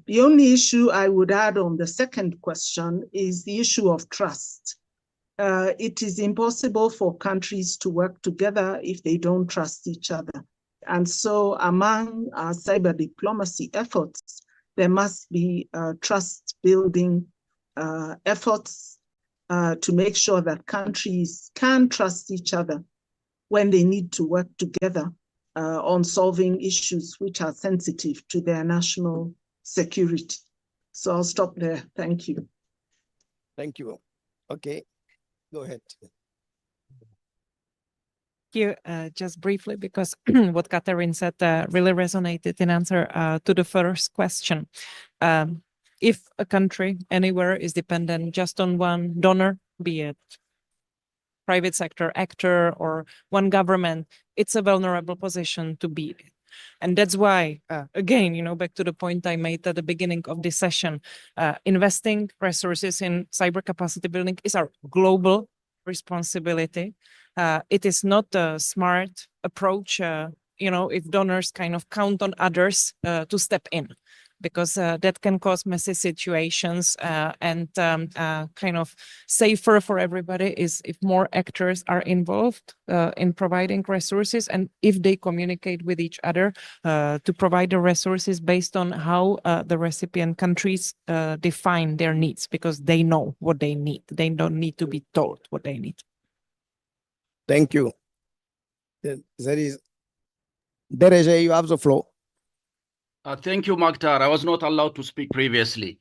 The only issue I would add on the second question is the issue of trust. It is impossible for countries to work together if they don't trust each other. And so among our cyber diplomacy efforts, there must be trust building efforts to make sure that countries can trust each other when they need to work together on solving issues which are sensitive to their national security. So I'll stop there. Thank you. Thank you. Okay, go ahead. You just briefly, because what Catherine said really resonated in answer to the first question. If a country anywhere is dependent just on one donor, be it private sector actor or one government, it's a vulnerable position to be in. And that's why, again, back to the point I made at the beginning of this session, investing resources in cyber capacity building is our global responsibility. It is not a smart approach, if donors kind of count on others to step in, because that can cause messy situations, and kind of safer for everybody is if more actors are involved in providing resources, and if they communicate with each other to provide the resources based on how the recipient countries define their needs, because they know what they need. They don't need to be told what they need. Thank you. There is Dereje, you have the floor. Thank you, Maktar. I was not allowed to speak previously.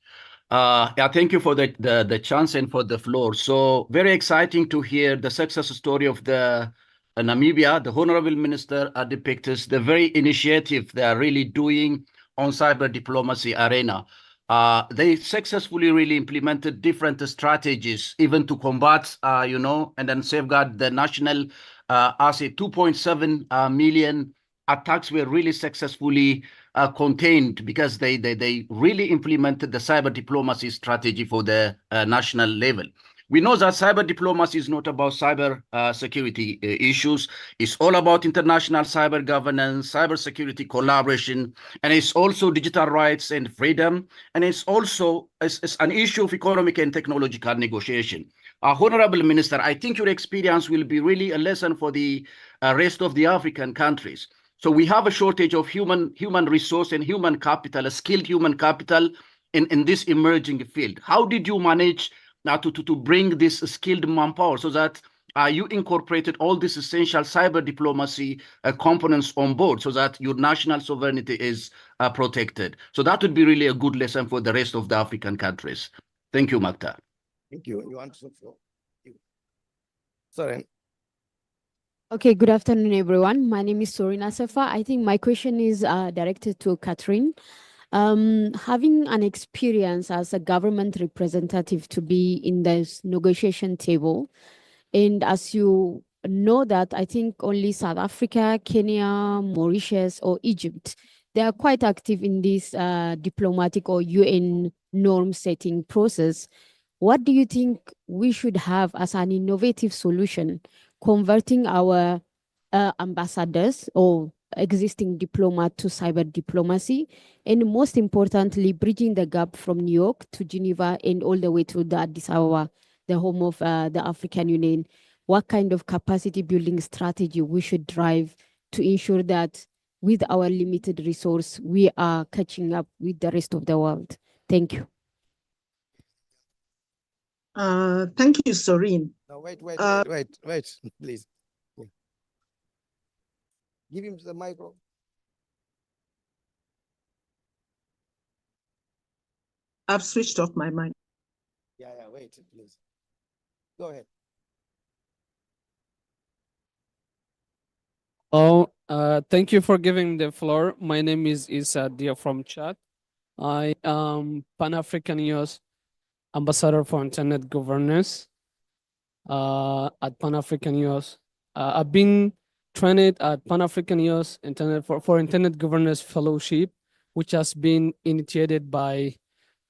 Thank you for the chance and for the floor. So very exciting to hear the success story of the Namibia. The Honorable Minister depicts the very initiative they are really doing on cyber diplomacy arena. They successfully really implemented different strategies, even to combat, and then safeguard the national asset. 2.7 million attacks were really successfully contained because they really implemented the cyber diplomacy strategy for the national level. We know that cyber diplomacy is not about cyber security issues. It's all about international cyber governance, cyber security collaboration, and it's also digital rights and freedom. And it's also it's an issue of economic and technological negotiation. Honorable Minister, I think your experience will be really a lesson for the rest of the African countries. So we have a shortage of human resource and human capital, a skilled human capital in this emerging field. How did you manage to bring this skilled manpower so that you incorporated all these essential cyber diplomacy components on board so that your national sovereignty is protected? So that would be really a good lesson for the rest of the African countries. Thank you, Maktar. Thank you. You want the floor? Sorry. Okay, good afternoon, everyone. My name is Sorina Safa. I think my question is directed to Catherine. Having an experience as a government representative to be in this negotiation table, and as you know that I think only South Africa, Kenya, Mauritius, or Egypt, they are quite active in this diplomatic or UN norm setting process. What do you think we should have as an innovative solution, converting our ambassadors or existing diplomat to cyber diplomacy, and most importantly, bridging the gap from New York to Geneva and all the way to the Addis Ababa, the home of the African Union? What kind of capacity building strategy we should drive to ensure that with our limited resource, we are catching up with the rest of the world? Thank you. Thank you, Soreen. No, wait, please. Give him the micro. I've switched off my mic. Yeah, wait, please. Go ahead. Thank you for giving the floor. My name is Issa Dia from Chad. I am Pan-African US Ambassador for Internet Governance at Pan-African US. I've been trained at Pan-African US for Internet Governance Fellowship, which has been initiated by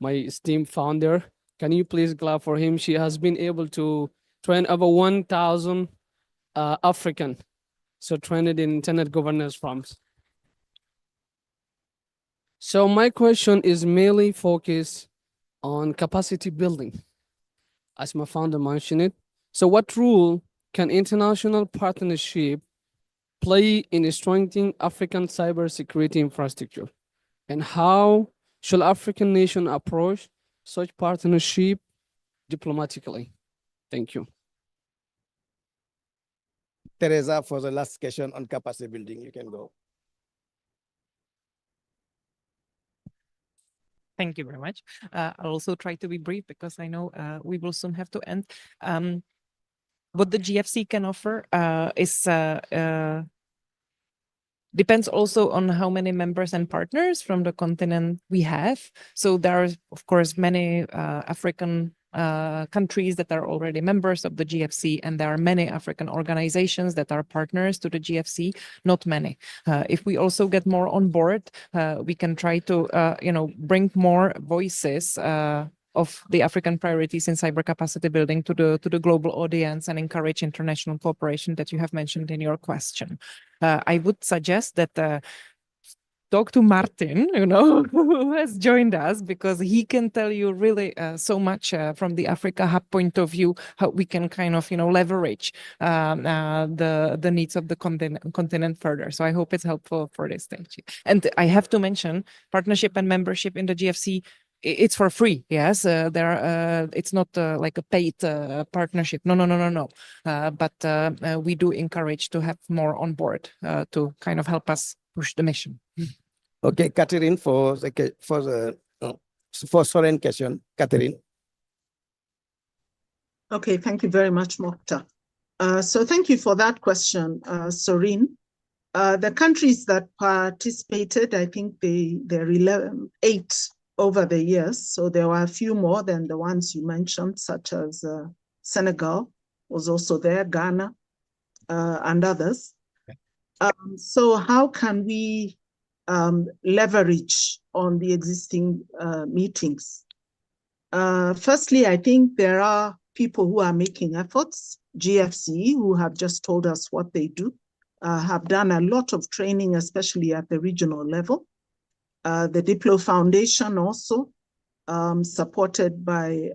my esteemed founder. Can you please clap for him? She has been able to train over 1,000 African so trained in internet governance firms. So my question is mainly focused on capacity building, as my founder mentioned it. So what role can international partnership play in strengthening African cybersecurity infrastructure? And how should African nations approach such partnership diplomatically? Thank you. Teresa, for the last question on capacity building, you can go. Thank you very much. I'll also try to be brief because I know we will soon have to end. What the GFC can offer is depends also on how many members and partners from the continent we have. So there are, of course, many African countries that are already members of the GFC, and there are many African organizations that are partners to the GFC, not many. If we also get more on board, we can try to bring more voices of the African priorities in cyber capacity building to the global audience and encourage international cooperation that you have mentioned in your question. I would suggest that talk to Martin, who has joined us, because he can tell you really so much from the Africa Hub point of view, how we can kind of, leverage the needs of the continent further. So I hope it's helpful for this stage. And I have to mention partnership and membership in the GFC. It's for free, yes. It's not like a paid partnership. No. But we do encourage to have more on board to kind of help us push the mission. Okay, Catherine, for Soren question, Catherine. Okay, thank you very much, Mokhtar. So thank you for that question, Sorin. The countries that participated, I think there are 8 over the years. So there were a few more than the ones you mentioned, such as Senegal was also there, Ghana, and others. So how can we leverage on the existing meetings? Firstly, I think there are people who are making efforts. GFC, who have just told us what they do, have done a lot of training, especially at the regional level. The Diplo Foundation also, supported by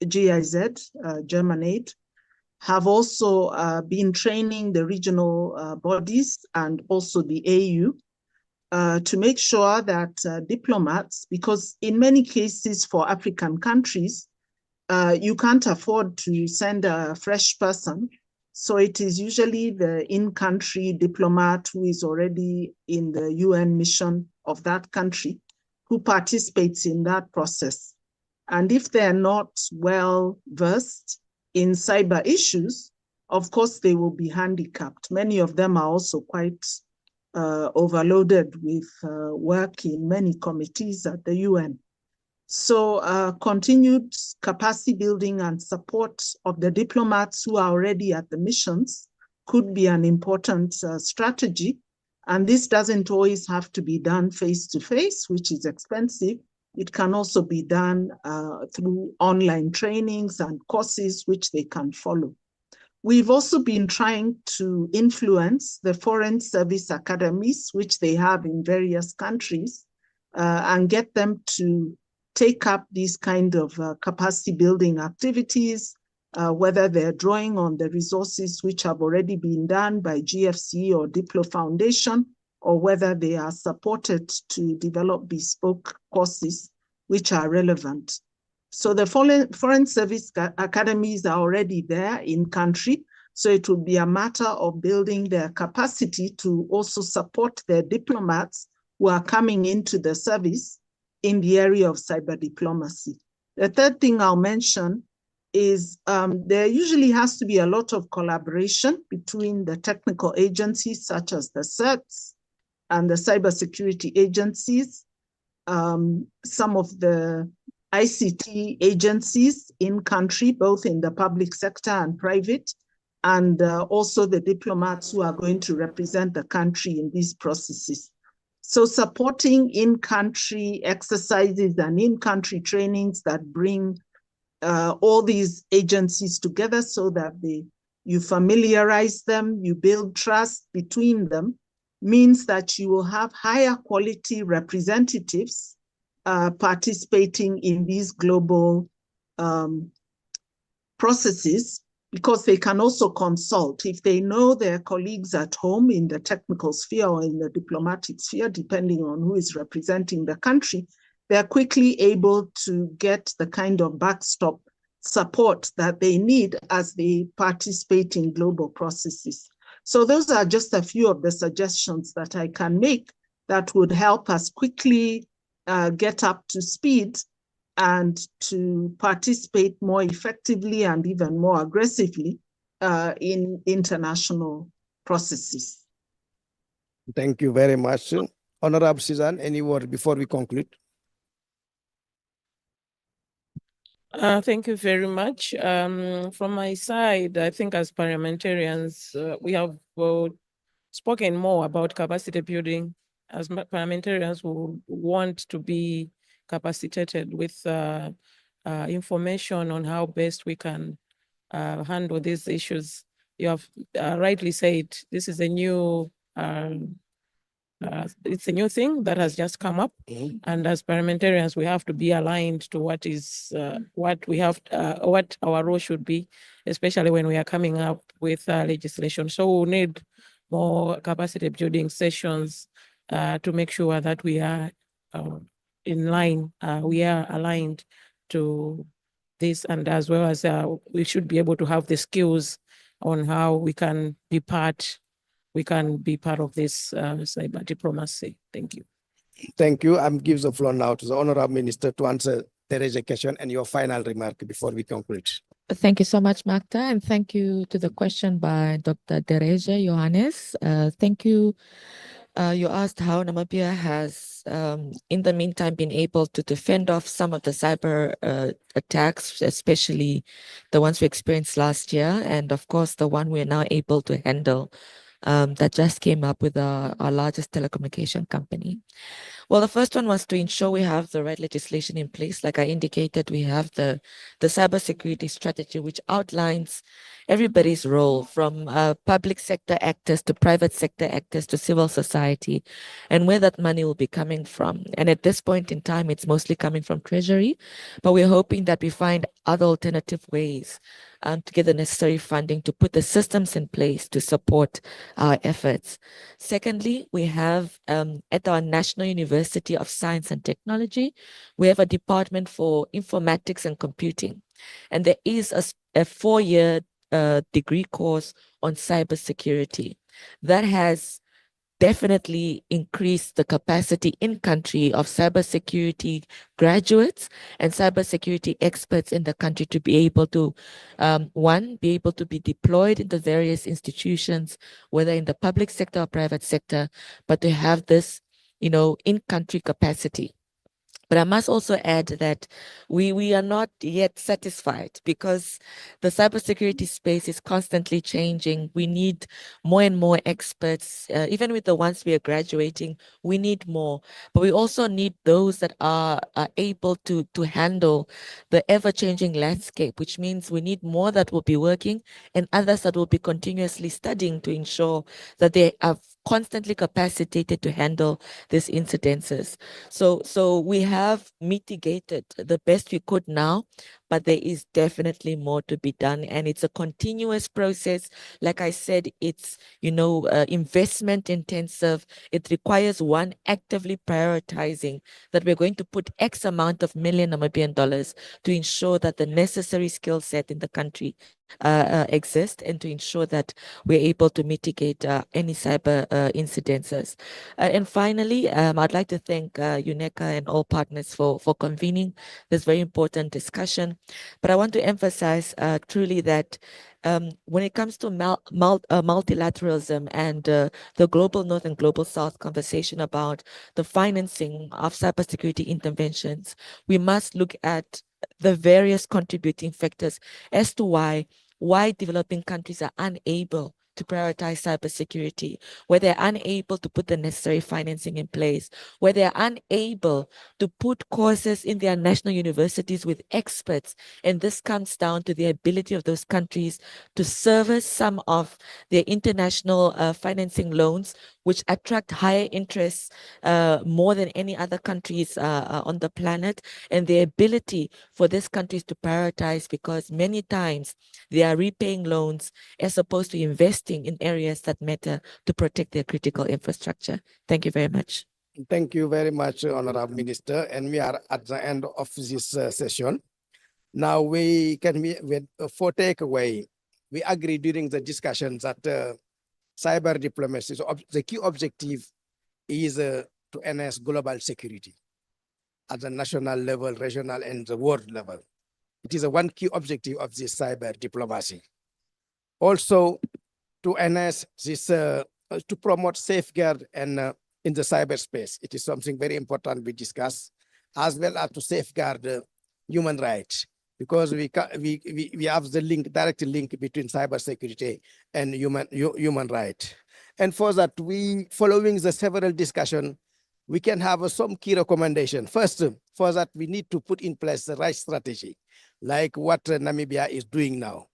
GIZ, German Aid, have also been training the regional bodies and also the AU to make sure that diplomats, because in many cases for African countries, you can't afford to send a fresh person. So it is usually the in-country diplomat who is already in the UN mission of that country who participates in that process. And if they're not well versed in cyber issues, of course, they will be handicapped. Many of them are also quite overloaded with work in many committees at the UN. So continued capacity building and support of the diplomats who are already at the missions could be an important strategy. And this doesn't always have to be done face-to-face, which is expensive. It can also be done through online trainings and courses which they can follow. We've also been trying to influence the foreign service academies, which they have in various countries, and get them to take up these kind of capacity building activities, whether they're drawing on the resources which have already been done by GFC or Diplo Foundation, or whether they are supported to develop bespoke courses which are relevant. So the foreign service academies are already there in country. So it will be a matter of building their capacity to also support their diplomats who are coming into the service in the area of cyber diplomacy. The third thing I'll mention is there usually has to be a lot of collaboration between the technical agencies such as the CERTs and the cybersecurity agencies, some of the ICT agencies in country, both in the public sector and private, and also the diplomats who are going to represent the country in these processes. So supporting in-country exercises and in-country trainings that bring all these agencies together so that they you familiarize them, you build trust between them, means that you will have higher quality representatives participating in these global processes, because they can also consult. If they know their colleagues at home in the technical sphere or in the diplomatic sphere, depending on who is representing the country, they're quickly able to get the kind of backstop support that they need as they participate in global processes. So those are just a few of the suggestions that I can make that would help us quickly get up to speed and to participate more effectively and even more aggressively in international processes. Thank you very much. Honorable Suzanne, any word before we conclude? Thank you very much. From my side, I think as parliamentarians, we have spoken more about capacity building. As parliamentarians who want to be capacitated with information on how best we can handle these issues. You have rightly said this is a new it's a new thing that has just come up, and as parliamentarians, we have to be aligned to what is what we have, what our role should be, especially when we are coming up with legislation. So we need more capacity building sessions to make sure that we are in line, we are aligned to this, and as well as we should be able to have the skills on how we can be part of this cyber diplomacy. Thank you. Thank you. I'm give the floor now to the Honorable Minister to answer Teresa's question and your final remark before we conclude. Thank you so much, Magda, and thank you to the question by Dr. Dereja Johannes. Thank you. You asked how Namibia has, in the meantime, been able to defend off some of the cyber attacks, especially the ones we experienced last year, and of course, the one we're now able to handle that just came up with our largest telecommunication company. Well, the first one was to ensure we have the right legislation in place. Like I indicated, we have the cybersecurity strategy, which outlines everybody's role, from public sector actors to private sector actors to civil society, and where that money will be coming from. And at this point in time, it's mostly coming from Treasury, but we're hoping that we find other alternative ways to get the necessary funding to put the systems in place to support our efforts. Secondly, we have at our National University of Science and Technology, we have a department for informatics and computing. And there is a 4-year degree course on cybersecurity that has definitely increased the capacity in country of cybersecurity graduates and cybersecurity experts in the country to be able to, one, be able to be deployed in the various institutions, whether in the public sector or private sector, but to have this, in-country capacity. But I must also add that we are not yet satisfied, because the cybersecurity space is constantly changing. We need more and more experts. Even with the ones we are graduating, we need more. But we also need those that are able to handle the ever-changing landscape, which means we need more that will be working and others that will be continuously studying to ensure that they are constantly capacitated to handle these incidences. So we have mitigated the best we could now, but there is definitely more to be done, and it's a continuous process. Like I said, it's investment intensive. It requires one actively prioritizing that we're going to put X amount of million Namibian dollars to ensure that the necessary skill set in the country exist, and to ensure that we're able to mitigate any cyber incidences. And finally, I'd like to thank UNECA and all partners for convening this very important discussion. But I want to emphasize truly that when it comes to multilateralism and the global North and global South conversation about the financing of cybersecurity interventions, we must look at the various contributing factors as to why developing countries are unable to prioritize cybersecurity, where they're unable to put the necessary financing in place, where they're unable to put courses in their national universities with experts. And this comes down to the ability of those countries to service some of their international financing loans, which attract higher interests more than any other countries on the planet, and the ability for these countries to prioritize, because many times they are repaying loans as opposed to investing in areas that matter to protect their critical infrastructure. Thank you very much. Thank you very much, Honorable Minister. And we are at the end of this session. Now for takeaway, we agree during the discussions that cyber diplomacy, so the key objective is to enhance global security at the national level, regional, and the world level. It is one key objective of this cyber diplomacy. Also, to enhance this, to promote safeguard and in the cyberspace. It is something very important we discuss, as well as to safeguard human rights, because we have the direct link between cybersecurity and human rights. And for that, following the several discussion, we can have some key recommendation. First, for that, we need to put in place the right strategy, like what Namibia is doing now.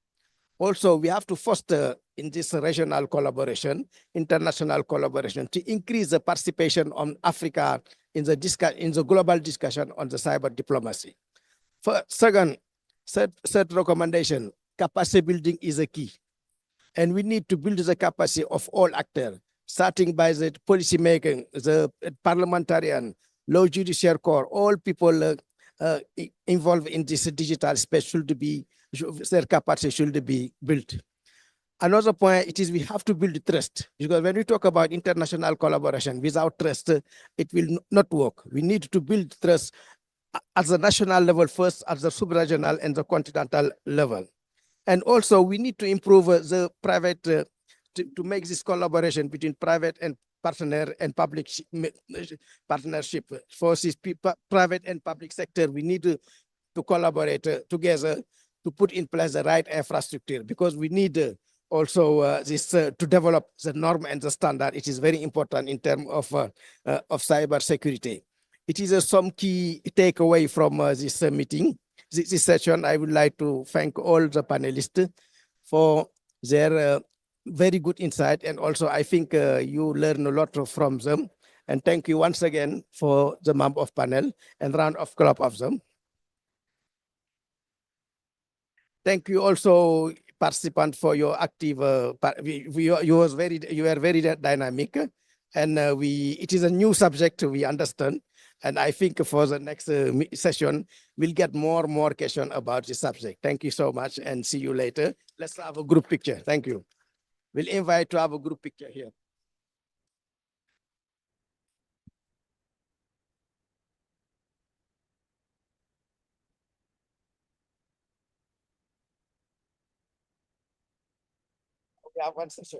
Also, we have to foster in this regional collaboration, international collaboration, to increase the participation of Africa in the global discussion on the cyber diplomacy. Third recommendation, capacity building is a key. And we need to build the capacity of all actors, starting by the policy making, the parliamentarian, law judicial corps, all people involved in this digital space their capacity should be built. Another point, we have to build trust, because when we talk about international collaboration, without trust, it will not work. We need to build trust at the national level first, at the sub-regional and the continental level. And also, we need to improve the private, to make this collaboration between private and partner and public partnership. For this private and public sector, we need to collaborate together to put in place the right infrastructure, because we need also to develop the norm and the standard. It is very important in terms of cyber security. It is some key takeaway from this meeting, this session. I would like to thank all the panelists for their very good insight, and also I think you learn a lot from them. And thank you once again for the member of panel and round of club of them. Thank you also, participant, for your active. You were very dynamic, and it is a new subject, we understand, and I think for the next session we'll get more questions about this subject. Thank you so much, and see you later. Let's have a group picture. Thank you. We'll invite to have a group picture here. We have one session.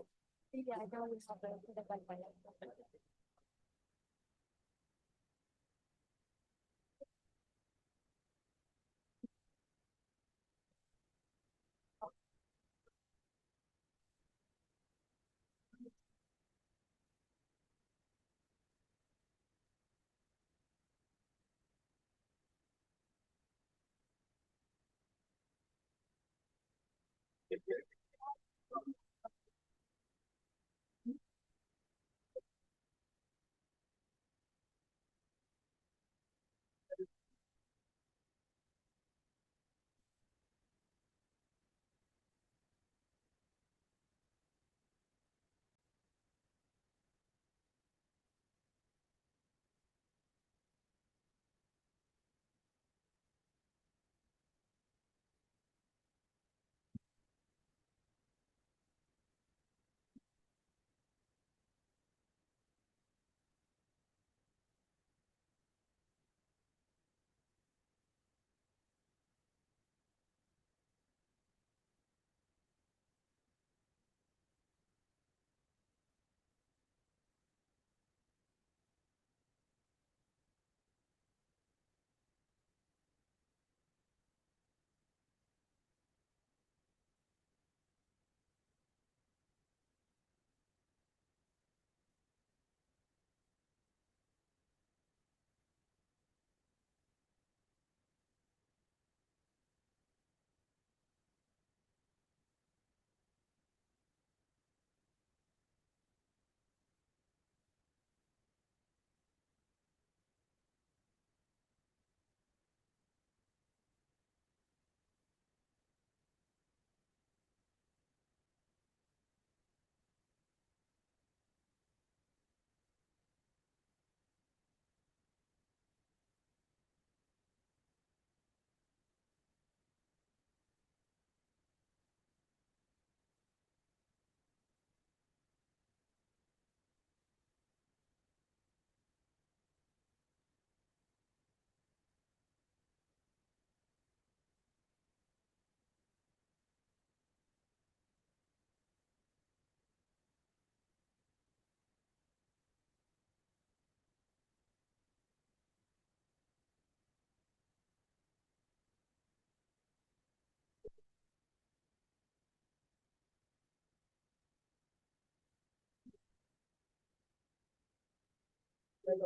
Good,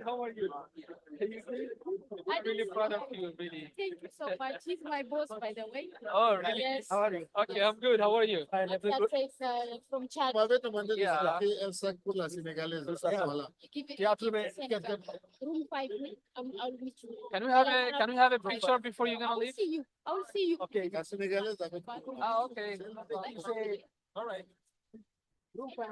how are you? I'm really proud of you, really. Thank you so much. He's my boss, by the way. Oh, really? Yes. How are you? Okay, I'm good. How are you? Fine. From Chad. Yeah. Room 5. I'll meet you. Can we have a picture before you're gonna leave? I will see you. Okay. Ah, okay. All right. Room 5.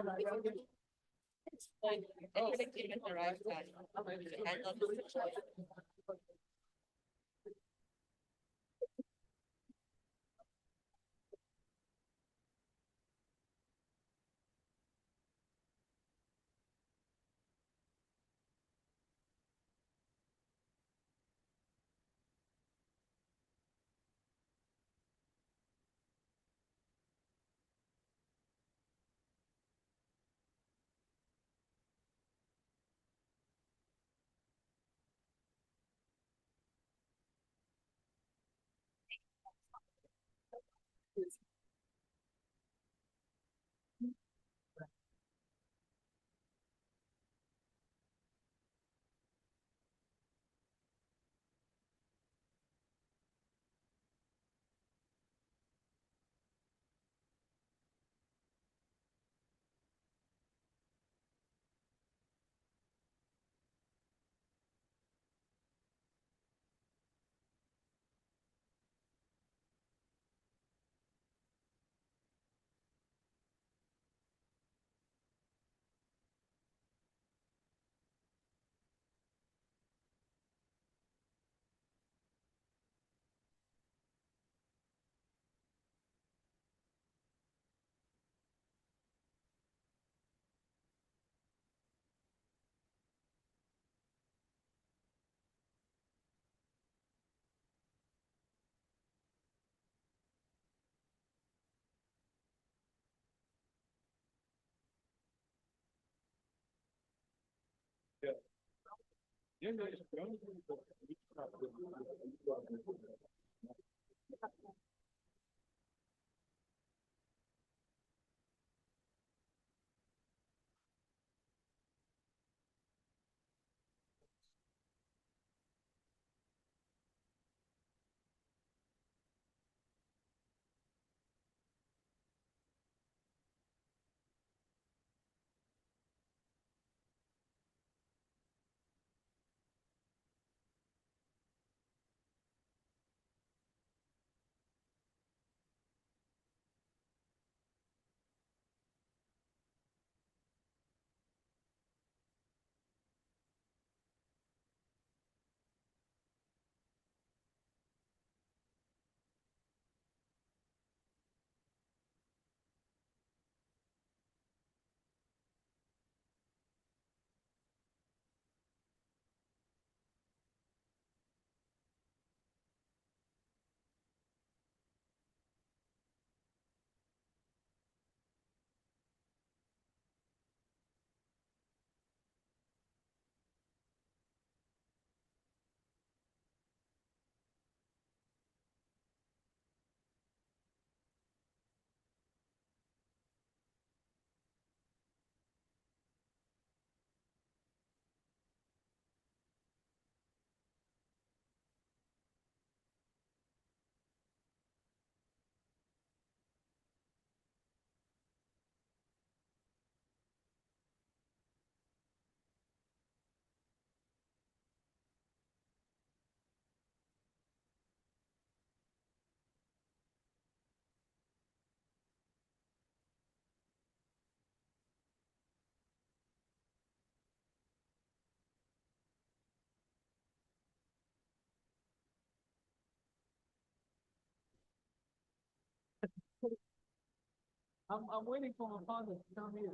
I'm waiting for my father to come here.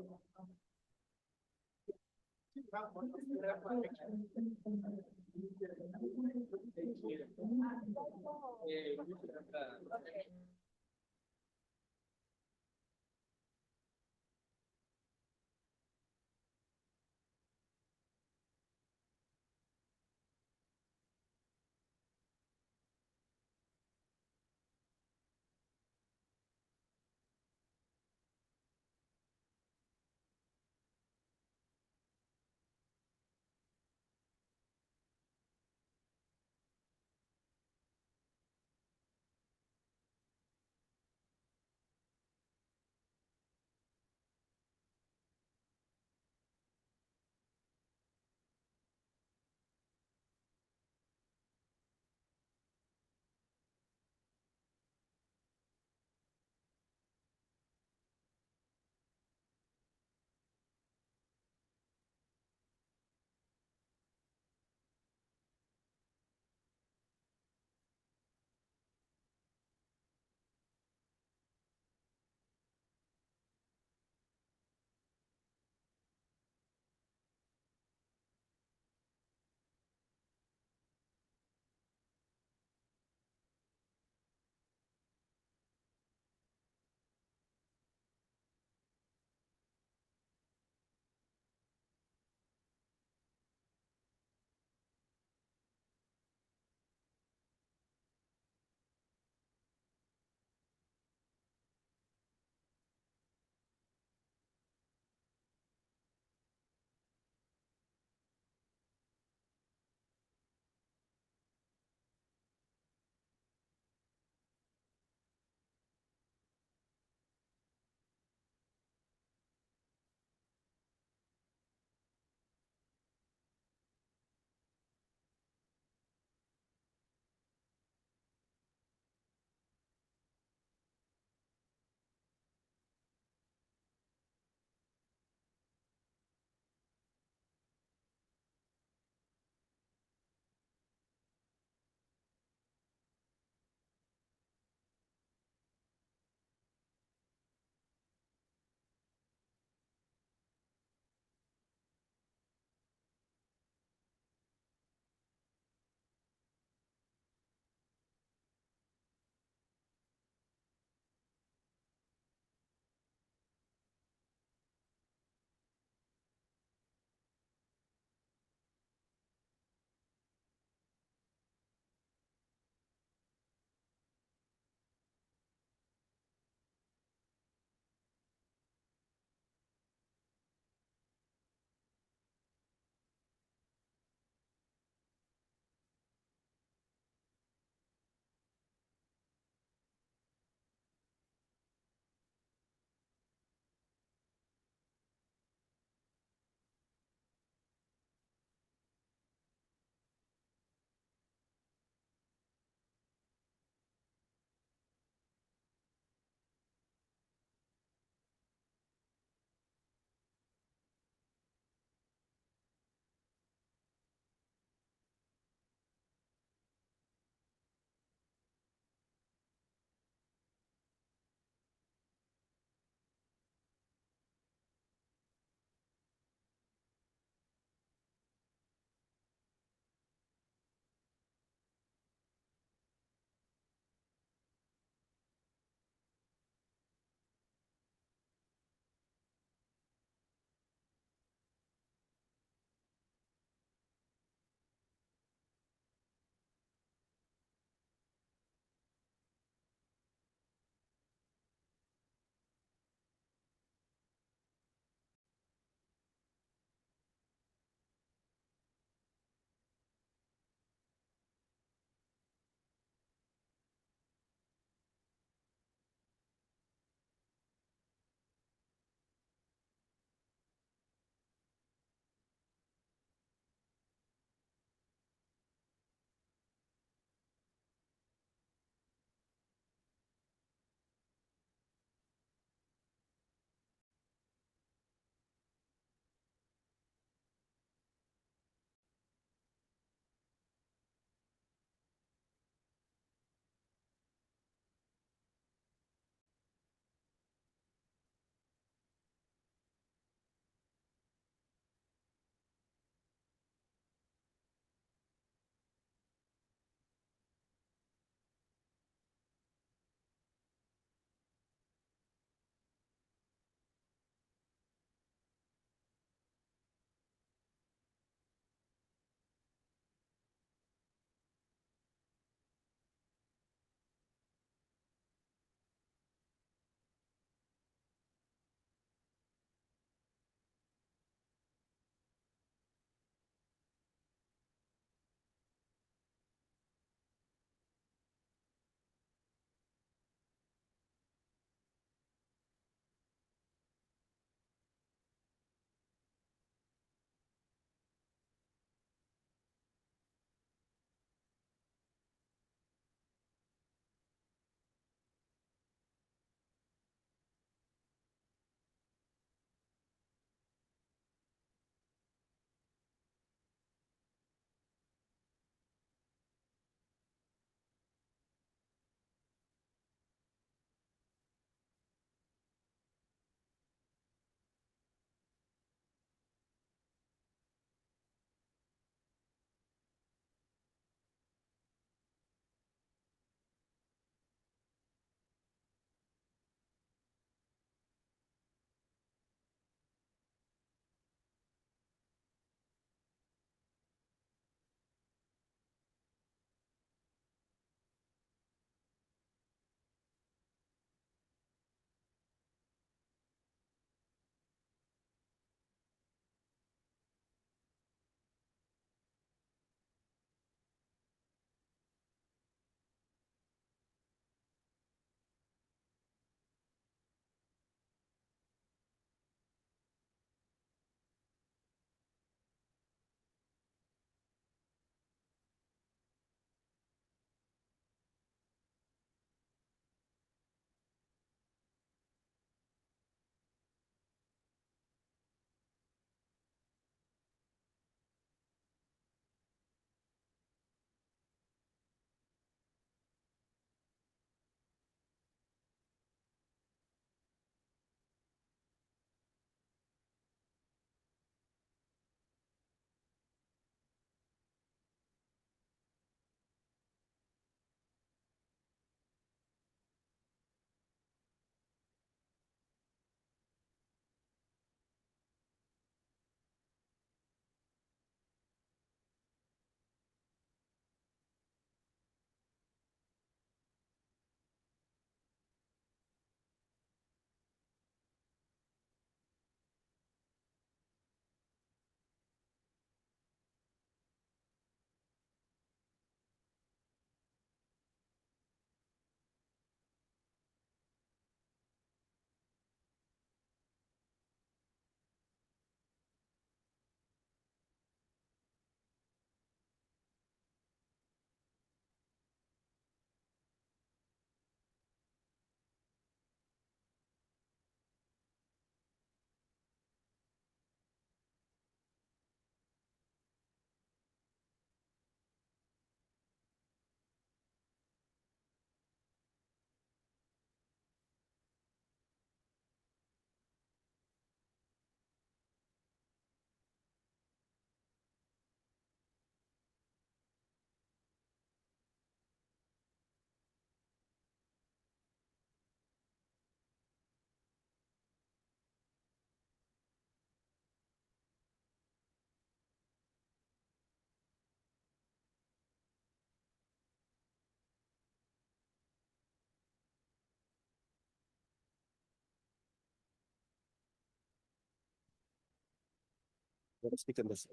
want to speak on this?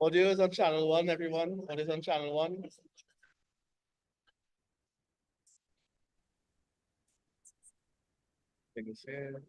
Audio is on channel 1, everyone. Audio is on channel 1. Things here.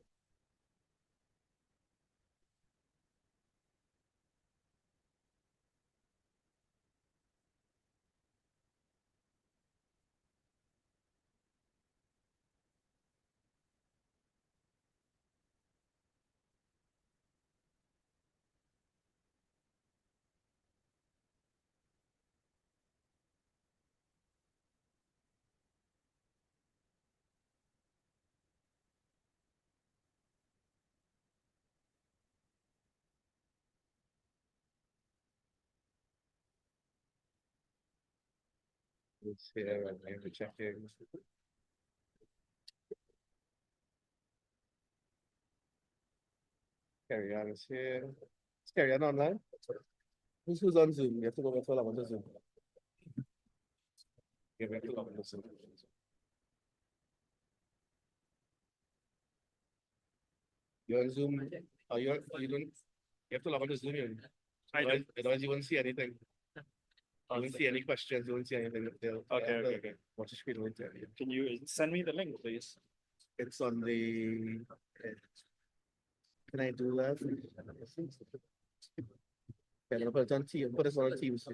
It's here and we're checking. Carry on is here. Is Carry on online? Who's on Zoom? You have to go back to log on to Zoom. You have to log on to Zoom. You're on Zoom. You don't. You have to log on to Zoom. Otherwise, you won't see anything. You won't see any questions. You won't see anything. Okay. Watch the screen. Won't tell you. Can you send me the link, please? It's on the. Can I do that? Okay, I'm gonna put it on Teams. Put this on Teams.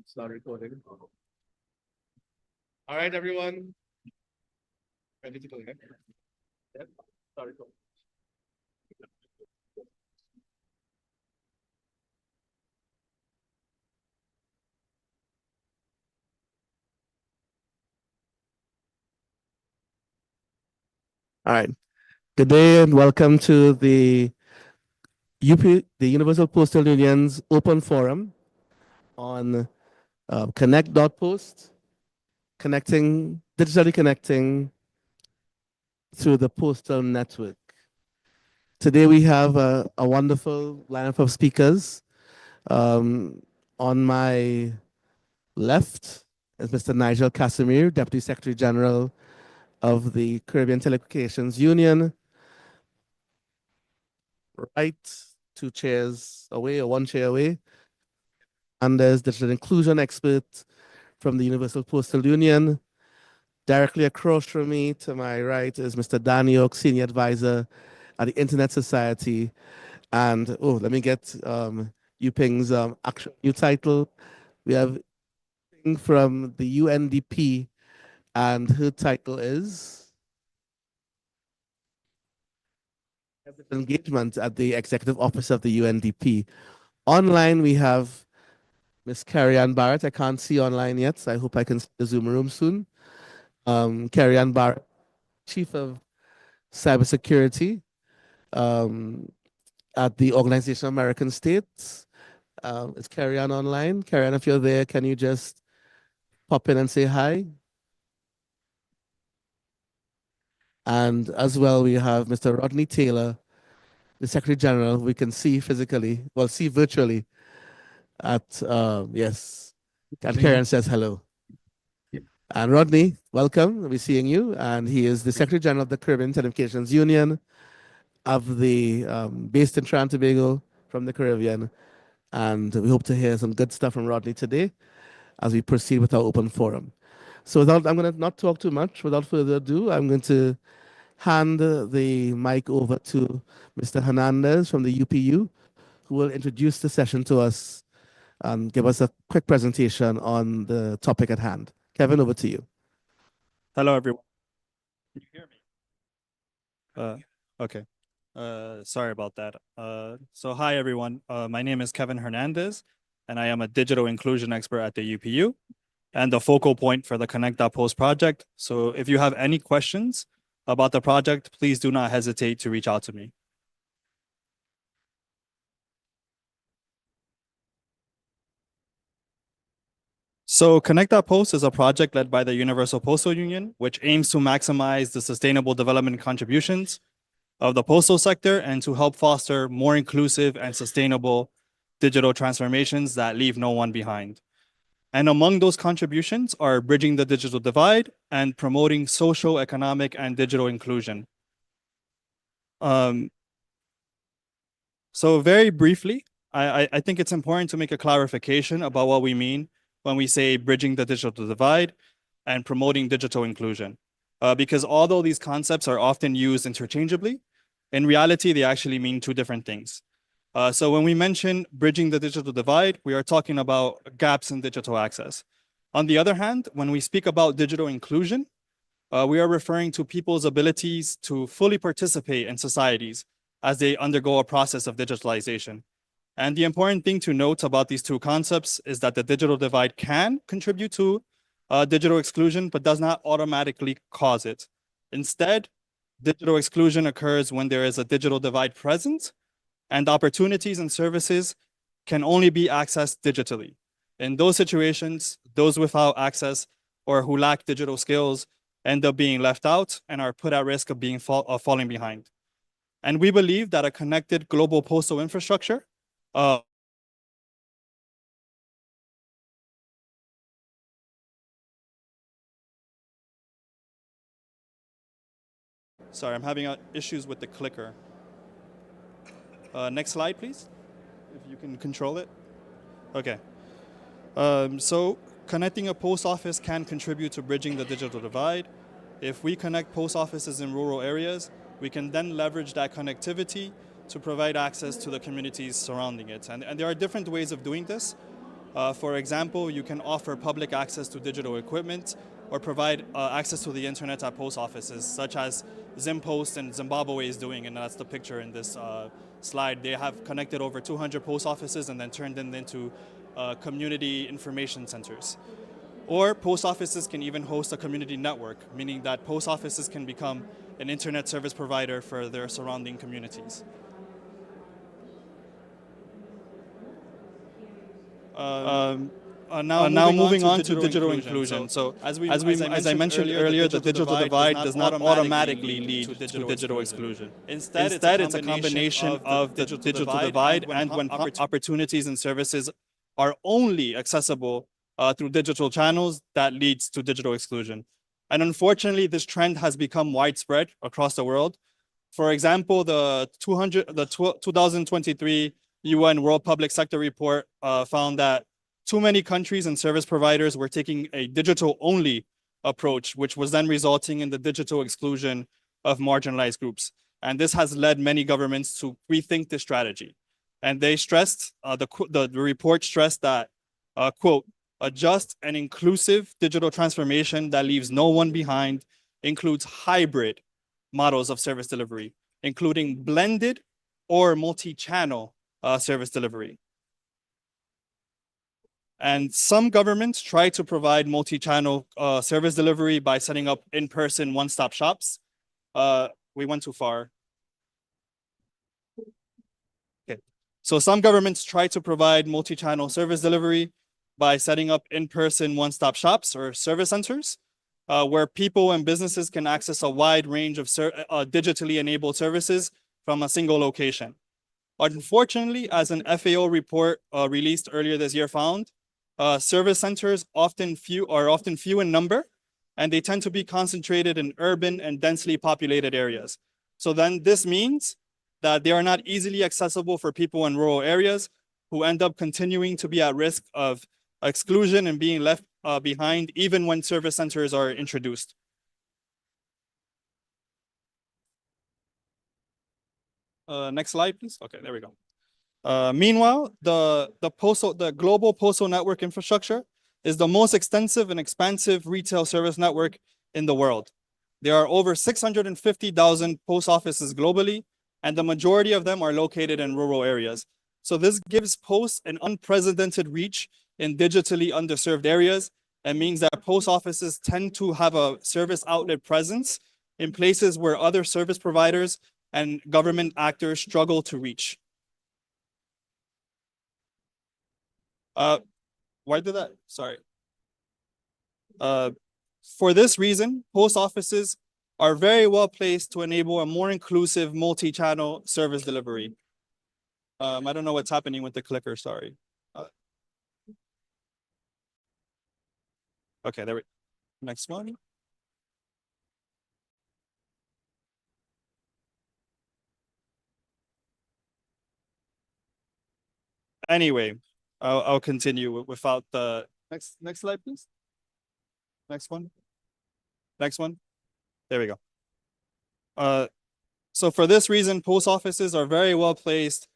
Start recording. All right, everyone. Ready to go ahead? Yep. Start recording. All right. Good day and welcome to the the Universal Postal Union's open forum on connect.post, digitally connecting through the postal network. Today we have a wonderful lineup of speakers. On my left is Mr. Nigel Casimir, Deputy Secretary General of the Caribbean Telecommunications Union. Right, 2 chairs away or 1 chair away. And there's digital inclusion expert from the Universal Postal Union. Directly across from me to my right is Mr. Danny Oak, Senior Advisor at the Internet Society. And let me get Yuping's actual new title. We have Yuping from the UNDP, and her title is Engagement at the Executive Office of the UNDP. Online, we have Miss Carrie Ann Barrett. I can't see online yet, so I hope I can see the Zoom room soon. Carrie Ann Barrett, Chief of Cybersecurity at the Organization of American States. Is Carrie Ann online? Carrie Ann, if you're there, can you just pop in and say hi? And as well, we have Mr. Rodney Taylor, the Secretary General, we can see physically, well, see virtually at, yes. And Carrie Ann says hello. And Rodney, welcome. We'll be seeing you. And he is the Secretary General of the Caribbean Telecommunications Union of the based in Trinidad and Tobago from the Caribbean. And we hope to hear some good stuff from Rodney today as we proceed with our open forum. So I'm going to not talk too much. Without further ado, I'm going to hand the mic over to Mr. Hernandez from the UPU, who will introduce the session to us and give us a quick presentation on the topic at hand. Kevin, over to you. Hello, everyone. Can you hear me? Okay. Sorry about that. So hi, everyone. My name is Kevin Hernandez, and I am a digital inclusion expert at the UPU. and the focal point for the Connect.Post project. So if you have any questions about the project, please do not hesitate to reach out to me. So Connect.Post is a project led by the Universal Postal Union, which aims to maximize the sustainable development contributions of the postal sector and to help foster more inclusive and sustainable digital transformations that leave no one behind. And among those contributions are bridging the digital divide and promoting social, economic, and digital inclusion. So very briefly, I think it's important to make a clarification about what we mean when we say bridging the digital divide and promoting digital inclusion. Because although these concepts are often used interchangeably, in reality, they actually mean two different things. So when we mention bridging the digital divide, we are talking about gaps in digital access. On the other hand, when we speak about digital inclusion, we are referring to people's abilities to fully participate in societies as they undergo a process of digitalization. And the important thing to note about these two concepts is that the digital divide can contribute to digital exclusion, but does not automatically cause it. Instead, digital exclusion occurs when there is a digital divide present and opportunities and services can only be accessed digitally. In those situations, those without access or who lack digital skills end up being left out and are put at risk of being falling behind. And we believe that a connected global postal infrastructure Sorry, I'm having issues with the clicker. Next slide, please, if you can control it. Okay. So connecting a post office can contribute to bridging the digital divide. If we connect post offices in rural areas, we can then leverage that connectivity to provide access to the communities surrounding it. And there are different ways of doing this. For example, you can offer public access to digital equipment or provide access to the internet at post offices, such as Zimpost in Zimbabwe is doing, and that's the picture in this slide. They have connected over 200 post offices and then turned them into community information centers. Or post offices can even host a community network, meaning that post offices can become an internet service provider for their surrounding communities. Now moving on to digital inclusion. So as I mentioned earlier, the digital divide does not automatically lead to digital exclusion. Instead, it's a combination of the digital divide and when opportunities and services are only accessible through digital channels that leads to digital exclusion. And unfortunately, this trend has become widespread across the world. For example, the 2023 UN World Public Sector Report found that too many countries and service providers were taking a digital-only approach, which was then resulting in the digital exclusion of marginalized groups. And this has led many governments to rethink this strategy. And they stressed, the report stressed that, quote, a just and inclusive digital transformation that leaves no one behind includes hybrid models of service delivery, including blended or multi-channel service delivery. And some governments try to provide multi-channel service delivery by setting up in-person one-stop shops. We went too far. Okay. So some governments try to provide multi-channel service delivery by setting up in-person one-stop shops or service centers, where people and businesses can access a wide range of digitally enabled services from a single location. Unfortunately, as an FAO report released earlier this year found, service centers are often few in number, and they tend to be concentrated in urban and densely populated areas. So then this means that they are not easily accessible for people in rural areas who end up continuing to be at risk of exclusion and being left behind even when service centers are introduced. Next slide, please. Okay, there we go. Meanwhile, the global postal network infrastructure is the most extensive and expansive retail service network in the world. There are over 650,000 post offices globally, and the majority of them are located in rural areas. So this gives posts an unprecedented reach in digitally underserved areas It means that post offices tend to have a service outlet presence in places where other service providers and government actors struggle to reach. Why did that? Sorry. For this reason, post offices are very well placed to enable a more inclusive multi-channel service delivery. I don't know what's happening with the clicker, sorry. Okay, there we go. Next one. Anyway, I'll continue without the next slide, please. Next one. Next one. There we go. So for this reason, post offices are very well placed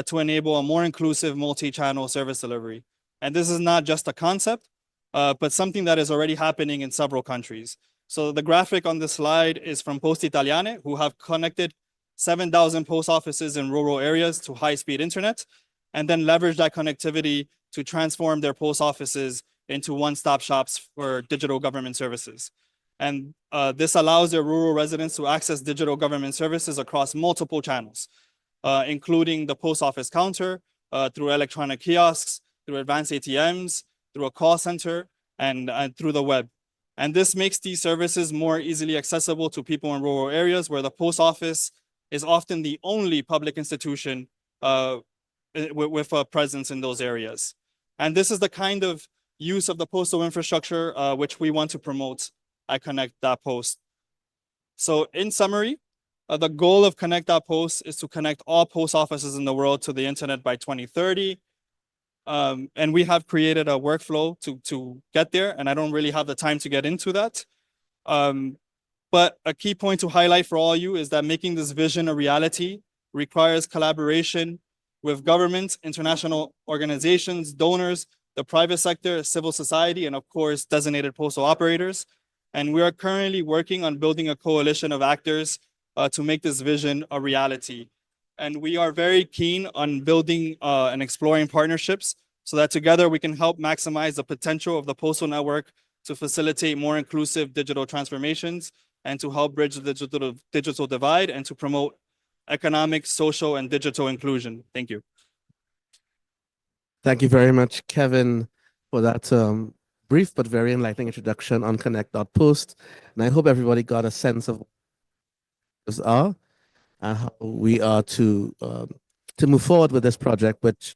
to enable a more inclusive multi-channel service delivery. And this is not just a concept, but something that is already happening in several countries. So the graphic on this slide is from Poste Italiane, who have connected 7,000 post offices in rural areas to high-speed internet, and then leverage that connectivity to transform their post offices into one-stop shops for digital government services. And this allows their rural residents to access digital government services across multiple channels, including the post office counter, through electronic kiosks, through advanced ATMs, through a call center, and through the web. And this makes these services more easily accessible to people in rural areas where the post office is often the only public institution with a presence in those areas. And this is the kind of use of the postal infrastructure which we want to promote at Connect.Post. So in summary, the goal of Connect.Post is to connect all post offices in the world to the internet by 2030. And we have created a workflow to get there, and I don't really have the time to get into that. But a key point to highlight for all you is that making this vision a reality requires collaboration with governments, international organizations, donors, the private sector, civil society, and of course, designated postal operators. And we are currently working on building a coalition of actors to make this vision a reality. And we are very keen on building and exploring partnerships so that together we can help maximize the potential of the postal network to facilitate more inclusive digital transformations and to help bridge the digital divide and to promote economic, social, and digital inclusion. Thank you. Thank you very much, Kevin, for that brief but very enlightening introduction on Connect.Post. And I hope everybody got a sense of what those are and how we are to move forward with this project, which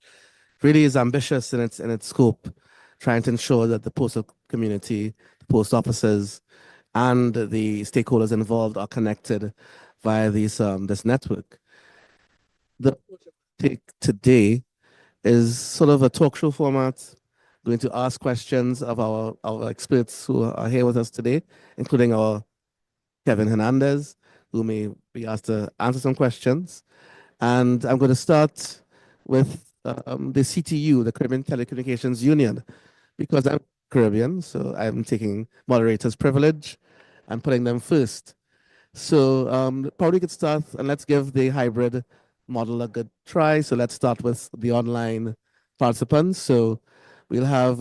really is ambitious in its scope, trying to ensure that the postal community, the post offices, and the stakeholders involved are connected via this network. The take today is sort of a talk show format, going to ask questions of our experts who are here with us today, including our Kevin Hernandez, who may be asked to answer some questions. And I'm going to start with the CTU, the Caribbean Telecommunications Union, because I'm Caribbean, so I'm taking moderator's privilege and putting them first. So probably we could start, and let's give the hybrid model a good try. So let's start with the online participants. So we'll have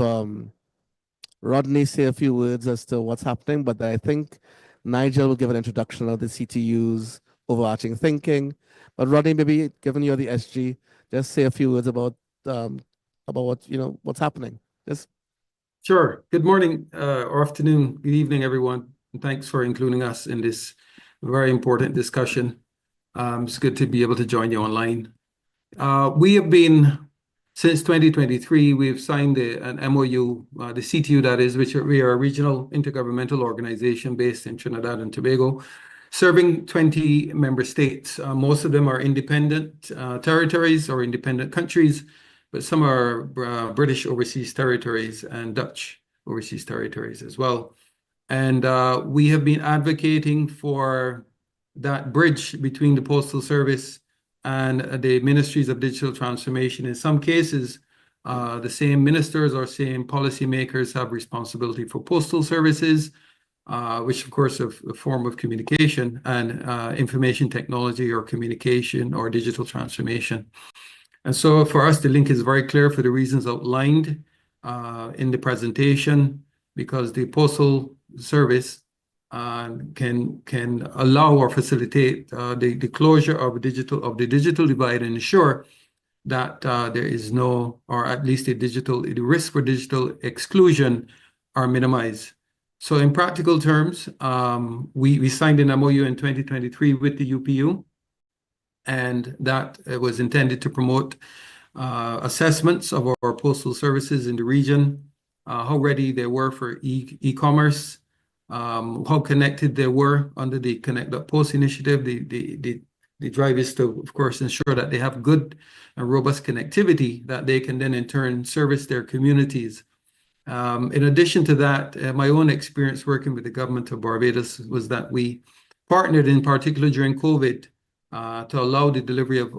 Rodney say a few words as to what's happening, but I think Nigel will give an introduction of the CTU's overarching thinking. But Rodney, maybe given you're the SG, just say a few words about what's happening. Just Sure. Good morning or afternoon, good evening, everyone. And thanks for including us in this very important discussion. It's good to be able to join you online. We have been, since 2023, we've signed an MOU, the CTU that is, which we are a regional intergovernmental organization based in Trinidad and Tobago, serving 20 member states. Most of them are independent territories or independent countries, but some are British overseas territories and Dutch overseas territories as well. And we have been advocating for that bridge between the Postal Service and the Ministries of Digital Transformation. In some cases, the same ministers or same policymakers have responsibility for postal services, which of course is a form of communication, and information technology or communication or digital transformation. And so for us, the link is very clear for the reasons outlined in the presentation. because the postal service can allow or facilitate the closure of the digital divide and ensure that there is no, or at least the risk for digital exclusion are minimized. So in practical terms, we signed an MOU in 2023 with the UPU, and that was intended to promote assessments of our postal services in the region, how ready they were for e-commerce, how connected they were under the Connect.Post initiative. The drive is to, of course, ensure that they have good and robust connectivity that they can then in turn service their communities. In addition to that, my own experience working with the government of Barbados was that we partnered in particular during COVID to allow the delivery of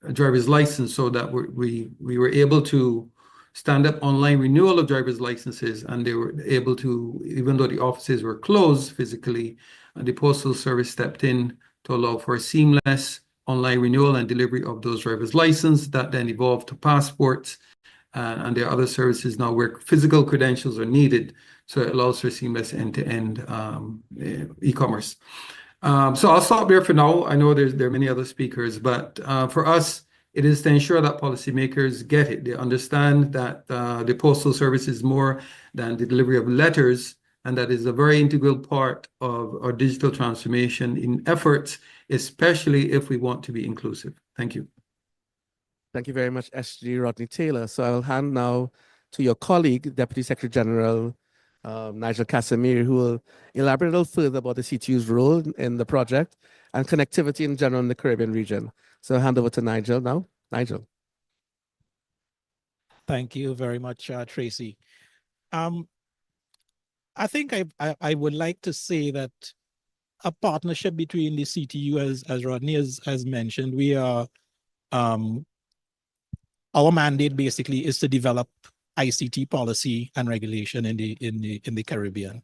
a driver's license, so that we were able to stand up online renewal of driver's licenses, and they were able to, even though the offices were closed physically, and the postal service stepped in to allow for seamless online renewal and delivery of those driver's licenses. That then evolved to passports, and there are other services now where physical credentials are needed, so it allows for seamless end-to-end e-commerce. So I'll stop there for now. I know there are many other speakers, but for us, it is to ensure that policymakers get it. They understand that the postal service is more than the delivery of letters, and that is a very integral part of our digital transformation in efforts, especially if we want to be inclusive. Thank you. Thank you very much, SG Rodney Taylor. So I will hand now to your colleague, Deputy Secretary General Nigel Casimir, who will elaborate a little further about the CTU's role in the project and connectivity in general in the Caribbean region. So I'll hand over to Nigel now. Nigel. Thank you very much, Tracy. I think I would like to say that a partnership between the CTU, as Rodney has mentioned, we are our mandate basically is to develop ICT policy and regulation in the Caribbean.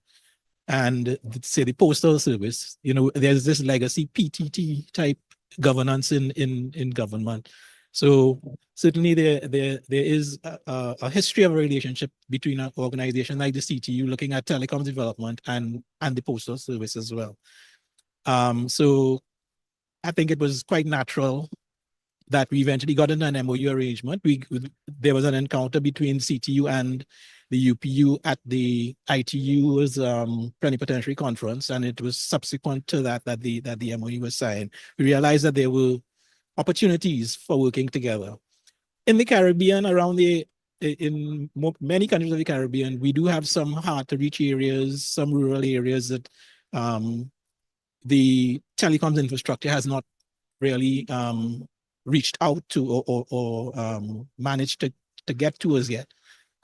And say the postal service, there's this legacy PTT type governance in government. So certainly there is a history of a relationship between an organization like the CTU looking at telecom development and the postal service as well. So I think it was quite natural that we eventually got into an MOU arrangement. There was an encounter between CTU and the UPU at the ITU's plenipotentiary conference, and it was subsequent to that the MOU was signed. We realized that there were opportunities for working together. In the Caribbean, in many countries of the Caribbean, we do have some hard-to-reach areas, some rural areas that the telecoms infrastructure has not really reached out to or managed to get to us yet.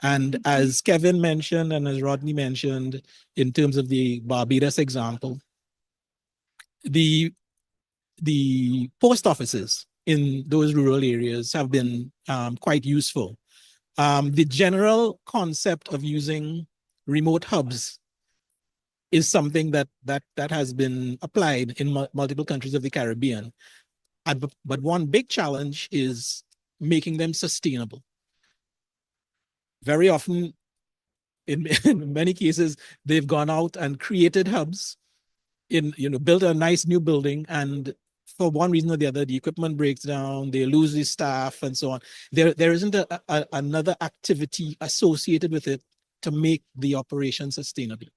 And as Kevin mentioned, and as Rodney mentioned, in terms of the Barbados example, the post offices in those rural areas have been quite useful. The general concept of using remote hubs is something that has been applied in multiple countries of the Caribbean. But one big challenge is making them sustainable. Very often, in many cases, they've gone out and created hubs, built a nice new building, and for one reason or the other, the equipment breaks down, they lose the staff, and so on. There isn't another activity associated with it to make the operation sustainable.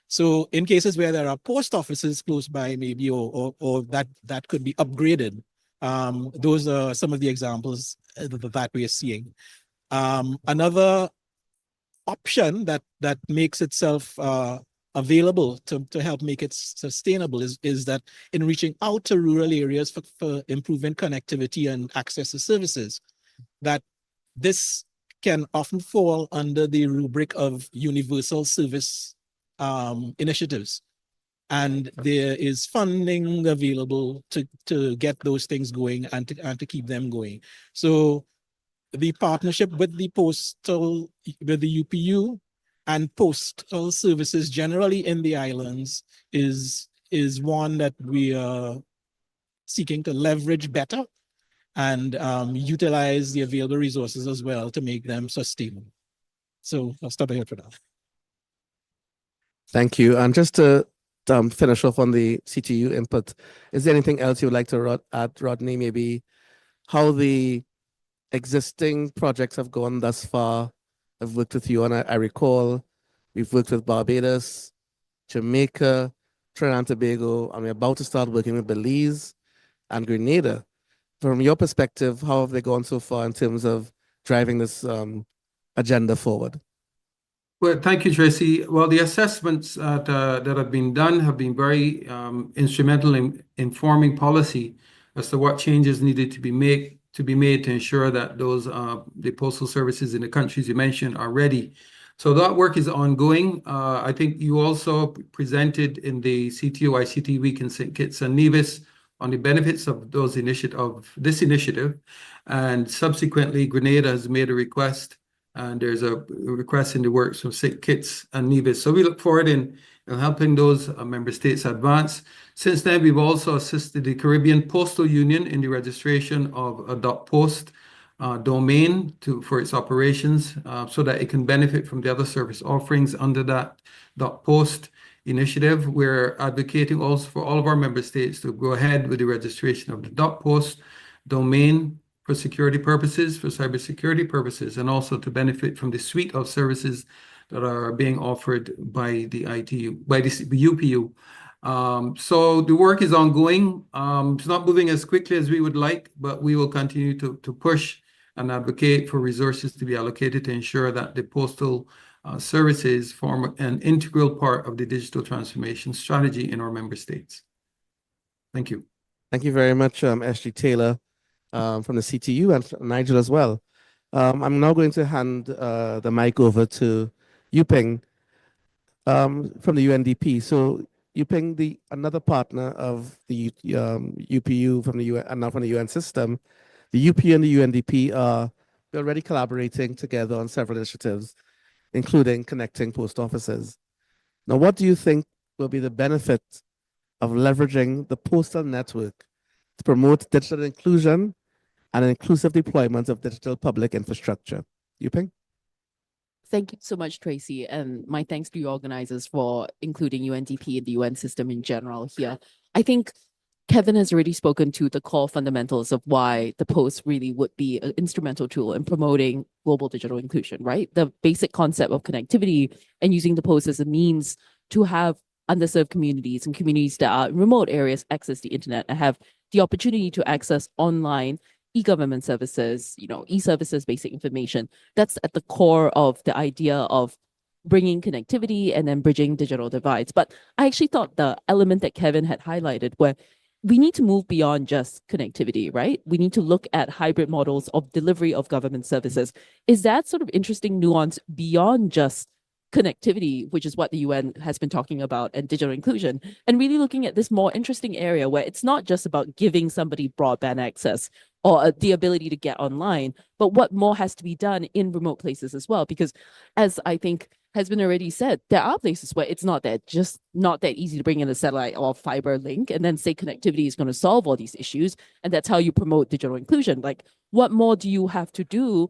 So in cases where there are post offices close by, maybe, or that could be upgraded, those are some of the examples that we are seeing. Another option that makes itself available to help make it sustainable is that in reaching out to rural areas for improving connectivity and access to services, that this can often fall under the rubric of universal service initiatives. And there is funding available to get those things going and to keep them going. So the partnership with the UPU and postal services generally in the islands is one that we are seeking to leverage better and utilize the available resources as well to make them sustainable. So I'll stop here for now. Thank you. And just to finish off on the CTU input, is there anything else you would like to add, Rodney? Maybe how the existing projects have gone thus far. I've worked with you on, I recall, we've worked with Barbados, Jamaica, Trinidad and Tobago, and we're about to start working with Belize and Grenada. From your perspective, how have they gone so far in terms of driving this agenda forward? Well, thank you, Tracy. Well, the assessments that have been done have been very instrumental in informing policy as to what changes needed to be made to ensure that those the postal services in the countries you mentioned are ready. So that work is ongoing. I think you also presented in the CTO ICT Week in St. Kitts and Nevis on the benefits of this initiative, and subsequently Grenada has made a request, and there's a request in the works from St. Kitts and Nevis. So we look forward in helping those member states advance. Since then, we've also assisted the Caribbean Postal Union in the registration of a .post domain for its operations, so that it can benefit from the other service offerings under that .post initiative. We're advocating also for all of our member states to go ahead with the registration of the .post domain for security purposes, for cybersecurity purposes, and also to benefit from the suite of services that are being offered by the UPU. So the work is ongoing. It's not moving as quickly as we would like, but we will continue to push and advocate for resources to be allocated to ensure that the postal services form an integral part of the digital transformation strategy in our member states. Thank you. Thank you very much, SG Taylor from the CTU, and Nigel as well. I'm now going to hand the mic over to Yuping from the UNDP. So Yuping, another partner of the UPU from the UN and now from the UN system, the UPU and the UNDP are already collaborating together on several initiatives, including connecting post offices. Now, what do you think will be the benefit of leveraging the postal network to promote digital inclusion and inclusive deployment of digital public infrastructure? Yuping? Thank you so much, Tracy, and my thanks to you organizers for including UNDP and the UN system in general here. I think Kevin has already spoken to the core fundamentals of why the post really would be an instrumental tool in promoting global digital inclusion, right? The basic concept of connectivity and using the post as a means to have underserved communities and communities that are in remote areas access the internet and have the opportunity to access online e-government services, e-services, basic information. That's at the core of the idea of bringing connectivity and then bridging digital divides. But I actually thought the element that Kevin had highlighted, where we need to move beyond just connectivity, right? We need to look at hybrid models of delivery of government services. Is that sort of interesting nuance beyond just connectivity, which is what the UN has been talking about, and digital inclusion, and really looking at this more interesting area where it's not just about giving somebody broadband access or the ability to get online, but what more has to be done in remote places as well? Because as I think has been already said, there are places where it's not that easy to bring in a satellite or fiber link and then say connectivity is going to solve all these issues. And that's how you promote digital inclusion. Like, what more do you have to do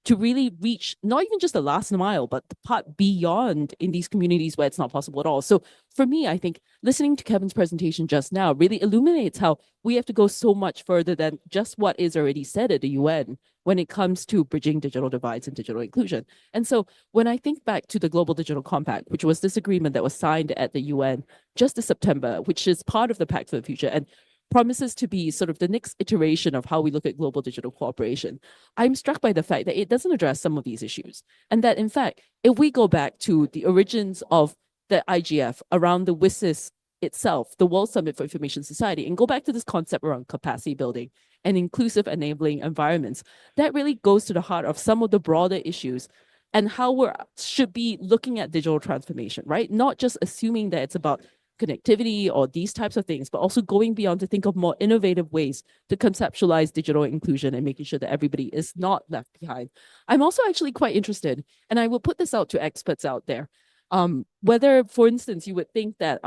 to really reach not even just the last mile, but the part beyond in these communities where it's not possible at all? So for me, I think listening to Kevin's presentation just now really illuminates how we have to go so much further than just what is already said at the UN when it comes to bridging digital divides and digital inclusion. And so when I think back to the Global Digital Compact, which was this agreement that was signed at the UN just this September, which is part of the Pact for the Future and promises to be sort of the next iteration of how we look at global digital cooperation, I'm struck by the fact that it doesn't address some of these issues. And that, in fact, if we go back to the origins of the IGF around the WSIS itself, the World Summit for Information Society, and go back to this concept around capacity building and inclusive enabling environments, that really goes to the heart of some of the broader issues and how we should be looking at digital transformation, right? Not just assuming that it's about connectivity or these types of things, but also going beyond to think of more innovative ways to conceptualize digital inclusion and making sure that everybody is not left behind. I'm also actually quite interested, and I will put this out to experts out there, whether, for instance, you would think that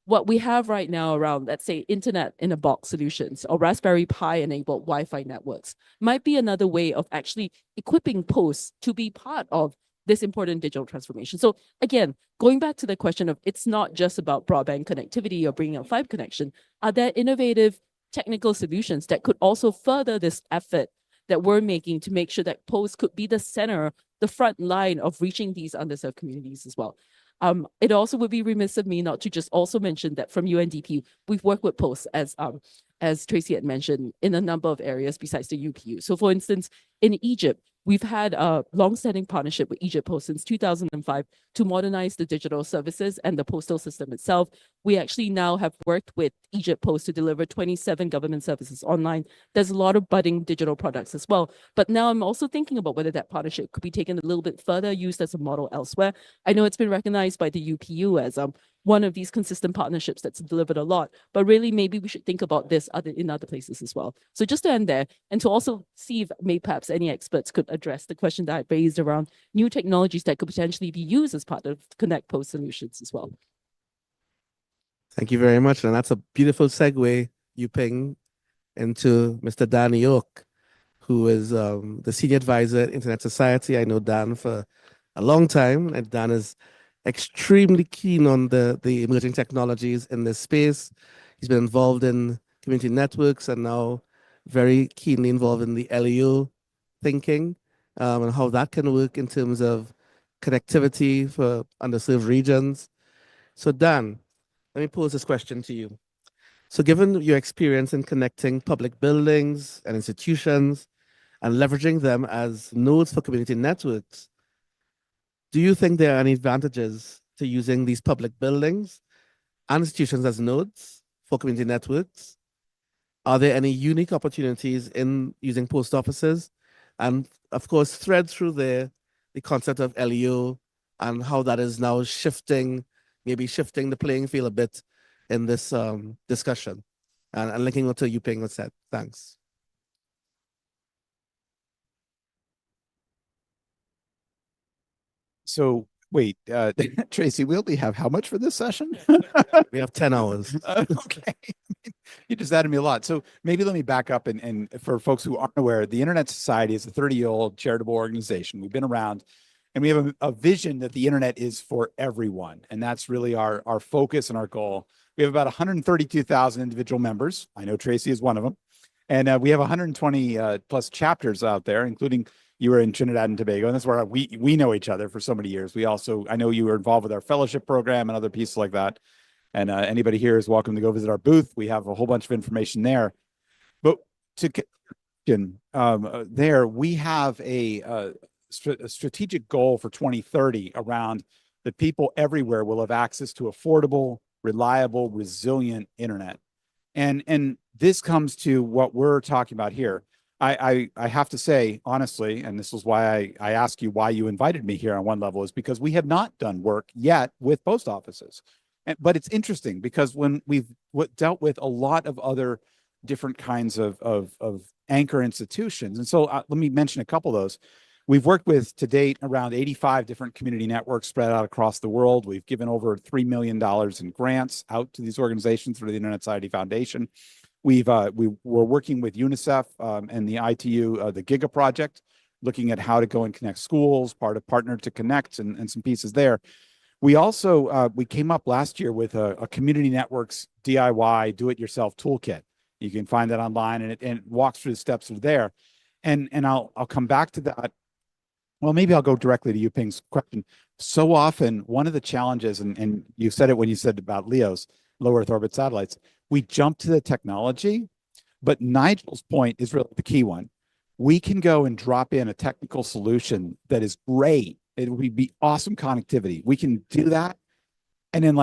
what we have right now around, let's say, internet in a box solutions or Raspberry Pi enabled Wi-Fi networks might be another way of actually equipping posts to be part of this important digital transformation. So again, going back to the question of it's not just about broadband connectivity or bringing up fiber connection, are there innovative technical solutions that could also further this effort that we're making to make sure that Post could be the center, the front line of reaching these underserved communities as well? It also would be remiss of me not to just also mention that from UNDP, we've worked with Post as Tracy had mentioned, in a number of areas besides the UPU. So for instance, in Egypt, we've had a long-standing partnership with Egypt Post since 2005 to modernize the digital services and the postal system itself. We actually now have worked with Egypt Post to deliver 27 government services online. There's a lot of budding digital products as well. But now I'm also thinking about whether that partnership could be taken a little bit further, used as a model elsewhere. I know it's been recognized by the UPU as one of these consistent partnerships that's delivered a lot, but really maybe we should think about this in other places as well. So just to end there, and to also see if maybe perhaps any experts could address the question that I raised around new technologies that could potentially be used as part of Connect Post solutions as well. Thank you very much. And that's a beautiful segue, Yuping, into Mr. Dan York, who is the Senior Advisor at Internet Society. I know Dan for a long time, and Dan is extremely keen on the emerging technologies in this space. He's been involved in community networks and now very keenly involved in the LEO thinking and how that can work in terms of connectivity for underserved regions. So Dan, let me pose this question to you. So given your experience in connecting public buildings and institutions and leveraging them as nodes for community networks, do you think there are any advantages to using these public buildings and institutions as nodes for community networks? Are there any unique opportunities in using post offices? And of course, thread through there the concept of LEO and how that is now maybe shifting the playing field a bit in this discussion. And linking what Yuping has said. Thanks. So wait, Tracy, we only have how much for this session? We have 10 hours. Okay. You just added me a lot. So maybe let me back up and for folks who aren't aware, the Internet Society is a 30-year-old charitable organization. We've been around and we have a vision that the internet is for everyone. And that's really our focus and our goal. We have about 132,000 individual members. I know Tracy is one of them. And we have 120 plus chapters out there, including you were in Trinidad and Tobago, and that's where we know each other for so many years. We also, I know you were involved with our fellowship program and other pieces like that. And anybody here is welcome to go visit our booth. We have a whole bunch of information there. But to there, we have a strategic goal for 2030 around that people everywhere will have access to affordable, reliable, resilient internet. And this comes to what we're talking about here. I have to say, honestly, and this is why I ask you why you invited me here on one level, is because we have not done work yet with post offices. But it's interesting because when we've dealt with a lot of other different kinds of anchor institutions, and so let me mention a couple of those. We've worked with, to date, around 85 different community networks spread out across the world. We've given over $3 million in grants out to these organizations through the Internet Society Foundation. We're working with UNICEF and the ITU, the Giga Project, looking at how to go and connect schools, part of Partner to Connect and some pieces there. We also, we came up last year with a community networks DIY do-it-yourself toolkit. You can find that online and it walks through the steps through there. And I'll come back to that. Well, maybe I'll go directly to Yuping's question. So often, one of the challenges, and you said it when you said about LEOs, low Earth orbit satellites, we jump to the technology, but Nigel's point is really the key one. We can go and drop in a technical solution that is great. It would be awesome connectivity. We can do that, and then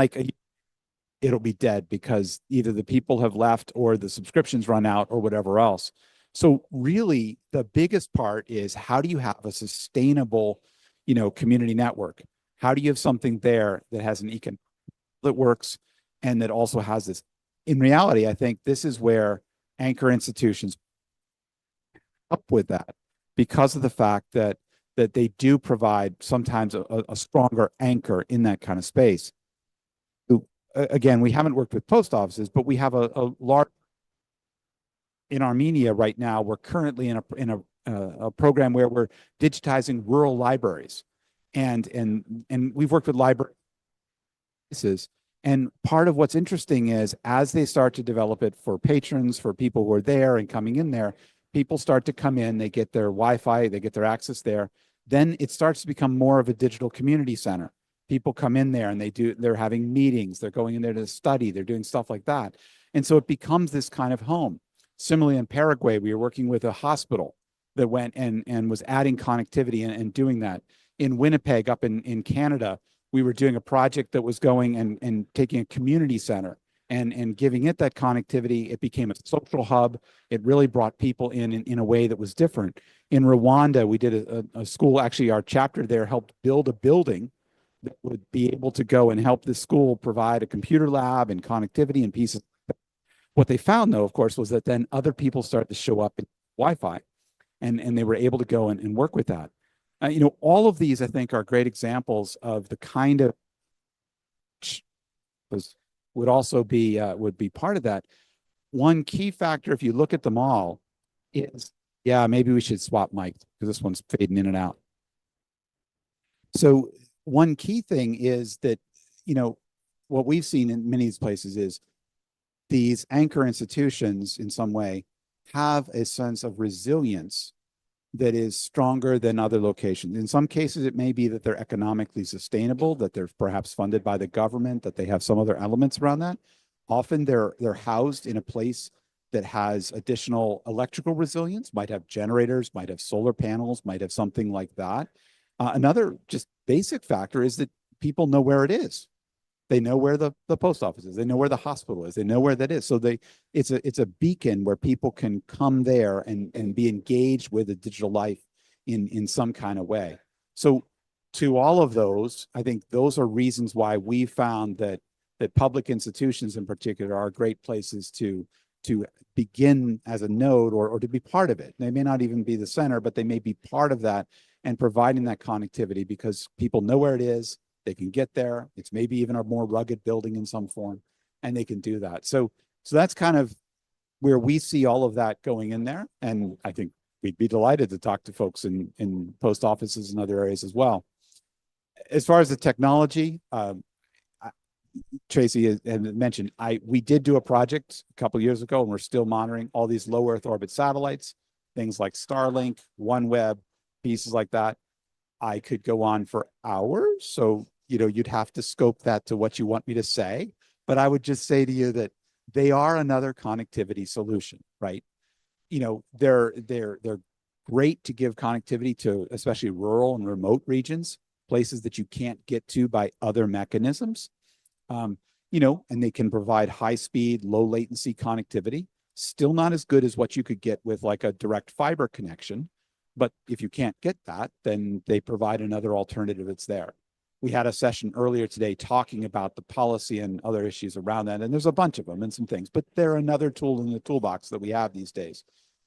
it'll be dead because either the people have left or the subscriptions run out or whatever else. So really, the biggest part is how do you have a sustainable, community network? How do you have something there that has an econ that works and that also has this? In reality, I think this is where anchor institutions up with that because of the fact that they do provide sometimes a stronger anchor in that kind of space. Again, we haven't worked with post offices, but we have a large. In Armenia right now, we're currently in a program where we're digitizing rural libraries. and we've worked with libraries. And part of what's interesting is as they start to develop it for patrons, for people who are there and coming in there, people start to come in, they get their Wi-Fi, they get their access there. Then it starts to become more of a digital community center. People come in there and they're having meetings, they're going in there to study, they're doing stuff like that. And so it becomes this kind of home. Similarly, in Paraguay, we were working with a hospital that went and was adding connectivity and doing that. In Winnipeg, up in Canada, we were doing a project that was going and taking a community center and giving it that connectivity. It became a social hub. It really brought people in a way that was different. In Rwanda, we did a school, actually our chapter there helped build a building that would be able to go and help the school provide a computer lab and connectivity and pieces. What they found though, of course, was that then other people started to show up in Wi-Fi and they were able to go and work with that. All of these, I think, are great examples of the kind of would also be would be part of that. One key factor, if you look at them all, is maybe we should swap mics because this one's fading in and out. So one key thing is that what we've seen in many of these places is these anchor institutions, in some way, have a sense of resilience that is stronger than other locations. In some cases, it may be that they're economically sustainable, that they're perhaps funded by the government, that they have some other elements around that. Often they're housed in a place that has additional electrical resilience, might have generators, might have solar panels, might have something like that. Another just basic factor is that people know where it is. They know where the post office is. They know where the hospital is. They know where that is. So it's a beacon where people can come there and be engaged with the digital life in some kind of way. So to all of those, I think those are reasons why we found that public institutions in particular are great places to begin as a node or to be part of it. They may not even be the center, but they may be part of that and providing that connectivity because people know where it is. They can get there. It's maybe even a more rugged building in some form, and they can do that. So that's kind of where we see all of that going in there. And I think we'd be delighted to talk to folks in post offices and other areas as well. As far as the technology, Tracy had mentioned, we did do a project a couple of years ago, and we're still monitoring all these low Earth orbit satellites, things like Starlink, OneWeb, pieces like that. I could go on for hours. So, you'd have to scope that to what you want me to say. But I would just say to you that they are another connectivity solution, right? They're great to give connectivity to especially rural and remote regions, places that you can't get to by other mechanisms. And they can provide high speed, low latency connectivity. Still not as good as what you could get with like a direct fiber connection. But if you can't get that, then they provide another alternative that's there. We had a session earlier today talking about the policy and other issues around that. And there's a bunch of them and some things, but they're another tool in the toolbox that we have these days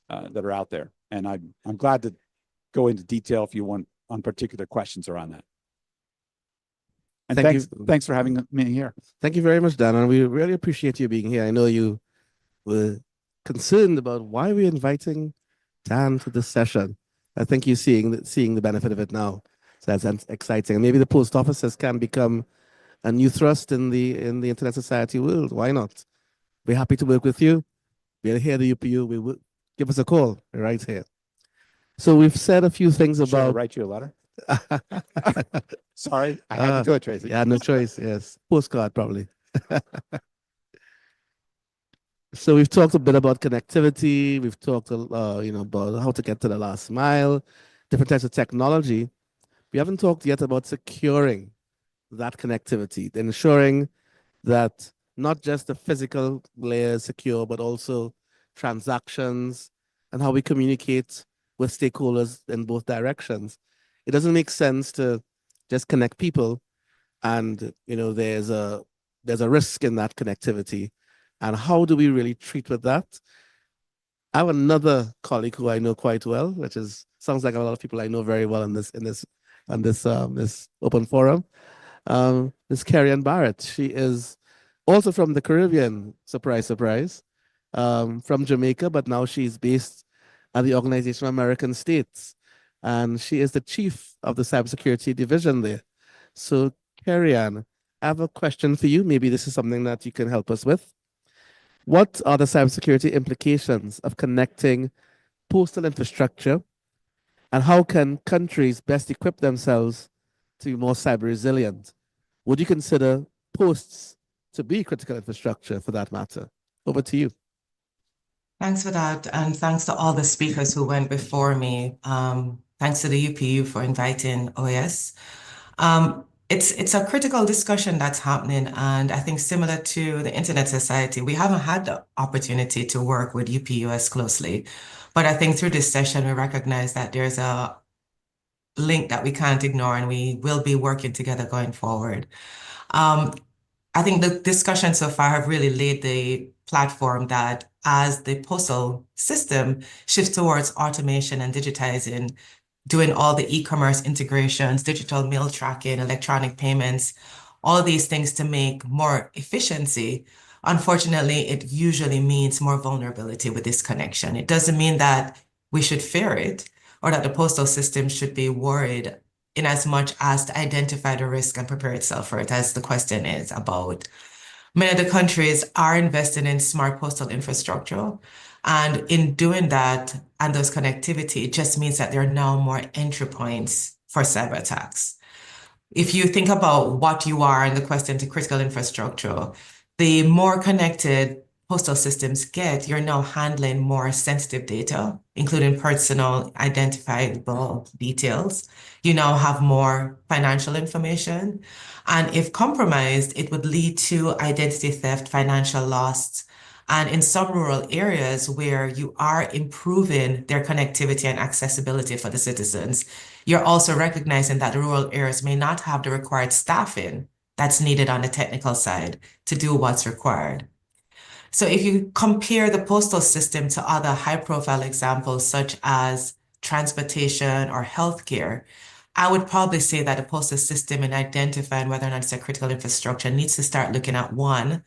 that are out there. And I'm glad to go into detail if you want on particular questions around that. And thanks for having me here. Thank you very much, Dan. And we really appreciate you being here. I know you were concerned about why we're inviting Dan to this session. I think you're seeing the benefit of it now. So that's exciting. And maybe the post offices can become a new thrust in the Internet Society world. Why not? We're happy to work with you. We're here to you. We will give us a call right here. So we've said a few things about. Should I write you a letter? Sorry, I had to do it, Tracy. Yeah, no choice. Yes, postcard probably. So we've talked a bit about connectivity. We've talked, about how to get to the last mile, different types of technology. We haven't talked yet about securing that connectivity, ensuring that not just the physical layer is secure, but also transactions and how we communicate with stakeholders in both directions. It doesn't make sense to just connect people, and there's a risk in that connectivity. And how do we really treat with that? I have another colleague who I know quite well, which sounds like a lot of people I know very well in this open forum. Ms. Carrie-Ann Barrett. She is also from the Caribbean, surprise, surprise, from Jamaica, but now she's based at the Organization of American States. and she is the chief of the cybersecurity division there. So, Carrie-Ann, I have a question for you. Maybe this is something that you can help us with. What are the cybersecurity implications of connecting postal infrastructure, and how can countries best equip themselves to be more cyber resilient? Would you consider posts to be critical infrastructure for that matter? Over to you. Thanks for that, and thanks to all the speakers who went before me. Thanks to the UPU for inviting OAS. It's a critical discussion that's happening, and I think similar to the Internet Society, we haven't had the opportunity to work with UPU as closely. But I think through this session, we recognize that there's a link that we can't ignore, and we will be working together going forward. I think the discussions so far have really laid the platform that as the postal system shifts towards automation and digitizing, doing all the e-commerce integrations, digital mail tracking, electronic payments, all these things to make more efficiency, unfortunately, it usually means more vulnerability with this connection. It doesn't mean that we should fear it or that the postal system should be worried in as much as to identify the risk and prepare itself for it, as the question is about. Many of the countries are investing in smart postal infrastructure. And in doing that and those connectivity, it just means that there are now more entry points for cyber attacks. If you think about what you are and the question to critical infrastructure, the more connected postal systems get, you're now handling more sensitive data, including personal identifiable details. You now have more financial information. And if compromised, it would lead to identity theft, financial loss. And in some rural areas where you are improving their connectivity and accessibility for the citizens, you're also recognizing that the rural areas may not have the required staffing that's needed on the technical side to do what's required. So if you compare the postal system to other high-profile examples, such as transportation or healthcare, I would probably say that the postal system in identifying whether or not it's a critical infrastructure needs to start looking at, one,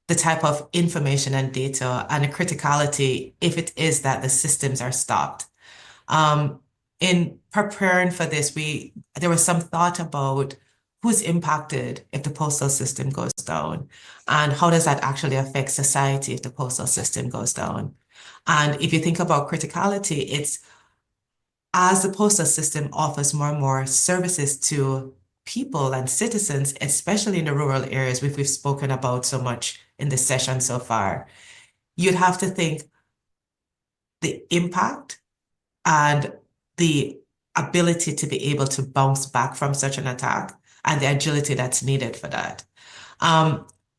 the type of information and data and the criticality if it is that the systems are stopped. In preparing for this, there was some thought about who's impacted if the postal system goes down, and how does that actually affect society if the postal system goes down. And if you think about criticality, it's as the postal system offers more and more services to people and citizens, especially in the rural areas, which we've spoken about so much in this session so far, you'd have to think the impact and the ability to be able to bounce back from such an attack and the agility that's needed for that.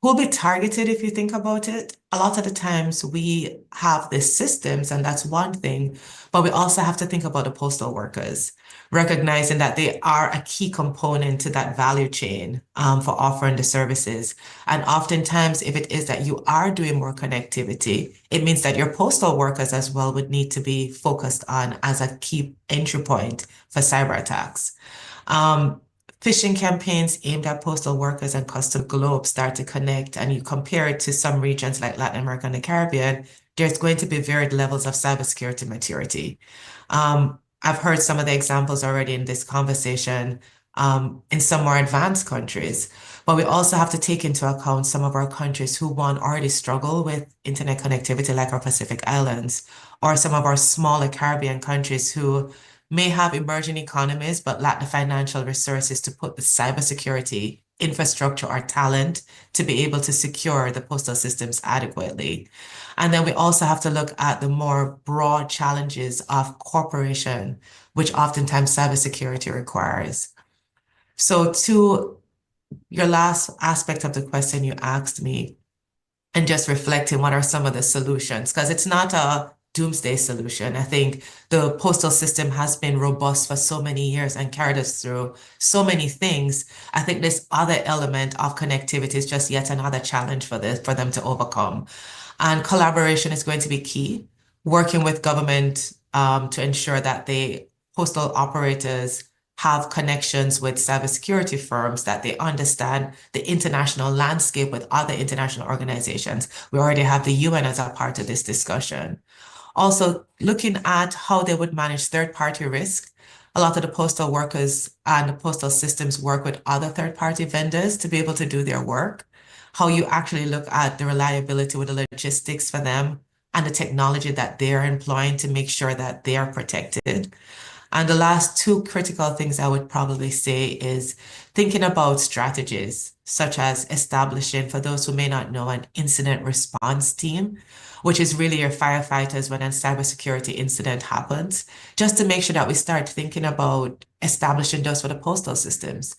Who'll be targeted if you think about it? A lot of the times we have the systems, and that's one thing, but we also have to think about the postal workers, recognizing that they are a key component to that value chain for offering the services. And oftentimes, if it is that you are doing more connectivity, it means that your postal workers as well would need to be focused on as a key entry point for cyber attacks. Phishing campaigns aimed at postal workers and custom globe start to connect, and you compare it to some regions like Latin America and the Caribbean, there's going to be varied levels of cybersecurity maturity. I've heard some of the examples already in this conversation in some more advanced countries, but we also have to take into account some of our countries who, one, already struggle with internet connectivity, like our Pacific Islands, or some of our smaller Caribbean countries who may have emerging economies, but lack the financial resources to put the cybersecurity infrastructure or talent to be able to secure the postal systems adequately. And then we also have to look at the more broad challenges of corporation, which oftentimes cybersecurity requires. So to your last aspect of the question you asked me, and just reflecting what are some of the solutions, because it's not a doomsday solution. I think the postal system has been robust for so many years and carried us through so many things. I think this other element of connectivity is just yet another challenge for them to overcome. And collaboration is going to be key, working with government to ensure that the postal operators have connections with cybersecurity firms, that they understand the international landscape with other international organizations. We already have the UN as a part of this discussion. Also, looking at how they would manage third-party risk. a lot of the postal workers and the postal systems work with other third-party vendors to be able to do their work. How you actually look at the reliability with the logistics for them and the technology that they're employing to make sure that they are protected. And the last two critical things I would probably say is thinking about strategies, such as establishing, for those who may not know, an incident response team, which is really your firefighters when a cybersecurity incident happens, just to make sure that we start thinking about establishing those for the postal systems.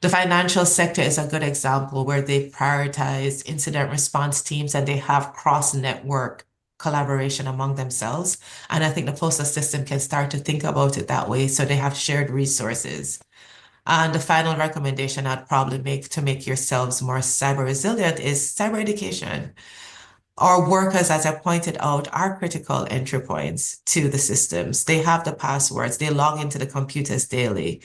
The financial sector is a good example where they prioritize incident response teams and they have cross-network collaboration among themselves. And I think the postal system can start to think about it that way, so they have shared resources. And the final recommendation I'd probably make to make yourselves more cyber resilient is cyber education. Our workers, as I pointed out, are critical entry points to the systems. They have the passwords, they log into the computers daily.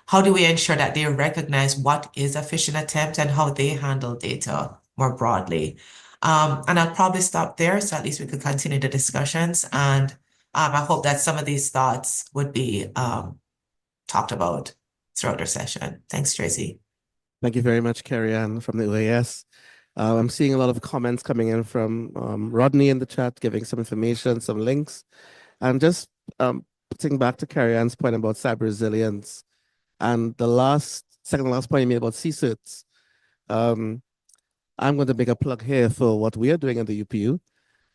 How do we ensure that they recognize what is a phishing attempt and how they handle data more broadly? And I'll probably stop there, so at least we could continue the discussions. And I hope that some of these thoughts would be talked about throughout the session. Thanks, Tracy. Thank you very much, Carrie Ann from the OAS. I'm seeing a lot of comments coming in from Rodney in the chat, giving some information, some links. And just putting back to Carrie Ann's point about cyber resilience and the second last point you made about CSIRTs. I'm going to make a plug here for what we are doing at the UPU.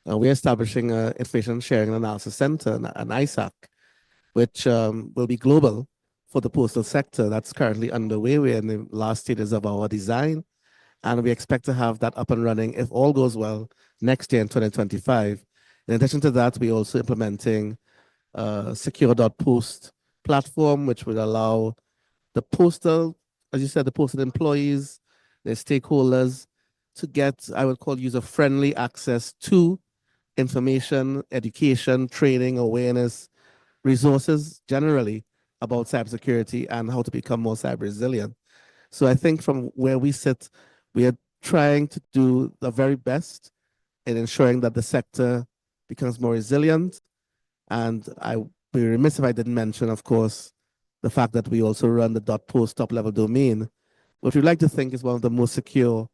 We're establishing an Information Sharing and Analysis Center, an ISAC, which will be global for the postal sector. That's currently underway. We're in the last stages of our design, and we expect to have that up and running, if all goes well, next year in 2025. In addition to that, we're also implementing a secure.post platform, which would allow the postal, as you said, the postal employees, their stakeholders, to get, I would call, user-friendly access to information, education, training, awareness, resources generally about cybersecurity and how to become more cyber resilient. So I think from where we sit, we are trying to do the very best in ensuring that the sector becomes more resilient. And I would be remiss if I didn't mention, of course, the fact that we also run the .post top-level domain, which we'd like to think is one of the most secure,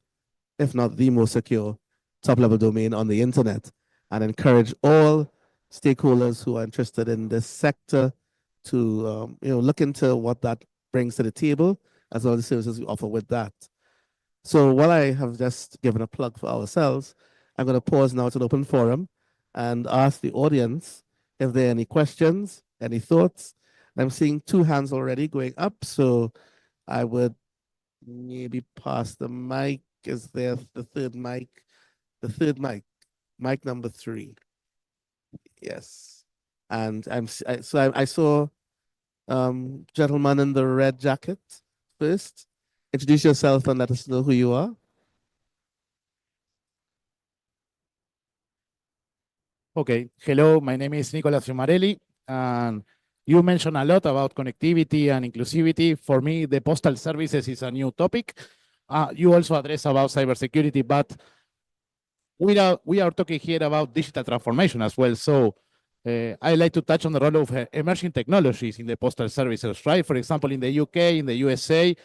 if not the most secure, top-level domain on the internet, and encourage all stakeholders who are interested in this sector to look into what that brings to the table, as well as the services we offer with that. So while I have just given a plug for ourselves, I'm going to pause now to an open forum and ask the audience if there are any questions, any thoughts. I'm seeing 2 hands already going up, so I would maybe pass the mic. Is there the third mic? The third mic, mic number 3. Yes. And I saw gentleman in the red jacket first. Introduce yourself and let us know who you are. Okay, hello, my name is Nicolas Fiumarelli, and you mentioned a lot about connectivity and inclusivity. For me, the postal services is a new topic. You also address about cybersecurity, but we are talking here about digital transformation as well. So I like to touch on the role of emerging technologies in the postal services, right? For example, in the UK, in the USA,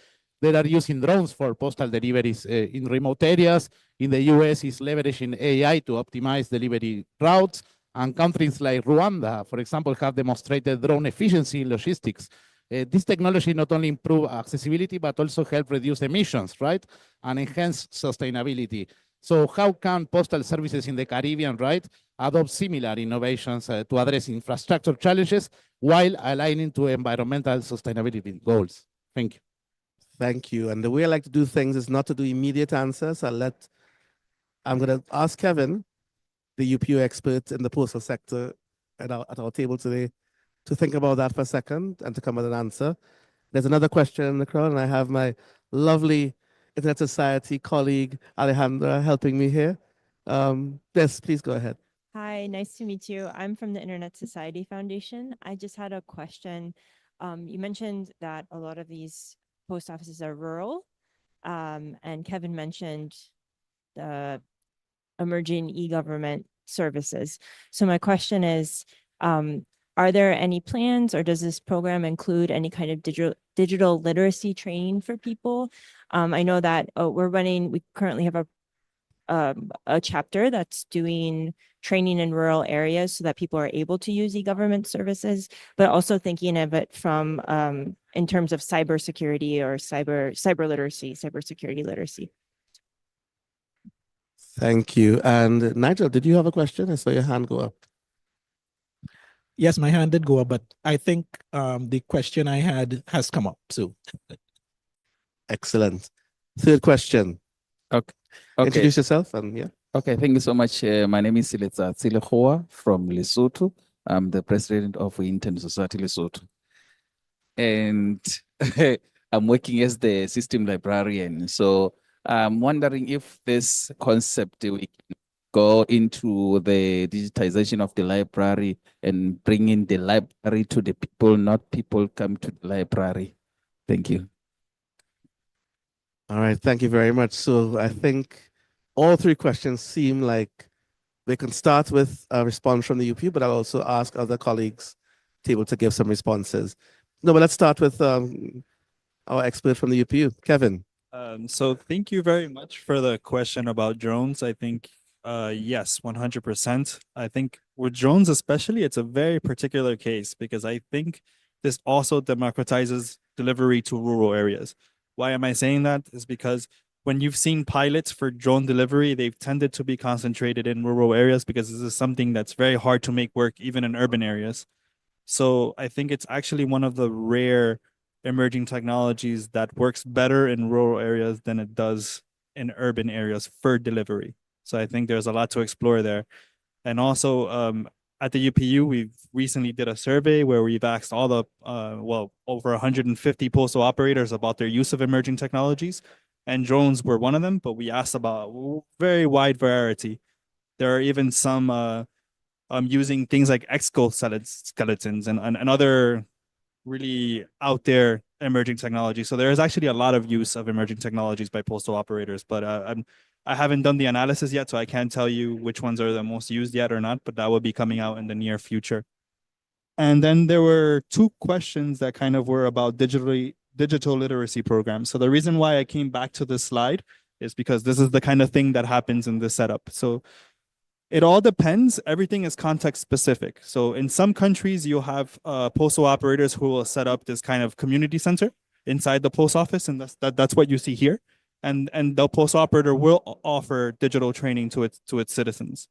they are using drones for postal deliveries in remote areas. In the US, is leveraging AI to optimize delivery routes. And countries like Rwanda, for example, have demonstrated drone efficiency in logistics. This technology not only improve accessibility, but also help reduce emissions, right? And enhance sustainability. So how can postal services in the Caribbean, right, adopt similar innovations to address infrastructure challenges while aligning to environmental sustainability goals? Thank you. Thank you. And the way I like to do things is not to do immediate answers. I'm going to ask Kevin, the UPU expert in the postal sector at our table today, to think about that for a second and to come with an answer. There's another question in the crowd, and I have my lovely Internet Society colleague, Alejandra, helping me here. Yes, please go ahead. Hi, nice to meet you. I'm from the Internet Society Foundation. I just had a question. You mentioned that a lot of these post offices are rural, and Kevin mentioned the emerging e-government services. So my question is, are there any plans, or does this program include any kind of digital literacy training for people? I know that we currently have a chapter that's doing training in rural areas so that people are able to use e-government services, but also thinking of it from in terms of cybersecurity or cyber literacy, cybersecurity literacy. Thank you. And Nigel, did you have a question? I saw your hand go up. Yes, my hand did go up, but I think the question I had has come up. So excellent. Third question. Okay. Introduce yourself and yeah. Okay, thank you so much. My name is Siletsa Tsilehoa from Lesotho. I'm the president of Internet Society Lesotho. And I'm working as the system librarian. So I'm wondering if this concept we can go into the digitization of the library and bring in the library to the people, not people come to the library. Thank you. All right, thank you very much. So I think all three questions seem like they can start with a response from the UP, but I'll also ask other colleagues to be able to give some responses. No, but let's start with our expert from the UPU, Kevin. So thank you very much for the question about drones. I think, yes, 100%. I think with drones especially, it's a very particular case because I think this also democratizes delivery to rural areas. Why am I saying that? Is because when you've seen pilots for drone delivery, they've tended to be concentrated in rural areas because this is something that's very hard to make work even in urban areas. So I think it's actually one of the rare emerging technologies that works better in rural areas than it does in urban areas for delivery. So I think there's a lot to explore there. And also at the UPU, we've recently did a survey where we've asked all the, over 150 postal operators about their use of emerging technologies. And drones were one of them, but we asked about a very wide variety. There are even some using things like exoskeletons and other really out there emerging technology. So there is actually a lot of use of emerging technologies by postal operators, but I haven't done the analysis yet, so I can't tell you which ones are the most used yet or not, but that will be coming out in the near future. And then there were two questions that kind of were about digital literacy programs. So the reason why I came back to this slide is because this is the kind of thing that happens in this setup. So it all depends. Everything is context specific. So in some countries, you'll have postal operators who will set up this kind of community center inside the post office, and that's what you see here. And the post operator will offer digital training to its citizens.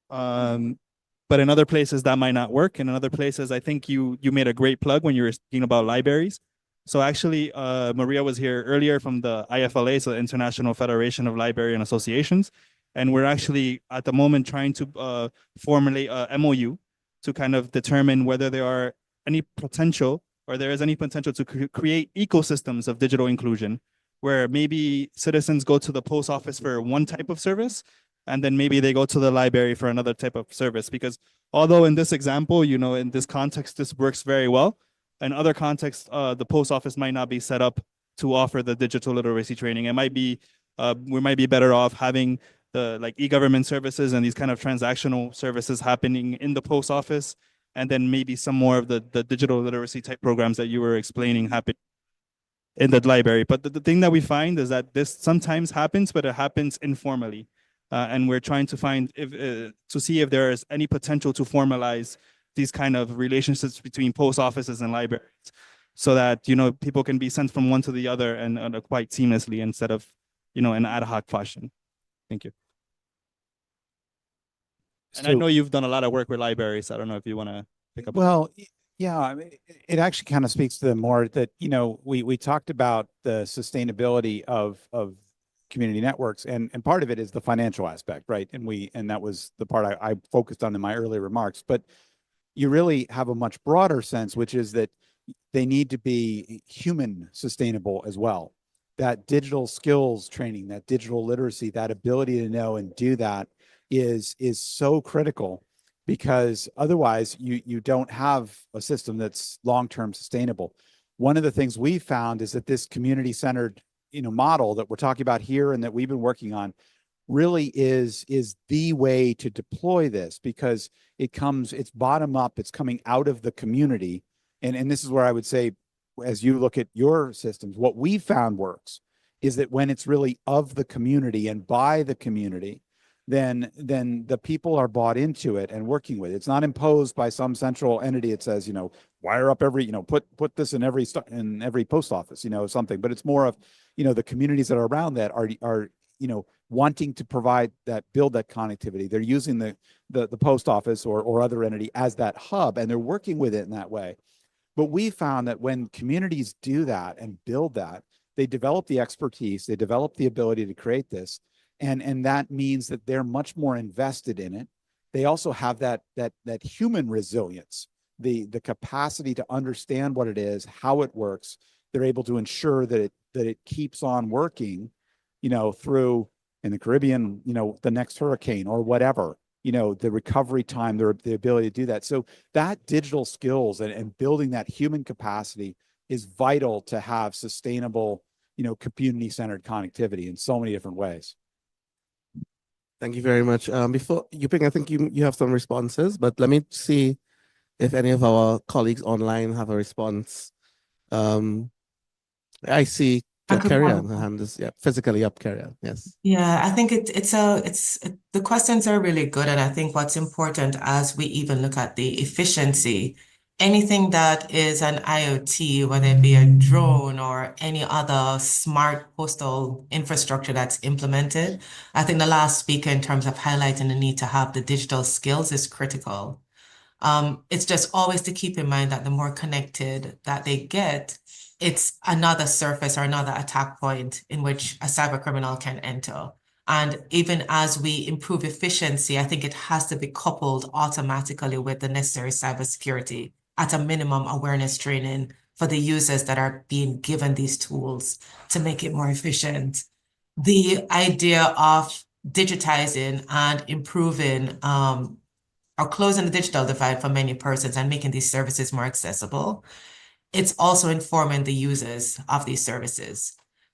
But in other places that might not work. And in other places, I think you made a great plug when you were speaking about libraries. So actually, Maria was here earlier from the IFLA, so the International Federation of Library and Associations. And we're actually at the moment trying to formulate a MOU to kind of determine whether there are any potential or there is any potential to create ecosystems of digital inclusion where maybe citizens go to the post office for one type of service and then maybe they go to the library for another type of service. Because although in this example, in this context, this works very well, in other contexts, the post office might not be set up to offer the digital literacy training. It might be, we might be better off having the like e-government services and these kind of transactional services happening in the post office, and then maybe some more of the digital literacy type programs that you were explaining happen in the library. But the thing that we find is that this sometimes happens, but it happens informally. And we're trying to find to see if there is any potential to formalize these kind of relationships between post offices and libraries so that, people can be sent from one to the other and quite seamlessly instead of, an ad hoc fashion. Thank you. And I know you've done a lot of work with libraries. I don't know if you want to pick up. Well, yeah, I mean, it actually kind of speaks to the more that, we talked about the sustainability of community networks, and part of it is the financial aspect, right? And that was the part I focused on in my earlier remarks. But you really have a much broader sense, which is that they need to be human sustainable as well. That digital skills training, that digital literacy, that ability to know and do that is so critical, because otherwise you don't have a system that's long-term sustainable. One of the things we found is that this community-centered model that we're talking about here and that we've been working on really is the way to deploy this, because it's bottom up, it's coming out of the community. And this is where I would say, as you look at your systems, what we found works is that when it's really of the community and by the community, then the people are bought into it and working with it. It's not imposed by some central entity. It says, wire up every, put this in every post office, something. But it's more of, the communities that are around that are wanting to build that connectivity. They're using the post office or other entity as that hub, and they're working with it in that way. But we found that when communities do that and build that, they develop the expertise, they develop the ability to create this. And that means that they're much more invested in it. They also have that human resilience, the capacity to understand what it is, how it works. They're able to ensure that it keeps on working, through in the Caribbean, the next hurricane or whatever, the recovery time, the ability to do that. So that digital skills and building that human capacity is vital to have sustainable, community-centered connectivity in so many different ways. Thank you very much. Before Yuping, I think you have some responses, but let me see if any of our colleagues online have a response. I see Carrie Ann, her hand is physically up, Carrie Ann, yes. Yeah, I think the questions are really good. And I think what's important as we even look at the efficiency, anything that is an IoT, whether it be a drone or any other smart postal infrastructure that's implemented, I think the last speaker in terms of highlighting the need to have the digital skills is critical. It's just always to keep in mind that the more connected that they get, it's another surface or another attack point in which a cyber criminal can enter. And even as we improve efficiency, I think it has to be coupled automatically with the necessary cybersecurity, at a minimum awareness training for the users that are being given these tools to make it more efficient. The idea of digitizing and improving or closing the digital divide for many persons and making these services more accessible, it's also informing the users of these services,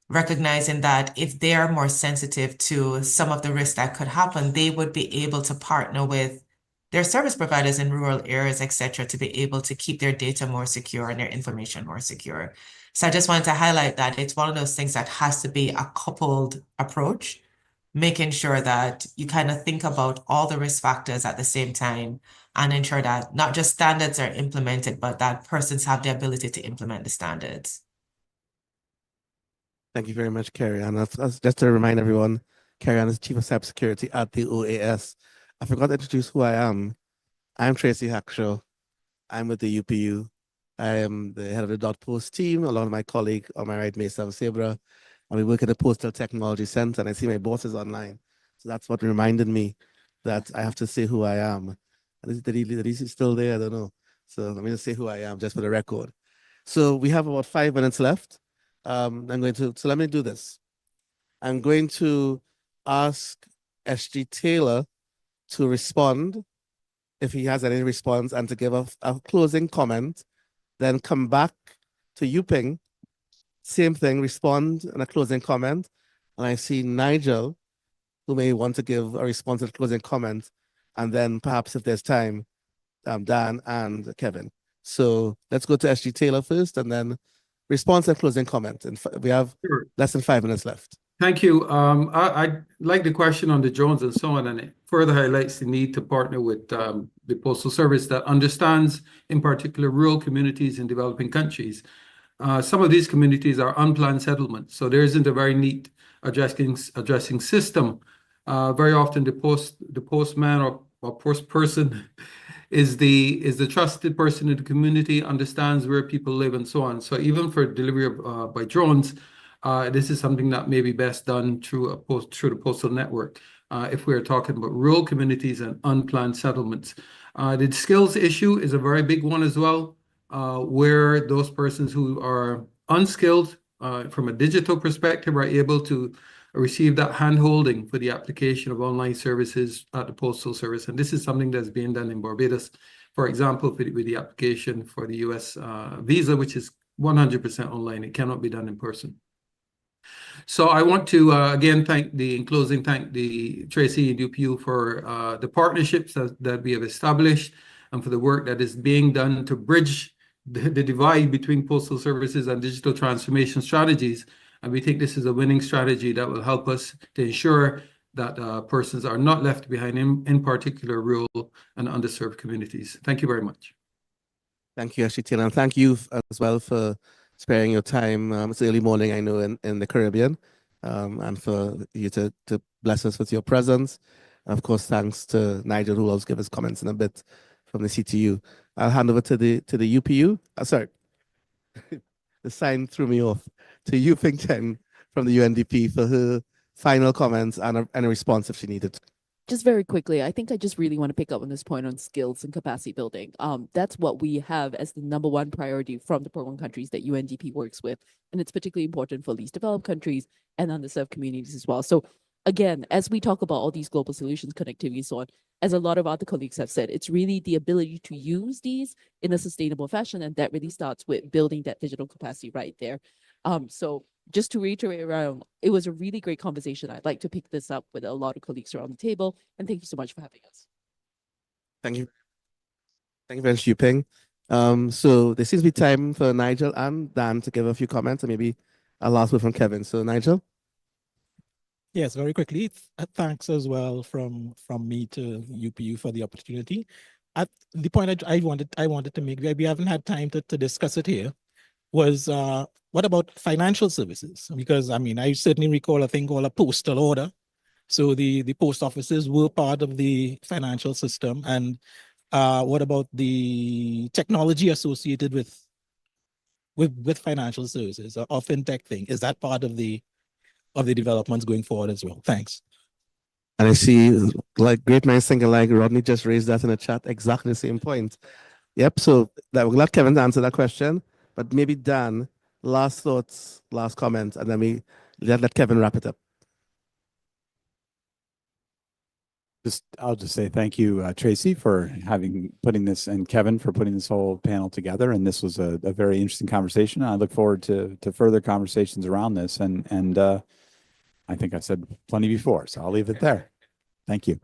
recognizing that if they are more sensitive to some of the risks that could happen, they would be able to partner with their service providers in rural areas, et cetera, to be able to keep their data more secure and their information more secure. So I just wanted to highlight that it's one of those things that has to be a coupled approach, making sure that you kind of think about all the risk factors at the same time and ensure that not just standards are implemented, but that persons have the ability to implement the standards. Thank you very much, Carrie Ann. Just to remind everyone, Carrie Ann is Chief of Cybersecurity at the OAS. I forgot to introduce who I am. I'm Tracy Hackshaw. I'm with the UPU. I am the head of the dot post team, along with my colleague on my right, Mesa Sebra. And we work at the Postal Technology Center, and I see my boss is online. So that's what reminded me that I have to say who I am. Did he still there? I don't know. So let me just say who I am, just for the record. So we have about 5 minutes left. So let me do this. I'm going to ask SG Taylor to respond, if he has any response, and to give a closing comment, then come back to Yuping, same thing, respond and a closing comment. And I see Nigel, who may want to give a response and closing comment, and then perhaps if there's time, Dan and Kevin. So let's go to SG Taylor first, and then response and closing comment. And we have less than 5 minutes left. Thank you. I like the question on the drones and so on, and it further highlights the need to partner with the Postal Service that understands, in particular, rural communities in developing countries. Some of these communities are unplanned settlements, so there isn't a very neat addressing system. Very often, the postman or post person is the trusted person in the community, understands where people live and so on. So even for delivery by drones, this is something that may be best done through the postal network. If we're talking about rural communities and unplanned settlements, the skills issue is a very big one as well, where those persons who are unskilled from a digital perspective are able to receive that hand-holding for the application of online services at the Postal Service. And this is something that's being done in Barbados, for example, with the application for the US visa, which is 100% online. It cannot be done in person. So I want to again in closing thank the Tracy and UPU for the partnerships that we have established and for the work that is being done to bridge the divide between postal services and digital transformation strategies. And we think this is a winning strategy that will help us to ensure that persons are not left behind in particular rural and underserved communities. Thank you very much. Thank you, Ashitila, and thank you as well for sparing your time. It's early morning, I know, in the Caribbean, and for you to bless us with your presence. And of course, thanks to Nigel, who will also give us comments in a bit from the CTU. I'll hand over to the UPU. Sorry, the sign threw me off. To Yu Ping Chen from the UNDP for her final comments and a response if she needed. Just very quickly, I think I just really want to pick up on this point on skills and capacity building. That's what we have as the number one priority from the program countries that UNDP works with. And it's particularly important for least developed countries and underserved communities as well. So again, as we talk about all these global solutions, connectivity and so on, as a lot of other colleagues have said, it's really the ability to use these in a sustainable fashion. And that really starts with building that digital capacity right there. So just to reiterate around, it was a really great conversation. I'd like to pick this up with a lot of colleagues around the table. And thank you so much for having us. Thank you. Thank you very much, Yu Ping. So there seems to be time for Nigel and Dan to give a few comments, and maybe a last word from Kevin. So Nigel? Yes, very quickly. Thanks as well from me to UPU for the opportunity. At the point I wanted to make, we haven't had time to discuss it here, was what about financial services? Because I mean, I certainly recall a thing called a postal order. So the post offices were part of the financial system. And what about the technology associated with financial services or fintech thing? Is that part of the developments going forward as well? Thanks. And I see, like, great minds think alike. Rodney just raised that in the chat, exactly the same point. Yep, so that we'll let Kevin answer that question, but maybe Dan, last thoughts, last comments, and then we let Kevin wrap it up. I'll just say thank you, Tracy, for putting this, and Kevin for putting this whole panel together. And this was a very interesting conversation. I look forward to further conversations around this. And I think I've said plenty before, so I'll leave it there. Thank you.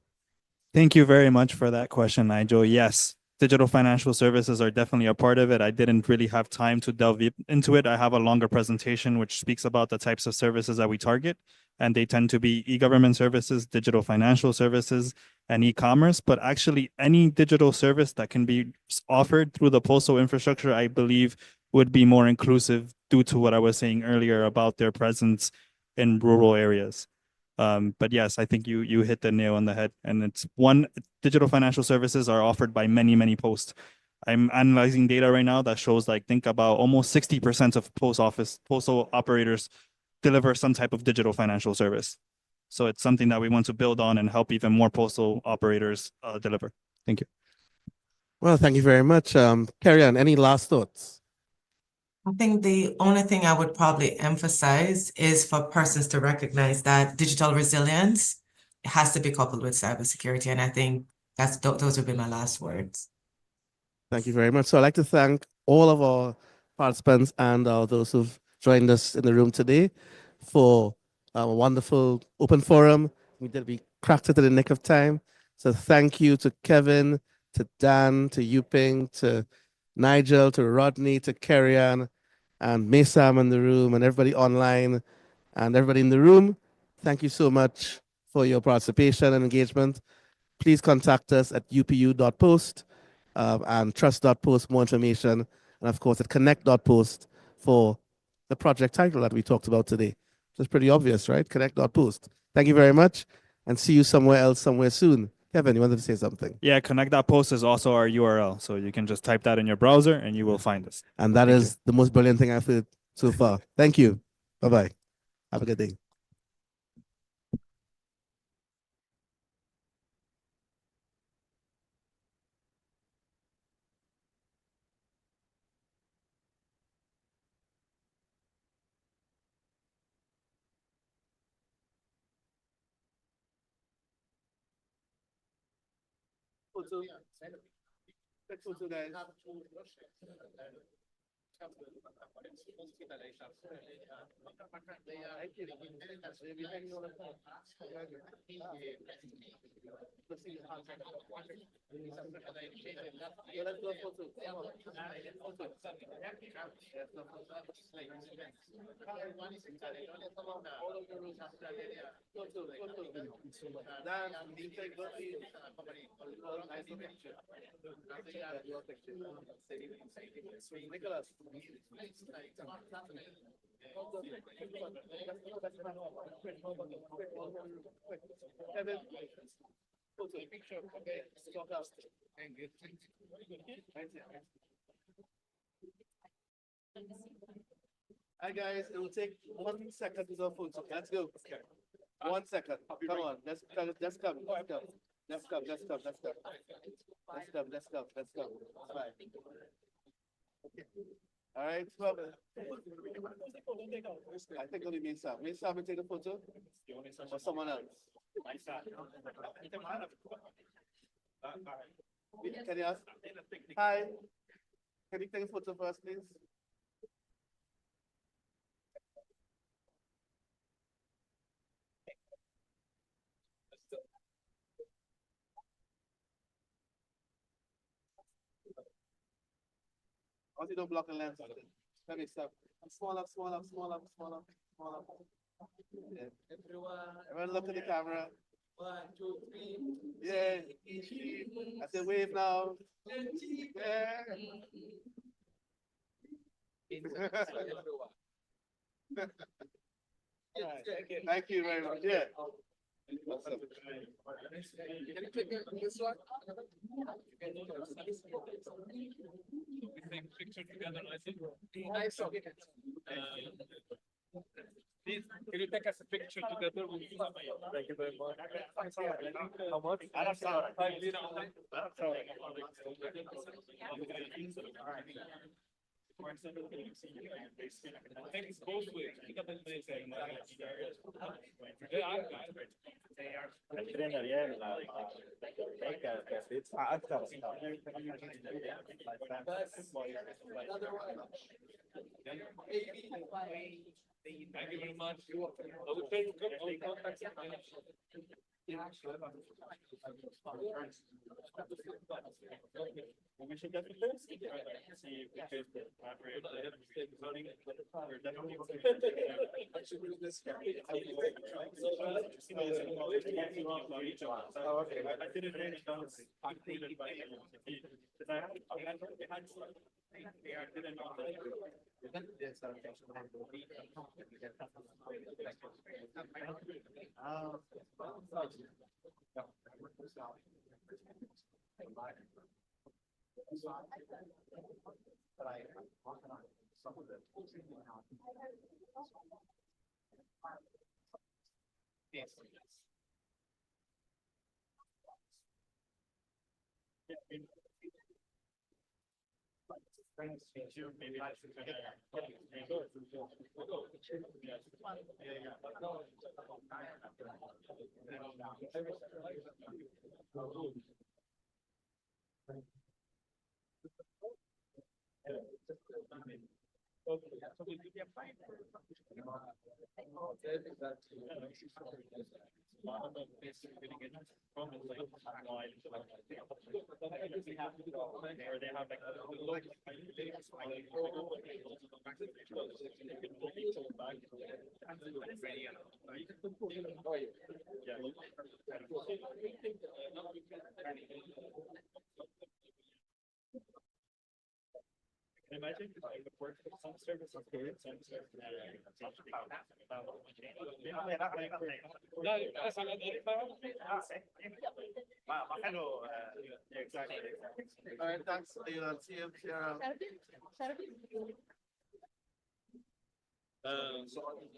Thank you very much for that question, Nigel. Yes, digital financial services are definitely a part of it. I didn't really have time to delve into it. I have a longer presentation which speaks about the types of services that we target, and they tend to be e-government services, digital financial services, and e-commerce. But actually, any digital service that can be offered through the postal infrastructure, I believe, would be more inclusive due to what I was saying earlier about their presence in rural areas. But yes, I think you hit the nail on the head. And it's digital financial services are offered by many posts. I'm analyzing data right now that shows think about almost 60% of postal operators deliver some type of digital financial service. So it's something that we want to build on and help even more postal operators deliver. Thank you. Well, thank you very much. Carrie Ann, any last thoughts? I think the only thing I would probably emphasize is for persons to recognize that digital resilience has to be coupled with cybersecurity. And I think those would be my last words. Thank you very much. So I'd like to thank all of our participants and those who've joined us in the room today for a wonderful open forum. We cracked it in the nick of time. So thank you to Kevin, to Dan, to Yu Ping, to Nigel, to Rodney, to Carrie Ann, and Mesam in the room, and everybody online, and everybody in the room. Thank you so much for your participation and engagement. Please contact us at upu.post and trust.post more information, and of course at connect.post for the project title that we talked about today. So it's pretty obvious, right? Connect.post. Thank you very much, and see you somewhere else somewhere soon. Kevin, you wanted to say something? Yeah, connect.post is also our URL. So you can just type that in your browser and you will find us. And that is the most brilliant thing I've heard so far. Thank you. Bye-bye. Have a good day. Hi guys, it will take 1 second to go photo. Let's go. 1 second. Come on, let's come. Let's come. Let's come. Let's come. Let's come. Let's come. Let's come. Let's come. Let's come. Bye. All right, well, I think only me and Sam. Me and Sam will take a photo, or someone else. Can you ask? Hi. Can you take a photo first, please? Once you don't block the lens, let me stop. Small up, small up, small up, small up, small up. Yeah. Everyone look at the camera. 1, 2, 3. Yeah. I said wave now. Yeah. Thank you very much. Yeah. Awesome. Can you click this one? Picture together, I think. Nice. Please, can you take us a picture together? Thank you very much. How much? I'm sorry. 5-0. I'm sorry. Thanks both ways. Thank you very much. We should get this. See if we could okay. I didn't really know. Maybe I should imagine if it works with some services, good, some services. Exactly. All right, thanks. See you.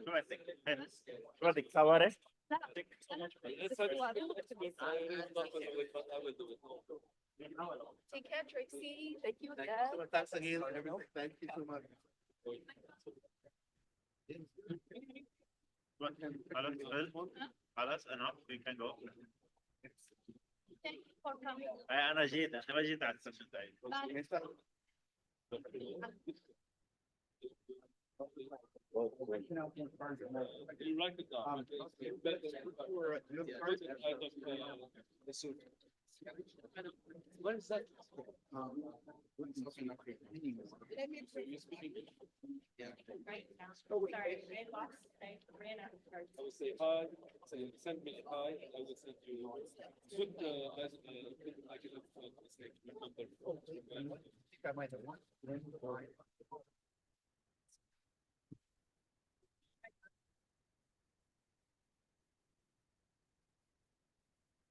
No, I think Take care, Tracy. Thank you. Thanks again. Thank you so much. خلاص enough, we can go. Thank you for coming. أنا جيت على السيشن تاعي. What is that? I would say hi, say send me a hi, and I will send you should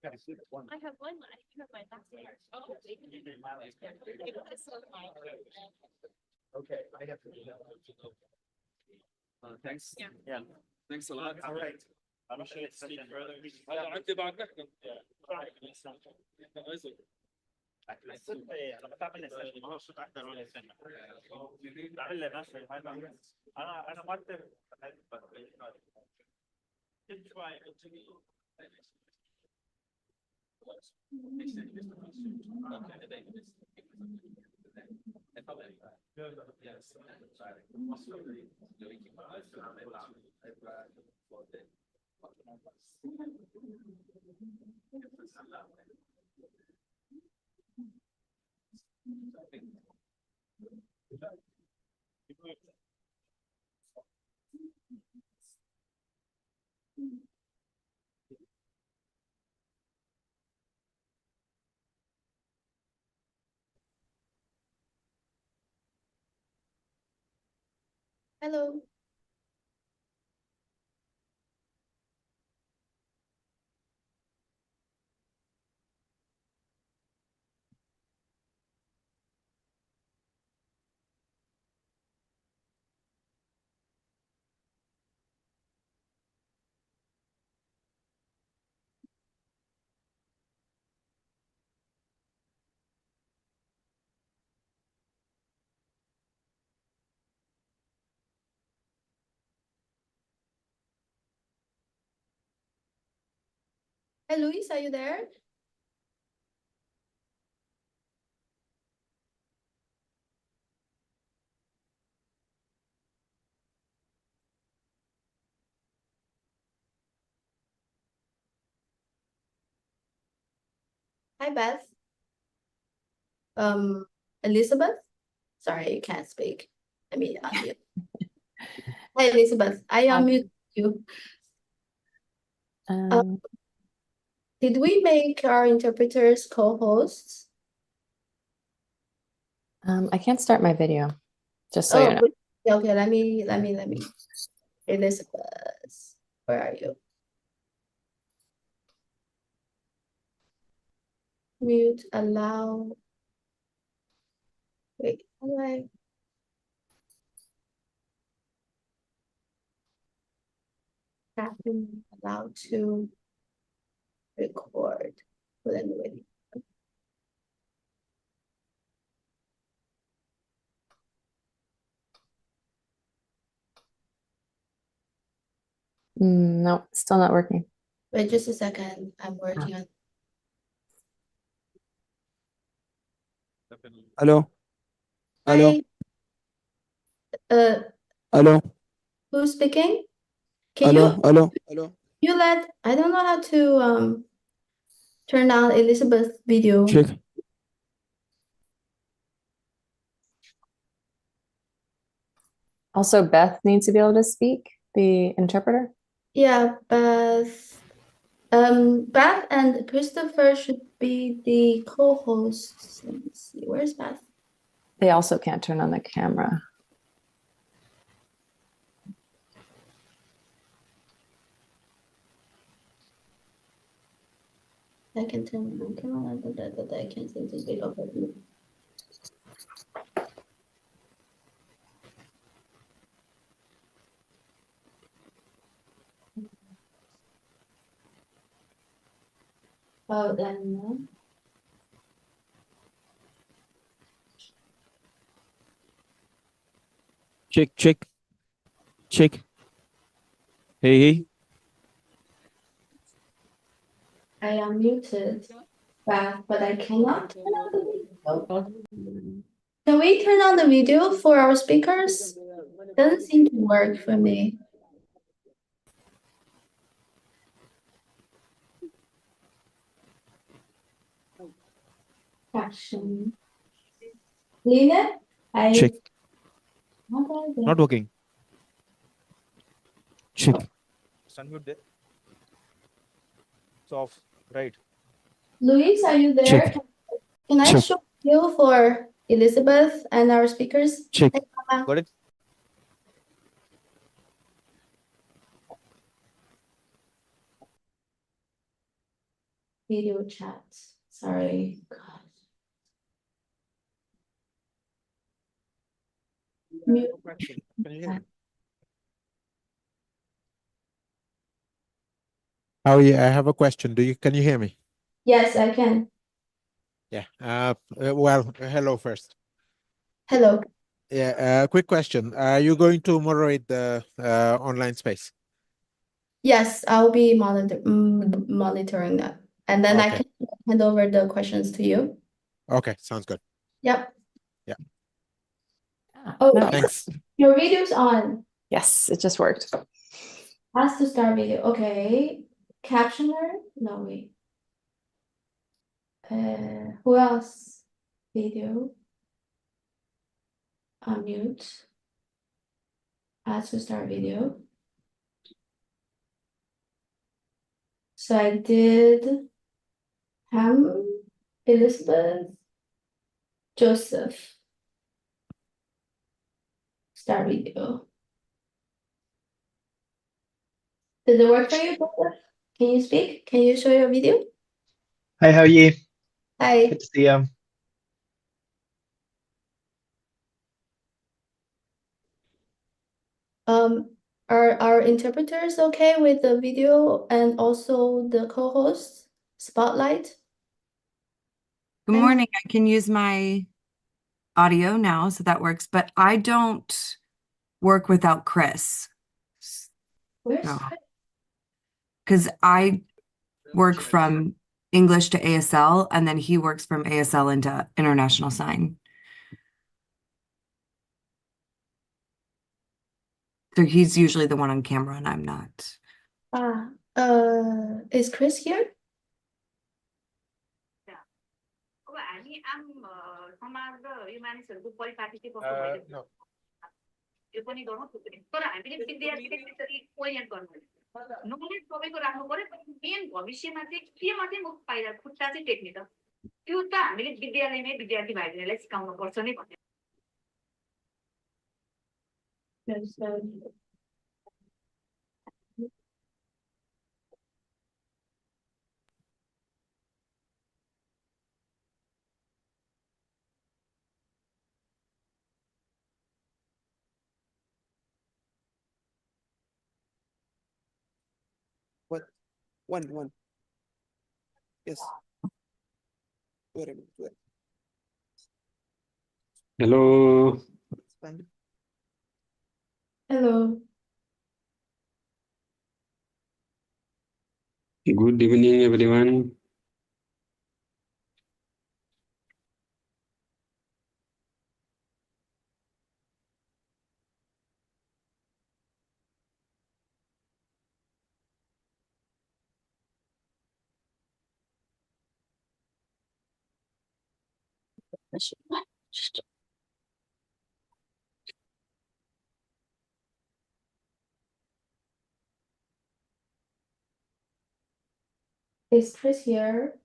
I can I have one. I have my last year. Oh, Okay, I have to do that. Thanks. Yeah. Thanks a lot. All right. I'm sure it's speak further. هلا عندي بعد نحن. انا بتعمل السيشن ما هو صوت احضر ولا سنه بعمل لي نفسي انا مرتب Hello. Hey, Luis, are you there? Hi, Beth. Elizabeth? Sorry, you can't speak. I mean, unmute. Hi, Elizabeth. I unmute you. Did we make our interpreters co-hosts? I can't start my video, just so you know. Okay, let me. Elizabeth, where are you? Mute, allow. Wait, how do I? Captain allowed to record. Well, anyway. No, still not working. Wait just a second. I'm working on. Hello. Hello. Hi. Hello. Who's speaking? Can Hello. you Hello. Hello. you let I don't know how to turn down Elizabeth's video. Check. Also, Beth needs to be able to speak, the interpreter. Yeah, Beth and Christopher should be the co-hosts. Let me see. Where's Beth? They also can't turn on the camera. I can turn my camera, but I can't seem to get over it. Oh, then Check. Check. Check. Hey. Hey. I am muted, Beth, but I cannot turn on the video. Can we turn on the video for our speakers? Doesn't seem to work for me. Action. Leave it. Check. Not Not working. Check. It's unmute there. It's off, right? Luis, are you there? Check. Can I Check. show you for Elizabeth and our speakers? Check. Hey, Mama. Got it? Video chat. Sorry. God. Mute. Can you hear me? Howie, I have a question. Can you hear me? Yes, I can. Yeah. Well, hello first. Hello. Yeah. Quick question. Are you going to moderate the online space? Yes, I'll be monitoring that. And then I Okay. can hand over the questions to you. Okay. Sounds good. Yep. Yeah. Oh, Thanks. your video's on. Yes, it just worked. Has to start video. Okay. Captioner? No, wait. Who else? Video. Unmute. Has to start video. So I did Elizabeth, Joseph. Start video. Did it work for you, Joseph? Can you speak? Can you show your video? Hi, how are you? Hi. Good to see you. Are our interpreters okay with the video and also the co-host spotlight? Good morning. I can use my audio now, so that works, but I don't work without Chris. Where's No. Chris? Because I work from English to ASL, and then he works from ASL into International Sign. So he's usually the one on camera, and I'm not. Is Chris here? No. यो पनि गर्नु थुप्रै तर हामीले विद्यार्थीले त्यसरी orient गर्नु knowledge सबैको राख्नु पर्यो मेन भविष्यमा चाहिँ केमा चाहिँ म फाइदा खुट्टा चाहिँ टेक्ने त त्यो त हामीले विद्यालयमै विद्यार्थी भाइहरूलाई सिकाउनु पर्छ नै भन्ने What? One. Yes. Wait a minute. Wait. Hello. Hello. Good evening, everyone. Is Chris here?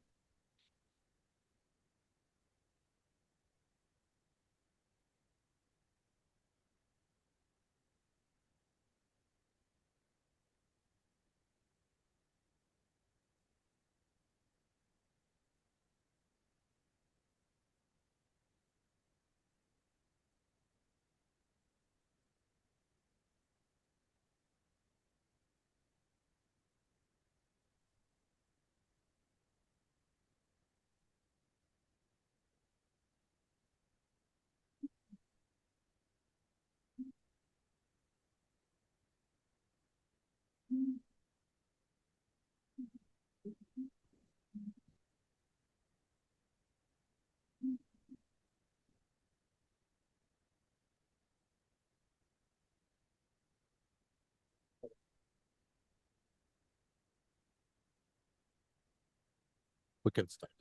We can start.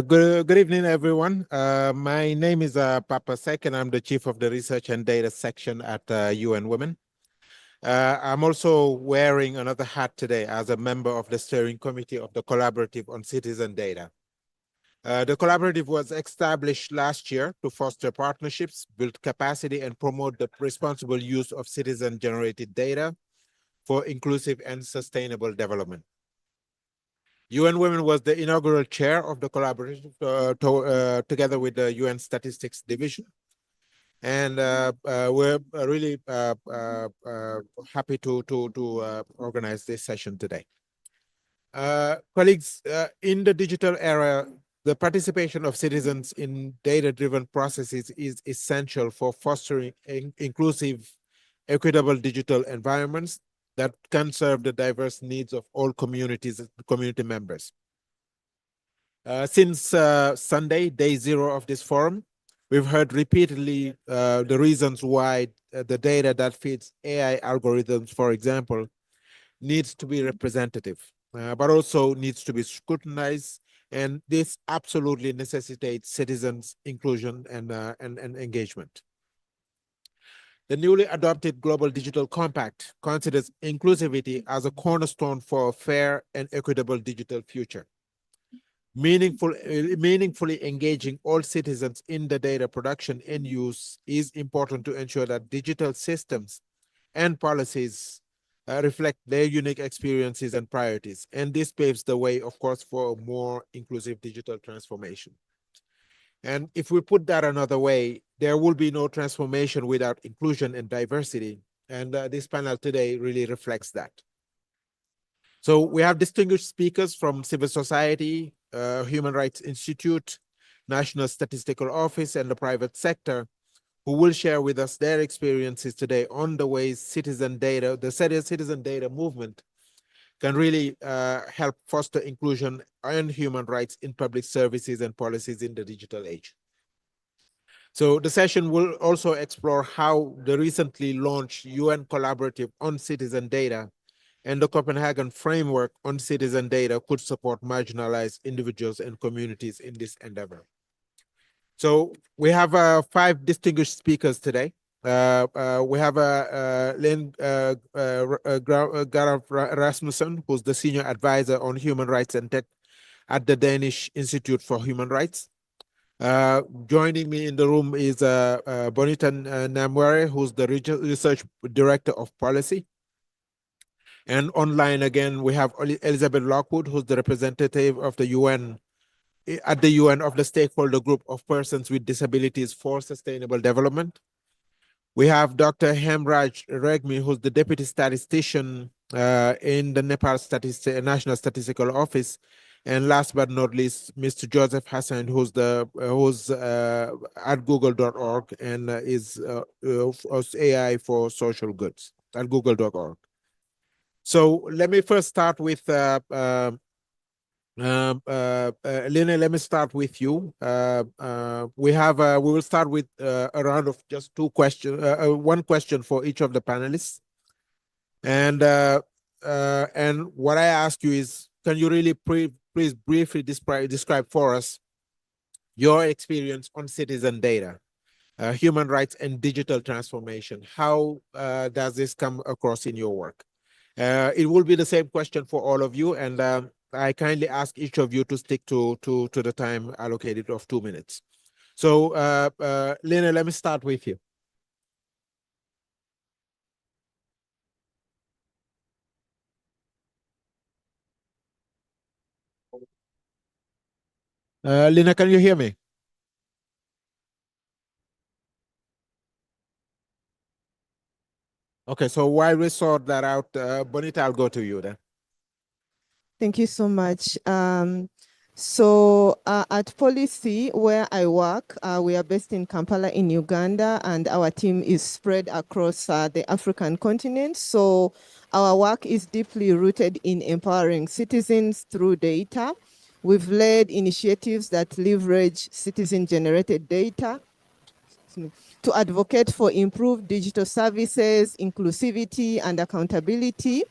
Good evening, everyone. My name is Papa Sek, and I'm the Chief of the Research and Data Section at UN Women. I'm also wearing another hat today as a member of the steering committee of the Collaborative on Citizen Data. The collaborative was established last year to foster partnerships, build capacity, and promote the responsible use of citizen-generated data for inclusive and sustainable development. UN Women was the inaugural chair of the collaborative together with the UN Statistics Division. And we're really happy to organize this session today. Colleagues, in the digital era, the participation of citizens in data-driven processes is essential for fostering inclusive, equitable digital environments that can serve the diverse needs of all community members. Since Sunday, day 0 of this forum, we've heard repeatedly the reasons why the data that feeds AI algorithms, for example, needs to be representative, but also needs to be scrutinized. And this absolutely necessitates citizens' inclusion and engagement. The newly adopted Global Digital Compact considers inclusivity as a cornerstone for a fair and equitable digital future. Meaningfully engaging all citizens in the data production and use is important to ensure that digital systems and policies reflect their unique experiences and priorities. And this paves the way, of course, for a more inclusive digital transformation. And if we put that another way, there will be no transformation without inclusion and diversity. And this panel today really reflects that. So we have distinguished speakers from civil society, Human Rights Institute, National Statistical Office, and the private sector, who will share with us their experiences today on the ways citizen data, the citizen data movement, can really help foster inclusion and human rights in public services and policies in the digital age. So the session will also explore how the recently launched UN Collaborative on Citizen Data and the Copenhagen Framework on Citizen Data could support marginalized individuals and communities in this endeavor. So we have 5 distinguished speakers today. We have Lynn Garaf Rasmussen, who's the Senior Advisor on Human Rights and Tech at the Danish Institute for Human Rights. Joining me in the room is Bonita Namware, who's the Research Director of Policy. And online again, we have Elizabeth Lockwood, who's the representative of the UN at the UN of the stakeholder group of persons with disabilities for sustainable development. We have Dr. Hemraj Regmi, who's the deputy statistician in the Nepal National Statistical Office. And last but not least, Mr. Joseph Hassan, who's at google.org and is AI for social goods at google.org. So let me first start with Lina, let me start with you. We will start with a round of just 2 questions, 1 question for each of the panelists. And what I ask you is, can you really please briefly describe for us your experience on citizen data, human rights and digital transformation? How does this come across in your work? It will be the same question for all of you, and I kindly ask each of you to stick to the time allocated of 2 minutes. So, Lena, let me start with you. Lena, can you hear me? Okay, so while we sort that out, Bonita, I'll go to you then. Thank you so much. At Policy, where I work, we are based in Kampala in Uganda, and our team is spread across the African continent. So our work is deeply rooted in empowering citizens through data. We've led initiatives that leverage citizen-generated data to advocate for improved digital services, inclusivity, and accountability.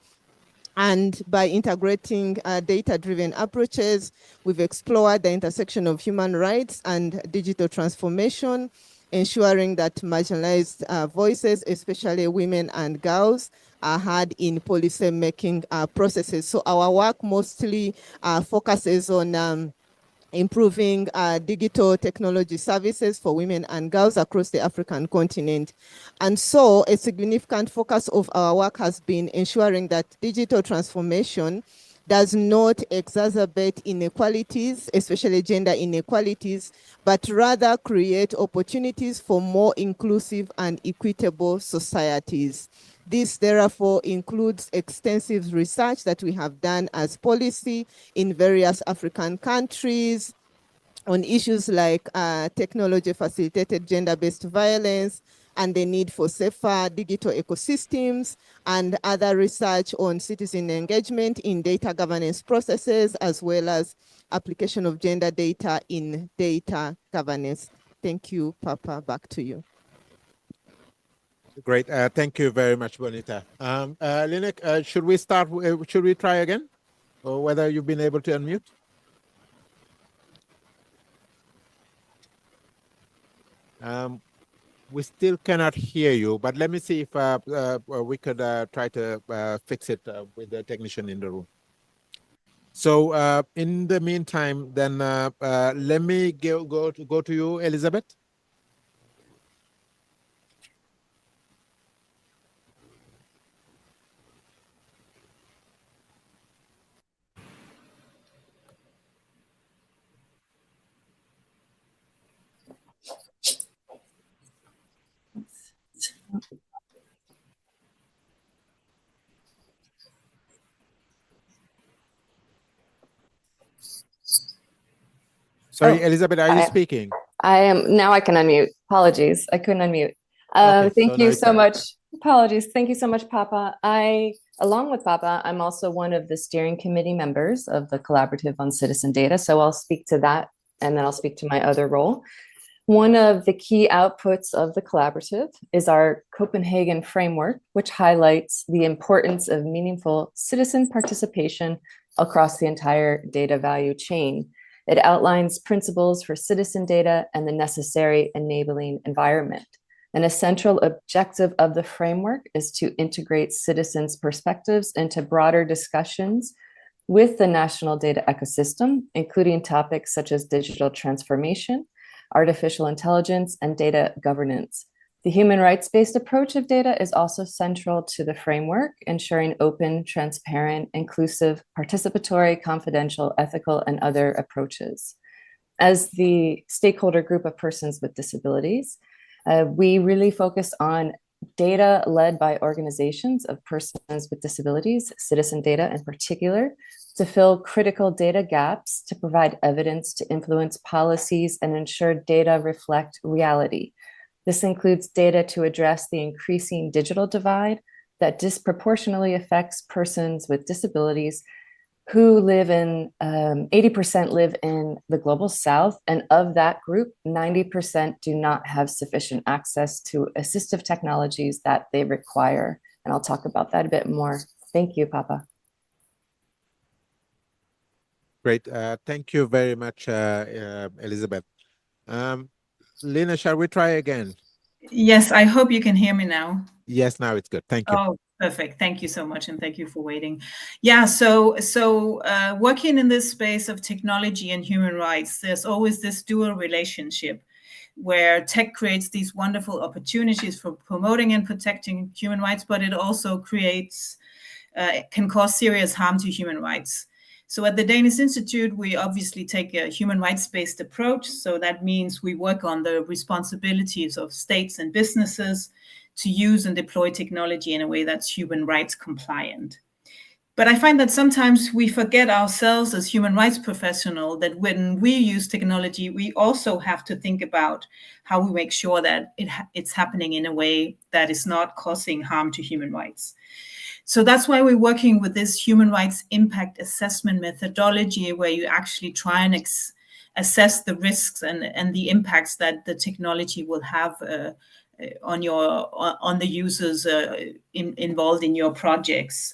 And by integrating data-driven approaches, we've explored the intersection of human rights and digital transformation, ensuring that marginalized voices, especially women and girls, are heard in policy-making processes. So our work mostly focuses on improving digital technology services for women and girls across the African continent. And so a significant focus of our work has been ensuring that digital transformation does not exacerbate inequalities, especially gender inequalities, but rather create opportunities for more inclusive and equitable societies. This therefore includes extensive research that we have done as policy in various African countries on issues like technology-facilitated gender-based violence and the need for safer digital ecosystems, and other research on citizen engagement in data governance processes, as well as application of gender data in data governance. Thank you, Papa. Back to you. Great. Thank you very much, Bonita. Linek, should we start? Should we try again? Or whether you've been able to unmute? We still cannot hear you, but let me see if we could try to fix it with the technician in the room. So in the meantime, then let me go to you, Elizabeth. Sorry, Elizabeth, are you speaking? I am. Now I can unmute. Apologies. I couldn't unmute. Okay, Thank so you now so much. Apologies. Thank you so much, Papa. Along with Papa, I'm also one of the steering committee members of the Collaborative on Citizen Data. So I'll speak to that, and then I'll speak to my other role. One of the key outputs of the collaborative is our Copenhagen framework, which highlights the importance of meaningful citizen participation across the entire data value chain. It outlines principles for citizen data and the necessary enabling environment. And a central objective of the framework is to integrate citizens' perspectives into broader discussions with the national data ecosystem, including topics such as digital transformation, artificial intelligence, and data governance. The human rights-based approach of data is also central to the framework, ensuring open, transparent, inclusive, participatory, confidential, ethical, and other approaches. As the stakeholder group of persons with disabilities, we really focus on data led by organizations of persons with disabilities, citizen data in particular, to fill critical data gaps, to provide evidence to influence policies and ensure data reflect reality. This includes data to address the increasing digital divide that disproportionately affects persons with disabilities who live in, 80% live in the global South, and of that group, 90% do not have sufficient access to assistive technologies that they require. And I'll talk about that a bit more. Thank you, Papa. Great. Thank you very much, Elizabeth. Lena, shall we try again? Yes, I hope you can hear me now. Yes, now it's good. Thank you. Oh, perfect. Thank you so much, and thank you for waiting. Yeah, so working in this space of technology and human rights, there's always this dual relationship where tech creates these wonderful opportunities for promoting and protecting human rights, but it also creates, can cause serious harm to human rights. So at the Danish Institute, we obviously take a human rights-based approach. So that means we work on the responsibilities of states and businesses to use and deploy technology in a way that's human rights compliant. But I find that sometimes we forget ourselves as human rights professionals that when we use technology, we also have to think about how we make sure that it's happening in a way that is not causing harm to human rights. So that's why we're working with this human rights impact assessment methodology, where you actually try and assess the risks and the impacts that the technology will have on the users involved in your projects.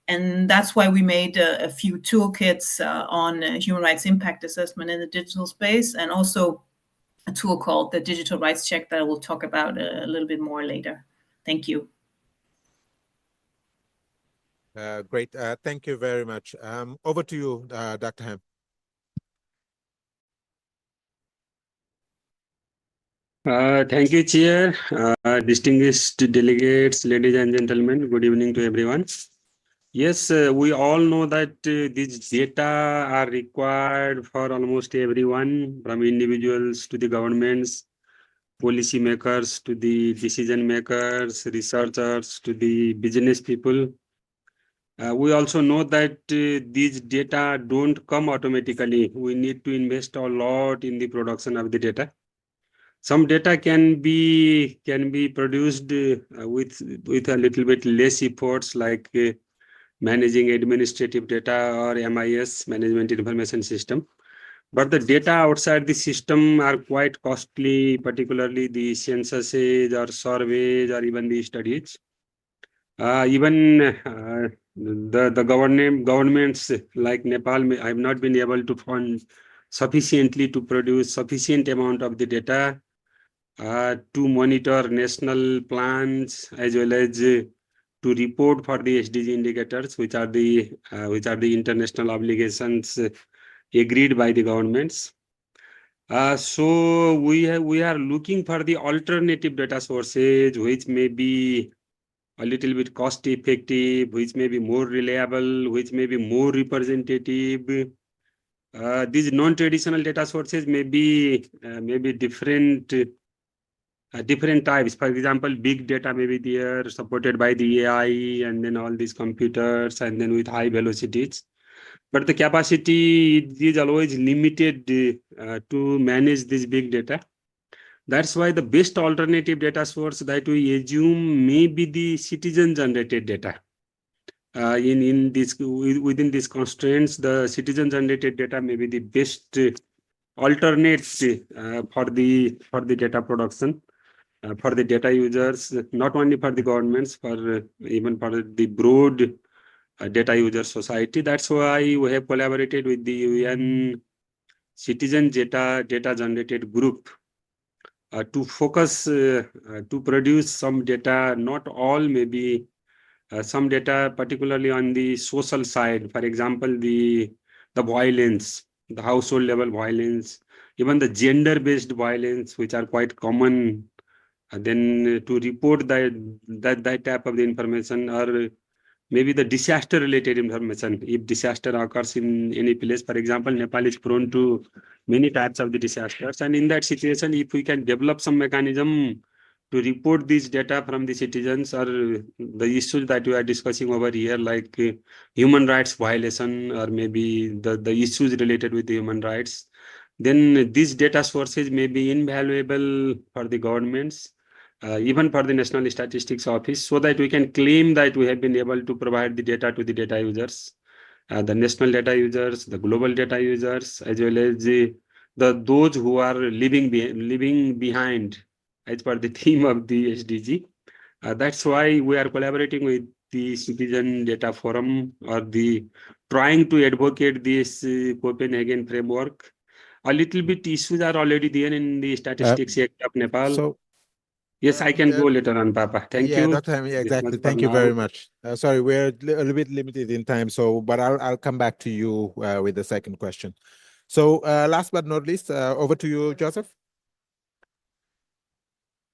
And that's why we made a few toolkits on human rights impact assessment in the digital space, and also a tool called the Digital Rights Check that I will talk about a little bit more later. Thank you. Great. Thank you very much. Over to you, Dr. Ham. Thank you, Chair. Distinguished delegates, ladies and gentlemen, good evening to everyone. Yes, we all know that these data are required for almost everyone, from individuals to the governments, policy makers to the decision makers, researchers to the business people. We also know that these data don't come automatically. We need to invest a lot in the production of the data. Some data can be produced with a little bit less efforts, like managing administrative data or MIS, Management Information System. But the data outside the system are quite costly, particularly the censuses or surveys or even the studies. Even the governments like Nepal have not been able to fund sufficiently to produce sufficient amount of the data to monitor national plans, as well as to report for the SDG indicators, which are the international obligations agreed by the governments. So we are looking for the alternative data sources, which may be a little bit cost effective, which may be more reliable, which may be more representative. These non-traditional data sources may be different types. For example, big data may be there, supported by the AI, and then all these computers, and then with high velocities. But the capacity is always limited to manage this big data. That's why the best alternative data source that we assume may be the citizen-generated data. Within these constraints, the citizen-generated data may be the best alternate for the data production, for the data users, not only for the governments, even for the broad data user society. That's why we have collaborated with the UN Citizen Data Generated Group to focus to produce some data, not all, maybe some data, particularly on the social side. For example, the violence, the household level violence, even the gender-based violence, which are quite common. Then to report that type of the information, or maybe the disaster related information. If disaster occurs in any place, for example, Nepal is prone to many types of the disasters. And in that situation, if we can develop some mechanism to report these data from the citizens, or the issues that we are discussing over here, like human rights violation, or maybe the issues related with the human rights, then these data sources may be invaluable for the governments, even for the National Statistics Office, so that we can claim that we have been able to provide the data to the data users, the national data users, the global data users, as well as those who are living behind, as per the theme of the SDG. That's why we are collaborating with the Citizen Data Forum, or the trying to advocate this Copenhagen framework. A little bit issues are already there in the Statistics Act of Nepal. So, yes, I can go later on, Papa. Thank you. Dr. Ham, This exactly. much for Thank you now. very much. Sorry, we're a little bit limited in time, but I'll come back to you with the second question. So last but not least, over to you, Joseph.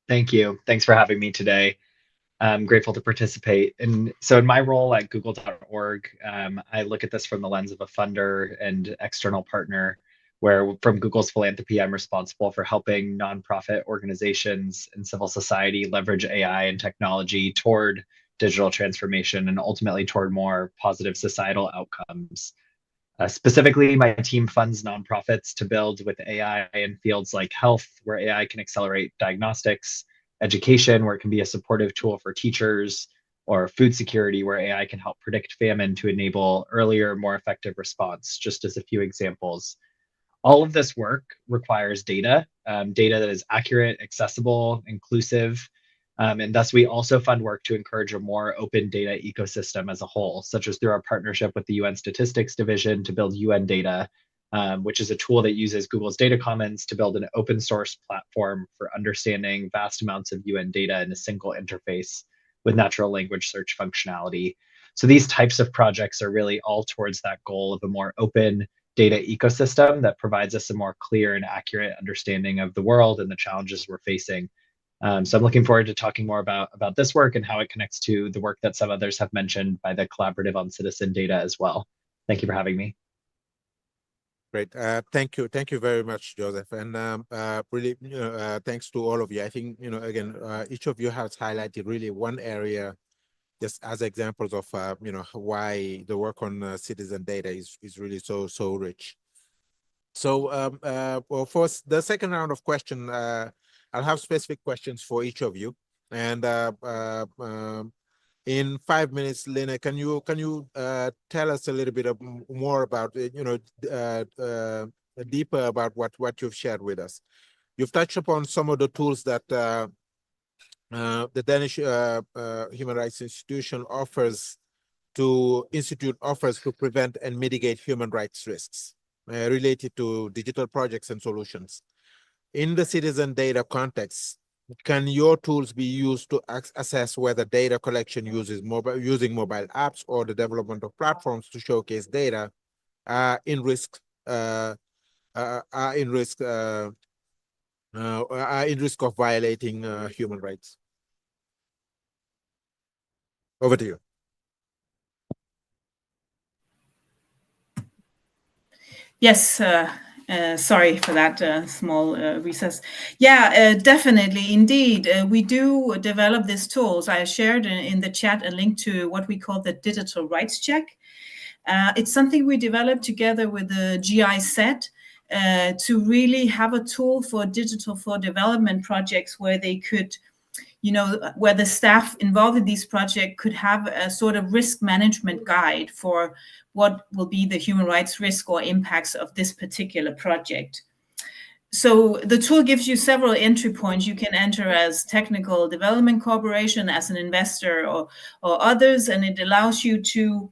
Thank you. Thanks for having me today. I'm grateful to participate. And so in my role at google.org, I look at this from the lens of a funder and external partner, where from Google's philanthropy, I'm responsible for helping nonprofit organizations and civil society leverage AI and technology toward digital transformation and ultimately toward more positive societal outcomes. Specifically, my team funds nonprofits to build with AI in fields like health, where AI can accelerate diagnostics, education, where it can be a supportive tool for teachers, or food security, where AI can help predict famine to enable earlier, more effective response, just as a few examples. All of this work requires data, data that is accurate, accessible, inclusive, And thus, we also fund work to encourage a more open data ecosystem as a whole, such as through our partnership with the UN Statistics Division to build UN Data, which is a tool that uses Google's Data Commons to build an open source platform for understanding vast amounts of UN data in a single interface with natural language search functionality. So these types of projects are really all towards that goal of a more open data ecosystem that provides us a more clear and accurate understanding of the world and the challenges we're facing. So I'm looking forward to talking more about this work and how it connects to the work that some others have mentioned by the Collaborative on Citizen Data as well. Thank you for having me. Great. Thank you very much, Joseph. And really, thanks to all of you. I think, again, each of you has highlighted really one area just as examples of, why the work on citizen data is really so rich. So, well, for the second round of questions, I'll have specific questions for each of you. And in 5 minutes, Lena, can you tell us a little bit more about, deeper about what you've shared with us? You've touched upon some of the tools that the Danish Human Rights Institution offers to prevent and mitigate human rights risks related to digital projects and solutions. In the citizen data context, can your tools be used to assess whether data collection using mobile apps or the development of platforms to showcase data are in risk of violating human rights? Over to you. Yes, sorry for that small recess. Yeah, definitely, indeed. We do develop these tools. I shared in the chat a link to what we call the digital rights check. It's something we developed together with the GIZ to really have a tool for digital for development projects where they could, where the staff involved in these projects could have a sort of risk management guide for what will be the human rights risk or impacts of this particular project. So the tool gives you several entry points. You can enter as technical development corporation, as an investor or others, and it allows you to,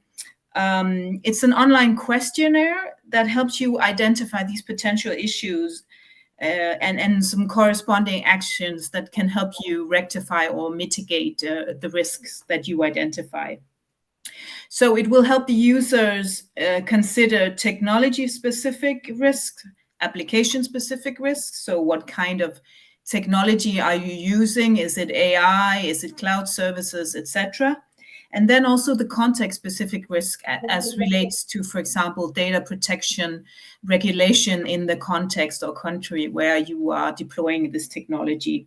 it's an online questionnaire that helps you identify these potential issues and some corresponding actions that can help you rectify or mitigate the risks that you identify. So it will help the users consider technology-specific risks, application-specific risks. So what kind of technology are you using? Is it AI? Is it cloud services, etc.? And then also the context-specific risk as relates to, for example, data protection regulation in the context or country where you are deploying this technology.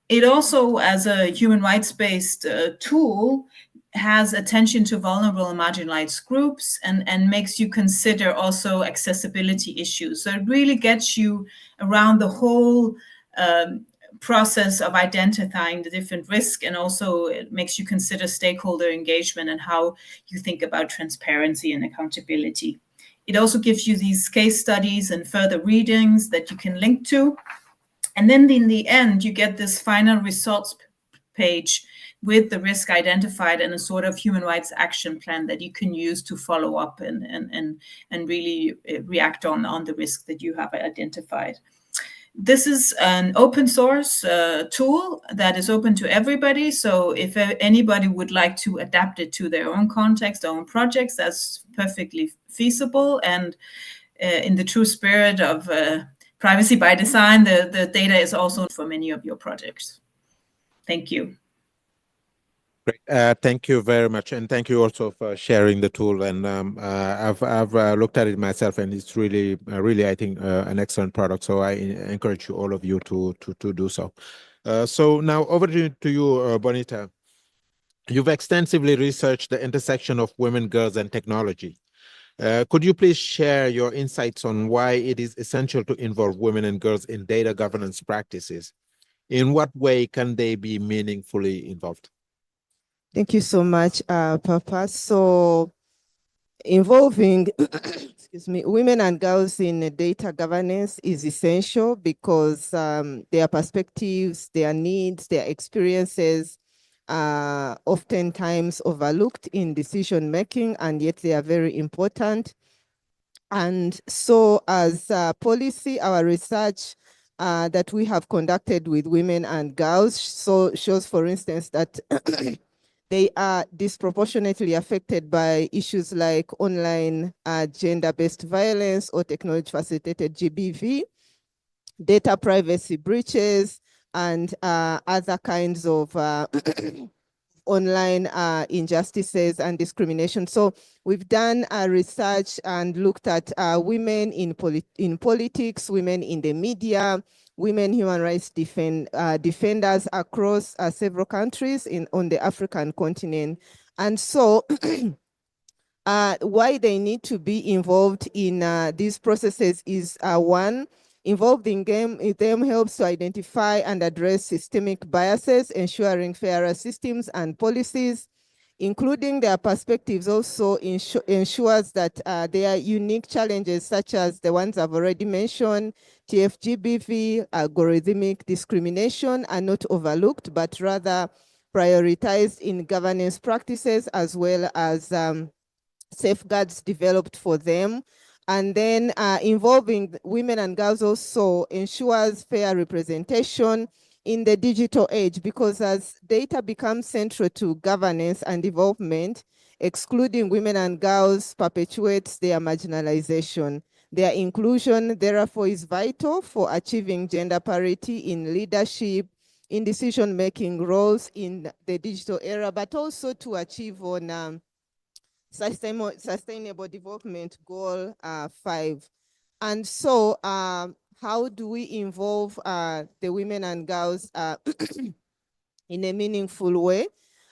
It also, as a human rights-based tool, has attention to vulnerable and marginalized groups and makes you consider also accessibility issues. So it really gets you around the whole process of identifying the different risks, and also it makes you consider stakeholder engagement and how you think about transparency and accountability. It also gives you these case studies and further readings that you can link to. And then in the end, you get this final results page with the risk identified and a sort of human rights action plan that you can use to follow up and really react on the risk that you have identified. This is an open source tool that is open to everybody. So if anybody would like to adapt it to their own context, their own projects, that's perfectly feasible. And in the true spirit of privacy by design, the data is also for many of your projects. Thank you. Great. Thank you very much, and thank you also for sharing the tool. And I've looked at it myself, and it's really, I think, an excellent product. So I encourage you, all of you, to do so. So now over to you, Bonita. You've extensively researched the intersection of women, girls, and technology. Could you please share your insights on why it is essential to involve women and girls in data governance practices? In what way can they be meaningfully involved? Thank you so much, Papa. So involving, excuse me, women and girls in data governance is essential because their perspectives, their needs, their experiences are oftentimes overlooked in decision making, and yet they are very important. And so as a policy, our research that we have conducted with women and girls shows, for instance, that they are disproportionately affected by issues like online gender-based violence or technology-facilitated GBV, data privacy breaches, and other kinds of online injustices and discrimination. So we've done research and looked at women in politics, women in the media, women human rights defenders across several countries on the African continent. And so why they need to be involved in these processes is one, involving them helps to identify and address systemic biases, ensuring fairer systems and policies, including their perspectives also ensures that their unique challenges, such as the ones I've already mentioned, TFGBV, algorithmic discrimination, are not overlooked, but rather prioritized in governance practices as well as safeguards developed for them. And then involving women and girls also ensures fair representation in the digital age, because as data becomes central to governance and development, excluding women and girls perpetuates their marginalization. Their inclusion, therefore, is vital for achieving gender parity in leadership, in decision-making roles in the digital era, but also to achieve on Sustainable Development Goal 5. And so how do we involve the women and girls in a meaningful way?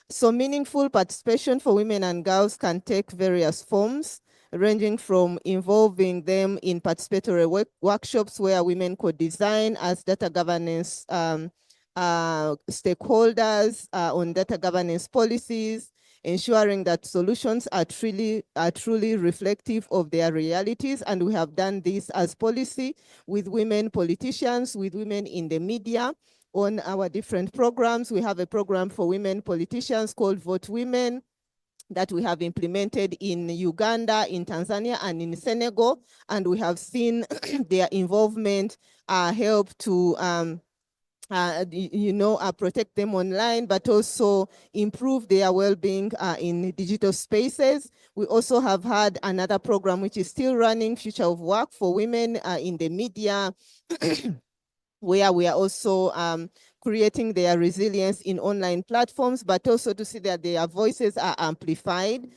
So meaningful participation for women and girls can take various forms, ranging from involving them in participatory workshops where women could design as data governance stakeholders on data governance policies, ensuring that solutions are truly reflective of their realities. And we have done this as policy with women politicians, with women in the media on our different programs. We have a program for women politicians called Vote Women that we have implemented in Uganda, in Tanzania, and in Senegal. And we have seen their involvement help to protect them online, but also improve their well-being in digital spaces. We also have had another program which is still running, Future of Work for Women in the media, where we are also creating their resilience in online platforms, but also to see that their voices are amplified.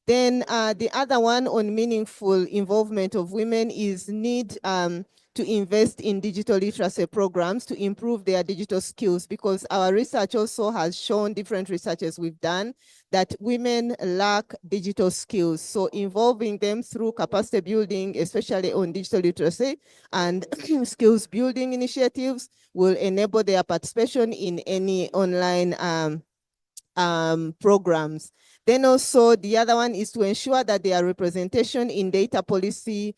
Then the other one on meaningful involvement of women is need to invest in digital literacy programs to improve their digital skills, because our research also has shown, different researches we've done, that women lack digital skills. So involving them through capacity building, especially on digital literacy and skills building initiatives, will enable their participation in any online programs. Then also the other one is to ensure that their representation in data policy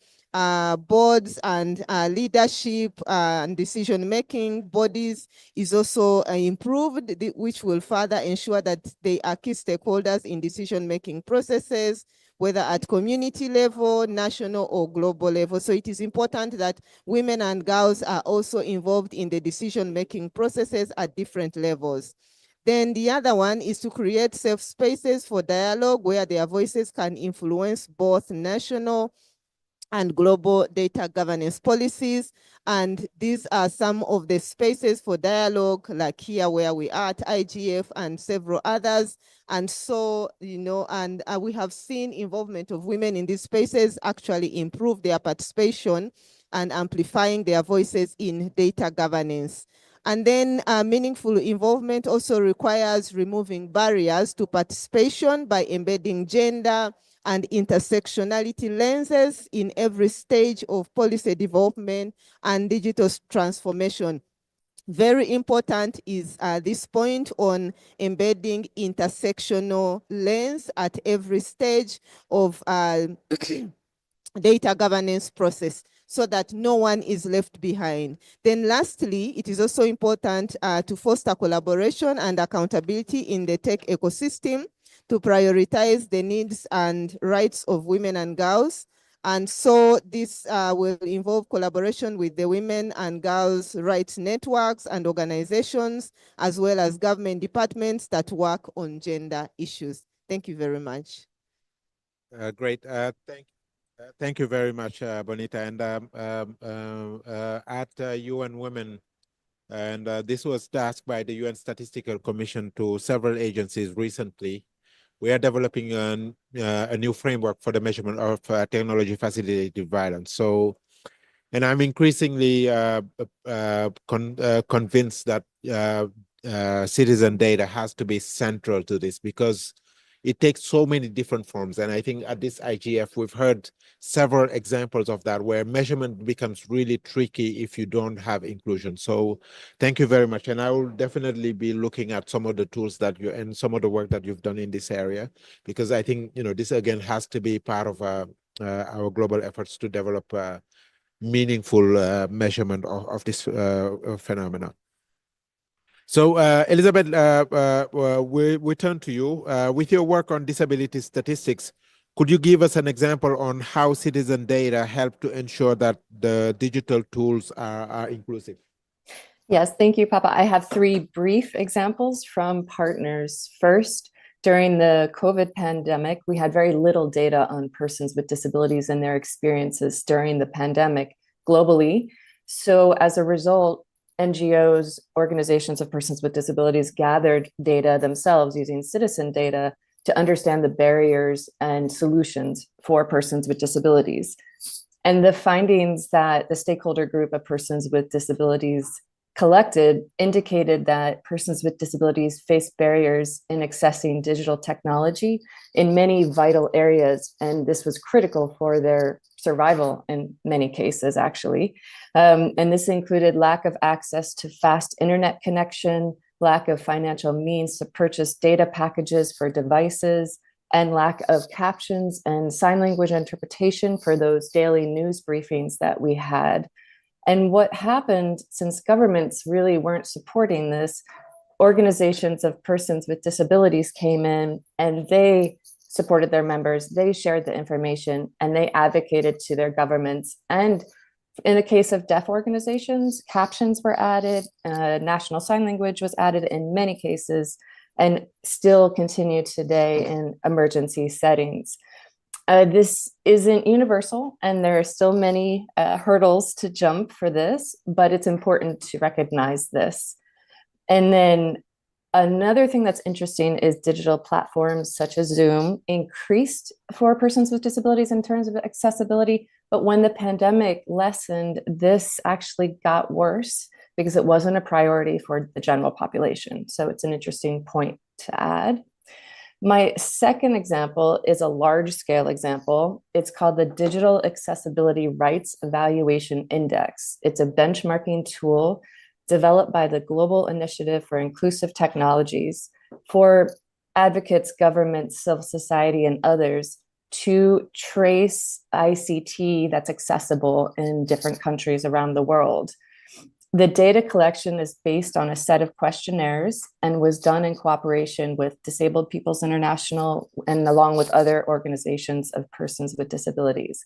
boards and leadership and decision-making bodies is also improved, which will further ensure that they are key stakeholders in decision-making processes, whether at community level, national or global level. So it is important that women and girls are also involved in the decision-making processes at different levels. Then the other one is to create safe spaces for dialogue where their voices can influence both national and global data governance policies. And these are some of the spaces for dialogue, like here where we are at IGF and several others. And so, and we have seen involvement of women in these spaces actually improve their participation and amplifying their voices in data governance. And then meaningful involvement also requires removing barriers to participation by embedding gender and intersectionality lenses in every stage of policy development and digital transformation. Very important is this point on embedding intersectional lens at every stage of data governance process so that no one is left behind. Then lastly, it is also important to foster collaboration and accountability in the tech ecosystem to prioritize the needs and rights of women and girls. And so this will involve collaboration with the women and girls' rights networks and organizations, as well as government departments that work on gender issues. Thank you very much. Great. Thank you very much, Bonita. And at UN Women, and this was tasked by the UN Statistical Commission to several agencies recently. We are developing a new framework for the measurement of technology facilitated violence. So, and I'm increasingly convinced that citizen data has to be central to this because it takes so many different forms. And I think at this IGF, we've heard several examples of that where measurement becomes really tricky if you don't have inclusion. So thank you very much. And I will definitely be looking at some of the tools that you and some of the work that you've done in this area, because I think, you know, this again has to be part of our global efforts to develop meaningful measurement of this phenomenon. So, Elizabeth, we turn to you. With your work on disability statistics, could you give us an example on how citizen data help to ensure that the digital tools are inclusive? Yes, thank you, Papa. I have 3 brief examples from partners. First, during the COVID pandemic, we had very little data on persons with disabilities and their experiences during the pandemic globally. So as a result, NGOs, organizations of persons with disabilities, gathered data themselves using citizen data to understand the barriers and solutions for persons with disabilities. And the findings that the stakeholder group of persons with disabilities collected indicated that persons with disabilities face barriers in accessing digital technology in many vital areas, and this was critical for their survival in many cases, actually. And this included lack of access to fast internet connection, lack of financial means to purchase data packages for devices, and lack of captions and sign language interpretation for those daily news briefings that we had. And what happened, since governments really weren't supporting this, organizations of persons with disabilities came in and they supported their members, they shared the information, and they advocated to their governments. And in the case of deaf organizations, captions were added, national sign language was added in many cases, and still continue today in emergency settings. This isn't universal, and there are still many hurdles to jump for this, but it's important to recognize this. And then another thing that's interesting is digital platforms such as Zoom increased for persons with disabilities in terms of accessibility, but when the pandemic lessened, this actually got worse because it wasn't a priority for the general population. So it's an interesting point to add. My second example is a large-scale example. It's called the Digital Accessibility Rights Evaluation Index. It's a benchmarking tool developed by the Global Initiative for Inclusive Technologies for advocates, governments, civil society, and others to trace ICT that's accessible in different countries around the world. The data collection is based on a set of questionnaires and was done in cooperation with Disabled Peoples International and along with other organizations of persons with disabilities.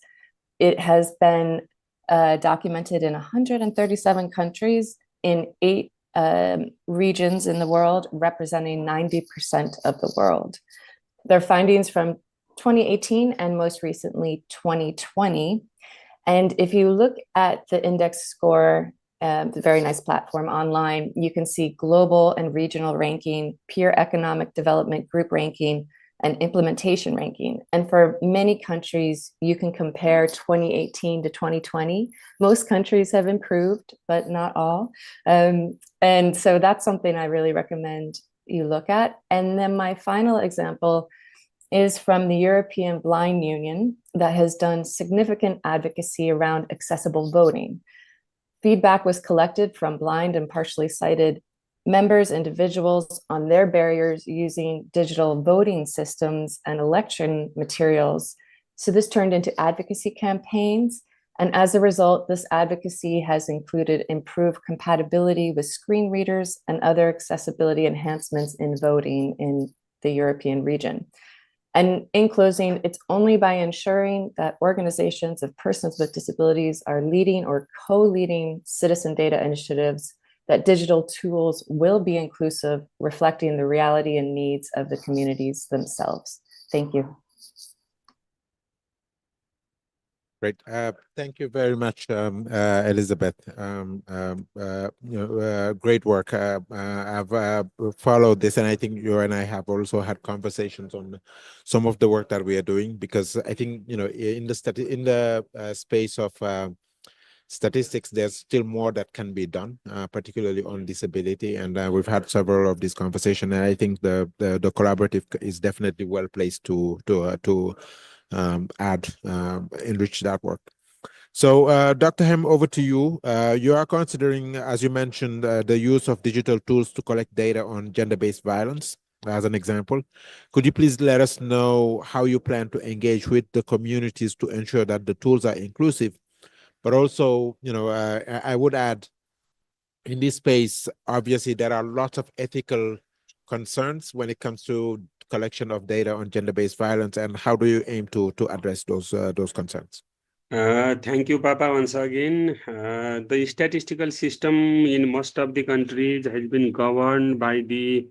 It has been documented in 137 countries in 8 regions in the world, representing 90% of the world. Their findings from 2018 and most recently 2020. And if you look at the index score, the very nice platform online, you can see global and regional ranking, peer economic development group ranking, and implementation ranking. And for many countries, you can compare 2018 to 2020. Most countries have improved, but not all. And so that's something I really recommend you look at. And then my final example is from the European Blind Union that has done significant advocacy around accessible voting. Feedback was collected from blind and partially sighted members, individuals on their barriers using digital voting systems and election materials So this turned into advocacy campaigns. And as a result, this advocacy has included improved compatibility with screen readers and other accessibility enhancements in voting in the European region. And in closing, it's only by ensuring that organizations of persons with disabilities are leading or co-leading citizen data initiatives that digital tools will be inclusive, reflecting the reality and needs of the communities themselves. Thank you. Great. Thank you very much, Elizabeth. Great work. I've followed this, and I think you and I have also had conversations on some of the work that we are doing, because I think, in the space of statistics, there's still more that can be done, particularly on disability. And we've had several of these conversations, and I think the collaborative is definitely well placed to enrich that work. So, Dr. Hem, over to you. You are considering, as you mentioned, the use of digital tools to collect data on gender-based violence, as an example. Could you please let us know how you plan to engage with the communities to ensure that the tools are inclusive? But also, I would add, in this space, obviously, there are lots of ethical concerns when it comes to collection of data on gender-based violence, and how do you aim to address those concerns? Thank you, Papa, once again. The statistical system in most of the countries has been governed by the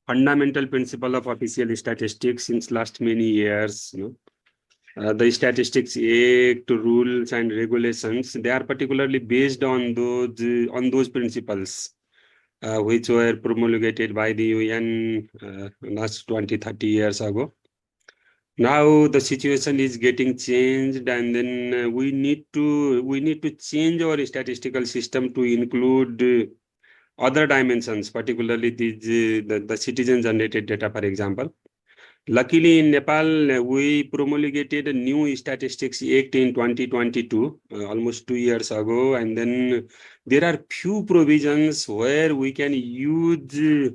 fundamental principle of official statistics since last many years. The Statistics Act, rules and regulations, they are particularly based on those principles, which were promulgated by the UN last 20-30 years ago. Now the situation is getting changed, and then we need to change our statistical system to include other dimensions, particularly the citizen generated data, for example. Luckily, in Nepal, we promulgated a new Statistics Act in 2022, almost 2 years ago, and then there are few provisions where we can use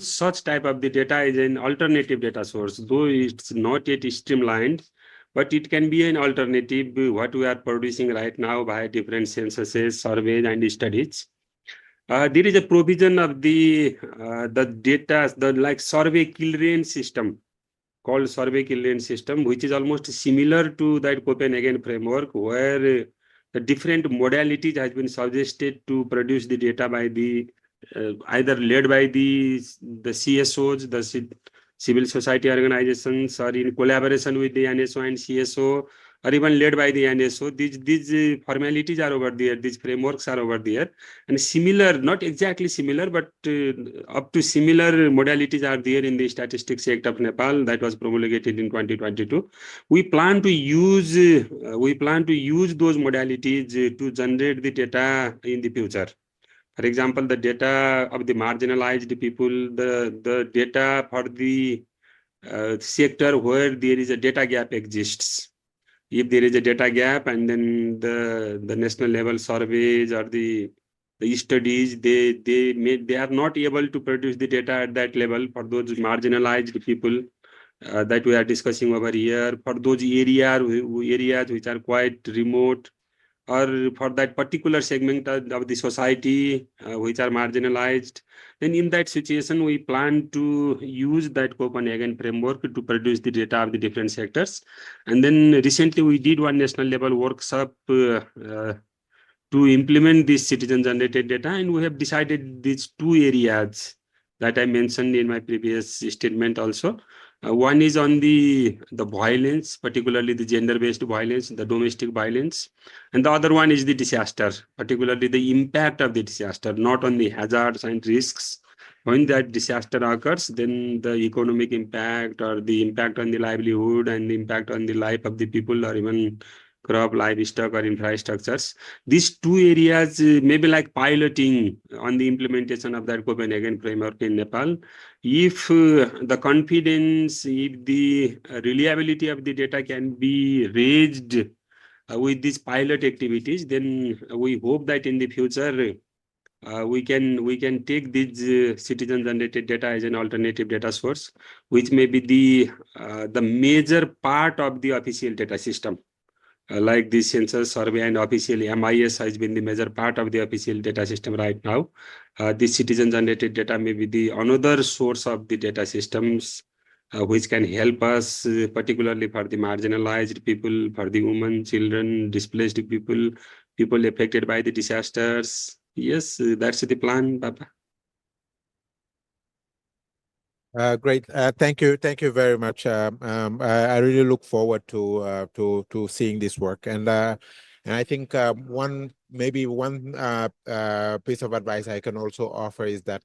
such type of the data as an alternative data source, though it's not yet streamlined, but it can be an alternative what we are producing right now by different censuses, surveys, and studies. There is a provision of the data, like survey kill range system, called survey kill range system, which is almost similar to that Copenhagen framework, where the different modalities has been suggested to produce the data by the either led by the CSOs, the civil society organizations, or in collaboration with the NSO and CSO, or even led by the NSO. These formalities are over there, these frameworks are over there, and similar, not exactly similar, but up to similar modalities are there in the Statistics Act of Nepal that was promulgated in 2022. We plan to use those modalities to generate the data in the future. For example, the data of the marginalized people, the data for the sector where there is a data gap exists. If there is a data gap, and then the national level surveys or the studies, they are not able to produce the data at that level for those marginalized people that we are discussing over here, for those areas which are quite remote, or for that particular segment of the society which are marginalized. Then in that situation, we plan to use that Copenhagen framework to produce the data of the different sectors. And then recently we did one national level workshop to implement this citizen generated data, and we have decided these two areas that I mentioned in my previous statement also. One is on the violence, particularly the gender-based violence, the domestic violence. And the other one is the disaster, particularly the impact of the disaster, not on the hazards and risks. When that disaster occurs, then the economic impact, or the impact on the livelihood, and the impact on the life of the people, or even crop, livestock, or infrastructures. These two areas may be like piloting on the implementation of that Copenhagen framework in Nepal. If the confidence, if the reliability of the data can be raised with these pilot activities, then we hope that in the future we can take these citizen generated data as an alternative data source, which may be the major part of the official data system. Like the census survey and official MIS has been the major part of the official data system right now. This citizen generated data may be the another source of the data systems, which can help us, particularly for the marginalized people, for the women, children, displaced people, people affected by the disasters. Yes, that's the plan, Papa. Great. Thank you very much. I really look forward to seeing this work, and I think one piece of advice I can also offer is that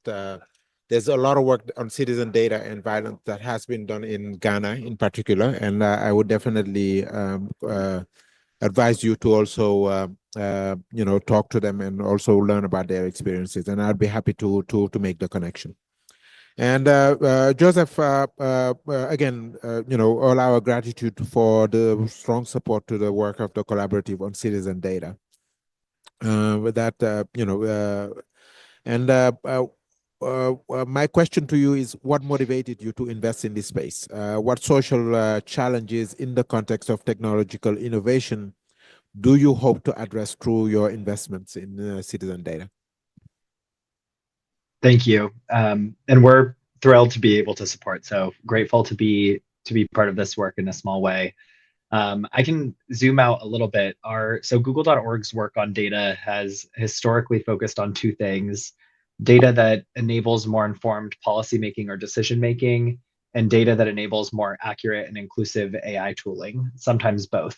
there's a lot of work on citizen data and violence that has been done in Ghana, in particular, and I would definitely advise you to also talk to them and also learn about their experiences, and I'd be happy to make the connection. And Joseph, again, all our gratitude for the strong support to the work of the collaborative on citizen data. With that, my question to you is, what motivated you to invest in this space? What social challenges in the context of technological innovation do you hope to address through your investments in citizen data? Thank you. And we're thrilled to be able to support. So grateful to be part of this work in a small way. I can zoom out a little bit. So Google.org's work on data has historically focused on two things: data that enables more informed policymaking or decision making, and data that enables more accurate and inclusive AI tooling, sometimes both.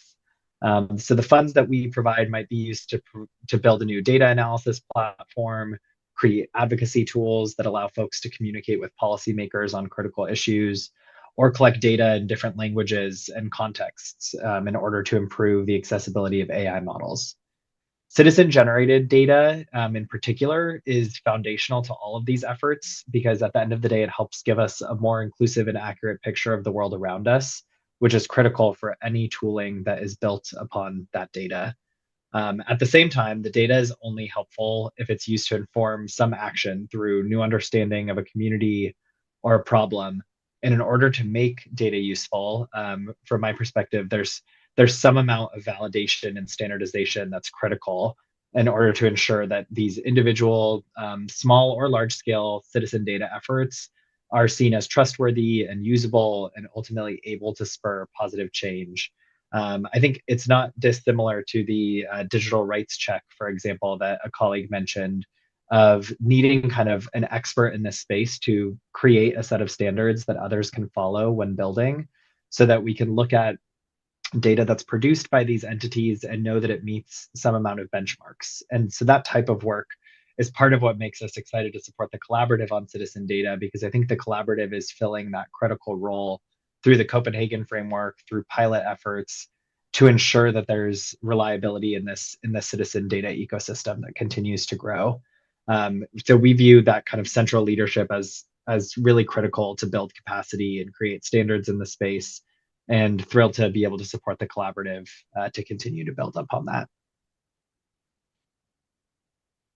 So the funds that we provide might be used to build a new data analysis platform, create advocacy tools that allow folks to communicate with policymakers on critical issues, or collect data in different languages and contexts in order to improve the accessibility of AI models. Citizen-generated data, in particular, is foundational to all of these efforts because at the end of the day, it helps give us a more inclusive and accurate picture of the world around us, which is critical for any tooling that is built upon that data. At the same time, the data is only helpful if it's used to inform some action through new understanding of a community or a problem. And in order to make data useful, from my perspective, there's some amount of validation and standardization that's critical in order to ensure that these individual, small or large scale citizen data efforts are seen as trustworthy and usable and ultimately able to spur positive change. I think it's not dissimilar to the digital rights check, for example, that a colleague mentioned, of needing kind of an expert in this space to create a set of standards that others can follow when building, so that we can look at data that's produced by these entities and know that it meets some amount of benchmarks. And so that type of work is part of what makes us excited to support the collaborative on citizen data, because I think the collaborative is filling that critical role through the Copenhagen framework, through pilot efforts, to ensure that there's reliability in the citizen data ecosystem that continues to grow. So we view that kind of central leadership as really critical to build capacity and create standards in the space, and thrilled to be able to support the collaborative to continue to build upon that.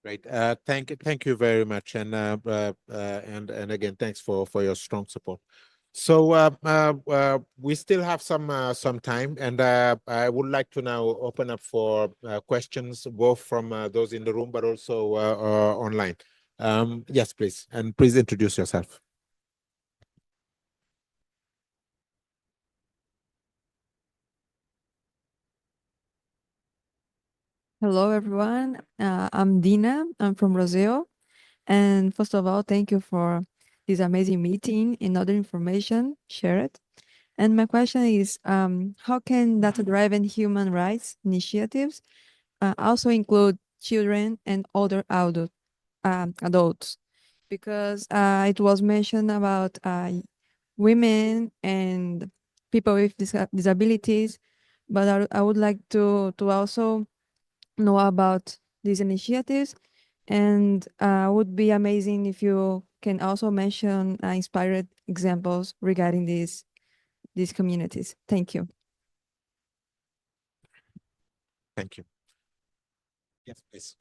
Great. Thank you very much, and again, thanks for your strong support. So we still have some time, and I would like to now open up for questions, both from those in the room, but also online. Yes, please, and please introduce yourself. Hello, everyone. I'm Dina. I'm from Brazil. And first of all, thank you for this amazing meeting and other information shared. And my question is, how can data-driven human rights initiatives also include children and other adults? Because it was mentioned about women and people with disabilities, but I would like to also know about these initiatives, and would be amazing if you can also mention inspired examples regarding these communities. Thank you. Thank you. Yes, please.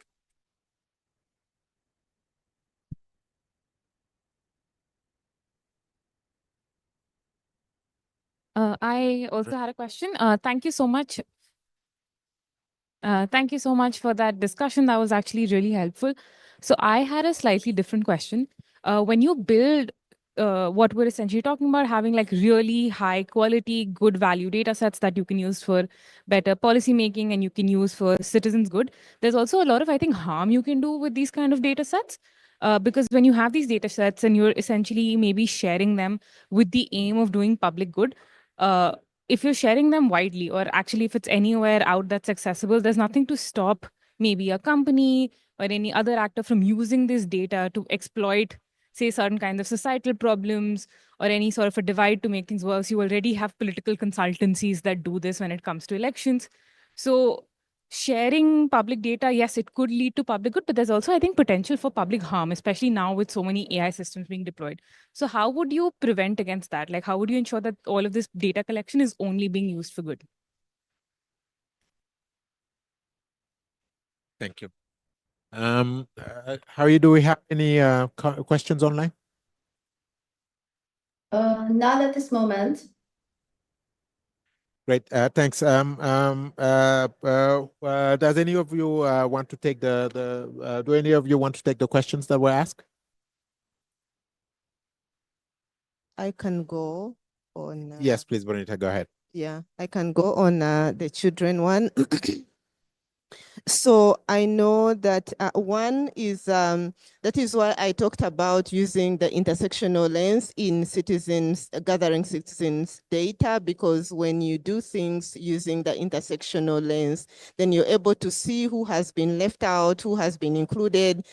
I also had a question. Thank you so much. Thank you so much for that discussion. That was actually really helpful. So I had a slightly different question. When you build what we're essentially talking about, having like really high quality, good value data sets that you can use for better policy making and you can use for citizens' good, there's also a lot of, I think, harm you can do with these kind of data sets. Because when you have these data sets and you're essentially maybe sharing them with the aim of doing public good, uh, if you're sharing them widely, or actually if it's anywhere out that's accessible, there's nothing to stop maybe a company or any other actor from using this data to exploit, say, certain kinds of societal problems or any sort of a divide to make things worse. You already have political consultancies that do this when it comes to elections. So sharing public data, yes, it could lead to public good, but there's also, I think, potential for public harm, especially now with so many AI systems being deployed. So how would you prevent against that? Like, how would you ensure that all of this data collection is only being used for good? Thank you. Harry, do we have any questions online? Not at this moment. Great, thanks. Does any of you want to take do any of you want to take the questions that were asked? I can go on. Yes, please, Bonita, go ahead. Yeah, I can go on the children one. So I know that one is, that is why I talked about using the intersectional lens in gathering citizens data, because when you do things using the intersectional lens, then you're able to see who has been left out, who has been included,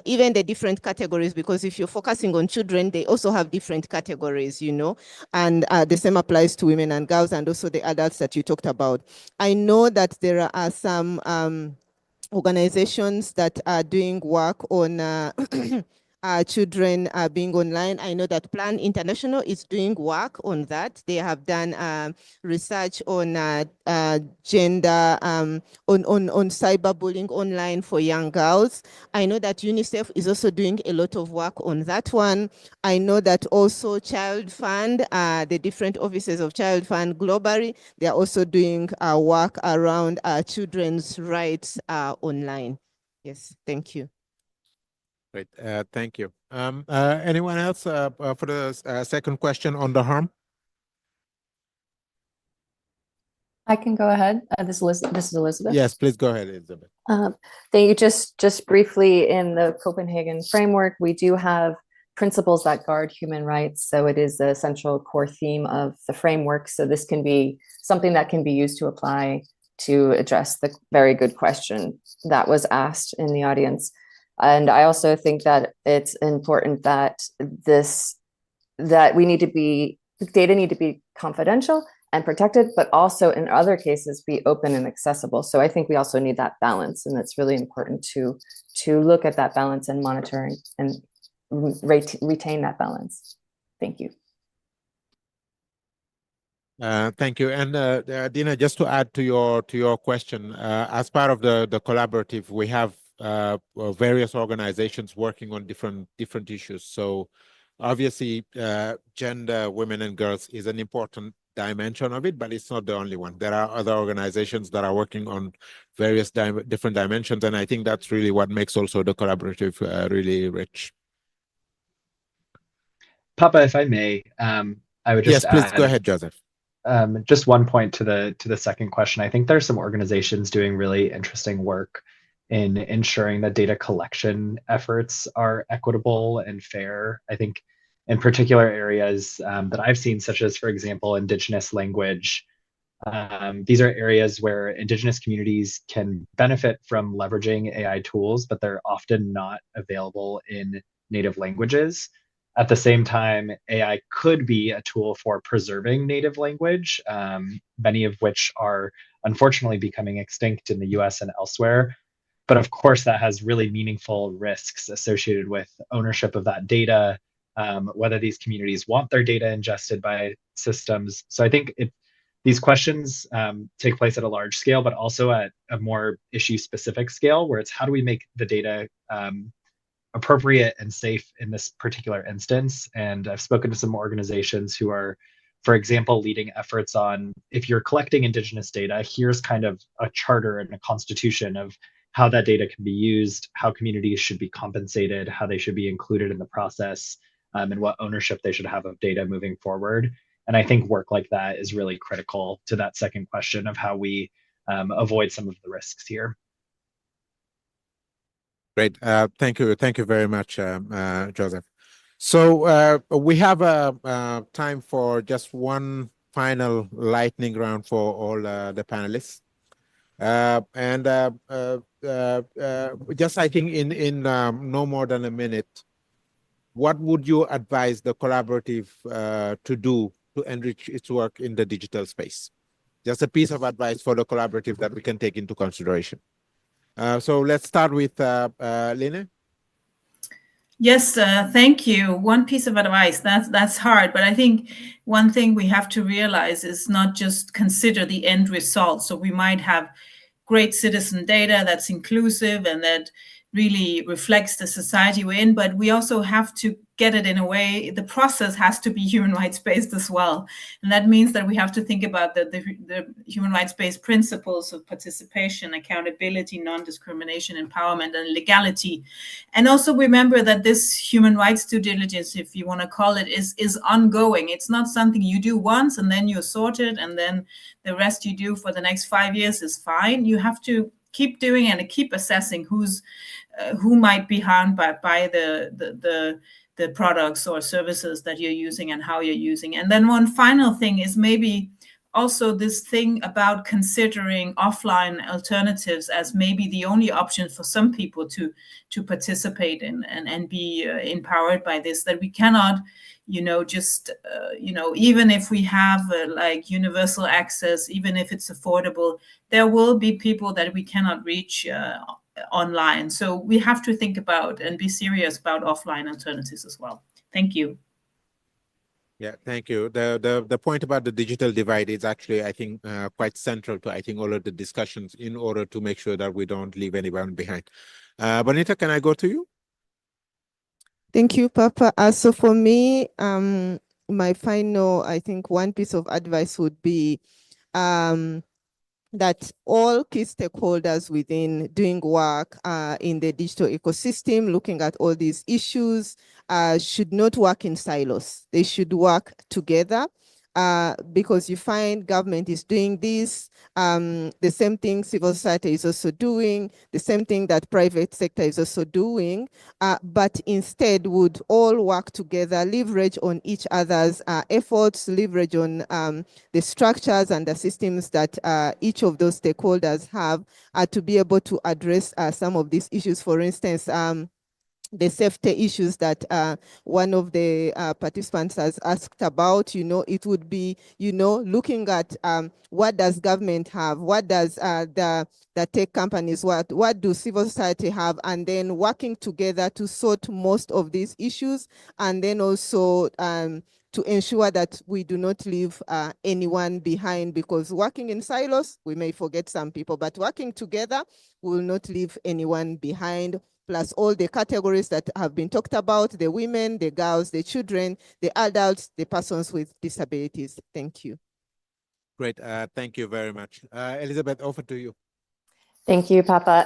even the different categories, because if you're focusing on children, they also have different categories, you know, and the same applies to women and girls and also the adults that you talked about. I know that there are some organizations that are doing work on children being online. I know that Plan International is doing work on that. They have done research on gender, on cyberbullying online for young girls. I know that UNICEF is also doing a lot of work on that one. I know that also Child Fund, the different offices of Child Fund globally, they are also doing work around children's rights online. Yes, thank you. Great, thank you. Anyone else for the second question on the harm? I can go ahead. This is Elizabeth. Yes, please go ahead, Elizabeth. Thank you. Just briefly, in the Copenhagen framework, we do have principles that guard human rights. So it is the central core theme of the framework. So this can be something that can be used to apply to address the very good question that was asked in the audience. And I also think that it's important that data need to be confidential and protected, but also in other cases be open and accessible. So I think we also need that balance, and it's really important to look at that balance and monitor and retain that balance. Thank you. Thank you. And Dina, just to add to your question, as part of the collaborative, we have various organizations working on different issues. So obviously, gender, women and girls is an important dimension of it, but it's not the only one. There are other organizations that are working on various different dimensions, and I think that's really what makes also the collaborative really rich. Papa, if I may, I would just yes, please add, go ahead, Joseph. Just one point to the second question. I think there's some organizations doing really interesting work in ensuring that data collection efforts are equitable and fair. I think in particular areas that I've seen, such as, for example, Indigenous language, these are areas where Indigenous communities can benefit from leveraging AI tools, but they're often not available in native languages. At the same time, AI could be a tool for preserving native language, many of which are unfortunately becoming extinct in the US and elsewhere. But of course, that has really meaningful risks associated with ownership of that data, whether these communities want their data ingested by systems. So I think these questions take place at a large scale, but also at a more issue-specific scale, where it's how do we make the data appropriate and safe in this particular instance. And I've spoken to some organizations who are for example, leading efforts on, if you're collecting Indigenous data, here's kind of a charter and a constitution of how that data can be used, how communities should be compensated, how they should be included in the process, and what ownership they should have of data moving forward. And I think work like that is really critical to that second question of how we avoid some of the risks here. Great. Thank you. Thank you very much, Joseph. So we have time for just one final lightning round for all the panelists. Just I think in no more than a minute, what would you advise the collaborative to do to enrich its work in the digital space? Just a piece of advice for the collaborative that we can take into consideration. So let's start with Line. Yes, thank you. One piece of advice, that's hard, but I think one thing we have to realize is not just consider the end result. So we might have great citizen data that's inclusive and that really reflects the society we're in, but we also have to get it in a way, the process has to be human rights based as well. And that means that we have to think about the human rights based principles of participation, accountability, non-discrimination, empowerment, and legality. And also remember that this human rights due diligence, if you want to call it, is ongoing. It's not something you do once and then you're sorted and then the rest you do for the next 5 years is fine. You have to keep doing it and keep assessing who might be harmed by the products or services that you're using and how you're using. And then one final thing is maybe also this thing about considering offline alternatives as maybe the only option for some people to participate in and be empowered by this, that we cannot, just, even if we have like universal access, even if it's affordable, there will be people that we cannot reach online. So we have to think about and be serious about offline alternatives as well. Thank you. Yeah, thank you. The point about the digital divide is actually, I think, quite central to, I think, all of the discussions in order to make sure that we don't leave anyone behind. Bonita, can I go to you? Thank you, Papa. So for me, my final, I think one piece of advice would be that all key stakeholders within doing work in the digital ecosystem, looking at all these issues, should not work in silos. They should work together. Because you find government is doing this, the same thing civil society is also doing, the same thing that private sector is also doing, but instead would all work together, leverage on each other's efforts, leverage on the structures and the systems that each of those stakeholders have to be able to address some of these issues. For instance, the safety issues that one of the participants has asked about, it would be, looking at what does government have, what does the tech companies, what do civil society have, and then working together to sort most of these issues, and then also to ensure that we do not leave anyone behind, because working in silos, we may forget some people, but working together, we will not leave anyone behind, plus all the categories that have been talked about, the women, the girls, the children, the adults, the persons with disabilities. Thank you. Great, thank you very much. Elizabeth, over to you. Thank you, Papa.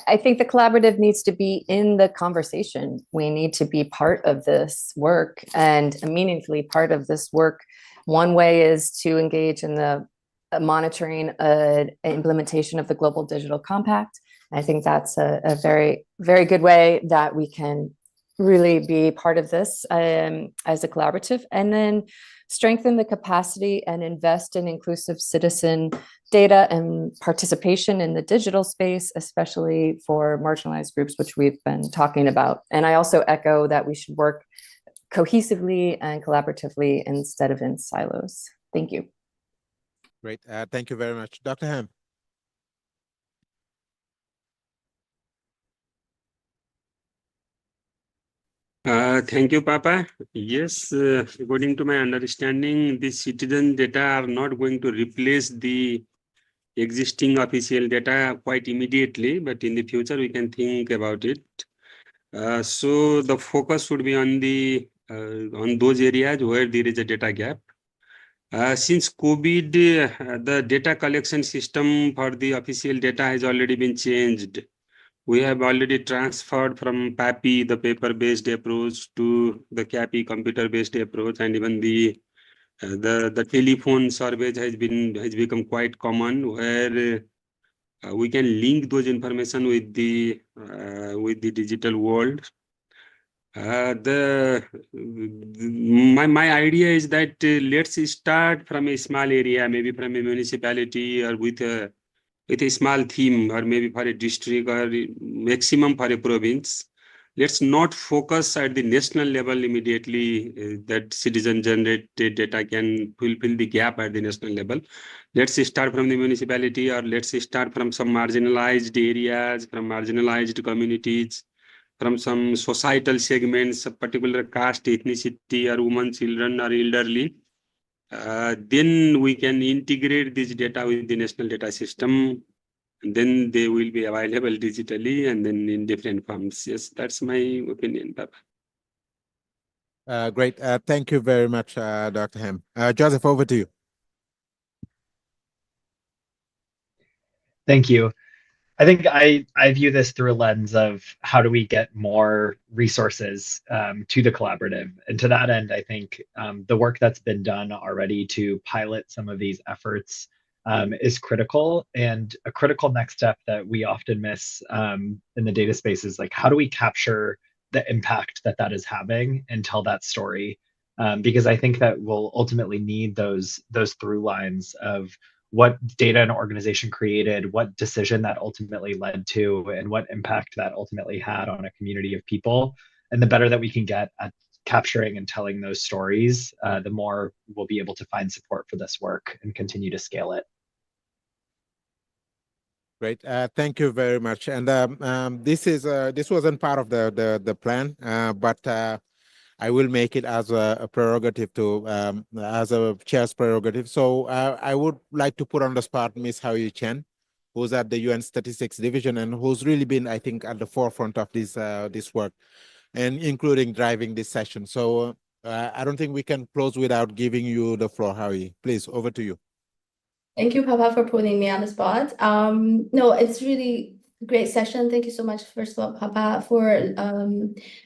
I think the collaborative needs to be in the conversation. We need to be part of this work and meaningfully part of this work. One way is to engage in the monitoring implementation of the Global Digital Compact. I think that's a very, very good way that we can really be part of this as a collaborative, and then strengthen the capacity and invest in inclusive citizen data and participation in the digital space, especially for marginalized groups, which we've been talking about. And I also echo that we should work cohesively and collaboratively instead of in silos. Thank you. Great, thank you very much. Dr. Ham. Thank you, Papa. Yes, according to my understanding, the citizen data are not going to replace the existing official data quite immediately, but in the future we can think about it. So the focus should be on those areas where there is a data gap. Since COVID, the data collection system for the official data has already been changed. We have already transferred from PAPI, the paper-based approach, to the CAPI, computer-based approach, and even the telephone surveys has become quite common, where we can link those information with the digital world. My idea is that let's start from a small area, maybe from a municipality, or with a small theme, or maybe for a district, or maximum for a province. Let's not focus at the national level immediately, that citizen generated data can fulfill the gap at the national level. Let's start from the municipality, or let's start from some marginalized areas, from marginalized communities, from some societal segments, a particular caste, ethnicity, or women, children, or elderly. Then we can integrate this data with the national data system. And then they will be available digitally and then in different forms. Yes, that's my opinion, Papa. Great. Thank you very much, Dr. Ham. Joseph, over to you. Thank you. I think I view this through a lens of how do we get more resources to the collaborative. And to that end, I think the work that's been done already to pilot some of these efforts is critical. And a critical next step that we often miss in the data space is like, how do we capture the impact that that is having and tell that story? Because I think that we'll ultimately need those through lines of what data an organization created, what decision that ultimately led to, and what impact that ultimately had on a community of people. And the better that we can get at capturing and telling those stories, the more we'll be able to find support for this work and continue to scale it. Great. Thank you very much. And this wasn't part of the plan, but I will make it as a prerogative to as a chair's prerogative. So I would like to put on the spot Ms. Hao-Yi Chen, who's at the UN Statistics Division and who's really been, I think, at the forefront of this work, and including driving this session. So I don't think we can close without giving you the floor, Hao-Yi. Please, over to you. Thank you, Papa, for putting me on the spot. No, it's really great session. Thank you so much, first of all, Papa, for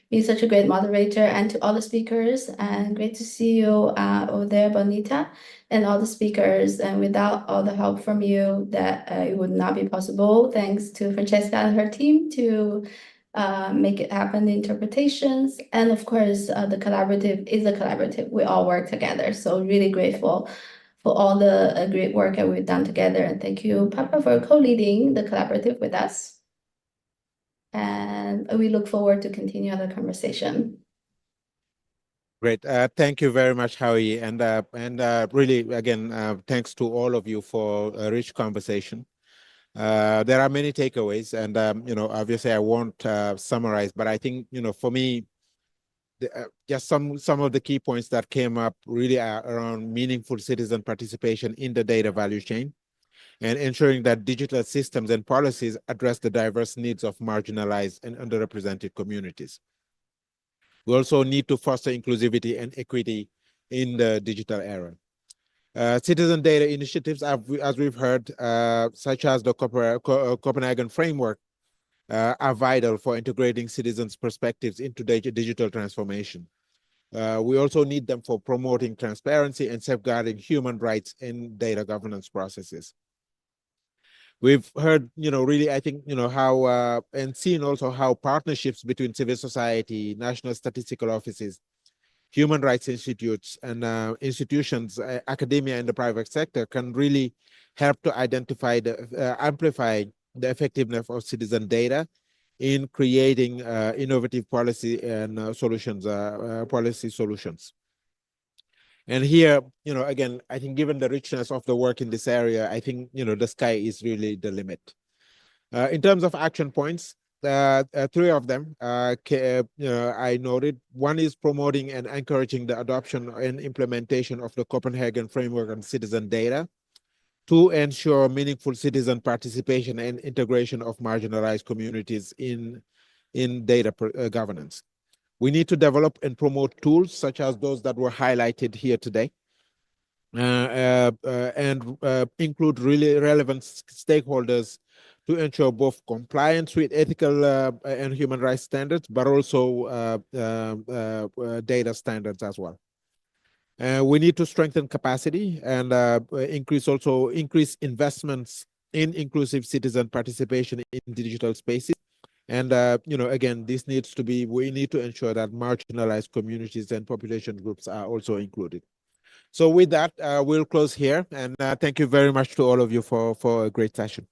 being such a great moderator, and to all the speakers. And great to see you over there, Bonita, and all the speakers. And without all the help from you, that it would not be possible. Thanks to Francesca and her team to make it happen, the interpretations. And of course, the collaborative is a collaborative. We all work together. So really grateful for all the great work that we've done together. And thank you, Papa, for co-leading the collaborative with us. And we look forward to continue the conversation. Great. Thank you very much, Hao-Yi. And really, again, thanks to all of you for a rich conversation. There are many takeaways, and obviously I won't summarize, but I think for me, just some of the key points that came up really are around meaningful citizen participation in the data value chain, and ensuring that digital systems and policies address the diverse needs of marginalized and underrepresented communities. We also need to foster inclusivity and equity in the digital era. Citizen data initiatives, as we've heard, such as the Copenhagen framework, are vital for integrating citizens' perspectives into digital transformation. We also need them for promoting transparency and safeguarding human rights in data governance processes. We've heard, really, I think, how, and seen also how partnerships between civil society, national statistical offices, human rights institutes, and institutions, academia, and the private sector can really help to identify amplify the effectiveness of citizen data in creating innovative policy and policy solutions. And here, again, I think given the richness of the work in this area, I think, the sky is really the limit. In terms of action points, three of them, I noted. One is promoting and encouraging the adoption and implementation of the Copenhagen framework on citizen data to ensure meaningful citizen participation and integration of marginalized communities in data governance. We need to develop and promote tools such as those that were highlighted here today. and include really relevant stakeholders to ensure both compliance with ethical and human rights standards, but also data standards as well. We need to strengthen capacity and increase investments in inclusive citizen participation in digital spaces. And again, we need to ensure that marginalized communities and population groups are also included. So with that, we'll close here, and thank you very much to all of you for a great session.